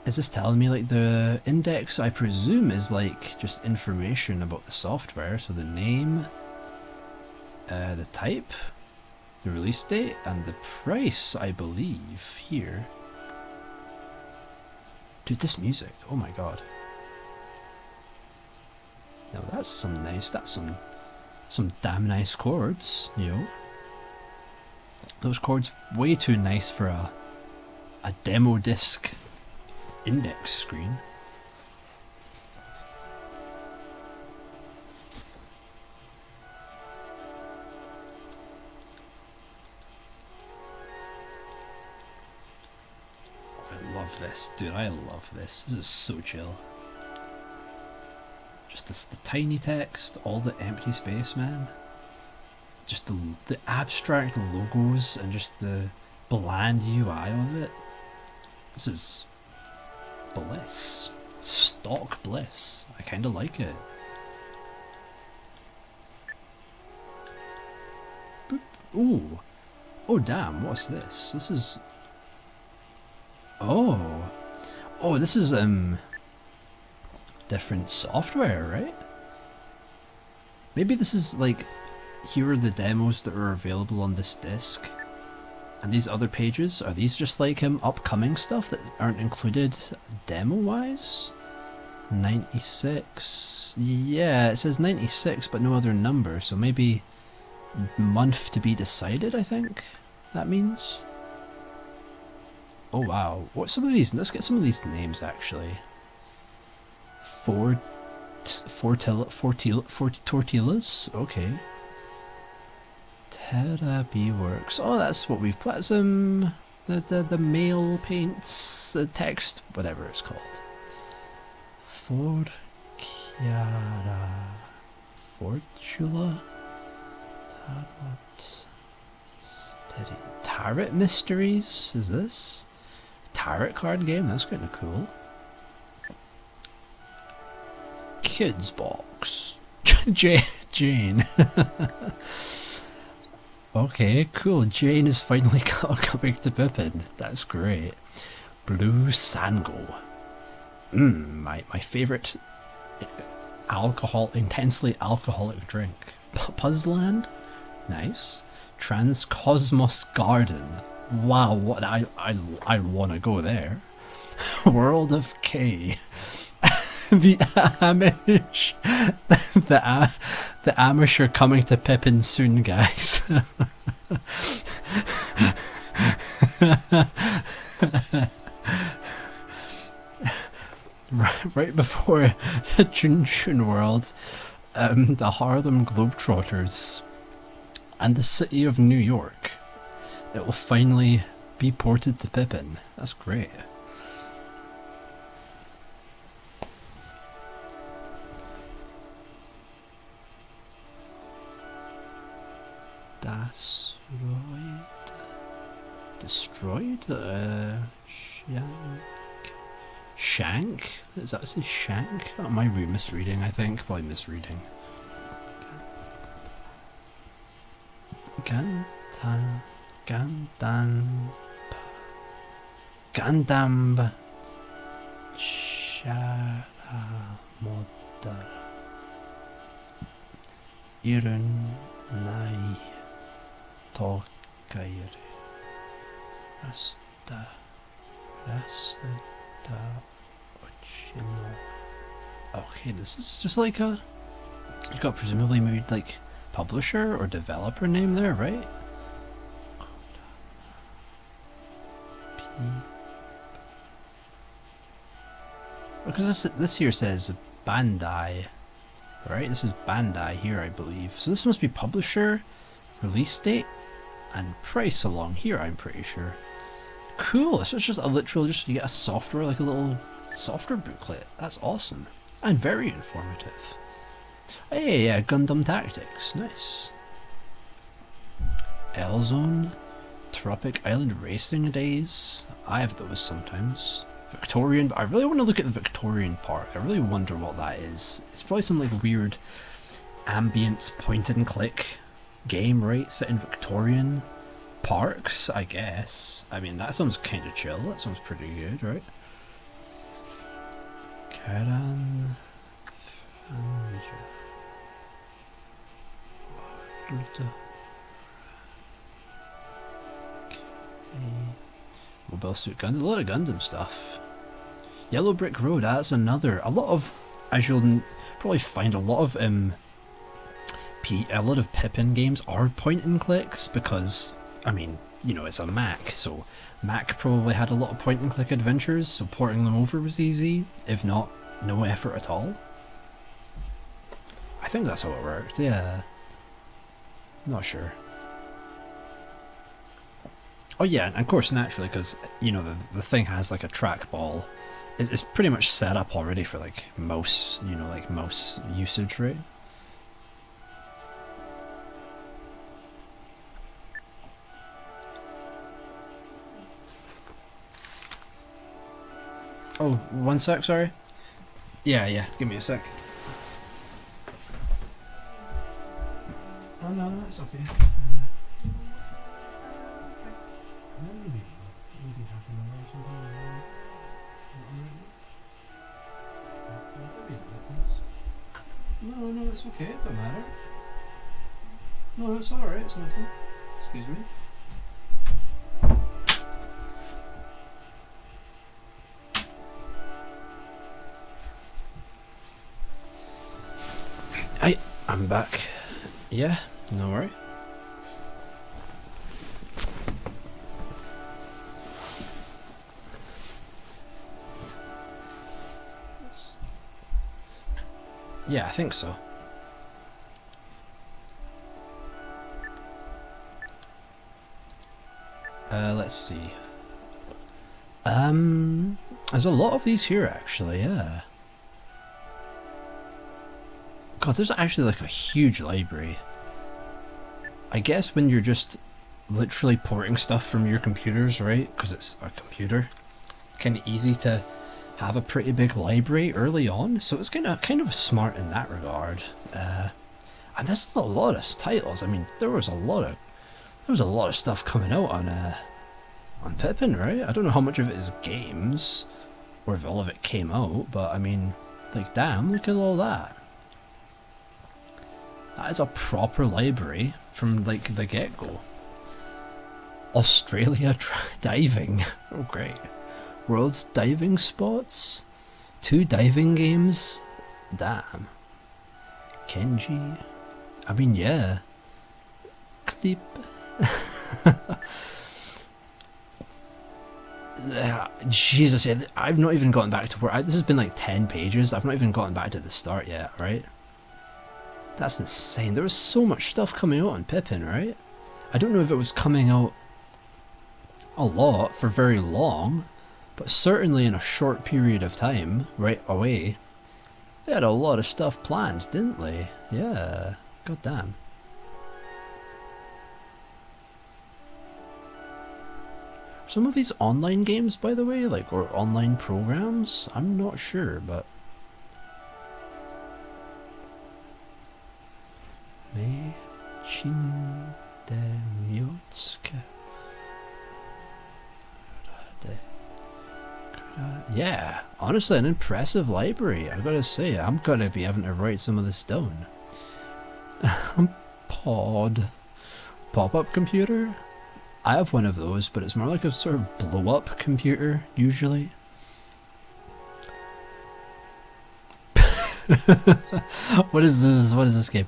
Is this telling me like the index? I presume is like just information about the software. So the name, the type, the release date, and the price, I believe, here. Dude, this music, oh my god. Now that's some nice, that's some damn nice chords, you know. Those chords way too nice for a demo disc index screen. I love this, dude. I love this. This is so chill. Just the tiny text, all the empty space, man. Just the abstract logos and just the bland UI of it. This is bliss. Stock bliss. I kind of like it. Boop. Ooh. Oh damn, what's this? This is... Oh. Oh, this is different software, right? Maybe this is like, here are the demos that are available on this disc. And these other pages, are these just like upcoming stuff that aren't included demo-wise? 96. Yeah, it says 96, but no other number, so maybe month to be decided, I think that means. Oh wow, what some of these? Let's get some of these names actually. Four tortillas. Okay. Therapy works. Oh, that's what we've put. Some the mail paints, the text, whatever it's called. Fortula. Tarot. Steady. Tarot mysteries. Is this tarot card game? That's kind of cool. Kids box. Jane. Okay, cool. Jane is finally coming to Pippin. That's great. Blue Sango. My favourite intensely alcoholic drink. Puzzland? Nice. Transcosmos Garden. Wow, what I want to go there. World of K. The Amish. The Amish are coming to Pippin soon, guys. right before Chun World, the Harlem Globetrotters and the city of New York. It will finally be ported to Pippin. That's great. Destroyed? Shank? Is that say Shank? Oh, am I misreading? I think probably misreading. Gandam Sharamodar Irun Nai Tokairi Rasta Ochino. Okay, this is just like a... You've got presumably maybe like publisher or developer name there, right? Because this here says Bandai, right? This is Bandai here, I believe. So this must be publisher, release date, and price along here, I'm pretty sure. Cool, so it's just a literal, just you get a software, like a little software booklet. That's awesome. And very informative. Hey, yeah, Gundam Tactics, nice. L-Zone, Tropic Island Racing Days. I have those sometimes. Victorian, but I really want to look at the Victorian Park. I really wonder what that is. It's probably some like weird ambient point and click game, right? Set in Victorian parks, I guess. I mean, that sounds kind of chill. That sounds pretty good, right? Karan. Mobile Suit Gundam, a lot of Gundam stuff. Yellow Brick Road, that's another. A lot of, as you'll probably find, a lot of Pippin games are point and clicks because, I mean, you know, it's a Mac, so Mac probably had a lot of point and click adventures, so porting them over was easy, if not, no effort at all. I think that's how it worked, yeah. Not sure. Oh yeah, and of course, naturally, because, you know, the thing has like a trackball. It's pretty much set up already for like mouse, you know, like mouse usage, right? Oh, one sec, sorry. Yeah, give me a sec. Oh no, it's okay. Maybe half an hour or something. No, it's okay, it don't matter. No, it's alright, it's nothing. Excuse me. I'm back. Yeah, no worry. Yeah, I think so. Let's see. There's a lot of these here actually, yeah. God, there's actually like a huge library. I guess when you're just literally porting stuff from your computers, right? Because it's a computer, kind of easy to have a pretty big library early on. So it's kind of smart in that regard. And this is a lot of titles. I mean, there was a lot of stuff coming out on Pippin, right? I don't know how much of it is games, or if all of it came out, but I mean, like, damn, look at all that. That is a proper library from like the get-go. Australia diving. Oh great. World's diving spots? 2 diving games? Damn. Kenji. I mean, yeah. Clip. Jesus, I've not even gotten back to where this has been like 10 pages. I've not even gotten back to the start yet, right? That's insane. There was so much stuff coming out on Pippin, right? I don't know if it was coming out a lot for very long, but certainly in a short period of time, right away, they had a lot of stuff planned, didn't they? Yeah, goddamn. Some of these online games, by the way, like, or online programs, I'm not sure, but yeah, honestly, an impressive library. I gotta say, I'm gonna be having to write some of this down. Pop-up computer? I have one of those, but it's more like a sort of blow-up computer, usually. What is this? What is this game?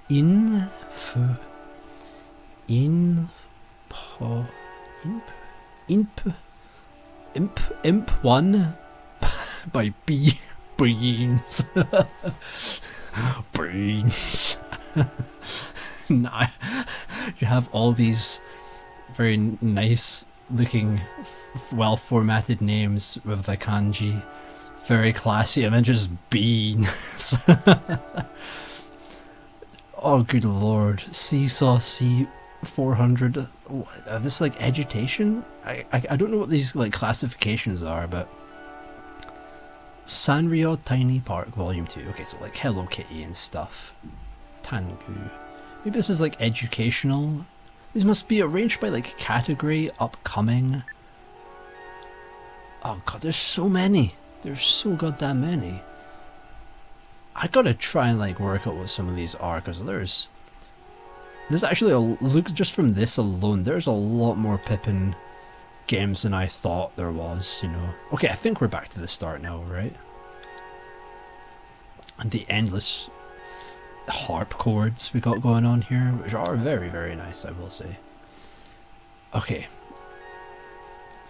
Imp 1 by Brains. Brains. Nah, you have all these very nice looking, well formatted names with the kanji, very classy, and then just beans. Oh good lord. Seesaw Sea 400. This is like education? I don't know what these like classifications are, but Sanrio Tiny Park Volume 2. Okay, so like Hello Kitty and stuff. Tangu. Maybe this is like educational. These must be arranged by like category, upcoming. Oh god, there's so many. There's so goddamn many. I gotta try and like work out what some of these are, because there's actually look, just from this alone, there's a lot more Pippin games than I thought there was, you know. Okay, I think we're back to the start now, right? And the endless harp chords we got going on here, which are very, very nice, I will say. Okay.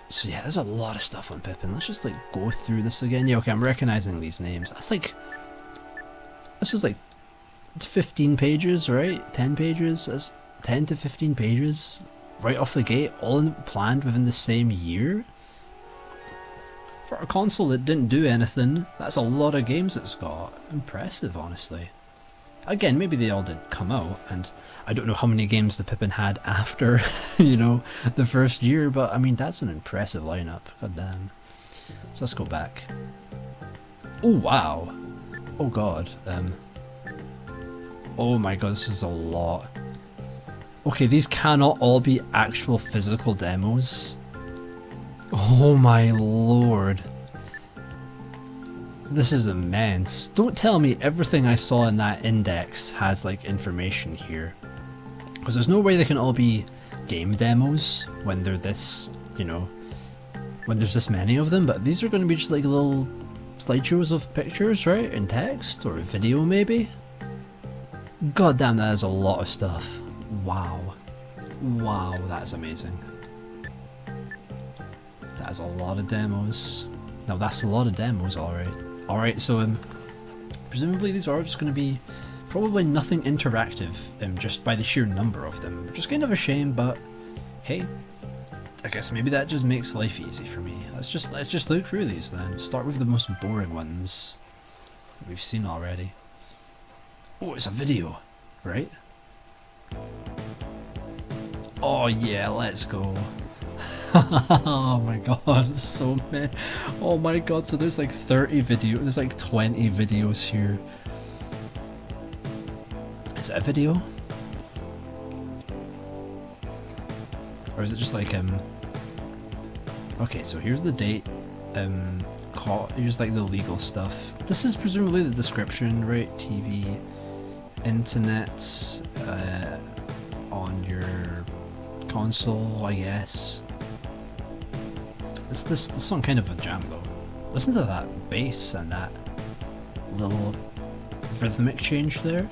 So yeah, there's a lot of stuff on Pippin. Let's just like go through this again. Yeah, okay, I'm recognizing these names. That's like... This is like 15 pages, right? 10 pages? That's 10 to 15 pages right off the gate, all planned within the same year? For a console that didn't do anything, that's a lot of games it's got. Impressive, honestly. Again, maybe they all did come out, and I don't know how many games the Pippin had after, you know, the first year, but I mean, that's an impressive lineup. God damn. So let's go back. Oh, wow. Oh god, oh my god, this is a lot. Okay, these cannot all be actual physical demos. Oh my lord. This is immense. Don't tell me everything I saw in that index has like information here. Because there's no way they can all be game demos when they're this, you know, when there's this many of them, but these are going to be just like little slideshows of pictures, right? In text or video maybe? God damn, that is a lot of stuff. Wow. Wow, that's amazing. That is a lot of demos. Now that's a lot of demos, alright. Alright, so presumably these are just going to be probably nothing interactive, just by the sheer number of them. Which is kind of a shame, but hey, I guess maybe that just makes life easy for me. Let's just look through these then. Start with the most boring ones that we've seen already. Oh, it's a video, right? Oh yeah, let's go. Oh my god, so many. Oh my god, so there's like 30 videos, there's like 20 videos here. Is it a video? Or is it just like okay, so here's the date, here's like the legal stuff. This is presumably the description, right? TV, internet, on your console, I guess. This song kind of a jam though. Listen to that bass and that little rhythmic change there.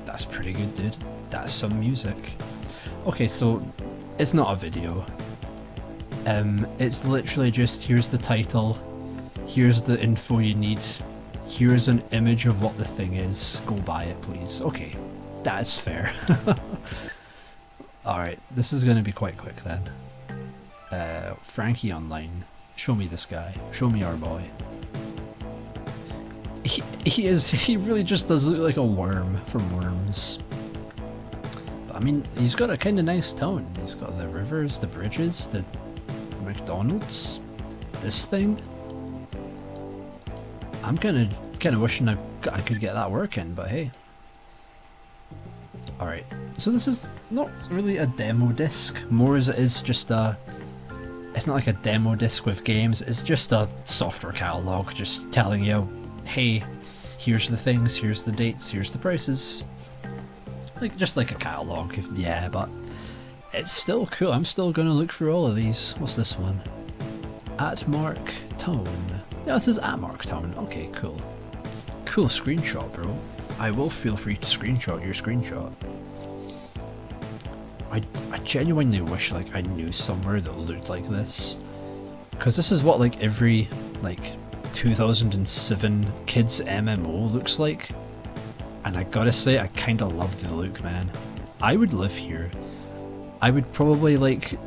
That's pretty good, dude. That's some music. Okay, so it's not a video. It's literally just, here's the title, here's the info you need, here's an image of what the thing is, go buy it please. Okay, that's fair. Alright, this is going to be quite quick then. Frankie Online, show me this guy, show me our boy. He really just does look like a worm from Worms. But I mean, he's got a kind of nice tone. He's got the rivers, the bridges, the McDonald's, this thing. I'm kind of wishing I could get that working, but hey. Alright, so this is not really a demo disc, more as it is just a... It's not like a demo disc with games, it's just a software catalogue just telling you, hey, here's the things, here's the dates, here's the prices. Like, just like a catalogue, yeah, but it's still cool. I'm still going to look through all of these. What's this one? Atmark Town. Yeah, this is Atmark Town. Okay, cool. Cool screenshot, bro. I will feel free to screenshot your screenshot. I genuinely wish like I knew somewhere that looked like this. Because this is what like every like 2007 kids MMO looks like. And I gotta say, I kinda love the look, man. I would live here. I would probably like...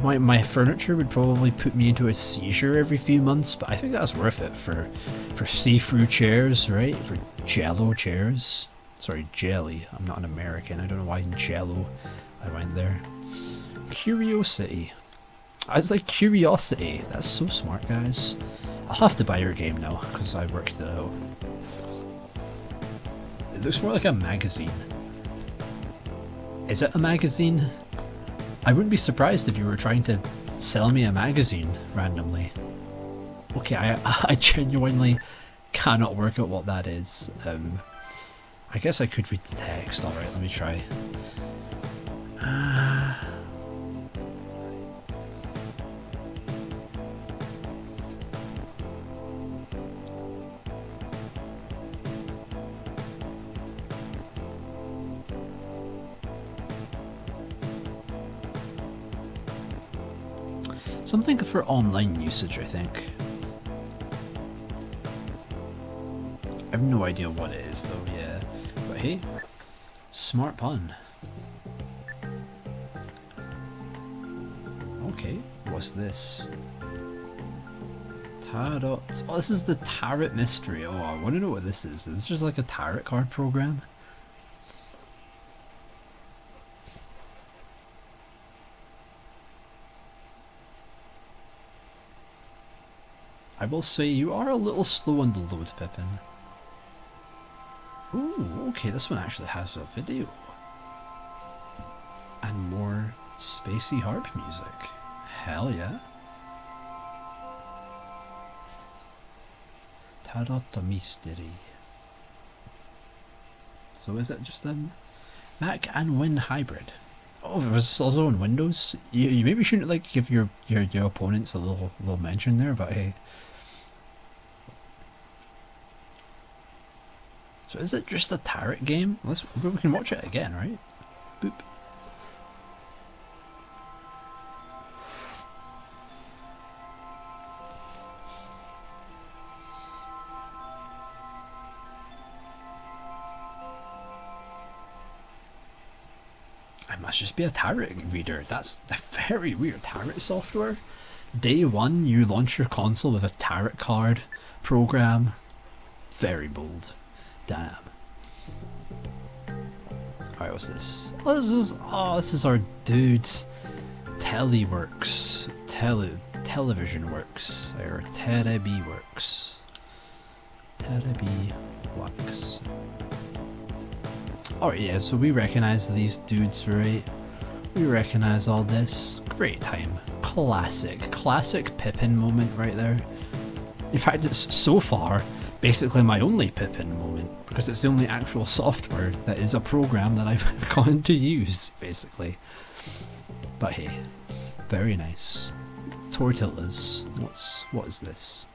My furniture would probably put me into a seizure every few months, but I think that's worth it for see-through chairs, right? For jello chairs. Sorry, jelly. I'm not an American. I don't know why in Jello I went there. Curiosity. It's like curiosity. That's so smart, guys. I'll have to buy your game now because I worked it out. It looks more like a magazine. Is it a magazine? I wouldn't be surprised if you were trying to sell me a magazine randomly. Okay, I genuinely cannot work out what that is. I guess I could read the text. Alright, let me try. Something for online usage, I think. I have no idea what it is though, yeah. But hey, smart pun. Okay, what's this? Tarot. Oh, this is the Tarot Mystery. Oh, I want to know what this is. Is this just like a tarot card program? I will say you are a little slow on the load, Pippin. Ooh, okay, this one actually has a video. And more spacey harp music. Hell yeah. Tarot Mystery. So is it just a Mac and Win hybrid? Oh, if it was also on Windows, you maybe shouldn't like give your opponents a little mention there, but hey. So is it just a tarot game? We can watch it again, right? Boop. I must just be a tarot reader. That's very weird. Tarot software. Day one, you launch your console with a tarot card program. Very bold. Damn. Alright, what's this? Oh, this is our dude's Teleworks. Television Works. Or Terebi Works. Terebi Works. Alright, yeah, so we recognize these dudes, right? We recognize all this. Great time. Classic Pippin moment right there. In fact, it's so far basically my only Pippin moment, because it's the only actual software that is a program that I've gotten to use, basically. But hey, very nice. Tortillas. What is this?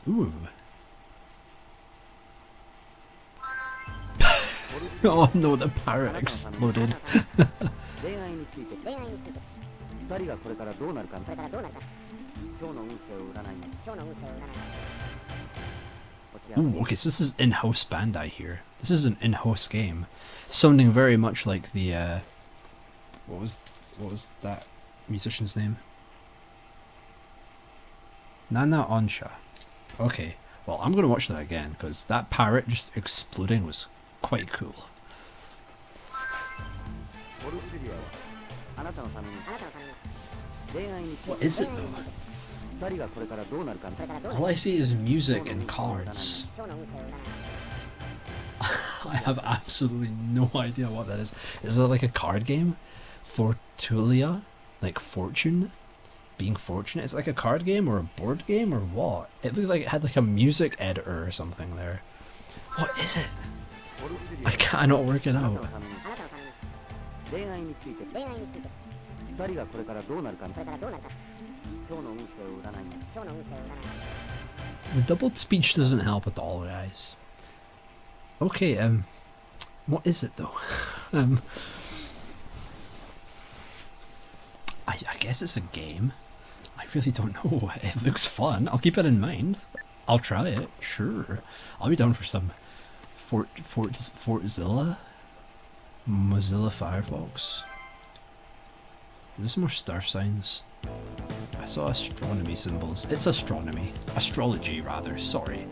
Ooh. Oh no, the parrot exploded. Ooh, okay, so this is in-house Bandai here. This is an in-house game, sounding very much like the what was that musician's name? Nana Onsha. Okay, well I'm gonna watch that again because that parrot just exploding was quite cool. What is it though? All I see is music and cards. I have absolutely no idea what that is. Is it like a card game? Fortulia? Like fortune? Being fortunate? Is it like a card game or a board game or what? It looked like it had like a music editor or something there. What is it? I cannot work it out. The doubled speech doesn't help at all, guys. Okay, what is it though? I guess it's a game. I really don't know. It looks fun. I'll keep it in mind. I'll try it. Sure. I'll be down for some Fortzilla? Mozilla Firefox? Is this more star signs? saw astronomy symbols. It's astronomy. Astrology, rather. Sorry.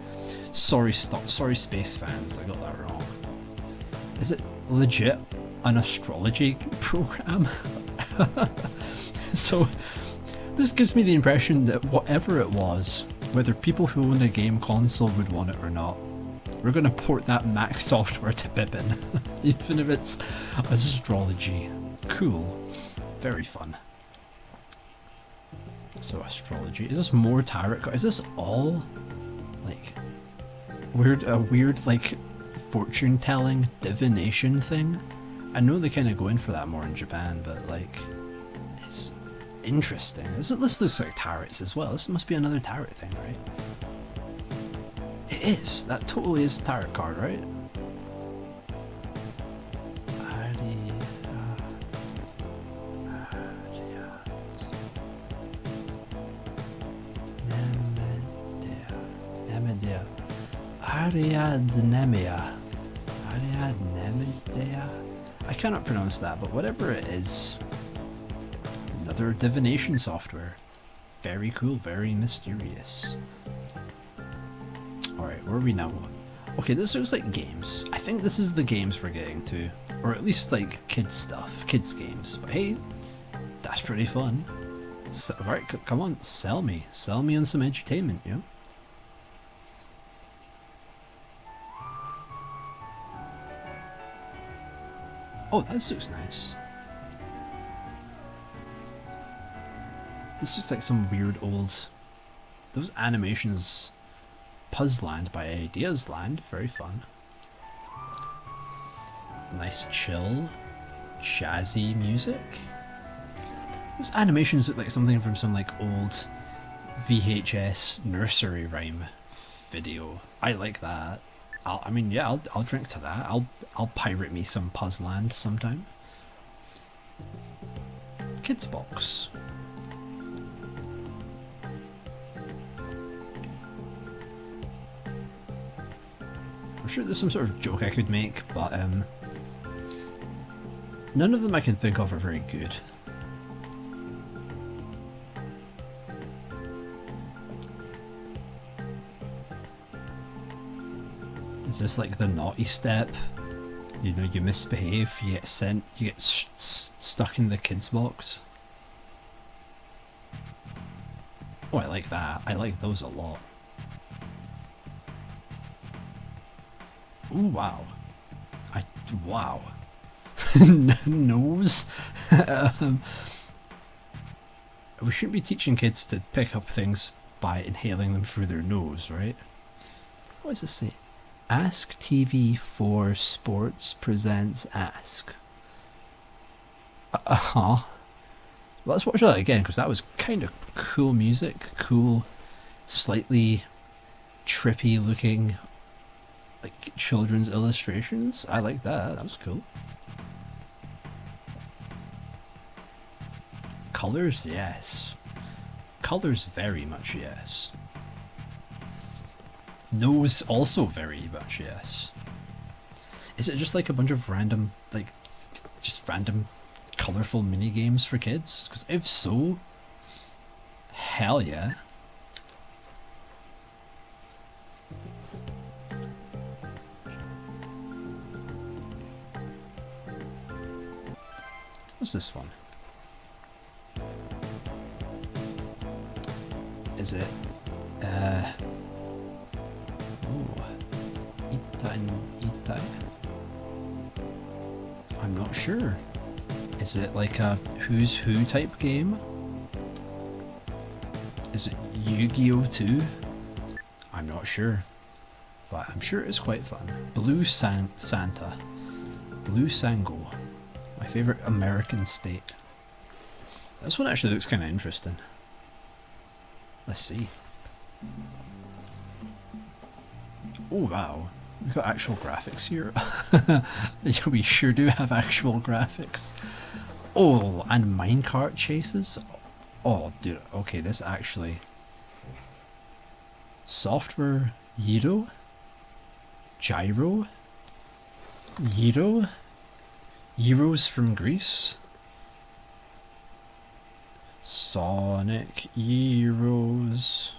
Sorry, space fans. I got that wrong. Is it legit an astrology program? So, this gives me the impression that whatever it was, whether people who own a game console would want it or not, we're going to port that Mac software to Pippin, even if it's astrology. Cool. Very fun. So astrology. Is this more tarot cards? Is this all like a weird like fortune telling divination thing? I know they kind of go in for that more in Japan, but like it's interesting. This looks like tarots as well. This must be another tarot thing, right? It is. That totally is a tarot card, right? Ariadnemia. I cannot pronounce that, but whatever it is, another divination software. Very cool, very mysterious. Alright, where are we now? Okay, this looks like games. I think this is the games we're getting to. Or at least like kids stuff, kids games. But hey, that's pretty fun. So, alright, come on, sell me. Sell me on some entertainment, you know? Oh, this looks nice. This looks like some weird old... Those animations... Puzzland by Ideas Land, very fun. Nice chill, jazzy music. Those animations look like something from some like old VHS nursery rhyme video. I like that. I'll drink to that. I'll pirate me some Puzzland sometime. Kids box. I'm sure there's some sort of joke I could make, but none of them I can think of are very good. Is this like the naughty step? You know, you misbehave, you get sent, you get stuck in the kids box. Oh, I like that. I like those a lot. Ooh, wow. Wow. Nose? We shouldn't be teaching kids to pick up things by inhaling them through their nose, right? What does this say? Ask TV4 Sports presents Ask. Well, let's watch that again, because that was kind of cool music. Cool, slightly trippy looking like children's illustrations. I like that. That was cool. Colors, yes. Colors, very much yes. Nose, also very much yes. Is it just like a bunch of random, like, just random colourful mini games for kids? Because if so, hell yeah. What's this one? Is it Itai? I'm not sure. Is it like a Who's Who type game? Is it Yu-Gi-Oh 2? I'm not sure, but I'm sure it's quite fun. Blue Santa. Blue Sango. My favourite American state. This one actually looks kind of interesting. Let's see. Oh wow, we've got actual graphics here. We sure do have actual graphics. Oh, and minecart chases. Oh dude, okay, this actually... Software Gyro? Gyro? Gyros from Greece? Sonic Heroes.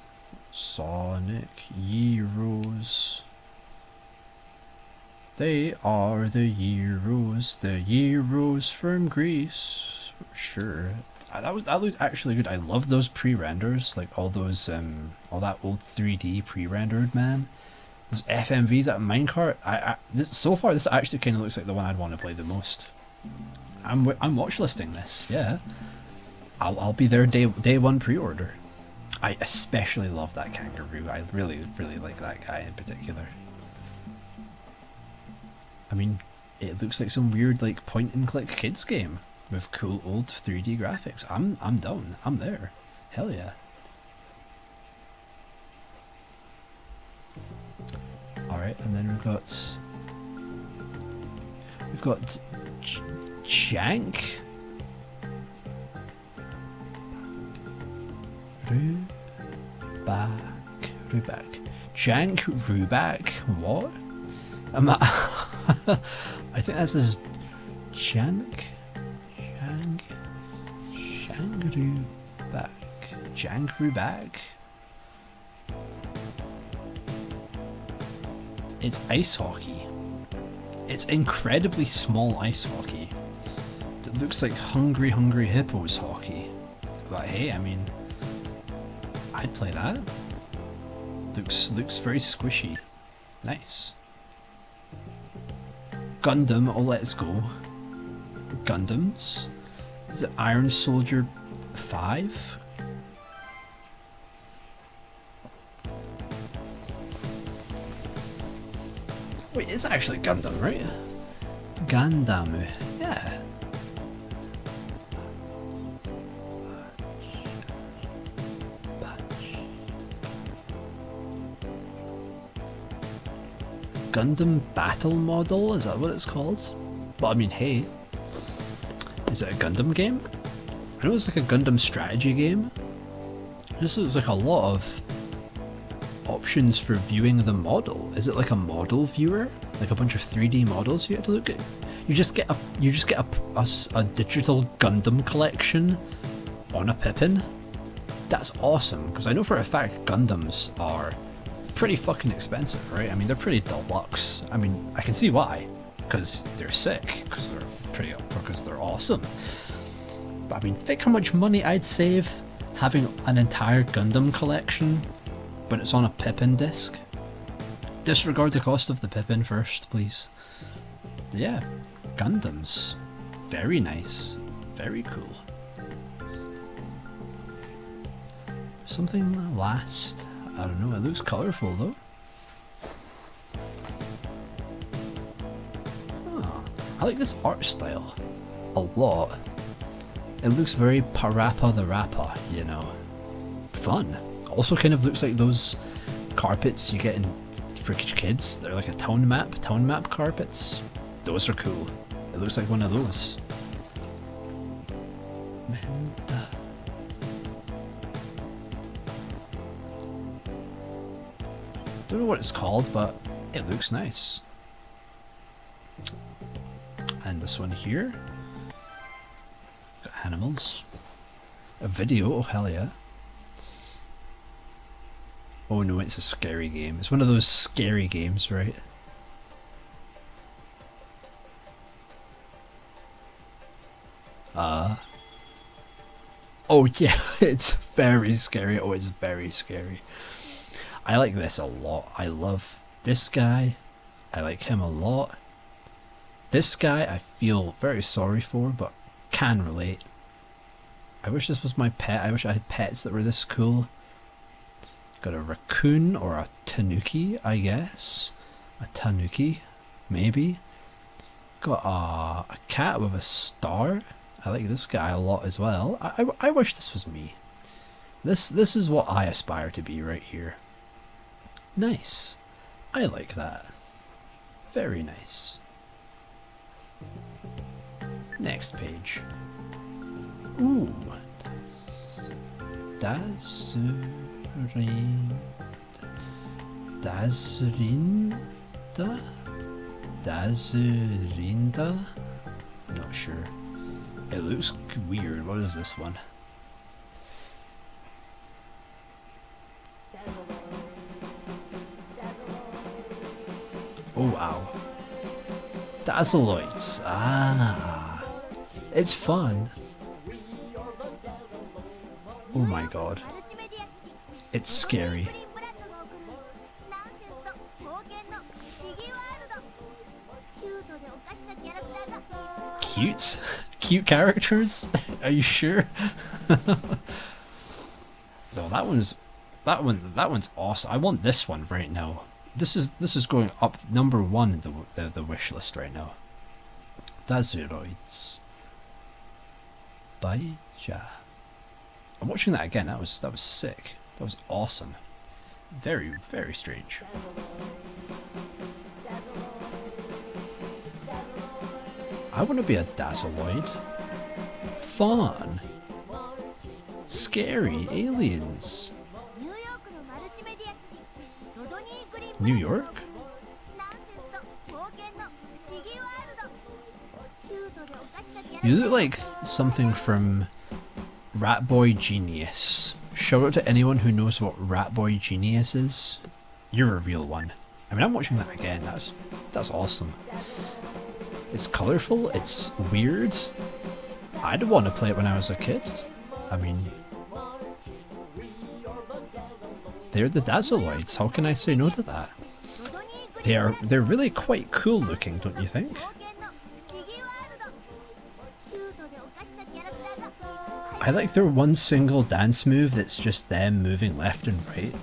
Sonic Heroes. They are the heroes from Greece. Sure. That looked actually good. I love those pre-renders, like all those all that old 3D pre-rendered, man. Those FMVs, that minecart. So far this actually kind of looks like the one I'd want to play the most. I'm watchlisting this. Yeah, I'll be there day one pre-order. I especially love that kangaroo. I really like that guy in particular. I mean, it looks like some weird like point and click kids game with cool old 3D graphics. I'm down. I'm there. Hell yeah. All right, and then we've got Jank. Ruback. Jank Ruback. What? I think that's his Jank Ruback. It's ice hockey. It's incredibly small ice hockey. It looks like Hungry Hippos hockey. But hey, I mean, I'd play that. Looks very squishy. Nice. Gundam, oh let's go. Gundams? Is it Iron Soldier 5? Wait, it's actually Gundam, right? Gundam, yeah. Gundam Battle Model, is that what it's called? Well, I mean, hey, is it a Gundam game? I know it's like a Gundam strategy game. This looks like a lot of options for viewing the model. Is it like a model viewer? Like a bunch of 3D models you get to look at? You just get a digital Gundam collection on a Pippin? That's awesome, because I know for a fact Gundams are pretty fucking expensive, right? I mean, they're pretty deluxe. I mean, I can see why, because they're sick, because they're awesome. But I mean, think how much money I'd save having an entire Gundam collection, but it's on a Pippin disc. Disregard the cost of the Pippin first, please. Yeah, Gundams. Very nice. Very cool. Something last. I don't know, it looks colourful though. Oh, I like this art style a lot. It looks very Parappa the Rapper, you know. Fun. Also kind of looks like those carpets you get in for kids. They're like a tone map carpets. Those are cool. It looks like one of those. Menda. Don't know what it's called, but it looks nice. And this one here. Got animals. A video, oh hell yeah. Oh no, it's a scary game. It's one of those scary games, right? Oh yeah, it's very scary. Oh, it's very scary. I like this a lot. I love this guy. I like him a lot. This guy I feel very sorry for, but can relate. I wish this was my pet. I wish I had pets that were this cool. Got a raccoon or a tanuki, I guess. A tanuki, maybe. Got a cat with a star. I like this guy a lot as well. I wish this was me. This is what I aspire to be right here. Nice. I like that. Very nice. Next page. Ooh. Dazurinda? I'm not sure. It looks weird. What is this one? wow. Dazzleoids. Ah. It's fun. Oh my god. It's scary. Cute? Cute characters? Are you sure? No, that one's awesome. I want this one right now. This is going up number 1 in the wish list right now. Dazzleoids. Baija. I'm watching that again. That was sick. That was awesome. Very, very strange. I want to be a Dazzleoid. Fun. Scary aliens. New York? You look like something from Rat Boy Genius. Shout out to anyone who knows what Rat Boy Genius is. You're a real one. I mean, I'm watching that again. That's awesome. It's colourful. It's weird. I'd want to play it when I was a kid. I mean, they're the Dazzleoids. How can I say no to that? They're really quite cool looking, don't you think? I like their one single dance move that's just them moving left and right.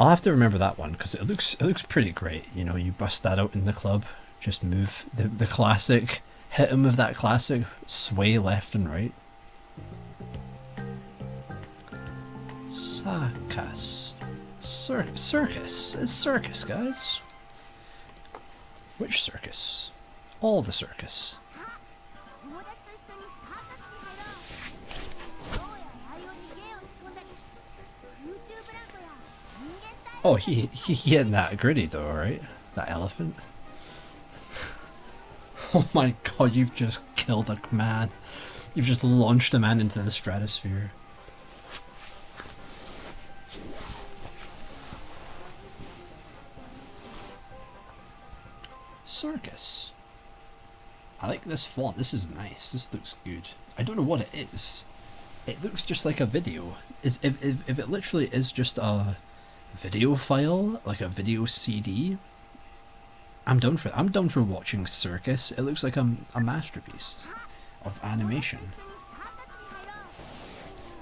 I'll have to remember that one because it looks pretty great. You know, you bust that out in the club, just move the classic, hit him with that classic sway left and right. Circus. Circus. It's circus, guys. Which circus? All the circus. Oh, he getting that gritty though, right? That elephant. Oh my god, you've just killed a man. You've just launched a man into the stratosphere. Circus. I like this font. This is nice. This looks good. I don't know what it is. It looks just like a video. If it literally is just a video file, like a video CD, I'm down for watching Circus. It looks like a masterpiece of animation.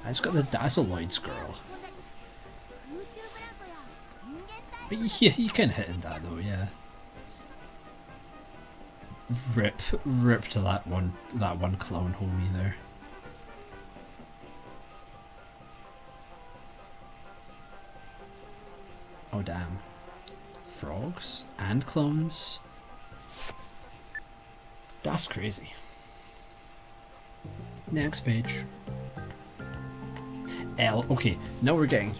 And it's got the Dazzleoids girl. But yeah, you can hit in that though, yeah. Rip to that one clown homie there. Oh damn. Frogs and clones. That's crazy. Next page. Okay, now we're getting,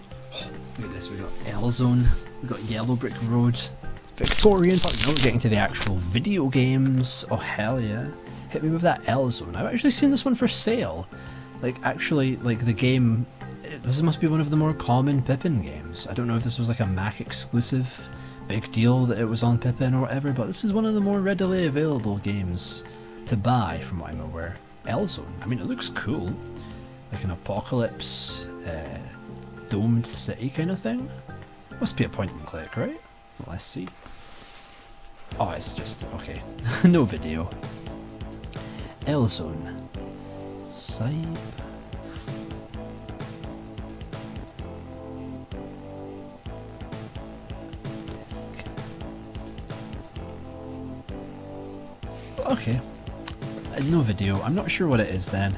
look at this, we got L Zone, we got Yellow Brick Road, Victorian Park. Now we're getting to the actual video games. Oh hell yeah. Hit me with that L Zone. I've actually seen this one for sale. Like actually, like the game, this must be one of the more common Pippin games. I don't know if this was like a Mac exclusive, big deal that it was on Pippin or whatever, but this is one of the more readily available games to buy from what I'm aware. L Zone. I mean, it looks cool. Like an apocalypse, domed city kind of thing. Must be a point and click, right? Well, let's see. Oh, it's just, okay. No video. L Zone. Side. Okay. No video. I'm not sure what it is then.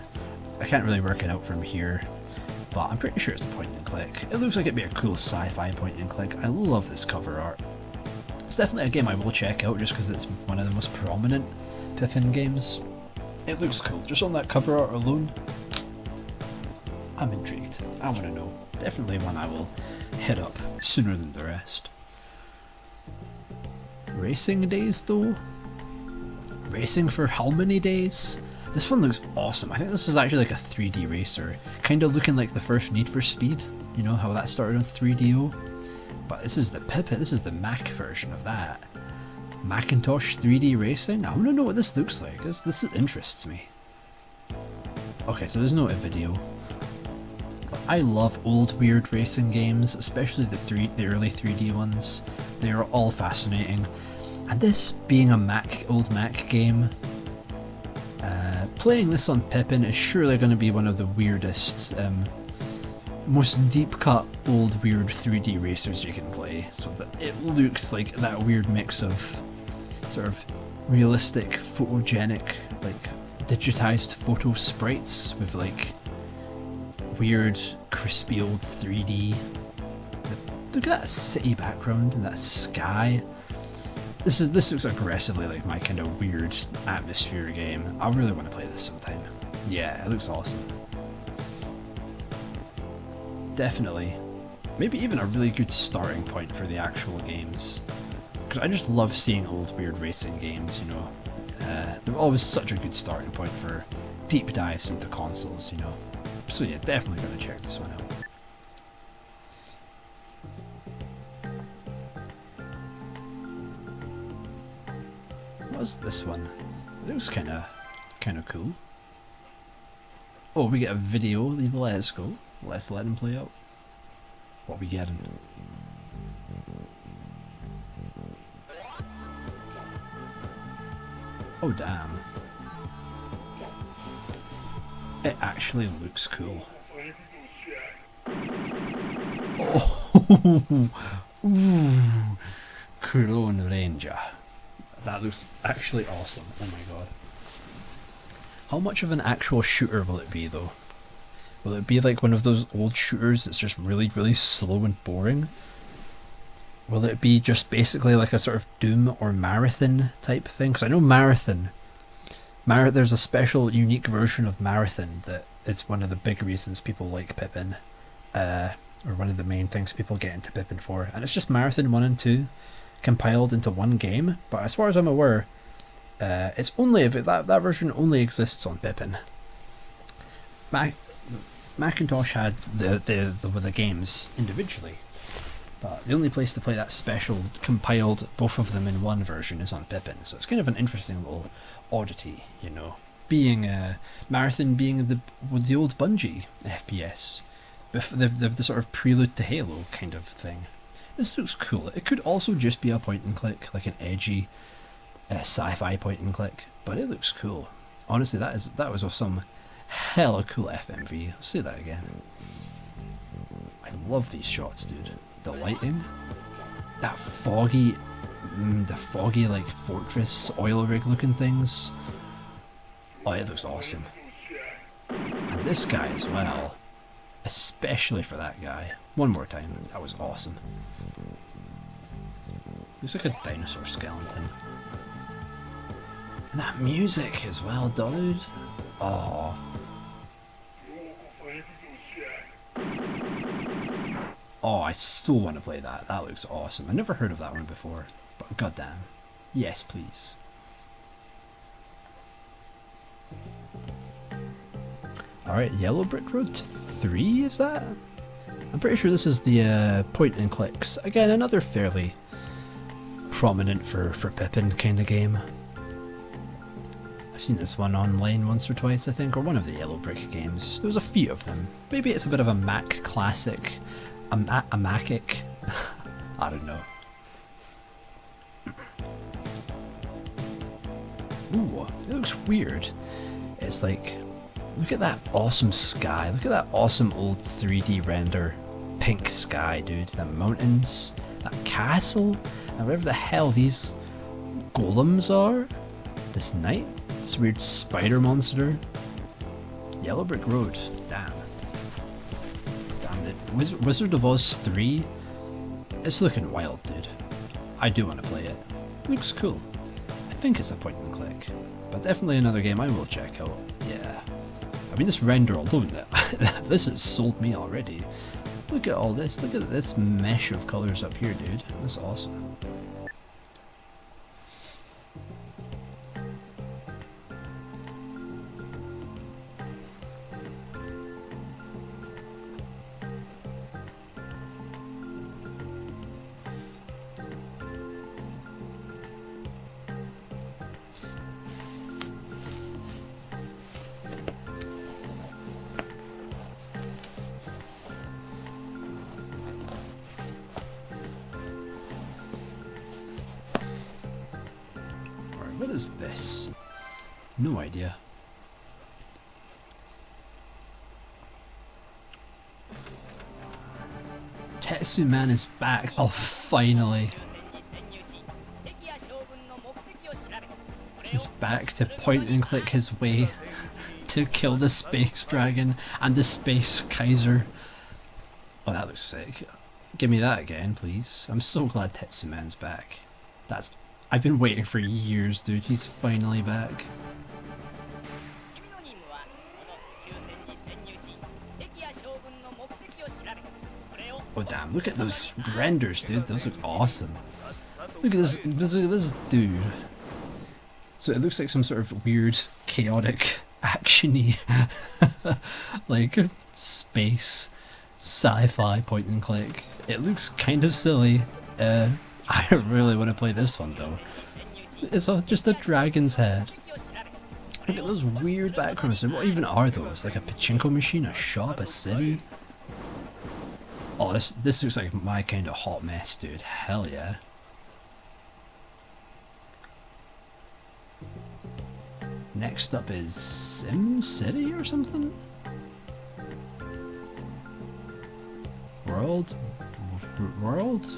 I can't really work it out from here, but I'm pretty sure it's a point and click. It looks like it'd be a cool sci-fi point and click. I love this cover art. It's definitely a game I will check out just because it's one of the most prominent Pippin games. It looks cool, just on that cover art alone. I'm intrigued. I want to know. Definitely one I will hit up sooner than the rest. Racing days though? Racing for how many days? This one looks awesome. I think this is actually like a 3D racer. Kind of looking like the first Need for Speed. You know how that started on 3DO? But this is the Pippin, this is the Mac version of that. Macintosh 3D racing? I want to know what this looks like. This interests me. Okay, so there's no video. But I love old weird racing games, especially the early 3D ones. They are all fascinating. And this being a old Mac game, playing this on Pippin is surely going to be one of the weirdest, most deep cut old weird 3D racers you can play. So that it looks like that weird mix of sort of realistic, photogenic, like digitized photo sprites with like weird, crispy old 3D. Look at that city background and that sky. This looks aggressively like my kind of weird atmosphere game. I really want to play this sometime. Yeah, it looks awesome. Definitely. Maybe even a really good starting point for the actual games. Because I just love seeing old weird racing games, you know. They're always such a good starting point for deep dives into consoles, you know. So yeah, definitely gotta check this one out. What's this one? It looks kinda cool. Oh, we get a video. Let's go. Let's let him play out. What we getting? Oh damn. It actually looks cool. Oh, ooh, Clone Ranger. That looks actually awesome. Oh my god. How much of an actual shooter will it be though? Will it be like one of those old shooters that's just really, really slow and boring? Will it be just basically like a sort of Doom or Marathon type thing? Because I know Marathon, there's a special unique version of Marathon that it's one of the big reasons people like Pippin, or one of the main things people get into Pippin for. And it's just Marathon 1 and 2 compiled into one game, but as far as I'm aware, it's only that version only exists on Pippin. Macintosh had the games individually, but the only place to play that special compiled both of them in one version is on Pippin. So it's kind of an interesting little oddity, you know. Being Marathon being the old Bungie FPS, the sort of prelude to Halo kind of thing. This looks cool. It could also just be a point and click, like an edgy sci-fi point and click, but it looks cool. Honestly, that was some hella cool FMV. I'll say that again. I love these shots, dude. The lighting, that foggy like fortress oil rig looking things. Oh, it looks awesome. And this guy as well, especially for that guy. One more time, that was awesome. Looks like a dinosaur skeleton. And that music as well, dude. Oh. Oh, I still want to play that. That looks awesome. I never heard of that one before, but goddamn. Yes, please. Alright, Yellow Brick Road 3, is that? I'm pretty sure this is the point and clicks. Again, another fairly prominent for Pippin kind of game. I've seen this one online once or twice, I think, or one of the Yellow Brick games. There was a few of them. Maybe it's a bit of a Mac classic. A Macic. I don't know. Ooh, it looks weird. It's like, look at that awesome sky. Look at that awesome old 3D render pink sky, dude. The mountains, that castle, and whatever the hell these golems are. This knight, this weird spider monster. Yellow Brick Road. Damn. Damn it. Wizard of Oz 3. It's looking wild, dude. I do want to play it. Looks cool. I think it's a point and click, but definitely another game I will check out. Yeah. I mean, this render alone, this has sold me already. Look at all this. Look at this mesh of colors up here, dude. That's awesome. No idea. Tetsuman is back. Oh, finally. He's back to point and click his way to kill the space dragon and the space Kaiser. Oh, that looks sick. Give me that again, please. I'm so glad Tetsuman's back. I've been waiting for years, dude. He's finally back. Oh damn, look at those renders, dude. Those look awesome. Look at this dude. So it looks like some sort of weird, chaotic, action-y, like, space, sci-fi point and click. It looks kind of silly. I really want to play this one though. It's just a dragon's head. Look at those weird backgrounds. What even are those? Like a pachinko machine, a shop, a city? Oh, this looks like my kind of hot mess, dude. Hell yeah. Next up is Sim City or something? World? World?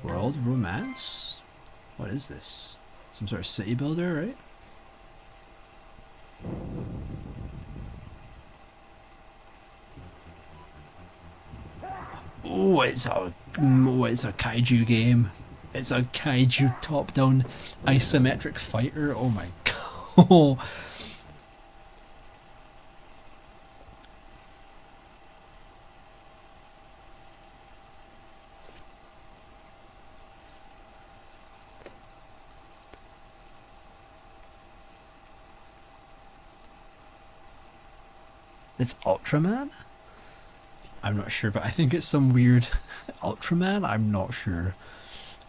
World Romance? What is this? Some sort of city builder, right? Oh, it's a kaiju game. It's a kaiju top-down isometric fighter. Oh my god. It's Ultraman? I'm not sure, but I think it's some weird Ultraman. I'm not sure.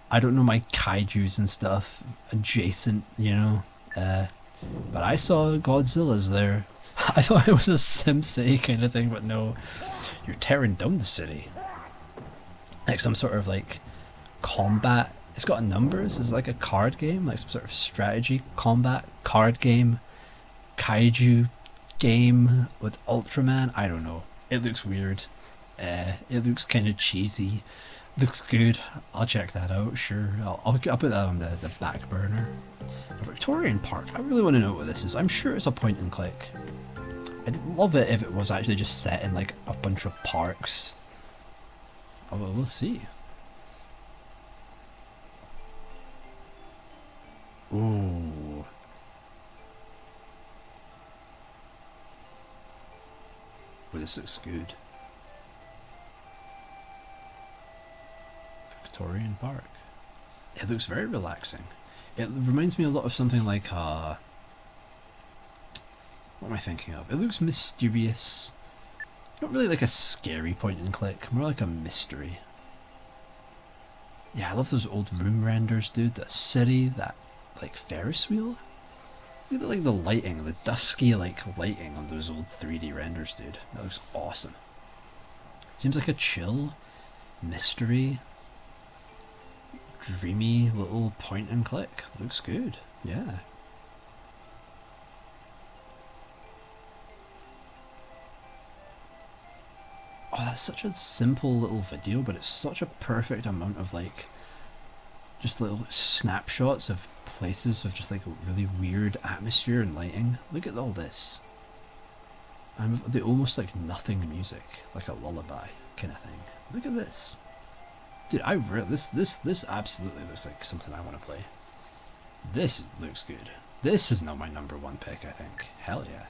I don't know my kaijus and stuff adjacent, you know. But I saw Godzilla's there. I thought it was a Sim City kind of thing, but no. You're tearing down the city. Like some sort of like combat. It's got numbers. It's like a card game, like some sort of strategy combat card game, kaiju game with Ultraman. I don't know. It looks weird. It looks kind of cheesy. Looks good. I'll check that out. Sure. I'll put that on the back burner. A Victorian Park. I really want to know what this is. I'm sure it's a point and click. I'd love it if it was actually just set in like a bunch of parks. Oh, well, we'll see. Ooh. Well, this looks good. Victorian Park. It looks very relaxing. It reminds me a lot of something like what am I thinking of? It looks mysterious. Not really like a scary point and click, more like a mystery. Yeah, I love those old room renders, dude. That city, that like Ferris wheel. Look at like the lighting, the dusky like lighting on those old 3D renders, dude. That looks awesome. Seems like a chill, mystery, dreamy little point and click. Looks good. Yeah. Oh, that's such a simple little video, but it's such a perfect amount of like just little snapshots of places of just like a really weird atmosphere and lighting. Look at all this. And the almost like nothing music, like a lullaby kind of thing. Look at this. Dude, this absolutely looks like something I want to play. This looks good. This is now my #1 pick, I think. Hell yeah.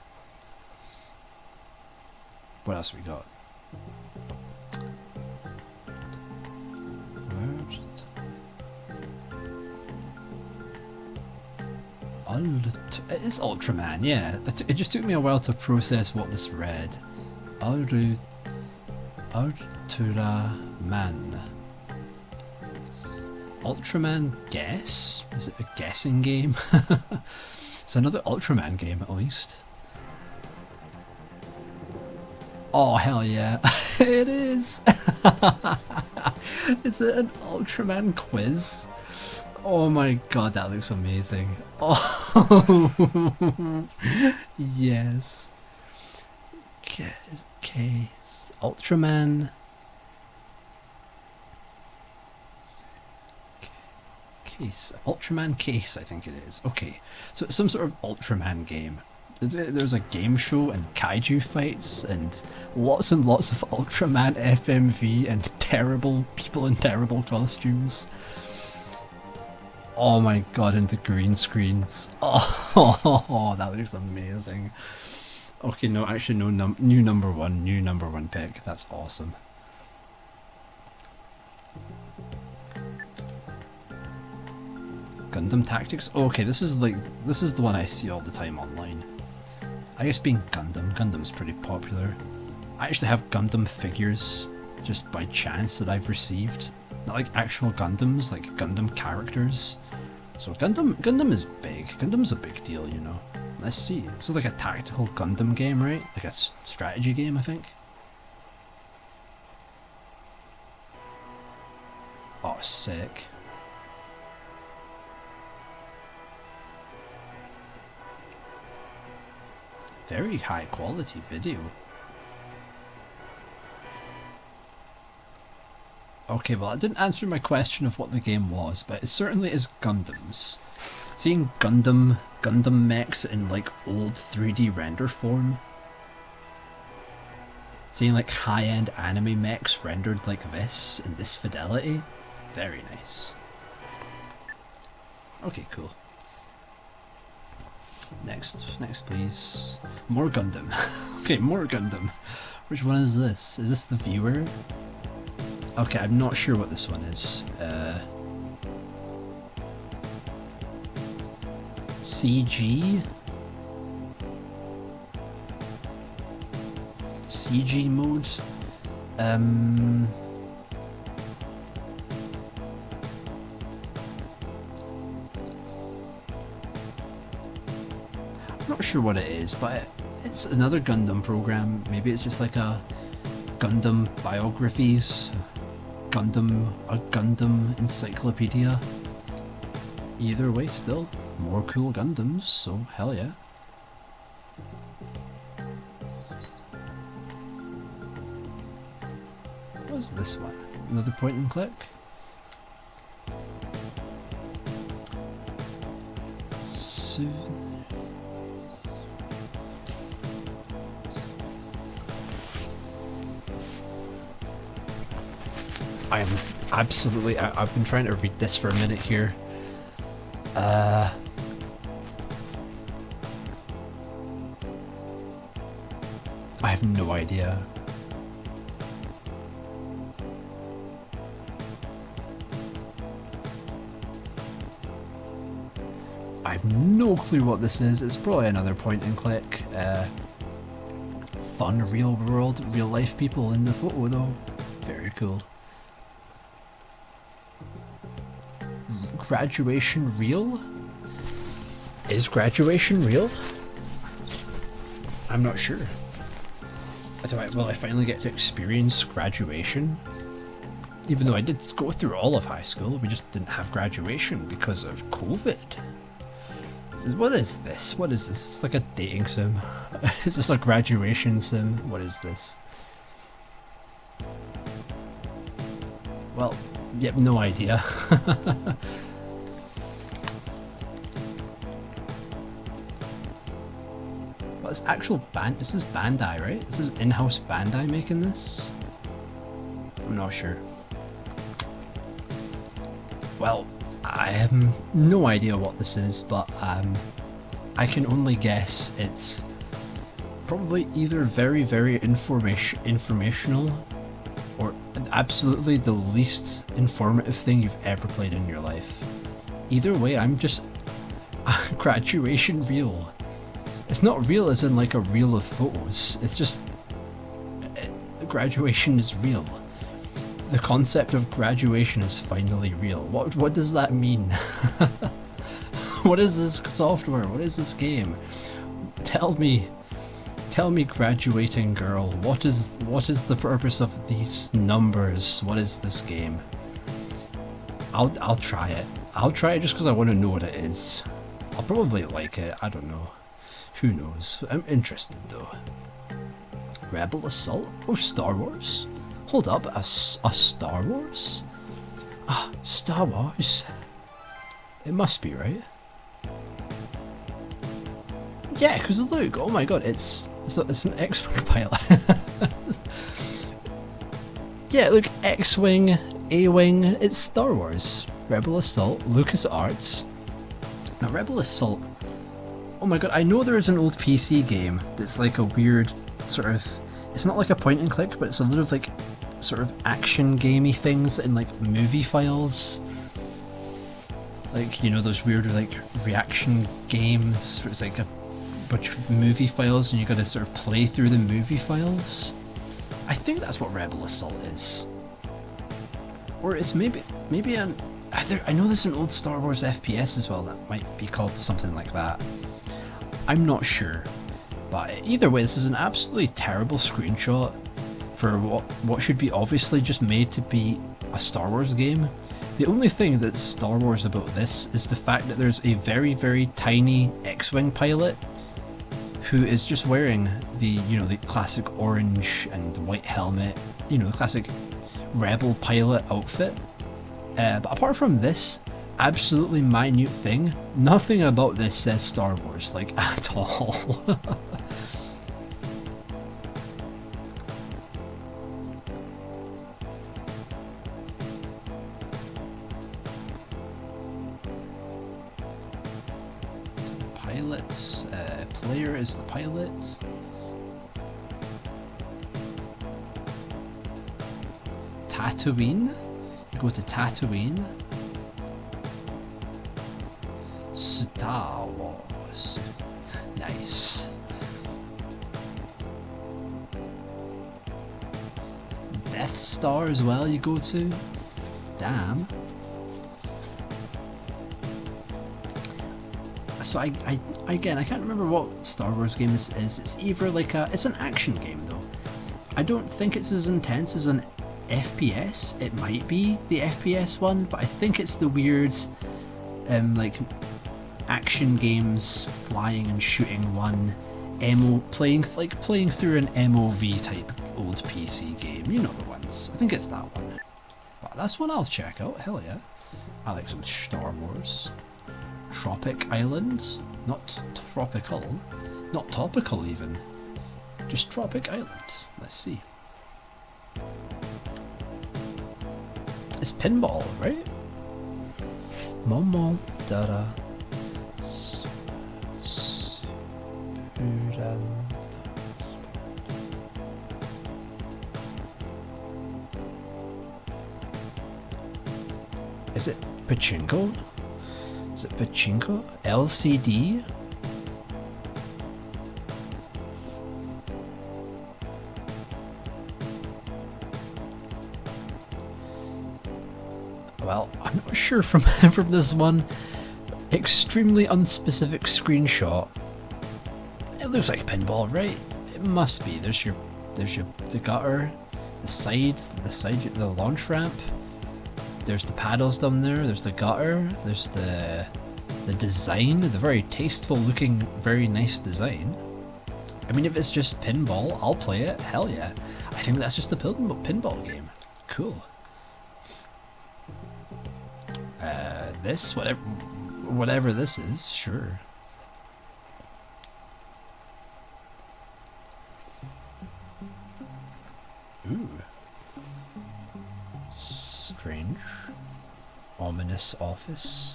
What else we got? It is Ultraman, yeah. It just took me a while to process what this read. Ultraman. Ultraman Guess? Is it a guessing game? It's another Ultraman game at least. Oh, hell yeah. It is. Is it an Ultraman quiz? Oh my god, that looks amazing. Oh, yes. Case. Ultraman. Case. Ultraman Case, I think it is. Okay, so it's some sort of Ultraman game. There's a game show and kaiju fights and lots of Ultraman FMV and terrible people in terrible costumes. Oh my god, and the green screens. Oh, that looks amazing. Okay, no, actually no, new number one pick. That's awesome. Gundam Tactics? Oh, okay, this is the one I see all the time online. I guess being Gundam's pretty popular. I actually have Gundam figures just by chance that I've received. Not like actual Gundams, like Gundam characters. So Gundam is big. Gundam's a big deal, you know. Let's see. This is like a tactical Gundam game, right? Like a strategy game, I think. Oh, sick. Very high quality video. Okay, well, that didn't answer my question of what the game was, but it certainly is Gundams. Seeing Gundam mechs in like old 3D render form. Seeing like high-end anime mechs rendered like this, in this fidelity. Very nice. Okay, cool. Next please. More Gundam. Okay, more Gundam. Which one is this? Is this the viewer? Okay, I'm not sure what this one is. CG? CG mode? Not sure what it is, but it's another Gundam program. Maybe it's just like a Gundam biographies, a Gundam encyclopedia. Either way, still more cool Gundams, so hell yeah. What's this one? Another point and click? So I am absolutely... I've been trying to read this for a minute here. I have no idea. I have no clue what this is. It's probably another point and click. Fun real world, real life people in the photo though. Very cool. Graduation real? Is graduation real? I'm not sure. Will I finally get to experience graduation? Even though I did go through all of high school, we just didn't have graduation because of COVID. What is this? What is this? It's like a dating sim. Is this a graduation sim? What is this? Well, yep, no idea. But it's actual this is Bandai, right? This is in-house Bandai making this? I'm not sure. Well, I have no idea what this is, but I can only guess it's probably either very, very informational or absolutely the least informative thing you've ever played in your life. Either way, I'm just... graduation reel. It's not real as in like a reel of photos, it's just... graduation is real. The concept of graduation is finally real. What does that mean? What is this software? What is this game? Tell me tell me, graduating girl, what is the purpose of these numbers? What is this game? I'll try it. I'll try it just because I want to know what it is. I'll probably like it. I don't know. Who knows? I'm interested though. Rebel Assault? Oh, Star Wars? Hold up, a Star Wars? Ah, Star Wars. It must be, right? Yeah, because look, oh my god, it's an X-Wing pilot. Yeah, look, X-Wing, A-Wing, it's Star Wars. Rebel Assault, LucasArts. Now, Rebel Assault, oh my god, I know there is an old PC game that's like a weird sort of, it's not like a point and click, but it's a lot of like sort of action gamey things in like movie files. Like, you know, those weird like reaction games where it's like a bunch of movie files and you gotta sort of play through the movie files. I think that's what Rebel Assault is. Or it's maybe I know there's an old Star Wars FPS as well that might be called something like that. I'm not sure. But either way, this is an absolutely terrible screenshot for what should be obviously just made to be a Star Wars game. The only thing that's Star Wars about this is the fact that there's a very, very tiny X-Wing pilot who is just wearing the classic orange and white helmet, the classic rebel pilot outfit. But apart from this absolutely minute thing, nothing about this says Star Wars, like, at all. Pilots, player is the pilot. Tatooine? You go to Tatooine. Star Wars. Nice. Death Star as well you go to. Damn. So I can't remember what Star Wars game this is. It's either like it's an action game though. I don't think it's as intense as an FPS. It might be the FPS one, but I think it's the weird, like action games, flying and shooting one, playing through an MOV type old PC game. You know the ones. I think it's that one. But that's one I'll check out. Hell yeah! I like some Star Wars. Tropic Islands, not tropical, not topical even, just Tropic Island. Let's see. It's pinball, right? Momo Dara. Is it pachinko? Is it pachinko? LCD? Well, I'm not sure from this one extremely unspecific screenshot. It looks like pinball, right? It must be. There's the gutter, the side, the launch ramp. There's the paddles down there, there's the gutter, there's the design, the very tasteful looking, very nice design. I mean, if it's just pinball, I'll play it, hell yeah. I think that's just a pinball game. Cool. This, whatever this is, sure. Ooh. Strange. Ominous office.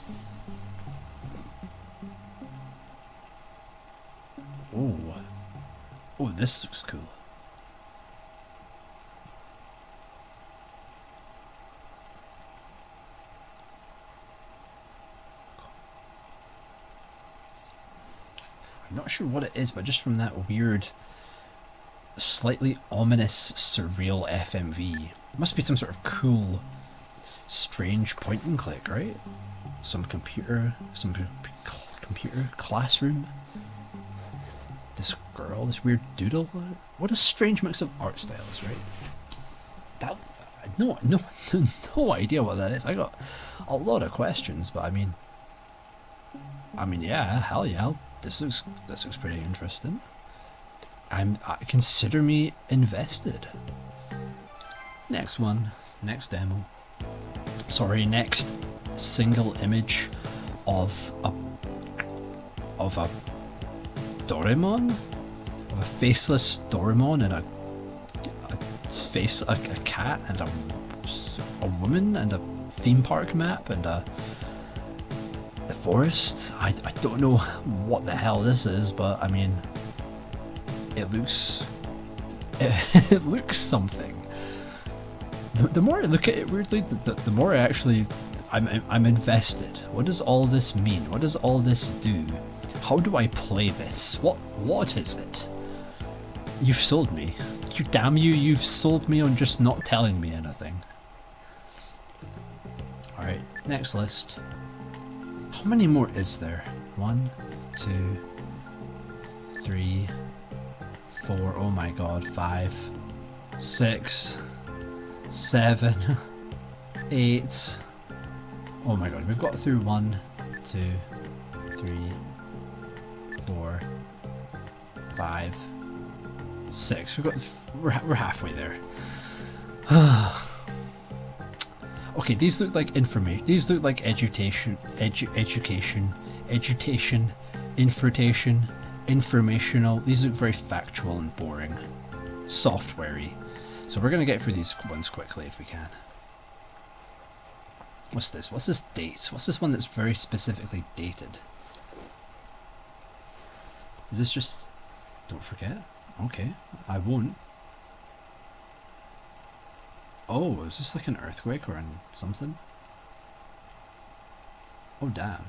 Ooh. Oh, this looks cool. I'm not sure what it is, but just from that weird, slightly ominous, surreal FMV, it must be some sort of cool, strange point and click, right? Some computer classroom. this girl, this weird doodle. What a strange mix of art styles, right? That no idea what that is. I got a lot of questions, but I mean, yeah, hell yeah, this looks pretty interesting. Consider me invested. Next one, next demo. Sorry, next single image of a Doraemon, of a faceless Doraemon, and a cat, and a woman, and a theme park map, and the forest. I don't know what the hell this is, but I mean, it looks something. The more I look at it weirdly, the more I actually I'm invested. What does all this mean? What does all this do? How do I play this? What is it? You've sold me. Damn you, you've sold me on just not telling me anything. Alright, next list. How many more is there? 1, 2, 3, 4, oh my god, 5, 6, 7, 8. Oh my god, we've got through 1, 2, 3, 4, 5, 6. We're halfway there. Okay, these look like information. These look like education, informational. These look very factual and boring, software-y. So we're gonna get through these ones quickly if we can. What's this? What's this date? What's this one that's very specifically dated? Is this just... Don't forget? Okay, I won't. Oh, is this like an earthquake or something? Oh damn.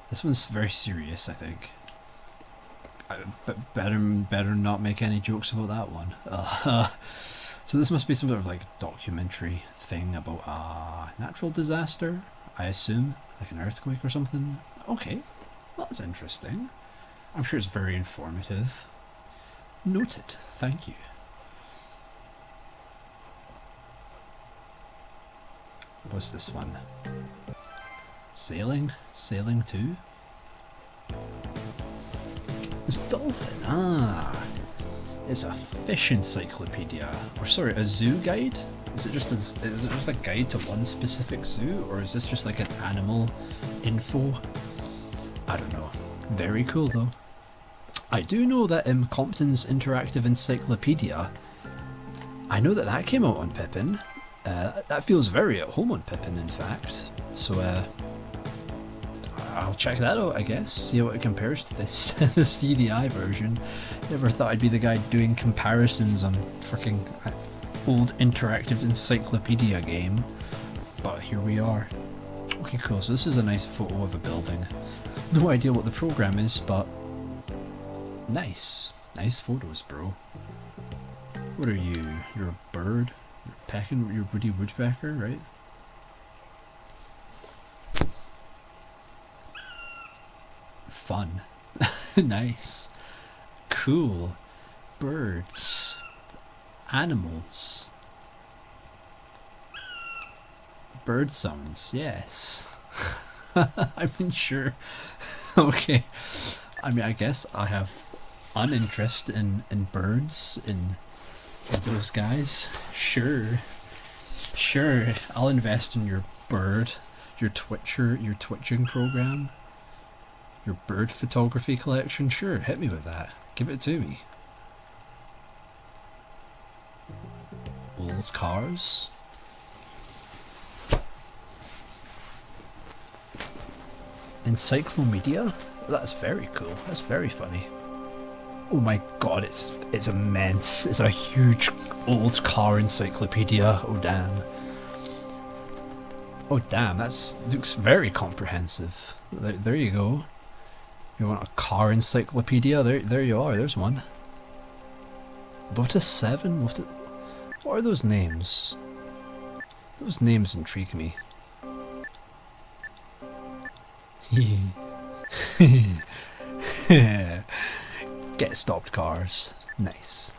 This one's very serious, I think. But better not make any jokes about that one. So this must be some sort of like documentary thing about a natural disaster, I assume, like an earthquake or something. Okay, well, that's interesting. I'm sure it's very informative. Noted, thank you. What's this one? Sailing 2? It's dolphin. Ah, it's a fish encyclopedia, or sorry, a zoo guide. Is it just a guide to one specific zoo, or is this just like an animal info? I don't know. Very cool though. I do know that Compton's Interactive Encyclopedia, I know that came out on Pippin. That feels very at home on Pippin, in fact. So I'll check that out, I guess, see how it compares to this the CDI version. Never thought I'd be the guy doing comparisons on freaking old interactive encyclopedia game, but here we are. Okay, cool, so this is a nice photo of a building. No idea what the program is, but nice. Nice photos, bro. What are you? You're a bird? You're pecking? You're Woody Woodpecker, right? Fun. Nice. Cool. Birds. Animals. Bird sounds, yes. I mean, sure. Okay. I mean, I guess I have an interest in birds, in those guys. Sure. Sure. I'll invest in your bird, your twitching program. Your bird photography collection? Sure, hit me with that. Give it to me. Old cars. Encyclomedia? That's very cool. That's very funny. Oh my god, it's immense. It's a huge old car encyclopedia. Oh damn. Oh damn, that looks very comprehensive. There you go. You want a car encyclopedia? There you are, there's one. Lotus 7? What are those names? Those names intrigue me. Get stopped cars. Nice.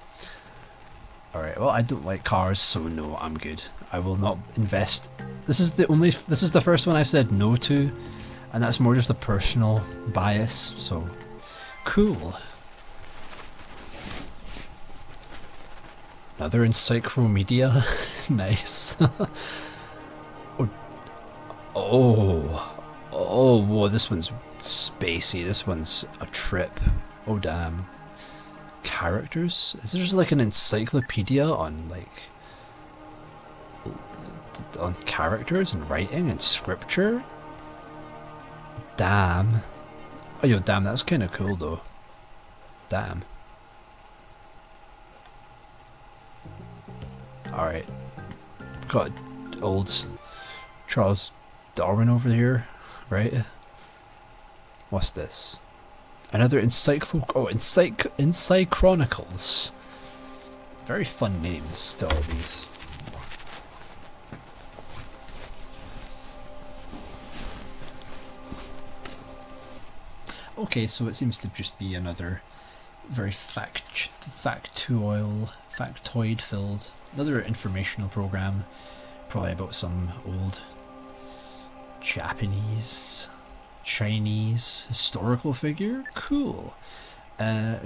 Alright, well I don't like cars, so no, I'm good. I will not invest. This is the first one I've said no to, and that's more just a personal bias, so cool. Another encyclopedia. Nice. Oh, whoa, this one's spacey. This one's a trip. Oh, damn. Characters? Is there just like an encyclopedia on like on characters and writing and scripture? Damn. Oh, yo, damn, that's kind of cool though. Damn. Alright. Got old Charles Darwin over here, right? What's this? Another Encychronicles. Very fun names to all these. Okay, so it seems to just be another very factoid filled, another informational program, probably about some old Japanese, Chinese historical figure. Cool.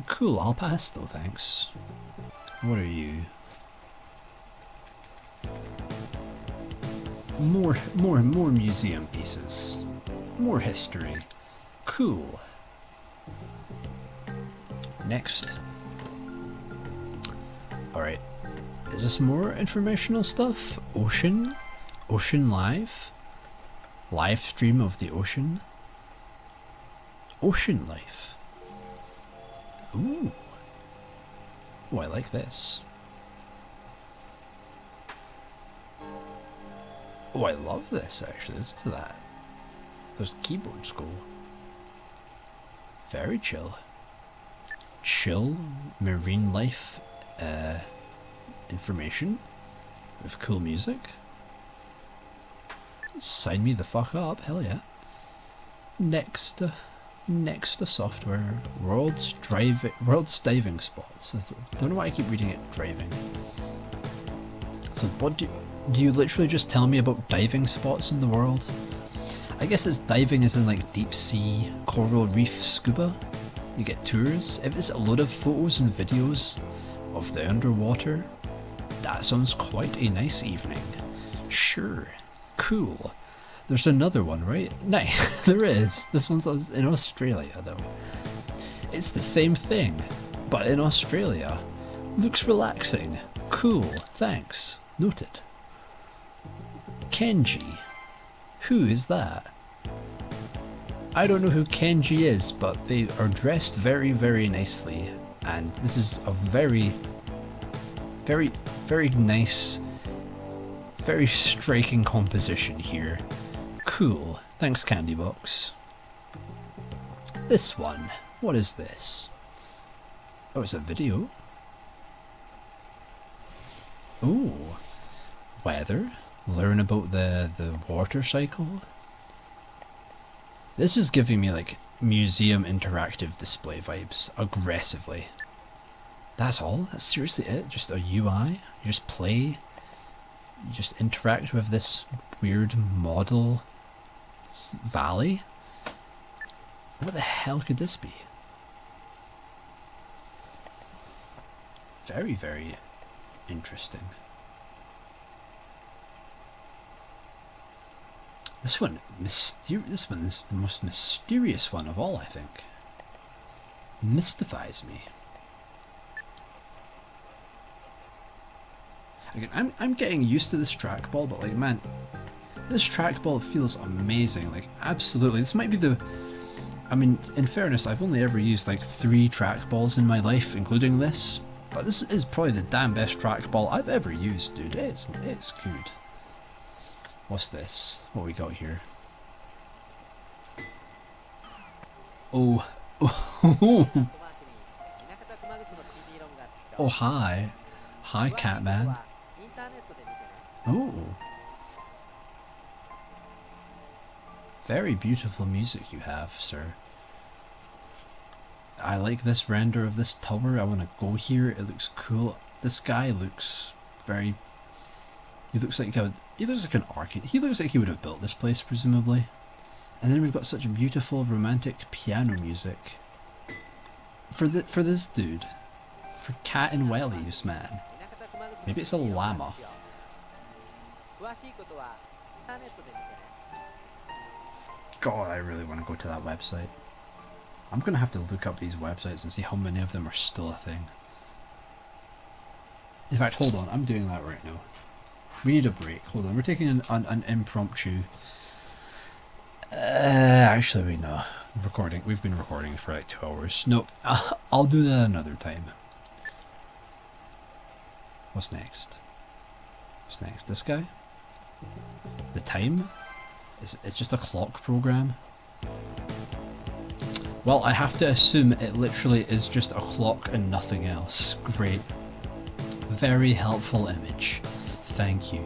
Cool, I'll pass though, thanks. What are you? More museum pieces. More history. Cool. Next. Alright. Is this more informational stuff? Ocean? Ocean Live? Live stream of the ocean? Ocean life. Ooh. Oh, I like this. Oh, I love this actually. Let's do that. Those keyboards go. Very chill. Chill marine life information with cool music. Sign me the fuck up, hell yeah. Next software, world's diving spots. I don't know why I keep reading it driving. So what do you literally just tell me about diving spots in the world? I guess it's diving as in like deep sea, coral reef scuba. You get tours. If it's a load of photos and videos of the underwater, that sounds quite a nice evening. Sure. Cool. There's another one, right? Nice. There is. This one's in Australia, though. It's the same thing, but in Australia. Looks relaxing. Cool. Thanks. Noted. Kenji. Who is that? I don't know who Kenji is, but they are dressed very, very nicely. And this is a very, very, very nice, very striking composition here. Cool. Thanks, Candy Box. This one. What is this? Oh, it's a video. Ooh. Weather. Learn about the water cycle. This is giving me like museum interactive display vibes aggressively. That's all? That's seriously it? Just a UI? You just play? You just interact with this weird model valley? What the hell could this be? Very, very interesting. This one is the most mysterious one of all, I think. Mystifies me. Again, I'm getting used to this trackball, but like, man, this trackball feels amazing. Like, absolutely. This might be the... I mean, in fairness, I've only ever used like 3 trackballs in my life, including this. But this is probably the damn best trackball I've ever used, dude. It's good. What's this? What we got here? Oh. Oh, hi. Hi, Catman. Oh. Very beautiful music you have, sir. I like this render of this tower. I want to go here. It looks cool. This guy looks very... He looks like an architect. He looks like he would have built this place, presumably. And then we've got such beautiful romantic piano music. For this dude. For Cat and Wellies, man. Maybe it's a llama. God, I really want to go to that website. I'm going to have to look up these websites and see how many of them are still a thing. In fact, hold on, I'm doing that right now. We need a break. Hold on, we're taking an impromptu... actually, wait, no. We've been recording for like 2 hours. No, I'll do that another time. What's next? What's next? This guy? The time? It's just a clock program. Well, I have to assume it literally is just a clock and nothing else. Great. Very helpful image. Thank you.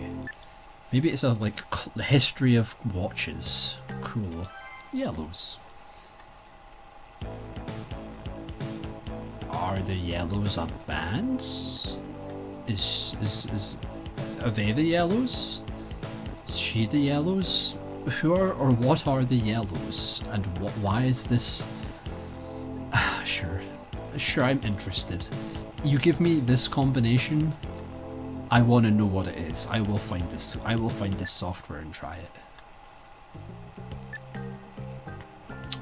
Maybe it's a like history of watches. Cool. Yellows. Are the yellows a band? Are they the yellows? Is she the yellows? Who are or what are the yellows? And why is this? Sure, I'm interested. You give me this combination, I want to know what it is. I will find this software and try it.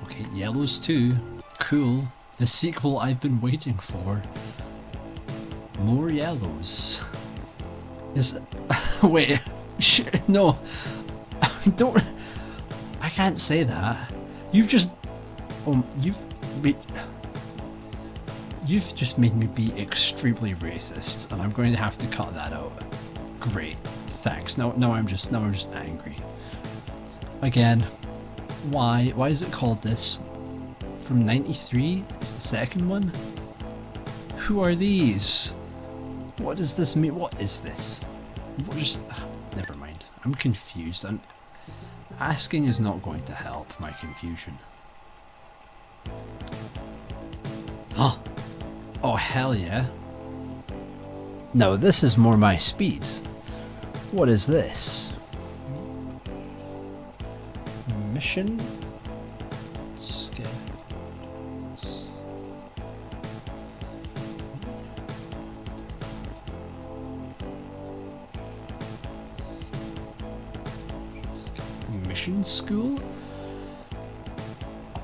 Okay, yellows too. Cool. The sequel I've been waiting for. More yellows. Wait. No. Don't. I can't say that. You've just made me be extremely racist, and I'm going to have to cut that out. Great. Thanks. Now I'm just angry. Again. Why is it called this? From 93? It's the second one? Who are these? What does this mean? What is this? Never mind. I'm confused. Asking is not going to help my confusion. Huh. Oh, hell yeah. No, this is more my speed. What is this? Mission? Mission school?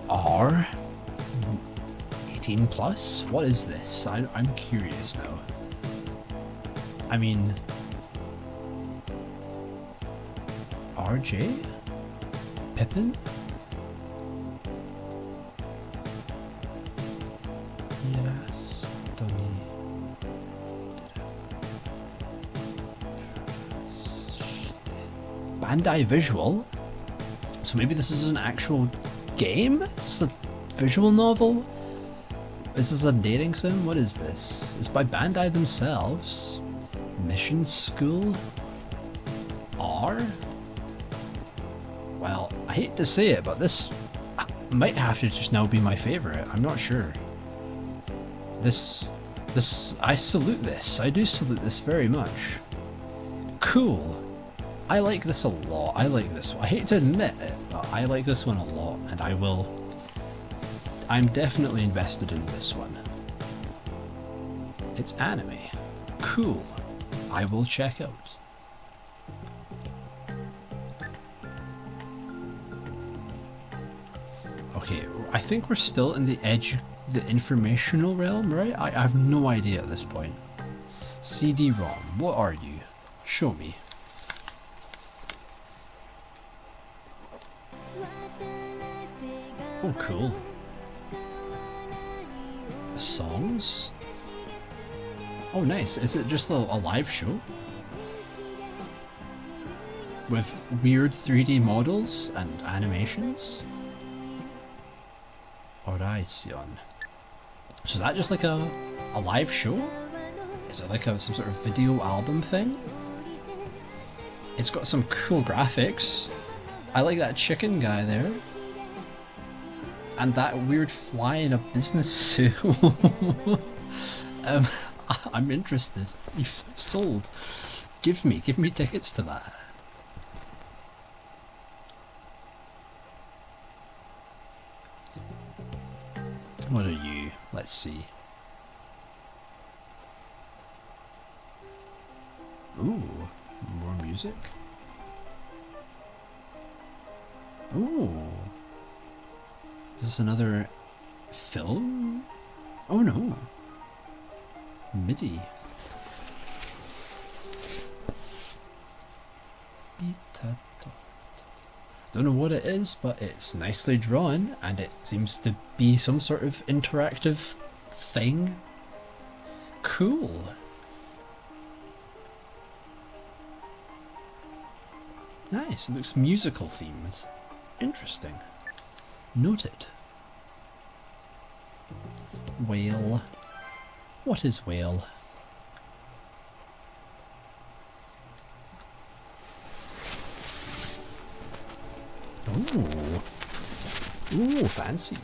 R? 18 plus? What is this? I'm curious now. I mean... RJ? Pippin? Yes, Bandai Visual? So maybe this is an actual game? Is this a visual novel? Is this a dating sim? What is this? It's by Bandai themselves. Mission School? R? Well, I hate to say it, but this might have to just now be my favorite. I'm not sure. I salute this. I do salute this very much. Cool. I like this a lot. I like this one. I hate to admit it, but I like this one a lot, and I'm definitely invested in this one. It's anime. Cool. I will check out. Okay, I think we're still in the informational realm, right? I have no idea at this point. CD-ROM, what are you? Show me. Oh, cool. Songs? Oh, nice. Is it just a live show? With weird 3D models and animations? Horizon. So is that just like a live show? Is it like some sort of video album thing? It's got some cool graphics. I like that chicken guy there. And that weird fly in a business suit. I'm interested. You've sold. Give me tickets to that. What are you? Let's see. Ooh, more music. Ooh. Is this another film? Oh no. MIDI. Don't know what it is, but it's nicely drawn and it seems to be some sort of interactive thing. Cool. Nice, it looks musical themed. Interesting. Noted. Whale. What is whale? Ooh. Ooh, fancy.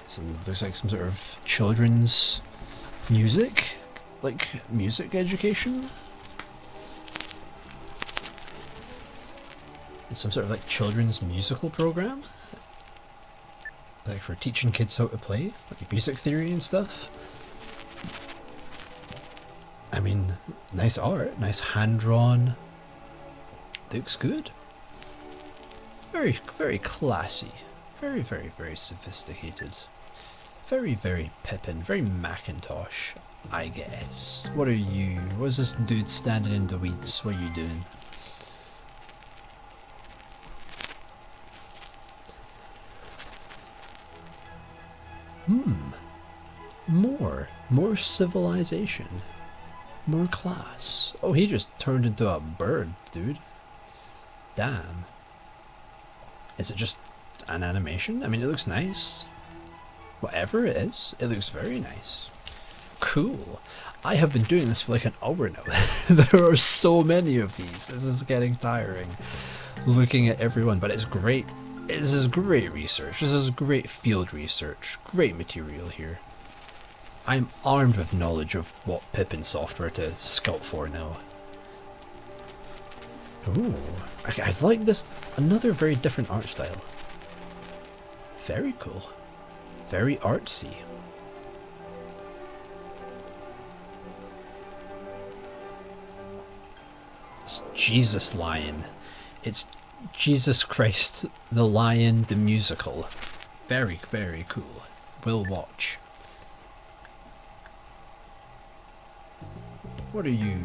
So there's like some sort of children's music? Like music education? It's some sort of like children's musical program? Like for teaching kids how to play? Like music theory and stuff? I mean, nice art, nice hand-drawn. Looks good. Very, very classy. Very, very, very sophisticated. Very, very Pippin. Very Macintosh, I guess. What are you? What's this dude standing in the weeds? What are you doing? More civilization. More class. Oh, he just turned into a bird, dude. Damn. Is it just an animation? I mean, it looks nice. Whatever it is, it looks very nice. Cool. I have been doing this for like an hour now. There are so many of these. This is getting tiring. Looking at everyone, but it's great. This is great research. This is great field research. Great material here. I'm armed with knowledge of what Pippin software to scout for now. Ooh, I like this. Another very different art style. Very cool. Very artsy. It's Jesus Lion. It's Jesus Christ the Lion the musical. Very, very cool. We'll watch. What are you?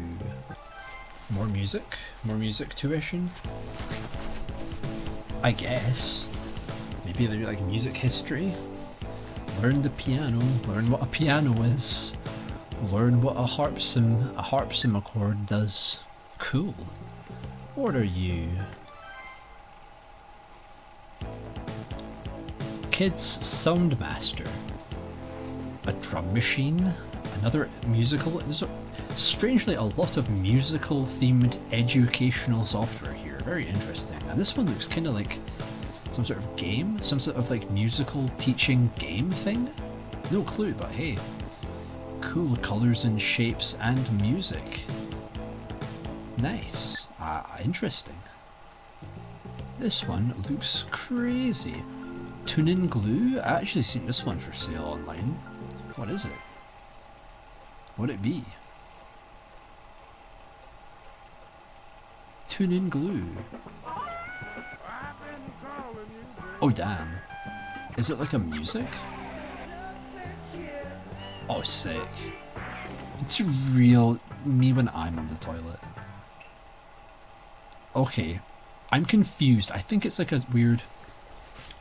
More music? More music tuition? I guess. Maybe they're like music history? Learn the piano, learn what a piano is, learn what a harpsichord does. Cool. What are you? Kids Soundmaster. A drum machine? Another musical? There's strangely a lot of musical themed educational software here. Very interesting. And this one looks kind of like some sort of game? Some sort of like musical teaching game thing? No clue, but hey. Cool colours and shapes and music. Nice. Interesting. This one looks crazy. Tune in Glue? I actually seen this one for sale online. What is it? What'd it be? Tune in Glue. Oh damn. Is it like a music? Oh sick. It's real me when I'm on the toilet. Okay. I'm confused. I think it's like a weird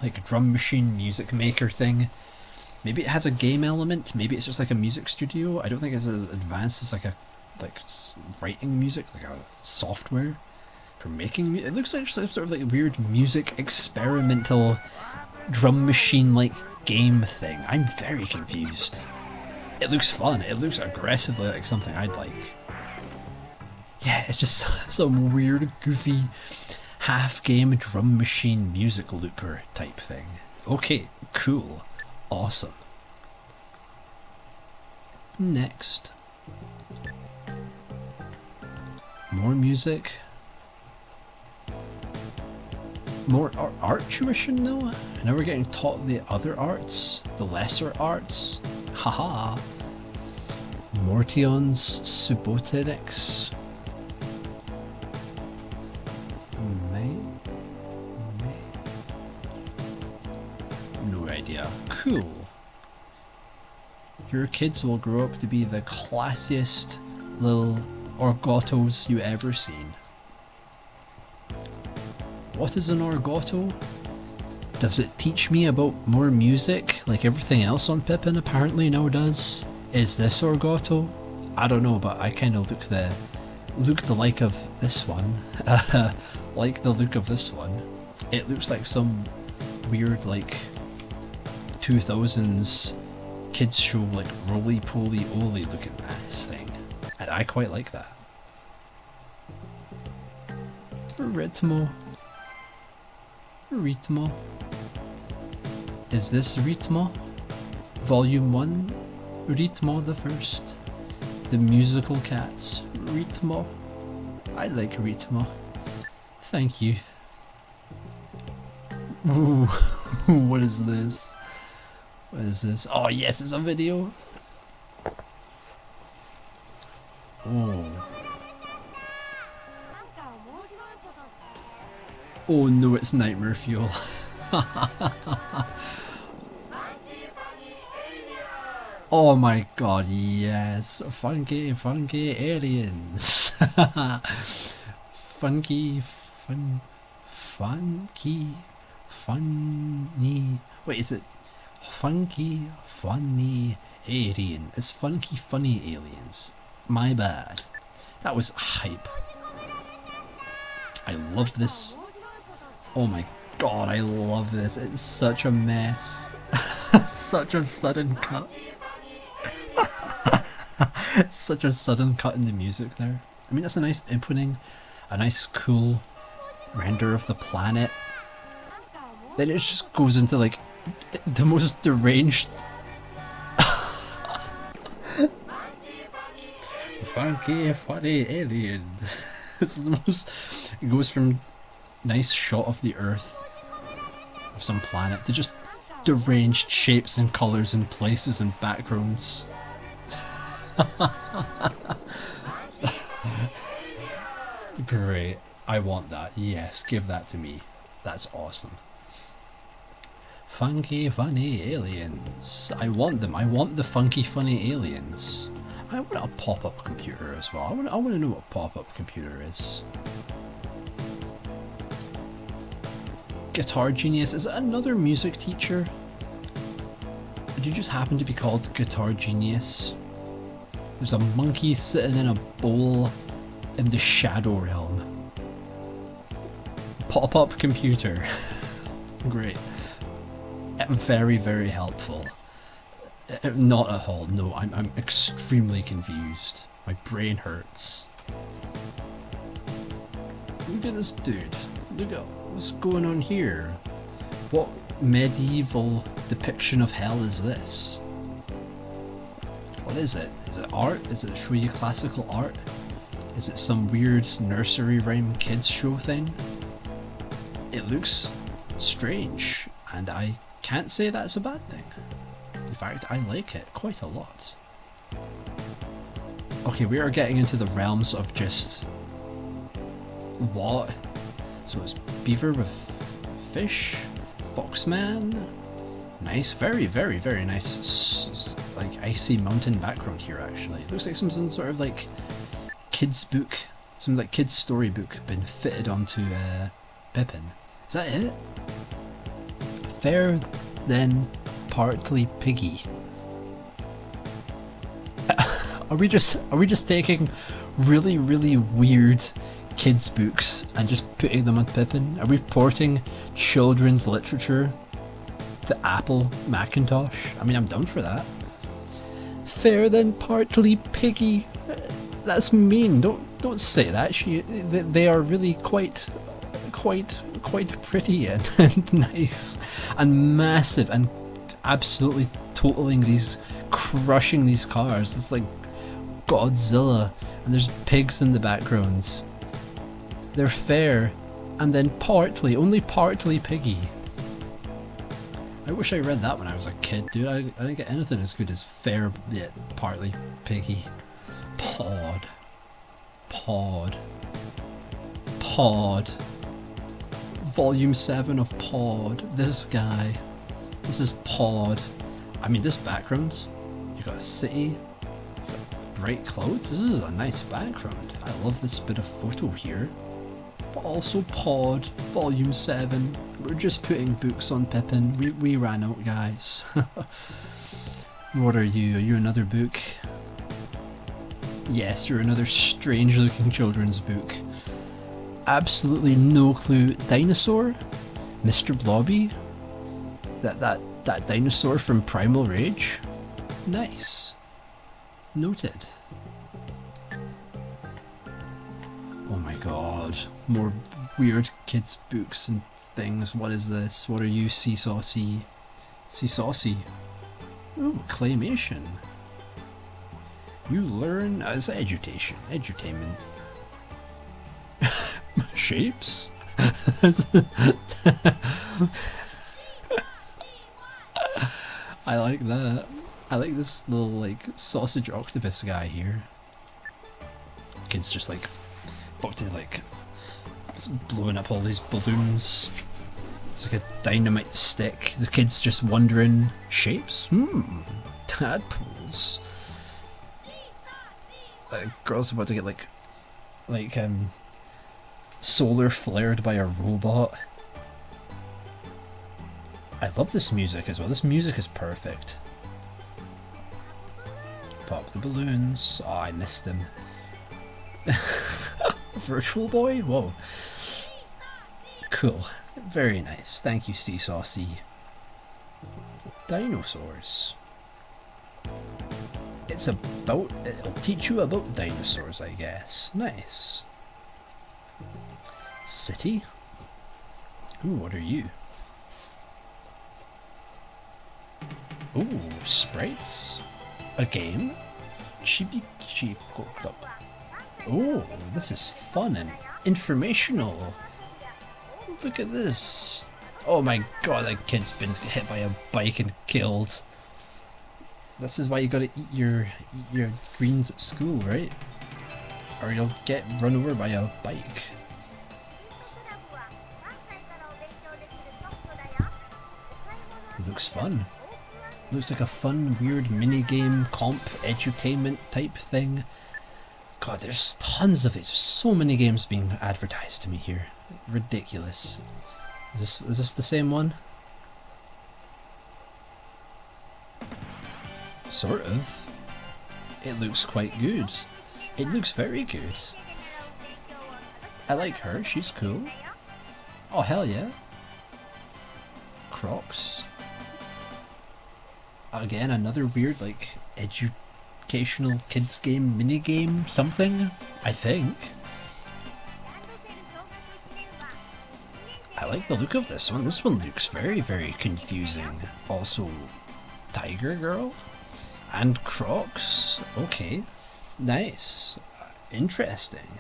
like drum machine music maker thing. Maybe it has a game element, maybe it's just like a music studio. I don't think it's as advanced as like writing music, like a software for making music. It looks like just sort of like a weird music experimental drum machine like game thing. I'm very confused. It looks fun, it looks aggressively like something I'd like. Yeah, it's just some weird goofy half game drum machine music looper type thing. Okay, cool. Awesome. Next. More music. More art tuition now? Now we're getting taught the other arts, the lesser arts. Haha. Mortion's Subotenics. No idea. Cool. Your kids will grow up to be the classiest little orgotos you ever seen. What is an orgoto? Does it teach me about more music, like everything else on Pippin apparently now does? Is this orgoto? I don't know, but I kind of look the like of this one. Like the look of this one. It looks like some weird, like, 2000s kids show, like, roly-poly-oly looking ass thing. And I quite like that. Ritmo. Ritmo. Is this Ritmo? Volume 1? Ritmo the First. The Musical Cats. Ritmo. I like Ritmo. Thank you. Ooh, what is this? What is this? Oh yes, it's a video. Oh. Oh no, it's Nightmare Fuel. Oh my god, yes. Funky aliens. funny. Wait, is it funky, funny alien? It's funky, funny aliens. My bad. That was hype. I love this. Oh my god, I love this. It's such a mess. Such a sudden cut. Such a sudden cut in the music there. I mean, that's a nice inputting, a nice cool render of the planet. Then it just goes into like the most deranged funky funny alien. This is the most, it goes from nice shot of the earth of some planet to just deranged shapes and colours and places and backgrounds. Great, I want that. Yes, give that to me. That's awesome. Funky funny aliens. I want them. I want the funky funny aliens. I want a pop-up computer as well. I want to know what a pop-up computer is. Guitar Genius. Is it another music teacher? Did you just happen to be called Guitar Genius? There's a monkey sitting in a bowl in the Shadow Realm. Pop-up computer. Great. Very, very helpful. Not at all, no, I'm extremely confused. My brain hurts. Look at this dude. Look at what's going on here. What medieval depiction of hell is this? What is it? Is it art? Is it Shuya classical art? Is it some weird nursery rhyme kids show thing? It looks strange, and I can't say that's a bad thing. In fact, I like it quite a lot. Okay, we are getting into the realms of just... what? So it's beaver with fish? Foxman? Nice, very, very, very nice, like, icy mountain background here, actually. It looks like some sort of, like, kids book, some, like, kids storybook been fitted onto, Pippin. Is that it? Fair, then, partly piggy. Are we just taking really, really weird kids books and just putting them on Pippin? Are we porting children's literature to Apple Macintosh? I mean, I'm down for that. Fair then partly piggy. That's mean. Don't say that. They are really quite quite pretty and nice and massive and absolutely crushing these cars. It's like Godzilla, and there's pigs in the background. They're fair and then only partly piggy. I wish I read that when I was a kid, dude. I didn't get anything as good as fair yet partly piggy. Pod. Volume 7 of Pod. This guy. This is Pod. I mean, this background. You got a city. You got bright clouds. This is a nice background. I love this bit of photo here. But also Pod. Volume 7. We're just putting books on Pippin. We ran out, guys. What are you? Are you another book? Yes, you're another strange looking children's book. Absolutely no clue. Dinosaur? Mr. Blobby? That dinosaur from Primal Rage? Nice. Noted. Oh my god. More weird kids' books and things. What is this? What are you, Seesaucy? Seesaucy. Ooh, claymation. You learn as edutainment. Shapes? I like that. I like this little like sausage octopus guy here. Kid's just like about to like blowing up all these balloons. It's like a dynamite stick. The kid's just wondering shapes. Tadpoles. The girl's about to get like solar flared by a robot. I love this music as well. This music is perfect. Pop the balloons. Oh, I missed them. Virtual Boy? Whoa. Cool. Very nice. Thank you, Seesaucy. Dinosaurs. It'll teach you about dinosaurs, I guess. Nice. City? Ooh, what are you? Ooh, sprites? A game? Chibi cooked up. Ooh, this is fun and informational. Look at this. Oh my god, that kid's been hit by a bike and killed. This is why you gotta eat your greens at school, right? Or you'll get run over by a bike. It looks fun. Looks like a fun, weird minigame, comp, edutainment type thing. God, there's tons of it. There's so many games being advertised to me here. Ridiculous. Is this the same one? Sort of. It looks quite good. It looks very good. I like her. She's cool. Oh, hell yeah. Crocs. Again, another weird, like, educational kids game, minigame, something, I think. I like the look of this one. This one looks very, very confusing. Also, Tiger Girl and Crocs. Okay, nice. Interesting.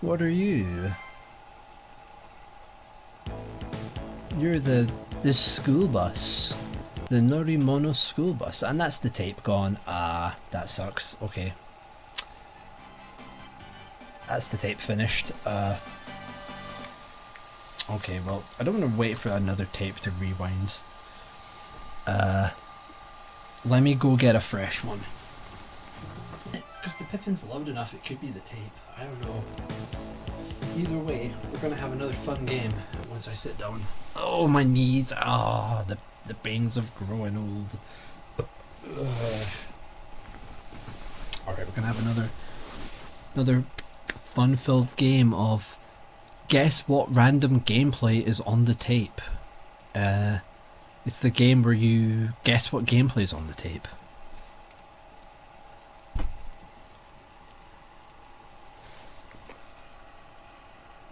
What are you? You're the school bus. The Norimono school bus. And that's the tape gone. Ah, that sucks. Okay. That's the tape finished. Okay, well, I don't want to wait for another tape to rewind. Let me go get a fresh one. Because the Pippin's loud enough, it could be the tape. I don't know. Either way, we're going to have another fun game once I sit down. Oh, my knees. Ah, the pains of growing old. Alright, we're going to have another fun-filled game of guess what random gameplay is on the tape. It's the game where you guess what gameplay is on the tape.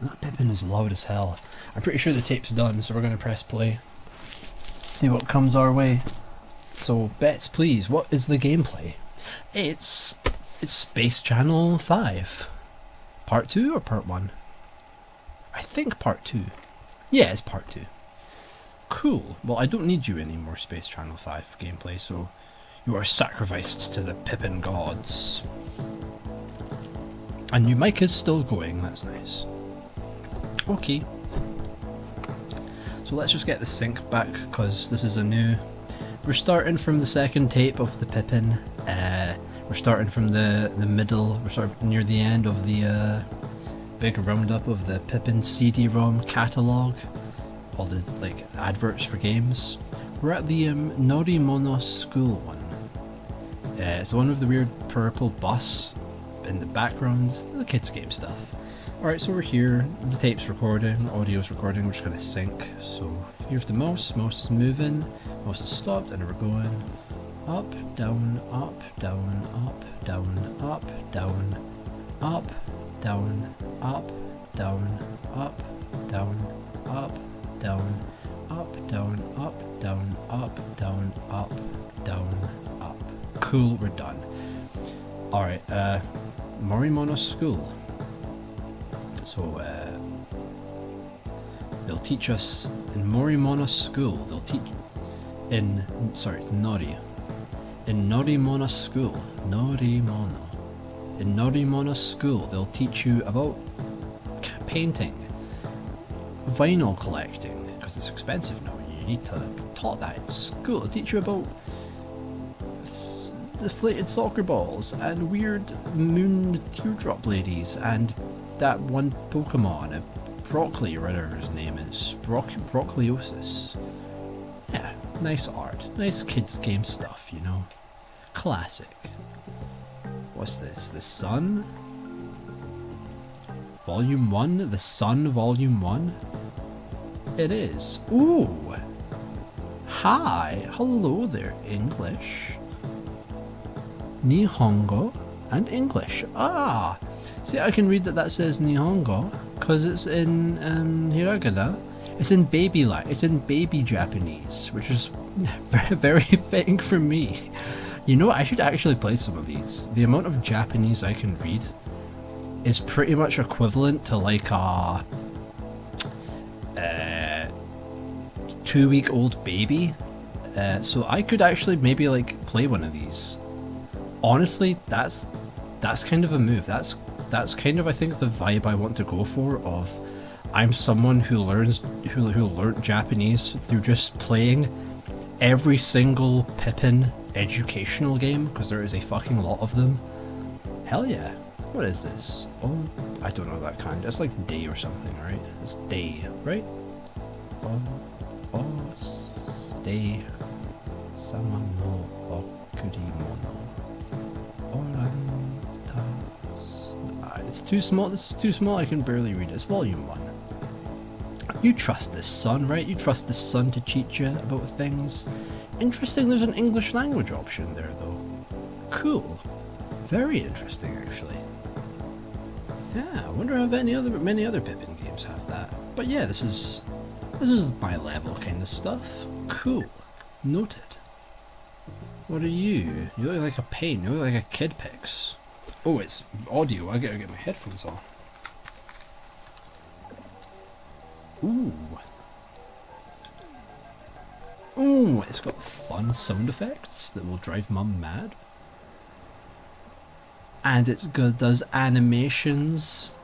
That Pippin is loud as hell. I'm pretty sure the tape's done, so we're going to press play. See what comes our way. So, bets please, what is the gameplay? It's Space Channel 5. Part 2 or part 1? I think part 2. Yeah, it's part 2. Cool. Well, I don't need you anymore, Space Channel 5 gameplay, so you are sacrificed to the Pippin gods. And your mic is still going, that's nice. Okay. So let's just get the sync back, because this is a new... We're starting from the second tape of the Pippin. We're starting from the middle. We're sort of near the end of the big roundup of the Pippin CD-ROM catalogue. All the like adverts for games. We're at the Norimono School one. It's the one with the weird purple bus in the background. The kids' game stuff. Alright, so we're here. The tape's recording, audio's recording. We're just going to sync. So here's the mouse. Mouse is moving. Mouse is stopped, and we're going up, down, up, down, up, down, up, down, up, down, up, down, up, down, up, down, up, down, up, down, up, down, up, down, up. Cool, we're done. Alright, Morimono School. So, they'll teach us in Morimono School. They'll teach in Nori. In Norimono School. Norimono. In Norimono School, they'll teach you about painting, vinyl collecting, because it's expensive now. You need to be taught that in school. They'll teach you about deflated soccer balls and weird moon teardrop ladies and that one Pokemon, Broccoli, or whatever his name is. Broccoliosis. Yeah, nice art. Nice kids' game stuff, you know. Classic. What's this? The Sun? Volume 1? The Sun Volume 1? It is. Ooh! Hi! Hello there, English. Nihongo and English. Ah! See, I can read that says Nihongo, because it's in hiragana. It's in it's in baby Japanese, which is very, very fitting for me. You know what, I should actually play some of these. The amount of Japanese I can read is pretty much equivalent to like a 2-week-old baby. So I could actually maybe like play one of these. Honestly, that's kind of a move. That's kind of, I think, the vibe I want to go for. Of I'm someone who learned Japanese through just playing every single Pippin educational game, because there is a fucking lot of them. Hell yeah. What is this? Oh, I don't know that kind. It's like day or something, right? It's day, right? Day. Sama no okurimono. It's too small. This is too small. I can barely read it. It's volume 1. You trust this son, right? You trust this son to cheat you about things. Interesting, there's an English language option there, though. Cool. Very interesting, actually. Yeah, I wonder if many other Pippin games have that. But yeah, this is my level kind of stuff. Cool. Noted. What are you? You look like a pain. You look like a kid picks. Oh, it's audio. I gotta get my headphones on. Ooh. Ooh, it's got fun sound effects that will drive Mum mad. And it does animations.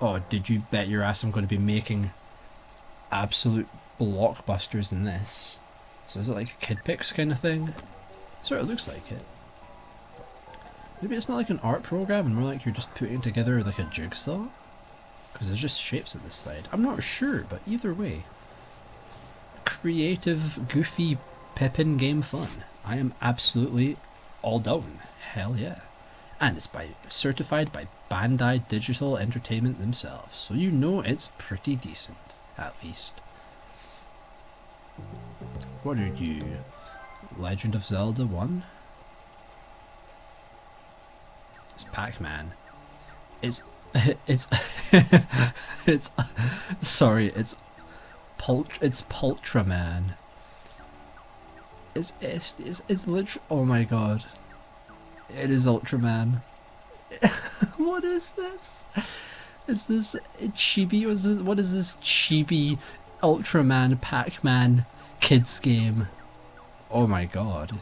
Oh, did you bet your ass I'm going to be making absolute blockbusters in this? So is it like a Kid Pix kind of thing? Sort of looks like it. Maybe it's not like an art program and more like you're just putting together like a jigsaw? Because there's just shapes at this side. I'm not sure, but either way. Creative, goofy Pippin game fun. I am absolutely all down. Hell yeah. And it's certified by Bandai Digital Entertainment themselves, so you know it's pretty decent, at least. What are you? Legend of Zelda 1? It's Pac-Man. It's It's it's sorry, it's Pultraman. It's literally, oh my god. It is Ultraman. What is this? Is this chibi? What is this chibi Ultraman Pac-Man kids game? Oh my god.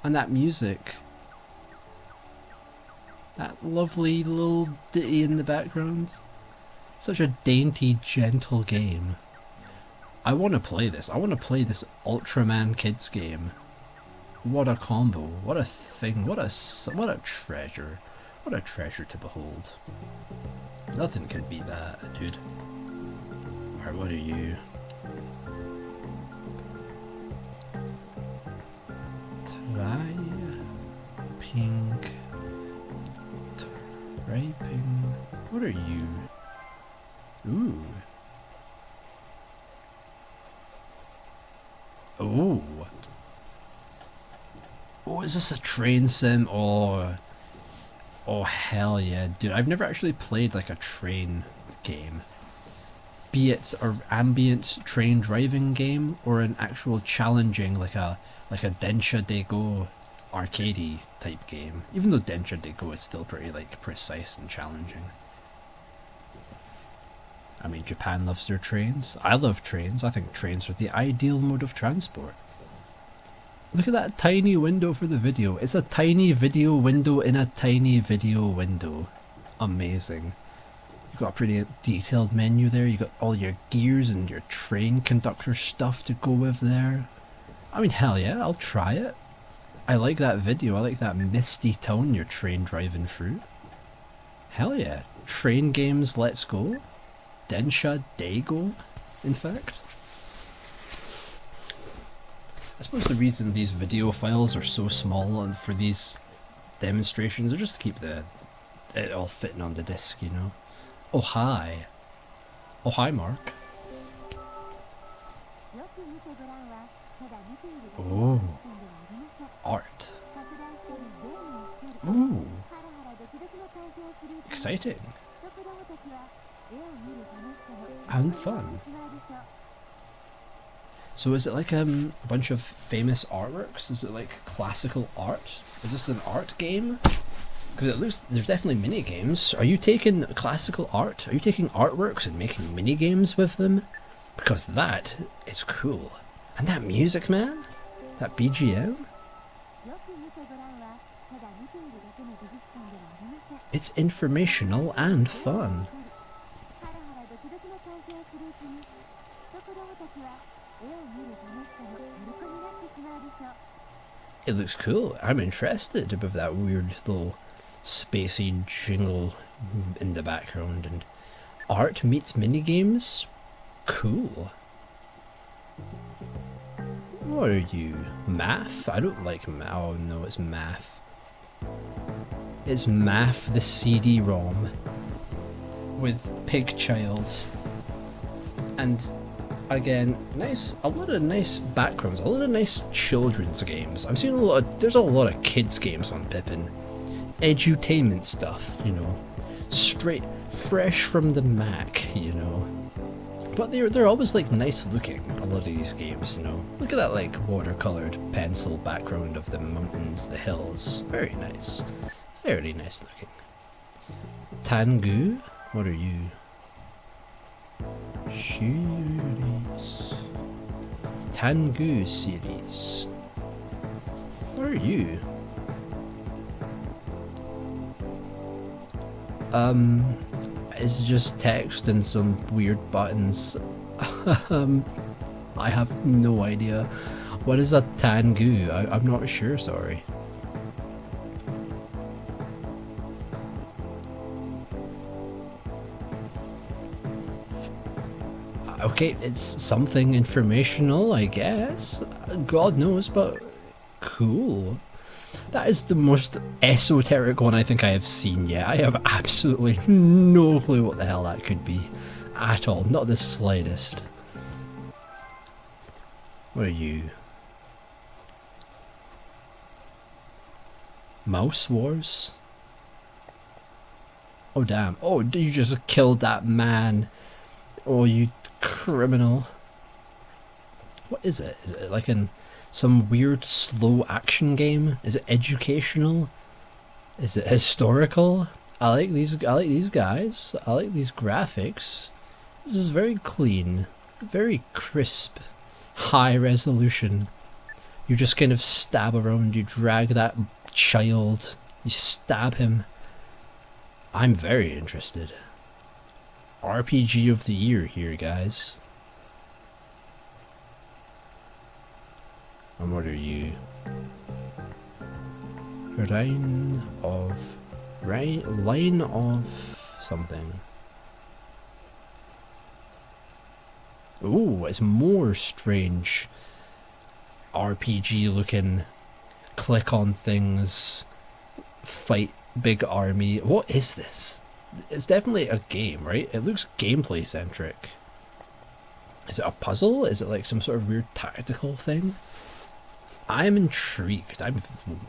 And that music. That lovely little ditty in the background. Such a dainty, gentle game. I want to play this. I want to play this Ultraman kids game. What a combo. What a thing. What a treasure. What a treasure to behold. Nothing can beat that, dude. Alright, what are you? Try pink. Typing. What are you? Ooh. Ooh. Oh, is this a train sim? Oh, hell yeah, dude. I've never actually played like a train game. Be it an ambient train driving game or an actual challenging like a Densha Dego arcadey type game. Even though Densha Dego is still pretty like precise and challenging. I mean, Japan loves their trains. I love trains. I think trains are the ideal mode of transport. Look at that tiny window for the video. It's a tiny video window in a tiny video window. Amazing. You've got a pretty detailed menu there. You got all your gears and your train conductor stuff to go with there. I mean, hell yeah, I'll try it. I like that video. I like that misty tone you're train driving through. Hell yeah. Train games, let's go. Densha Dego, in fact. I suppose the reason these video files are so small and for these demonstrations are just to keep it all fitting on the disc, you know. Oh hi. Oh hi, Mark. Oh. Art. Ooh. Exciting. And fun. So is it like a bunch of famous artworks? Is it like classical art? Is this an art game? Because it looks, there's definitely mini games. Are you taking classical art? Are you taking artworks and making mini games with them? Because that is cool. And that music, man? That BGM? It's informational and fun. It looks cool. I'm interested with that weird little spacey jingle in the background. And art meets minigames? Cool. What are you? Math? I don't like math. Oh no, it's math. It's Math the CD-ROM with Pig Child. And again, a lot of nice backgrounds, a lot of nice children's games. I'm seeing there's a lot of kids games on Pippin. Edutainment stuff, you know. Straight, fresh from the Mac, you know. But they're always like nice looking, a lot of these games, you know. Look at that like watercolored pencil background of the mountains, the hills. Very nice. Very nice looking. Tangu? What are you? Series. Tangu series. What are you? It's just text and some weird buttons. I have no idea. What is a Tangu? I'm not sure, sorry. Okay, it's something informational, I guess. God knows, but cool. That is the most esoteric one I think I have seen yet. I have absolutely no clue what the hell that could be. At all, not the slightest. What are you? Mouse Wars? Oh damn. Oh, you just killed that man. Oh, you criminal. What is it? Is it like some weird slow action game? Is it educational? Is it historical? I like these guys. I like these graphics. This is very clean, very crisp, high resolution. You just kind of stab around, you drag that child, you stab him. I'm very interested. RPG of the year here, guys. And what are you? Line of something. Ooh, it's more strange. RPG looking, click on things, fight big army. What is this? It's definitely a game, right? It looks gameplay centric. Is it a puzzle? Is it like some sort of weird tactical thing? I'm intrigued.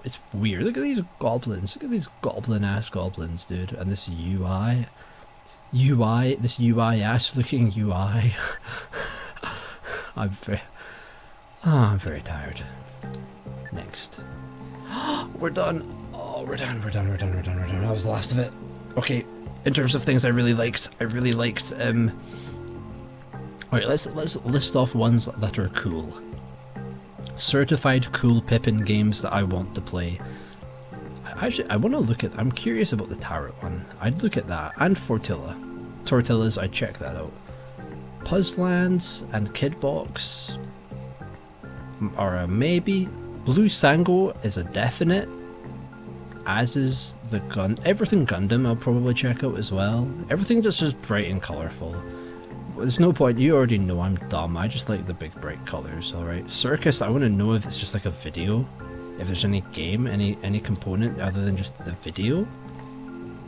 It's weird. Look at these goblins. Look at these goblin-ass goblins, dude. And this UI. This UI-ass looking UI. I'm very tired. Next. We're done. Oh, we're done. That was the last of it. Okay, in terms of things I really liked, alright, let's list off ones that are cool. Certified cool Pippin games that I want to play. I want to look at. I'm curious about the Tarot one. I'd look at that, and Tortillas. I'd check that out. Puzzlands and Kidbox are a maybe. Blue Sango is a definite. As is the everything Gundam. I'll probably check out as well. Everything just is bright and colourful. There's no point, you already know I'm dumb, I just like the big bright colours, alright. Circus, I want to know if it's just like a video, if there's any game, any component other than just the video.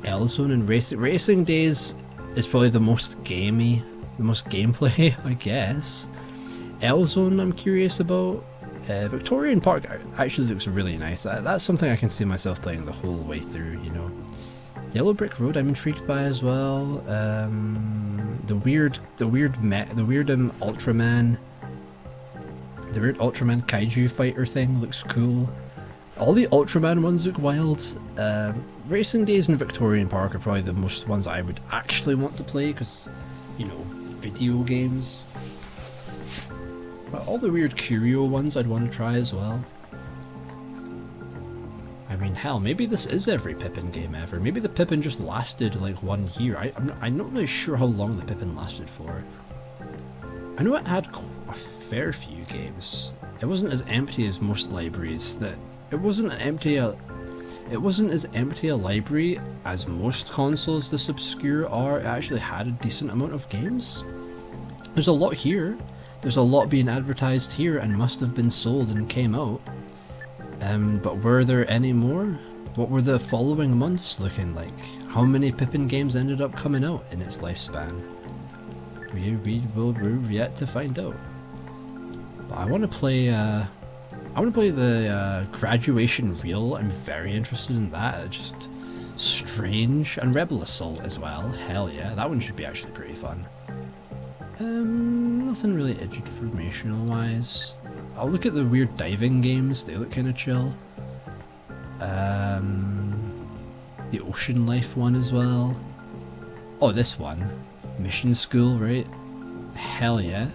L-Zone and Racing Days is probably the most gamey, the most gameplay, I guess. L-Zone I'm curious about. Victorian Park actually looks really nice, that's something I can see myself playing the whole way through, you know. Yellow Brick Road I'm intrigued by as well. The weird Ultraman kaiju fighter thing looks cool. All the Ultraman ones look wild. Racing Days and Victorian Park are probably the most ones I would actually want to play because, you know, video games. But all the weird curio ones I'd want to try as well. I mean, hell, maybe this is every Pippin game ever. Maybe the Pippin just lasted like 1 year. I'm not really sure how long the Pippin lasted for. I know it had a fair few games. It wasn't as empty as most libraries. It wasn't as empty a library as most consoles this obscure are. It actually had a decent amount of games. There's a lot here. There's a lot being advertised here and must have been sold and came out. But were there any more? What were the following months looking like? How many Pippin games ended up coming out in its lifespan? We're yet to find out. But I want to play. The Graduation Reel. I'm very interested in that. It's just strange, and Rebel Assault as well. Hell yeah, that one should be actually pretty fun. Nothing really informational wise. I'll look at the weird diving games, they look kind of chill. The Ocean Life one as well. Oh, this one. Mission School, right? Hell yeah.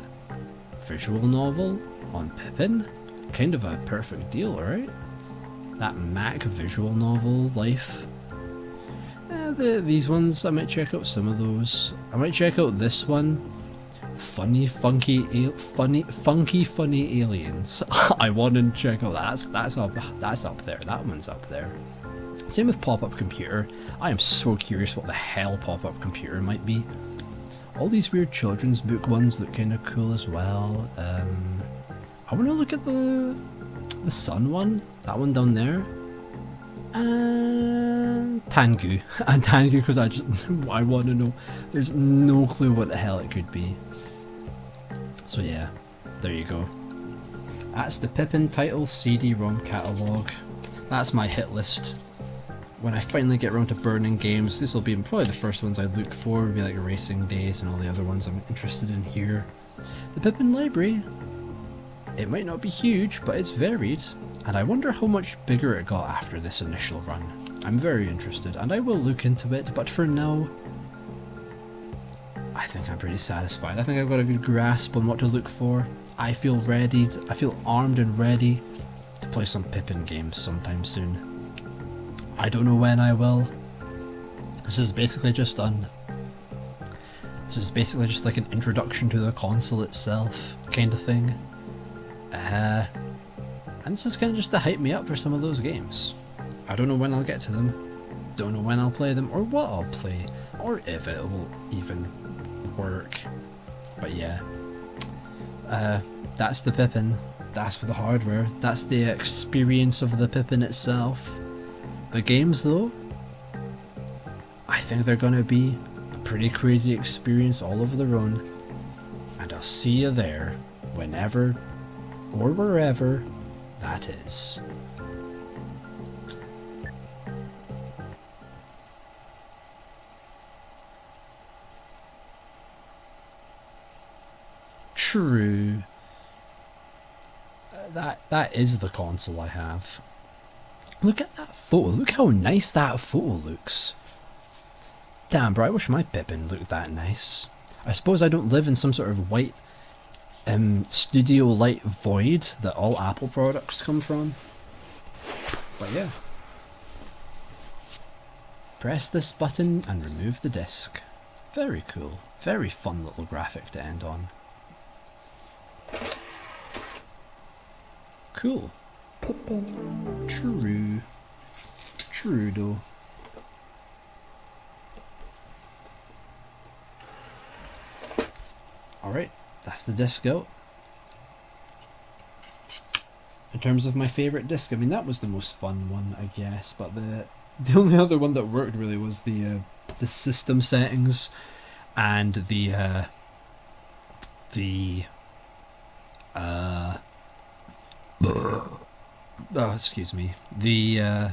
Visual novel on Pippin. Kind of a perfect deal, right? That Mac visual novel life. These ones, I might check out some of those. I might check out this one. Funny aliens. I want to check out that's up there. That one's up there. Same with Pop-Up Computer. I am so curious what the hell Pop-Up Computer might be. All these weird children's book ones look kind of cool as well. I want to look at the Sun one. That one down there. And Tengu. And Tengu because I want to know. There's no clue what the hell it could be. So yeah, there you go. That's the Pippin title CD-ROM catalogue. That's my hit list. when I finally get around to burning games, this will be probably the first ones I look for, would be like Racing Days and all the other ones I'm interested in here. The Pippin library, it might not be huge, but it's varied, and I wonder how much bigger it got after this initial run. I'm very interested, and I will look into it, but for now, I think I'm pretty satisfied. I think I've got a good grasp on what to look for. I feel ready, I feel armed and ready to play some Pippin games sometime soon. I don't know when I will. This is basically just like an introduction to the console itself kind of thing. And this is kind of just to hype me up for some of those games. I don't know when I'll get to them, don't know when I'll play them, or what I'll play, or if it will even work. But yeah, that's the Pippin, that's for the hardware, that's the experience of the Pippin itself. The games though, I think they're gonna be a pretty crazy experience all over their own, and I'll see you there whenever or wherever that is. True. That is the console I have. Look at that photo. Look how nice that photo looks. Damn, bro, I wish my Pippin looked that nice. I suppose I don't live in some sort of white studio light void that all Apple products come from. But yeah. Press this button and remove the disc. Very cool. Very fun little graphic to end on. Cool. Pippin. True. True though. Alright, that's the disc out. In terms of my favourite disc, I mean that was the most fun one I guess, but the only other one that worked really was the system settings and the excuse me. The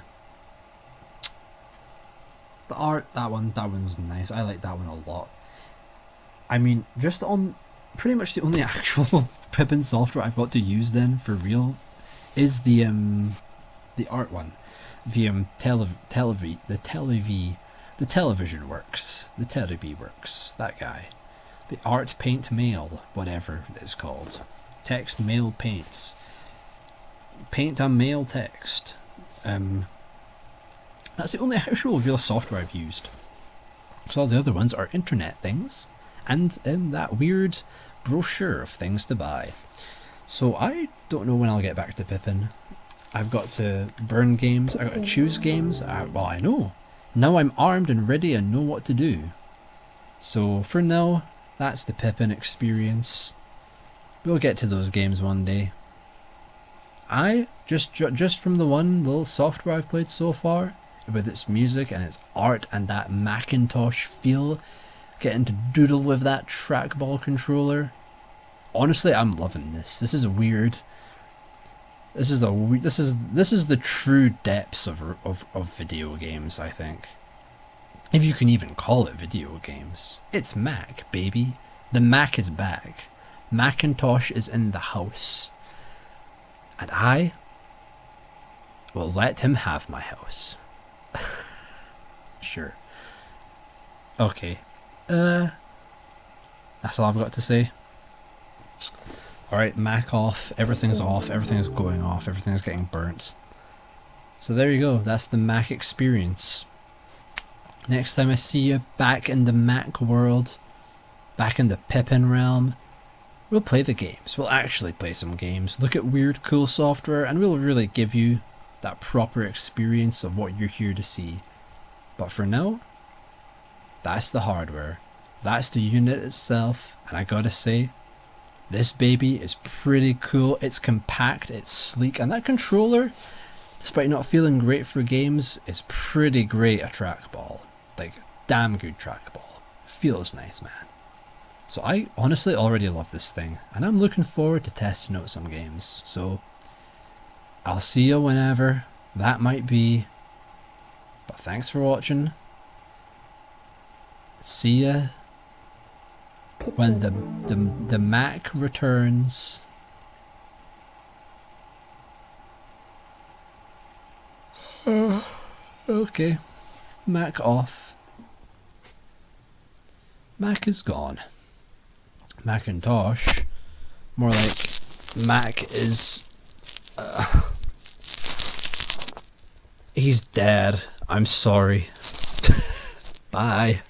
art, that one was nice. I like that one a lot. I mean, just on pretty much the only actual Pippin software I've got to use then for real is the art one. The Television Works. The Televi Works. That guy. The Art Paint Mail, whatever it's called. Text Mail Paints. Paint a mail text. That's the only actual real software I've used. So all the other ones are internet things and that weird brochure of things to buy. So I don't know when I'll get back to Pippin. I've got to burn games, I've got to choose games. Well, I know. Now I'm armed and ready and know what to do. So for now, that's the Pippin experience. We'll get to those games one day. I just from the one little software I've played so far, with its music and its art and that Macintosh feel, getting to doodle with that trackball controller. Honestly, I'm loving this. This is weird. This is the true depths of video games, I think. If you can even call it video games. It's Mac, baby. The Mac is back. Macintosh is in the house. And I will let him have my house. Sure. Okay. That's all I've got to say. Alright, Mac off. Everything's off. Everything's going off. Everything's getting burnt. So there you go. That's the Mac experience. Next time I see you back in the Mac world, back in the Pippin realm, we'll play the games. We'll actually play some games, look at weird, cool software, and we'll really give you that proper experience of what you're here to see. But for now, that's the hardware. That's the unit itself, and I gotta say, this baby is pretty cool. It's compact, it's sleek, and that controller, despite not feeling great for games, is pretty great a trackball. Like, damn good trackball. Feels nice, man. So I honestly already love this thing, and I'm looking forward to testing out some games. So I'll see you whenever that might be. But thanks for watching. See ya when the Mac returns. Okay, Mac off. Mac is gone. Macintosh, more like Mac is. He's dead. I'm sorry. Bye.